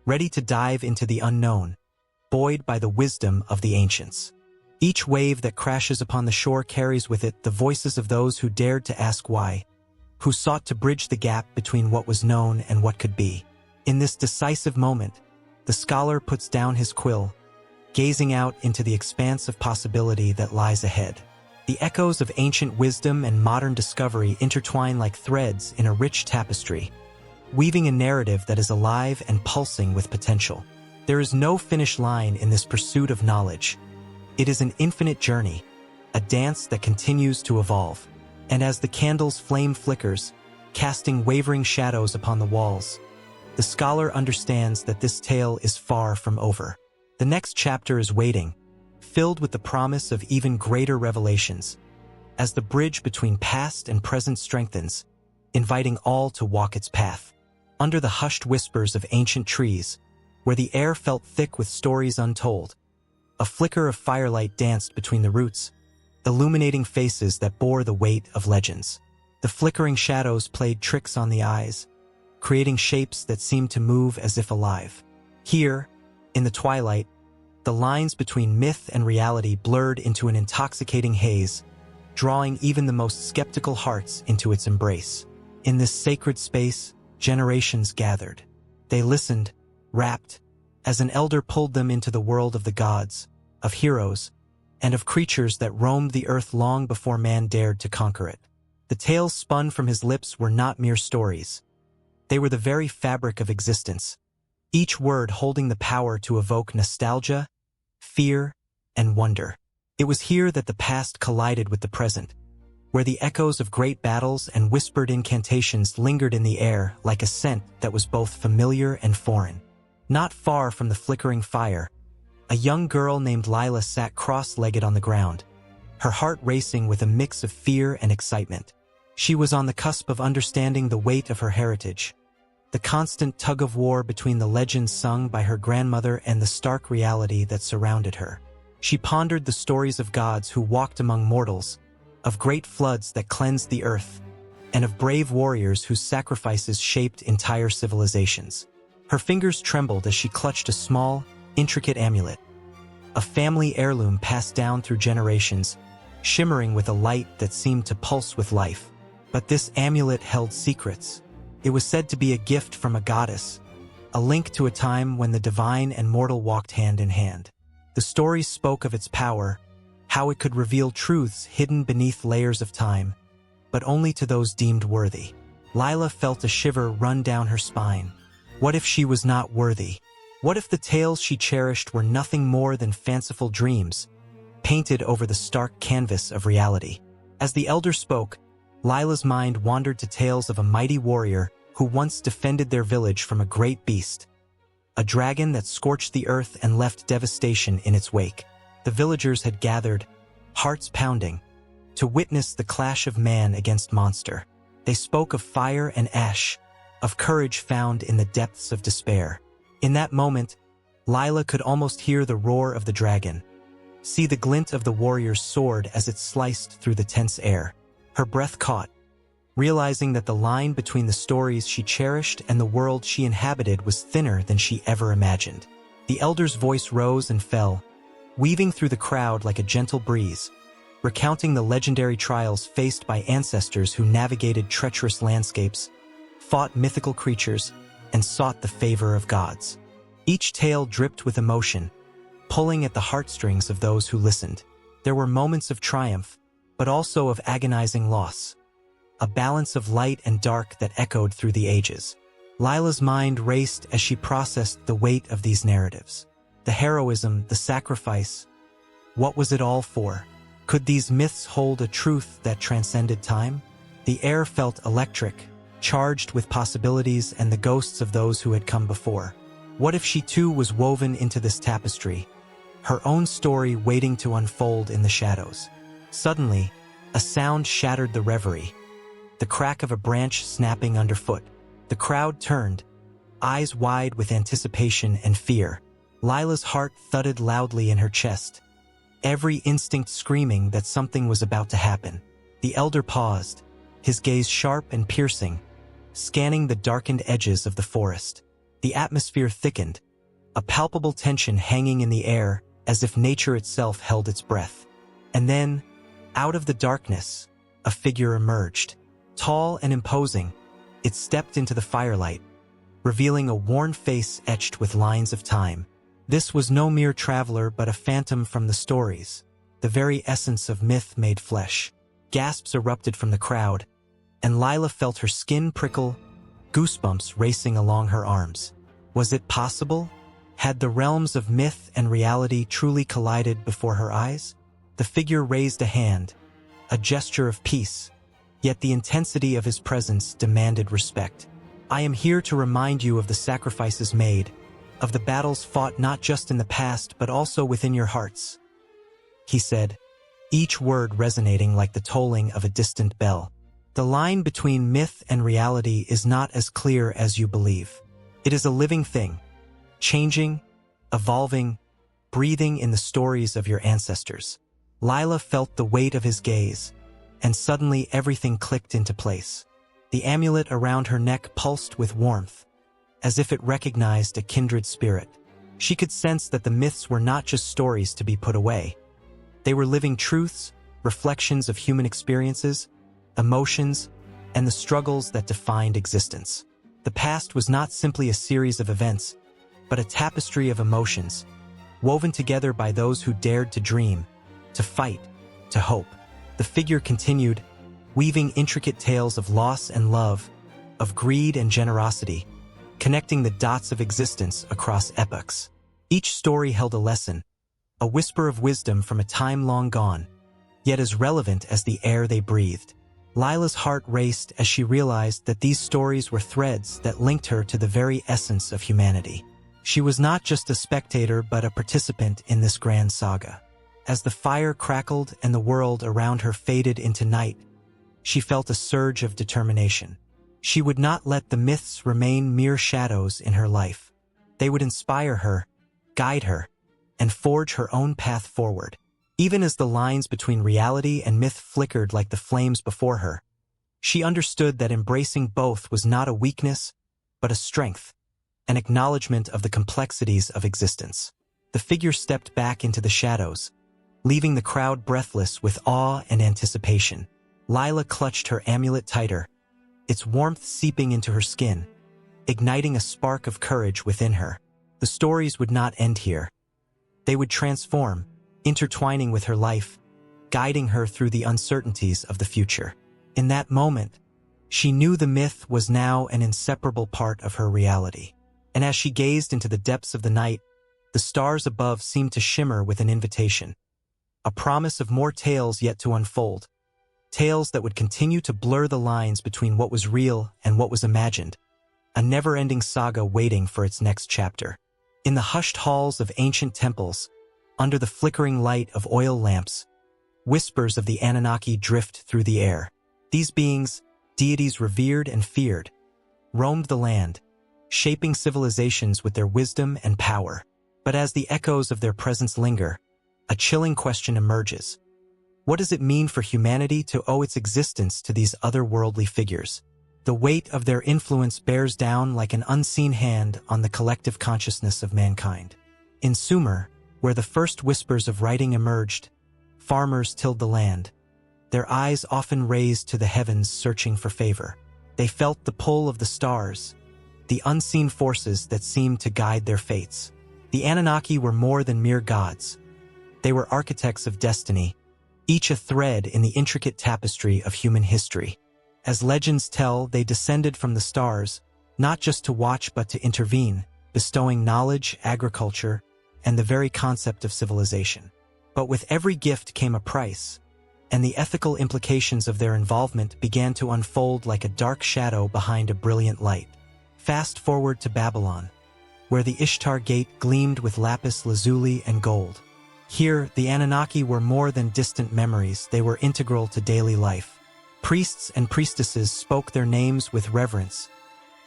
ready to dive into the unknown, buoyed by the wisdom of the ancients. Each wave that crashes upon the shore carries with it the voices of those who dared to ask why, who sought to bridge the gap between what was known and what could be. In this decisive moment, the scholar puts down his quill, gazing out into the expanse of possibility that lies ahead. The echoes of ancient wisdom and modern discovery intertwine like threads in a rich tapestry, weaving a narrative that is alive and pulsing with potential. There is no finish line in this pursuit of knowledge. It is an infinite journey, a dance that continues to evolve. And as the candle's flame flickers, casting wavering shadows upon the walls, the scholar understands that this tale is far from over. The next chapter is waiting, filled with the promise of even greater revelations, as the bridge between past and present strengthens, inviting all to walk its path. Under the hushed whispers of ancient trees, where the air felt thick with stories untold, a flicker of firelight danced between the roots, illuminating faces that bore the weight of legends. The flickering shadows played tricks on the eyes, creating shapes that seemed to move as if alive. Here, in the twilight, the lines between myth and reality blurred into an intoxicating haze, drawing even the most skeptical hearts into its embrace. In this sacred space, generations gathered. They listened, rapt, as an elder pulled them into the world of the gods, of heroes, and of creatures that roamed the earth long before man dared to conquer it. The tales spun from his lips were not mere stories. They were the very fabric of existence, each word holding the power to evoke nostalgia, fear, and wonder. It was here that the past collided with the present, where the echoes of great battles and whispered incantations lingered in the air like a scent that was both familiar and foreign. Not far from the flickering fire, a young girl named Lila sat cross-legged on the ground, her heart racing with a mix of fear and excitement. She was on the cusp of understanding the weight of her heritage, the constant tug-of-war between the legends sung by her grandmother and the stark reality that surrounded her. She pondered the stories of gods who walked among mortals, of great floods that cleansed the earth, and of brave warriors whose sacrifices shaped entire civilizations. Her fingers trembled as she clutched a small, intricate amulet, a family heirloom passed down through generations, shimmering with a light that seemed to pulse with life. But this amulet held secrets. It was said to be a gift from a goddess, a link to a time when the divine and mortal walked hand in hand. The stories spoke of its power, how it could reveal truths hidden beneath layers of time, but only to those deemed worthy. Lila felt a shiver run down her spine. What if she was not worthy? What if the tales she cherished were nothing more than fanciful dreams, painted over the stark canvas of reality? As the elder spoke, Lila's mind wandered to tales of a mighty warrior who once defended their village from a great beast, a dragon that scorched the earth and left devastation in its wake. The villagers had gathered, hearts pounding, to witness the clash of man against monster. They spoke of fire and ash, of courage found in the depths of despair. In that moment, Lila could almost hear the roar of the dragon, see the glint of the warrior's sword as it sliced through the tense air. Her breath caught, realizing that the line between the stories she cherished and the world she inhabited was thinner than she ever imagined. The elder's voice rose and fell, weaving through the crowd like a gentle breeze, recounting the legendary trials faced by ancestors who navigated treacherous landscapes, fought mythical creatures, and sought the favor of gods. Each tale dripped with emotion, pulling at the heartstrings of those who listened. There were moments of triumph, but also of agonizing loss, a balance of light and dark that echoed through the ages. Lila's mind raced as she processed the weight of these narratives. The heroism, the sacrifice. What was it all for? Could these myths hold a truth that transcended time? The air felt electric, charged with possibilities and the ghosts of those who had come before. What if she too was woven into this tapestry, her own story waiting to unfold in the shadows? Suddenly, a sound shattered the reverie, the crack of a branch snapping underfoot. The crowd turned, eyes wide with anticipation and fear. Lila's heart thudded loudly in her chest, every instinct screaming that something was about to happen. The elder paused, his gaze sharp and piercing, scanning the darkened edges of the forest. The atmosphere thickened, a palpable tension hanging in the air as if nature itself held its breath. And then, out of the darkness, a figure emerged. Tall and imposing, it stepped into the firelight, revealing a worn face etched with lines of time. This was no mere traveler but a phantom from the stories, the very essence of myth made flesh. Gasps erupted from the crowd, and Lila felt her skin prickle, goosebumps racing along her arms. Was it possible? Had the realms of myth and reality truly collided before her eyes? The figure raised a hand, a gesture of peace, yet the intensity of his presence demanded respect. I am here to remind you of the sacrifices made, of the battles fought not just in the past but also within your hearts, he said, each word resonating like the tolling of a distant bell. The line between myth and reality is not as clear as you believe. It is a living thing, changing, evolving, breathing in the stories of your ancestors. Lila felt the weight of his gaze, and suddenly everything clicked into place. The amulet around her neck pulsed with warmth, as if it recognized a kindred spirit. She could sense that the myths were not just stories to be put away. They were living truths, reflections of human experiences, emotions, and the struggles that defined existence. The past was not simply a series of events, but a tapestry of emotions, woven together by those who dared to dream, to fight, to hope. The figure continued, weaving intricate tales of loss and love, of greed and generosity, connecting the dots of existence across epochs. Each story held a lesson, a whisper of wisdom from a time long gone, yet as relevant as the air they breathed. Lila's heart raced as she realized that these stories were threads that linked her to the very essence of humanity. She was not just a spectator but a participant in this grand saga. As the fire crackled and the world around her faded into night, she felt a surge of determination. She would not let the myths remain mere shadows in her life. They would inspire her, guide her, and forge her own path forward. Even as the lines between reality and myth flickered like the flames before her, she understood that embracing both was not a weakness, but a strength, an acknowledgement of the complexities of existence. The figure stepped back into the shadows, leaving the crowd breathless with awe and anticipation. Lila clutched her amulet tighter, its warmth seeping into her skin, igniting a spark of courage within her. The stories would not end here. They would transform, intertwining with her life, guiding her through the uncertainties of the future. In that moment, she knew the myth was now an inseparable part of her reality. And as she gazed into the depths of the night, the stars above seemed to shimmer with an invitation, a promise of more tales yet to unfold, tales that would continue to blur the lines between what was real and what was imagined, a never-ending saga waiting for its next chapter. In the hushed halls of ancient temples, under the flickering light of oil lamps, whispers of the Anunnaki drift through the air. These beings, deities revered and feared, roamed the land, shaping civilizations with their wisdom and power. But as the echoes of their presence linger, a chilling question emerges. What does it mean for humanity to owe its existence to these otherworldly figures? The weight of their influence bears down like an unseen hand on the collective consciousness of mankind. In Sumer, where the first whispers of writing emerged, farmers tilled the land, their eyes often raised to the heavens searching for favor. They felt the pull of the stars, the unseen forces that seemed to guide their fates. The Anunnaki were more than mere gods. They were architects of destiny, each a thread in the intricate tapestry of human history. As legends tell, they descended from the stars, not just to watch but to intervene, bestowing knowledge, agriculture, and the very concept of civilization. But with every gift came a price, and the ethical implications of their involvement began to unfold like a dark shadow behind a brilliant light. Fast forward to Babylon, where the Ishtar Gate gleamed with lapis lazuli and gold. Here, the Anunnaki were more than distant memories, they were integral to daily life. Priests and priestesses spoke their names with reverence,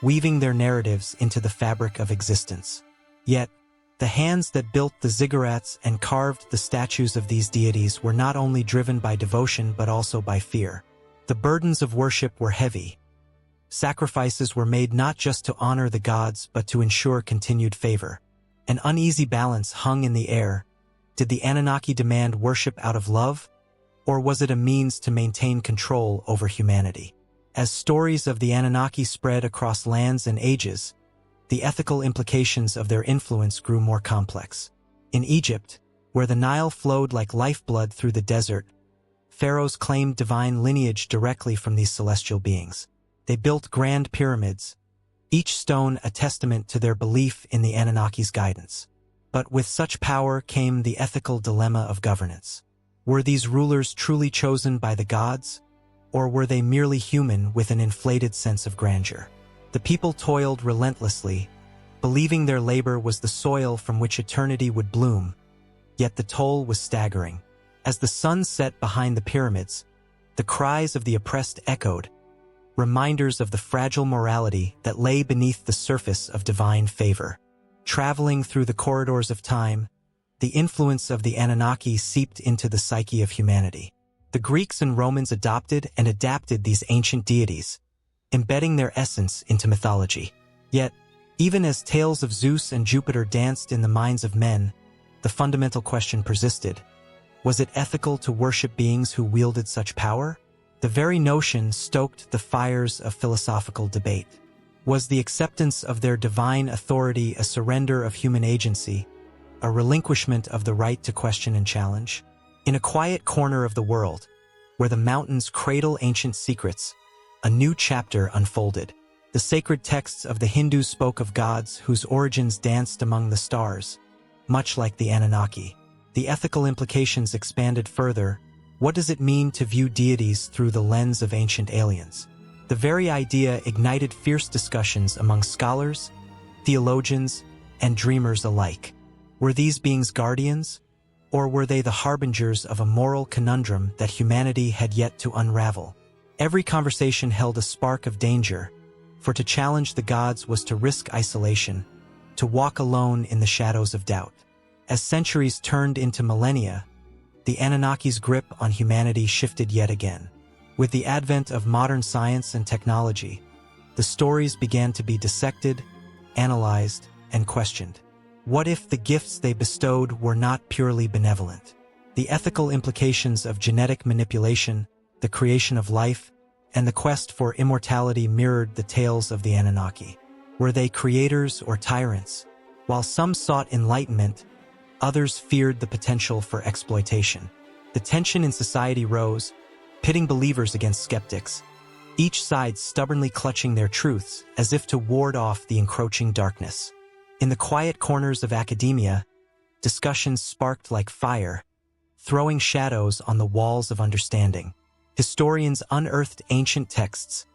weaving their narratives into the fabric of existence. Yet, the hands that built the ziggurats and carved the statues of these deities were not only driven by devotion but also by fear. The burdens of worship were heavy. Sacrifices were made not just to honor the gods but to ensure continued favor. An uneasy balance hung in the air. Did the Anunnaki demand worship out of love, or was it a means to maintain control over humanity? As stories of the Anunnaki spread across lands and ages, the ethical implications of their influence grew more complex. In Egypt, where the Nile flowed like lifeblood through the desert, pharaohs claimed divine lineage directly from these celestial beings. They built grand pyramids, each stone a testament to their belief in the Anunnaki's guidance. But with such power came the ethical dilemma of governance. Were these rulers truly chosen by the gods, or were they merely human with an inflated sense of grandeur? The people toiled relentlessly, believing their labor was the soil from which eternity would bloom, yet the toll was staggering. As the sun set behind the pyramids, the cries of the oppressed echoed, reminders of the fragile morality that lay beneath the surface of divine favor. Traveling through the corridors of time, the influence of the Anunnaki seeped into the psyche of humanity. The Greeks and Romans adopted and adapted these ancient deities, embedding their essence into mythology. Yet, even as tales of Zeus and Jupiter danced in the minds of men, the fundamental question persisted. Was it ethical to worship beings who wielded such power? The very notion stoked the fires of philosophical debate. Was the acceptance of their divine authority a surrender of human agency, a relinquishment of the right to question and challenge? In a quiet corner of the world, where the mountains cradle ancient secrets, a new chapter unfolded. The sacred texts of the Hindus spoke of gods whose origins danced among the stars, much like the Anunnaki. The ethical implications expanded further. What does it mean to view deities through the lens of ancient aliens? The very idea ignited fierce discussions among scholars, theologians, and dreamers alike. Were these beings guardians, or were they the harbingers of a moral conundrum that humanity had yet to unravel? Every conversation held a spark of danger, for to challenge the gods was to risk isolation, to walk alone in the shadows of doubt. As centuries turned into millennia, the Anunnaki's grip on humanity shifted yet again. With the advent of modern science and technology, the stories began to be dissected, analyzed, and questioned. What if the gifts they bestowed were not purely benevolent? The ethical implications of genetic manipulation, the creation of life, and the quest for immortality mirrored the tales of the Anunnaki. Were they creators or tyrants? While some sought enlightenment, others feared the potential for exploitation. The tension in society rose, pitting believers against skeptics, each side stubbornly clutching their truths as if to ward off the encroaching darkness. In the quiet corners of academia, discussions sparked like fire, throwing shadows on the walls of understanding. Historians unearthed ancient texts,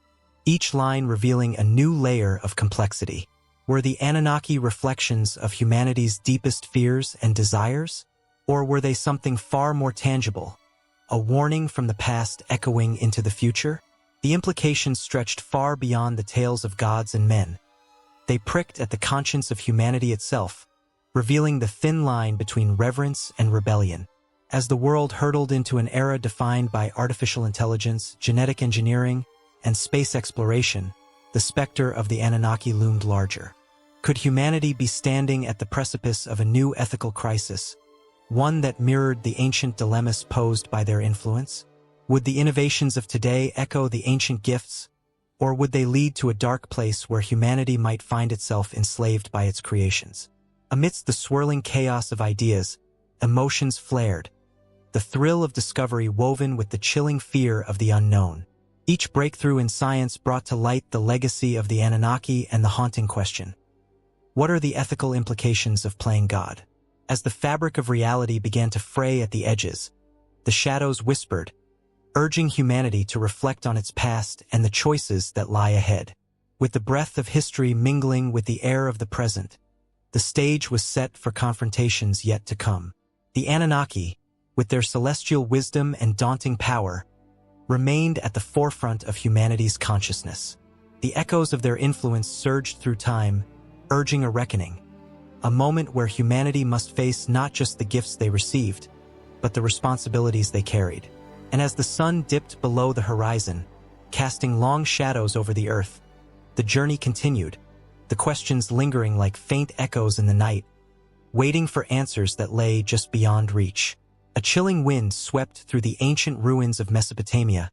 each line revealing a new layer of complexity. Were the Anunnaki reflections of humanity's deepest fears and desires? Or were they something far more tangible, a warning from the past echoing into the future? The implications stretched far beyond the tales of gods and men. They pricked at the conscience of humanity itself, revealing the thin line between reverence and rebellion. As the world hurtled into an era defined by artificial intelligence, genetic engineering, and space exploration, the specter of the Anunnaki loomed larger. Could humanity be standing at the precipice of a new ethical crisis, one that mirrored the ancient dilemmas posed by their influence? Would the innovations of today echo the ancient gifts, or would they lead to a dark place where humanity might find itself enslaved by its creations? Amidst the swirling chaos of ideas, emotions flared, the thrill of discovery woven with the chilling fear of the unknown. Each breakthrough in science brought to light the legacy of the Anunnaki and the haunting question: what are the ethical implications of playing God? As the fabric of reality began to fray at the edges, the shadows whispered, urging humanity to reflect on its past and the choices that lie ahead. With the breath of history mingling with the air of the present, the stage was set for confrontations yet to come. The Anunnaki, with their celestial wisdom and daunting power, remained at the forefront of humanity's consciousness. The echoes of their influence surged through time, urging a reckoning, a moment where humanity must face not just the gifts they received, but the responsibilities they carried. And as the sun dipped below the horizon, casting long shadows over the earth, the journey continued, the questions lingering like faint echoes in the night, waiting for answers that lay just beyond reach. A chilling wind swept through the ancient ruins of Mesopotamia,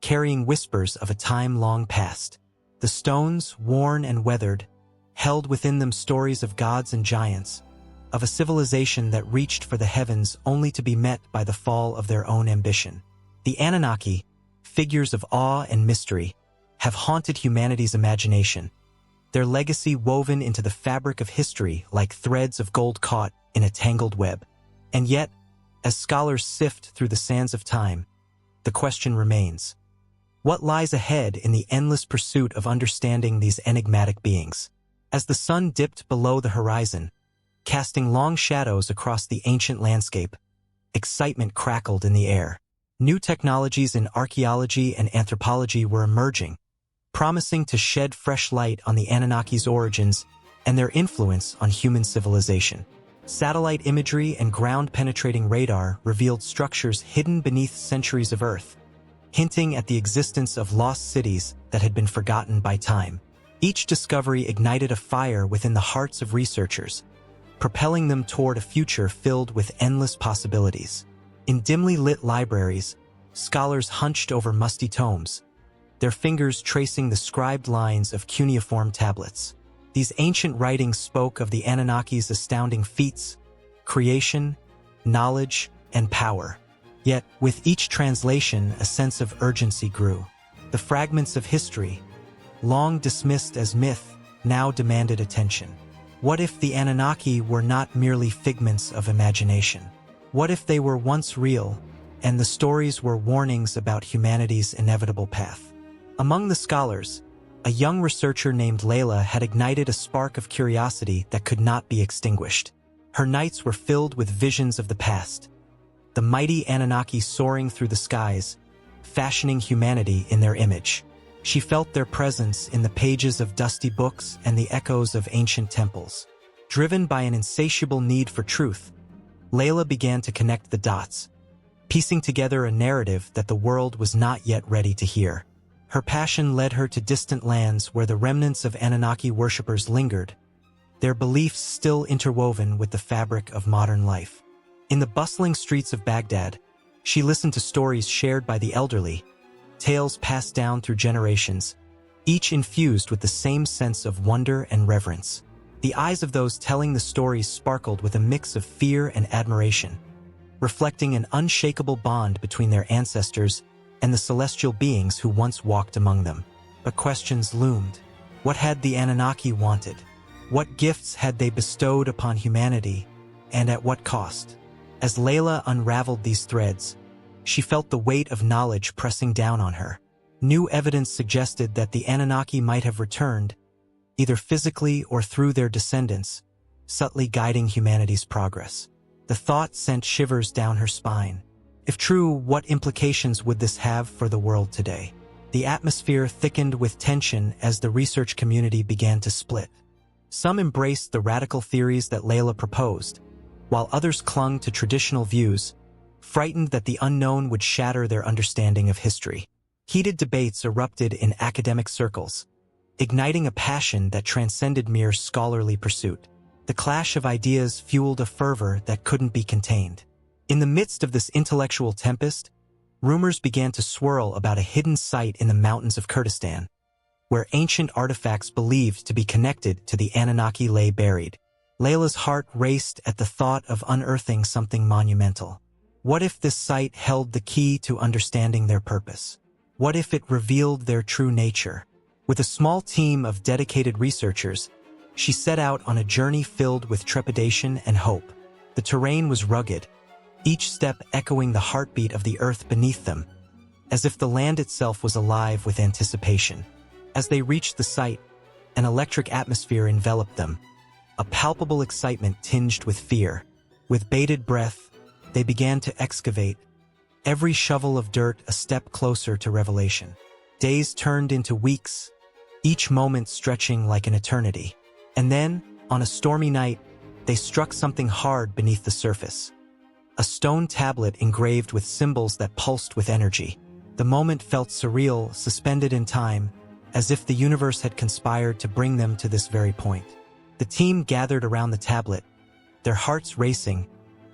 carrying whispers of a time long past. The stones, worn and weathered, held within them stories of gods and giants, of a civilization that reached for the heavens only to be met by the fall of their own ambition. The Anunnaki, figures of awe and mystery, have haunted humanity's imagination, their legacy woven into the fabric of history like threads of gold caught in a tangled web. And yet, as scholars sift through the sands of time, the question remains: what lies ahead in the endless pursuit of understanding these enigmatic beings? As the sun dipped below the horizon, casting long shadows across the ancient landscape, excitement crackled in the air. New technologies in archaeology and anthropology were emerging, promising to shed fresh light on the Anunnaki's origins and their influence on human civilization. Satellite imagery and ground-penetrating radar revealed structures hidden beneath centuries of Earth, hinting at the existence of lost cities that had been forgotten by time. Each discovery ignited a fire within the hearts of researchers, propelling them toward a future filled with endless possibilities. In dimly lit libraries, scholars hunched over musty tomes, their fingers tracing the scribed lines of cuneiform tablets. These ancient writings spoke of the Anunnaki's astounding feats, creation, knowledge, and power. Yet, with each translation, a sense of urgency grew. The fragments of history, long dismissed as myth, now demanded attention. What if the Anunnaki were not merely figments of imagination? What if they were once real, and the stories were warnings about humanity's inevitable path? Among the scholars, a young researcher named Layla had ignited a spark of curiosity that could not be extinguished. Her nights were filled with visions of the past, the mighty Anunnaki soaring through the skies, fashioning humanity in their image. She felt their presence in the pages of dusty books and the echoes of ancient temples. Driven by an insatiable need for truth, Layla began to connect the dots, piecing together a narrative that the world was not yet ready to hear. Her passion led her to distant lands where the remnants of Anunnaki worshippers lingered, their beliefs still interwoven with the fabric of modern life. In the bustling streets of Baghdad, she listened to stories shared by the elderly, tales passed down through generations, each infused with the same sense of wonder and reverence. The eyes of those telling the stories sparkled with a mix of fear and admiration, reflecting an unshakable bond between their ancestors and the celestial beings who once walked among them. But questions loomed. What had the Anunnaki wanted? What gifts had they bestowed upon humanity, and at what cost? As Layla unraveled these threads, she felt the weight of knowledge pressing down on her. New evidence suggested that the Anunnaki might have returned, either physically or through their descendants, subtly guiding humanity's progress. The thought sent shivers down her spine. If true, what implications would this have for the world today? The atmosphere thickened with tension as the research community began to split. Some embraced the radical theories that Layla proposed, while others clung to traditional views, frightened that the unknown would shatter their understanding of history. Heated debates erupted in academic circles, igniting a passion that transcended mere scholarly pursuit. The clash of ideas fueled a fervor that couldn't be contained. In the midst of this intellectual tempest, rumors began to swirl about a hidden site in the mountains of Kurdistan, where ancient artifacts believed to be connected to the Anunnaki lay buried. Layla's heart raced at the thought of unearthing something monumental. What if this site held the key to understanding their purpose? What if it revealed their true nature? With a small team of dedicated researchers, she set out on a journey filled with trepidation and hope. The terrain was rugged, each step echoing the heartbeat of the earth beneath them, as if the land itself was alive with anticipation. As they reached the site, an electric atmosphere enveloped them, a palpable excitement tinged with fear. With bated breath, they began to excavate, every shovel of dirt a step closer to revelation. Days turned into weeks, each moment stretching like an eternity. And then, on a stormy night, they struck something hard beneath the surface. A stone tablet engraved with symbols that pulsed with energy. The moment felt surreal, suspended in time, as if the universe had conspired to bring them to this very point. The team gathered around the tablet, their hearts racing,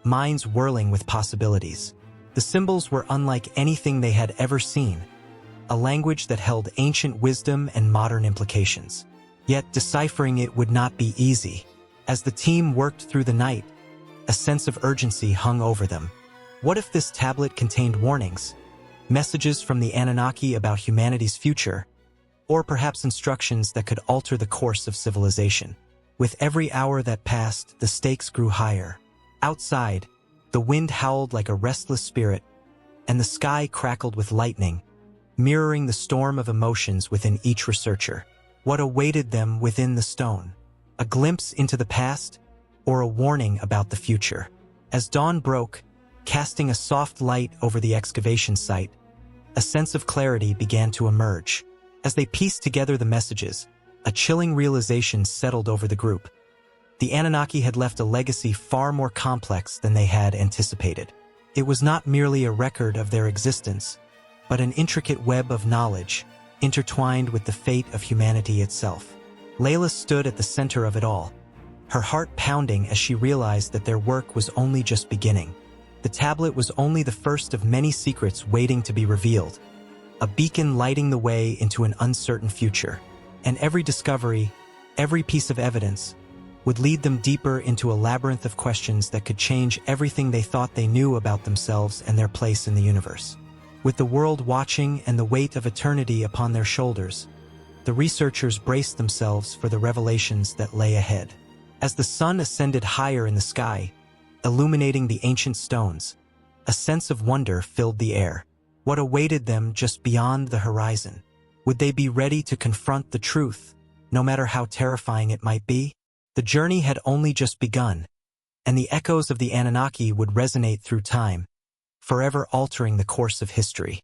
minds whirling with possibilities. The symbols were unlike anything they had ever seen, a language that held ancient wisdom and modern implications. Yet deciphering it would not be easy. As the team worked through the night, a sense of urgency hung over them. What if this tablet contained warnings, messages from the Anunnaki about humanity's future, or perhaps instructions that could alter the course of civilization? With every hour that passed, the stakes grew higher. Outside, the wind howled like a restless spirit, and the sky crackled with lightning, mirroring the storm of emotions within each researcher. What awaited them within the stone? A glimpse into the past, or a warning about the future? As dawn broke, casting a soft light over the excavation site, a sense of clarity began to emerge. As they pieced together the messages, a chilling realization settled over the group. The Anunnaki had left a legacy far more complex than they had anticipated. It was not merely a record of their existence, but an intricate web of knowledge, intertwined with the fate of humanity itself. Layla stood at the center of it all, her heart pounding as she realized that their work was only just beginning. The tablet was only the first of many secrets waiting to be revealed, a beacon lighting the way into an uncertain future. And every discovery, every piece of evidence, would lead them deeper into a labyrinth of questions that could change everything they thought they knew about themselves and their place in the universe. With the world watching and the weight of eternity upon their shoulders, the researchers braced themselves for the revelations that lay ahead. As the sun ascended higher in the sky, illuminating the ancient stones, a sense of wonder filled the air. What awaited them just beyond the horizon? Would they be ready to confront the truth, no matter how terrifying it might be? The journey had only just begun, and the echoes of the Anunnaki would resonate through time, forever altering the course of history.